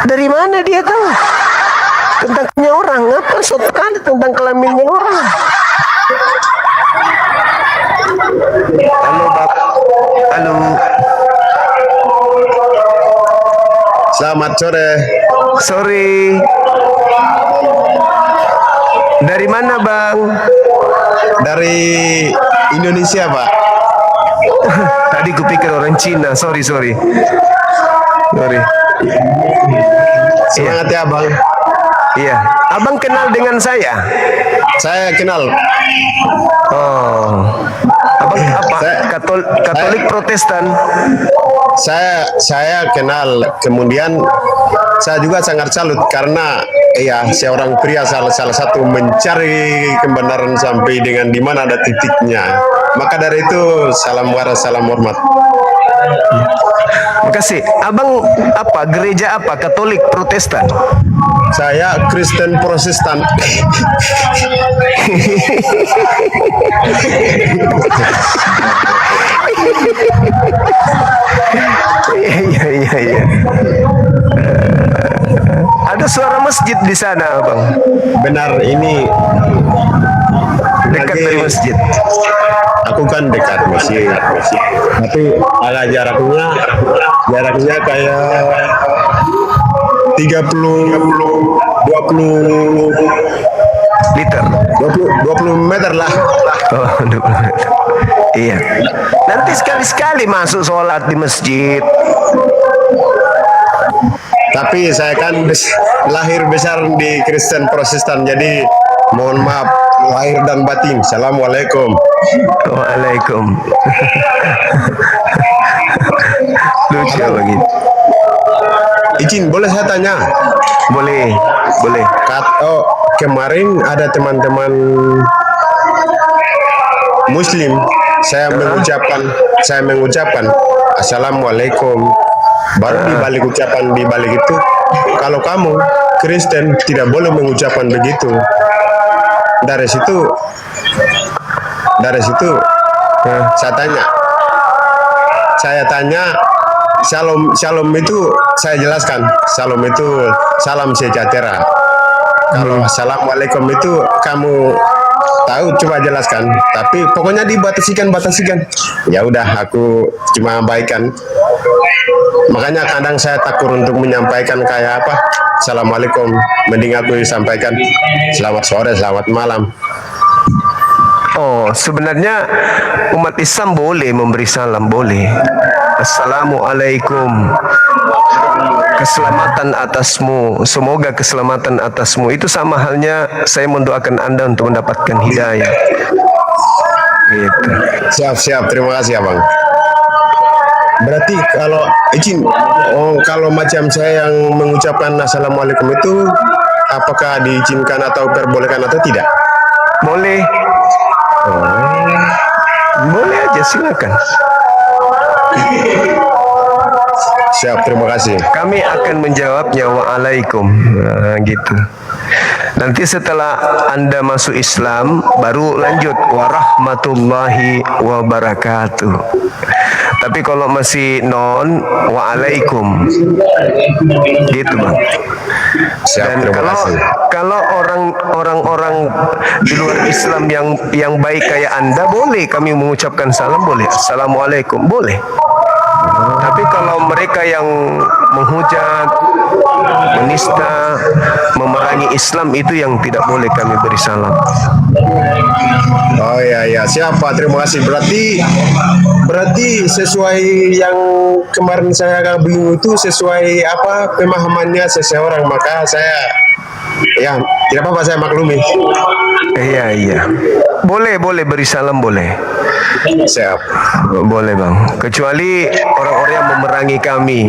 Dari mana dia tahu? Tentang kelaminnya orang. Apa soal tentang kelaminnya orang? Halo, Bapak. Halo. Selamat sore. Sore. Dari mana, Bang? Dari Indonesia, Pak. Tadi kupikir orang Cina. Sorry. Semangat ya, Bang. Iya. Abang kenal dengan saya? Saya kenal. Oh. Abang apa? Katolik Protestan? Saya kenal. Kemudian saya juga sangat salut karena seorang pria salah satu mencari kebenaran sampai dengan di mana ada titiknya. Maka dari itu salam waras, salam hormat. Makasih. Abang apa? Gereja apa? Katolik Protestan? Saya Kristen Protestan. Iya. Ada suara masjid di sana, Bang. Benar, ini dekat dari masjid. Aku kan dekat masjid, tapi agak jaraknya kayak 20 liter, 20 meter lah. Oh, 20 meter. Iya. Nanti sekali-sekali masuk sholat di masjid. Tapi saya kan lahir besar di Kristen Protestan, jadi mohon maaf lahir dan batin. Assalamualaikum. Waalaikum. Lucu begitu. Izin, boleh saya tanya? Boleh. Kemarin ada teman-teman Muslim, saya mengucapkan Assalamualaikum. Baru di balik ucapan di balik itu, kalau kamu Kristen tidak boleh mengucapkan begitu. Dari situ saya tanya shalom itu saya jelaskan, shalom itu salam sejahtera. Kalau assalamualaikum itu kamu tahu, coba jelaskan. Tapi pokoknya dibatasikan. Ya udah, aku cuma abaikan. Makanya kadang saya takut untuk menyampaikan kayak apa, Assalamualaikum, mending aku sampaikan selamat sore, selamat malam. Oh, sebenarnya umat Islam boleh memberi salam, boleh. Assalamualaikum, keselamatan atasmu, semoga keselamatan atasmu. Itu sama halnya saya mendoakan Anda untuk mendapatkan hidayah. Gitu. Siap, terima kasih Abang. Berarti kalau macam saya yang mengucapkan Assalamualaikum itu, apakah diizinkan atau perbolehkan atau tidak? Boleh. Boleh aja, silakan. Siap, terima kasih. Kami akan menjawabnya waalaikum, gitu. Nanti setelah Anda masuk Islam, baru lanjut warahmatullahi wabarakatuh. Tapi kalau masih non, waalaikum, gitu Bang. Siap, Dan kalau orang-orang di luar Islam yang baik kayak Anda, boleh kami mengucapkan salam, boleh. Assalamualaikum, boleh. Tapi kalau mereka yang menghujat, menista, memerangi Islam, itu yang tidak boleh kami beri salam. Oh ya, siapa? Terima kasih. Berarti sesuai yang kemarin saya agak bingung itu, sesuai apa pemahamannya seseorang, maka saya tidak apa-apa, saya maklumi. Iya. Boleh beri salam, boleh. Siap. Boleh Bang. Kecuali orang-orang yang memerangi kami.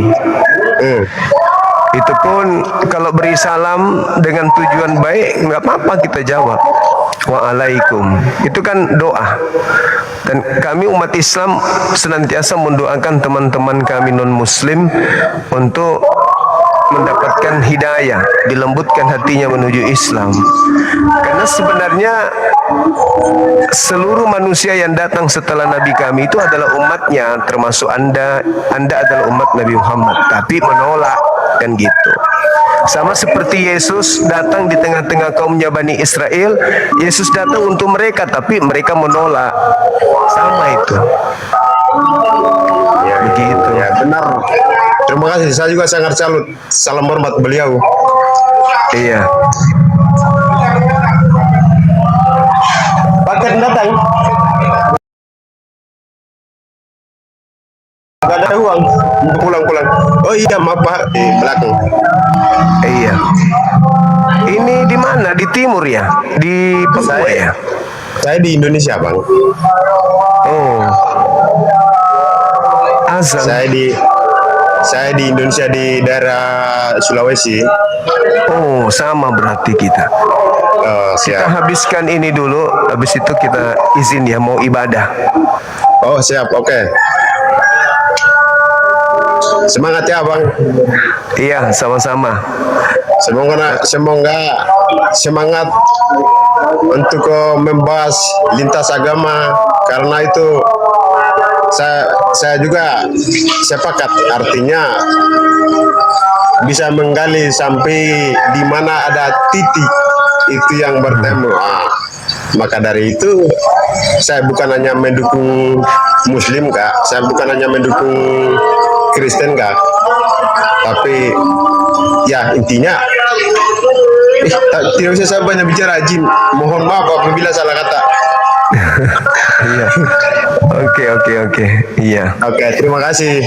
Itu pun kalau beri salam dengan tujuan baik, nggak apa-apa kita jawab. Waalaikum. Itu kan doa. Dan kami umat Islam senantiasa mendoakan teman-teman kami non-Muslim untuk mendapatkan hidayah, dilembutkan hatinya menuju Islam. Karena sebenarnya seluruh manusia yang datang setelah Nabi kami itu adalah umatnya, termasuk Anda adalah umat Nabi Muhammad, tapi menolak, kan gitu. Sama seperti Yesus datang di tengah-tengah kaumnya Bani Israel, Yesus datang untuk mereka, tapi mereka menolak. Sama itu. Ya, begitu. Ya, benar. Terima kasih, saya juga sangat salut. Salam hormat beliau. Iya. Paket datang. Gak ada uang. Pulang. Oh iya, maaf Pak, di belakang. Iya. Ini di mana? Di timur ya? Di Papua ya? Saya di Indonesia, Bang. Oh. Azan. Saya di Indonesia, di daerah Sulawesi. Oh, sama berarti kita. Kita habiskan ini dulu, habis itu kita izin ya, mau ibadah. Oh, siap, oke. Semangat ya, Bang. Iya, sama-sama. Semoga semangat untuk membahas lintas agama, karena itu saya juga sepakat, artinya bisa menggali sampai di mana ada titik itu yang bertemu. Maka dari itu saya bukan hanya mendukung Muslim Kak, saya bukan hanya mendukung Kristen Kak, tapi ya intinya tidak usah saya banyak bicara, Jin. Mohon maaf apabila salah kata. Iya. Oke. Iya. Oke, terima kasih.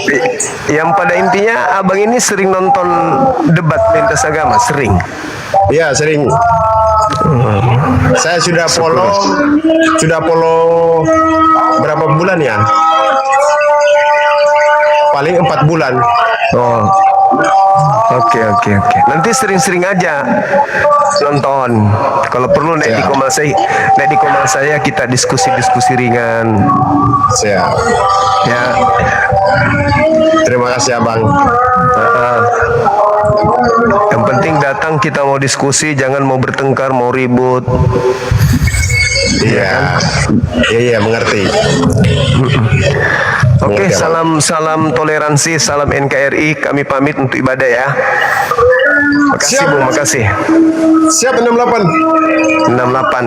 Yang pada intinya abang ini sering nonton debat lintas agama, sering. Iya, sering. Saya sudah follow berapa bulan ya? Paling 4 bulan. Oh. Oke. Nanti sering-sering aja nonton. Kalau perlu naik di komal saya kita diskusi ringan. Siap. Ya. Terima kasih Abang. Yang penting datang, kita mau diskusi, jangan mau bertengkar, mau ribut. Iya, mengerti. Oke, salam toleransi, salam NKRI. Kami pamit untuk ibadah ya. Makasih Siap. Bu, makasih. Siap 68.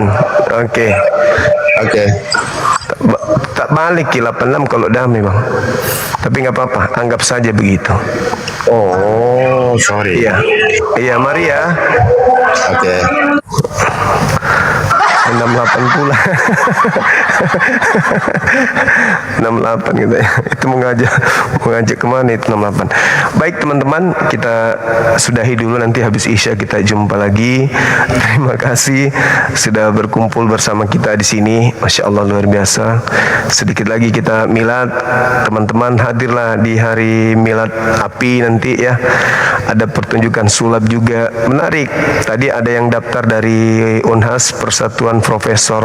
Oke. Tak balik ke 86 kalau damai Bang. Tapi nggak apa-apa, anggap saja begitu. Oh, sorry. Iya, mari ya. Oke. 68 pula. 68 gitu ya. Itu mengajak kemana itu 68. Baik teman-teman, kita sudahi dulu, nanti habis Isya kita jumpa lagi. Terima kasih sudah berkumpul bersama kita di sini. Masya Allah luar biasa. Sedikit lagi kita milad. Teman-teman hadirlah di hari milad api nanti ya. Ada pertunjukan sulap juga menarik. Tadi ada yang daftar dari Unhas, Persatuan Profesor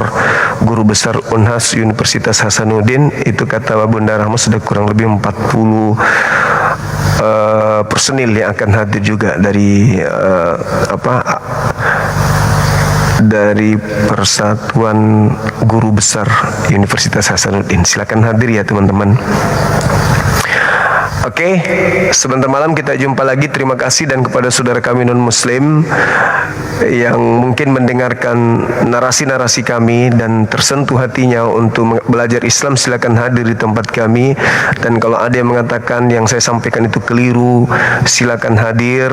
Guru Besar Unhas Universitas Hasanuddin. Itu kata Bunda Rahma sudah kurang lebih 40 personil yang akan hadir juga dari dari Persatuan Guru Besar Universitas Hasanuddin. Silakan hadir ya teman-teman. Oke, sebentar malam kita jumpa lagi. Terima kasih dan kepada saudara kami non-muslim yang mungkin mendengarkan narasi-narasi kami dan tersentuh hatinya untuk belajar Islam, silakan hadir di tempat kami. Dan kalau ada yang mengatakan yang saya sampaikan itu keliru, silakan hadir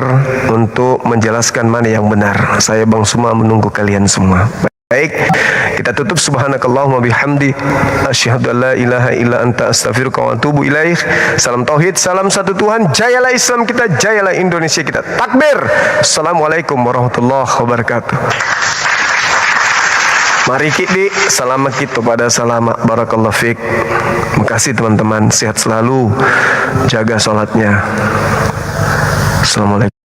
untuk menjelaskan mana yang benar. Saya Bang Suma menunggu kalian semua. Baik, kita tutup. Subhanakallahumma bihamdi asyhadu an la ilaha illa anta astaghfiruka wa atubu ilaik. Salam tauhid, salam satu Tuhan. Jayalah Islam kita, jayalah Indonesia kita. Takbir. Assalamualaikum warahmatullahi wabarakatuh. Mari kita selamat kita pada selamat. Barakallahu fiik. Makasih teman-teman, sehat selalu. Jaga sholatnya. Assalamualaikum.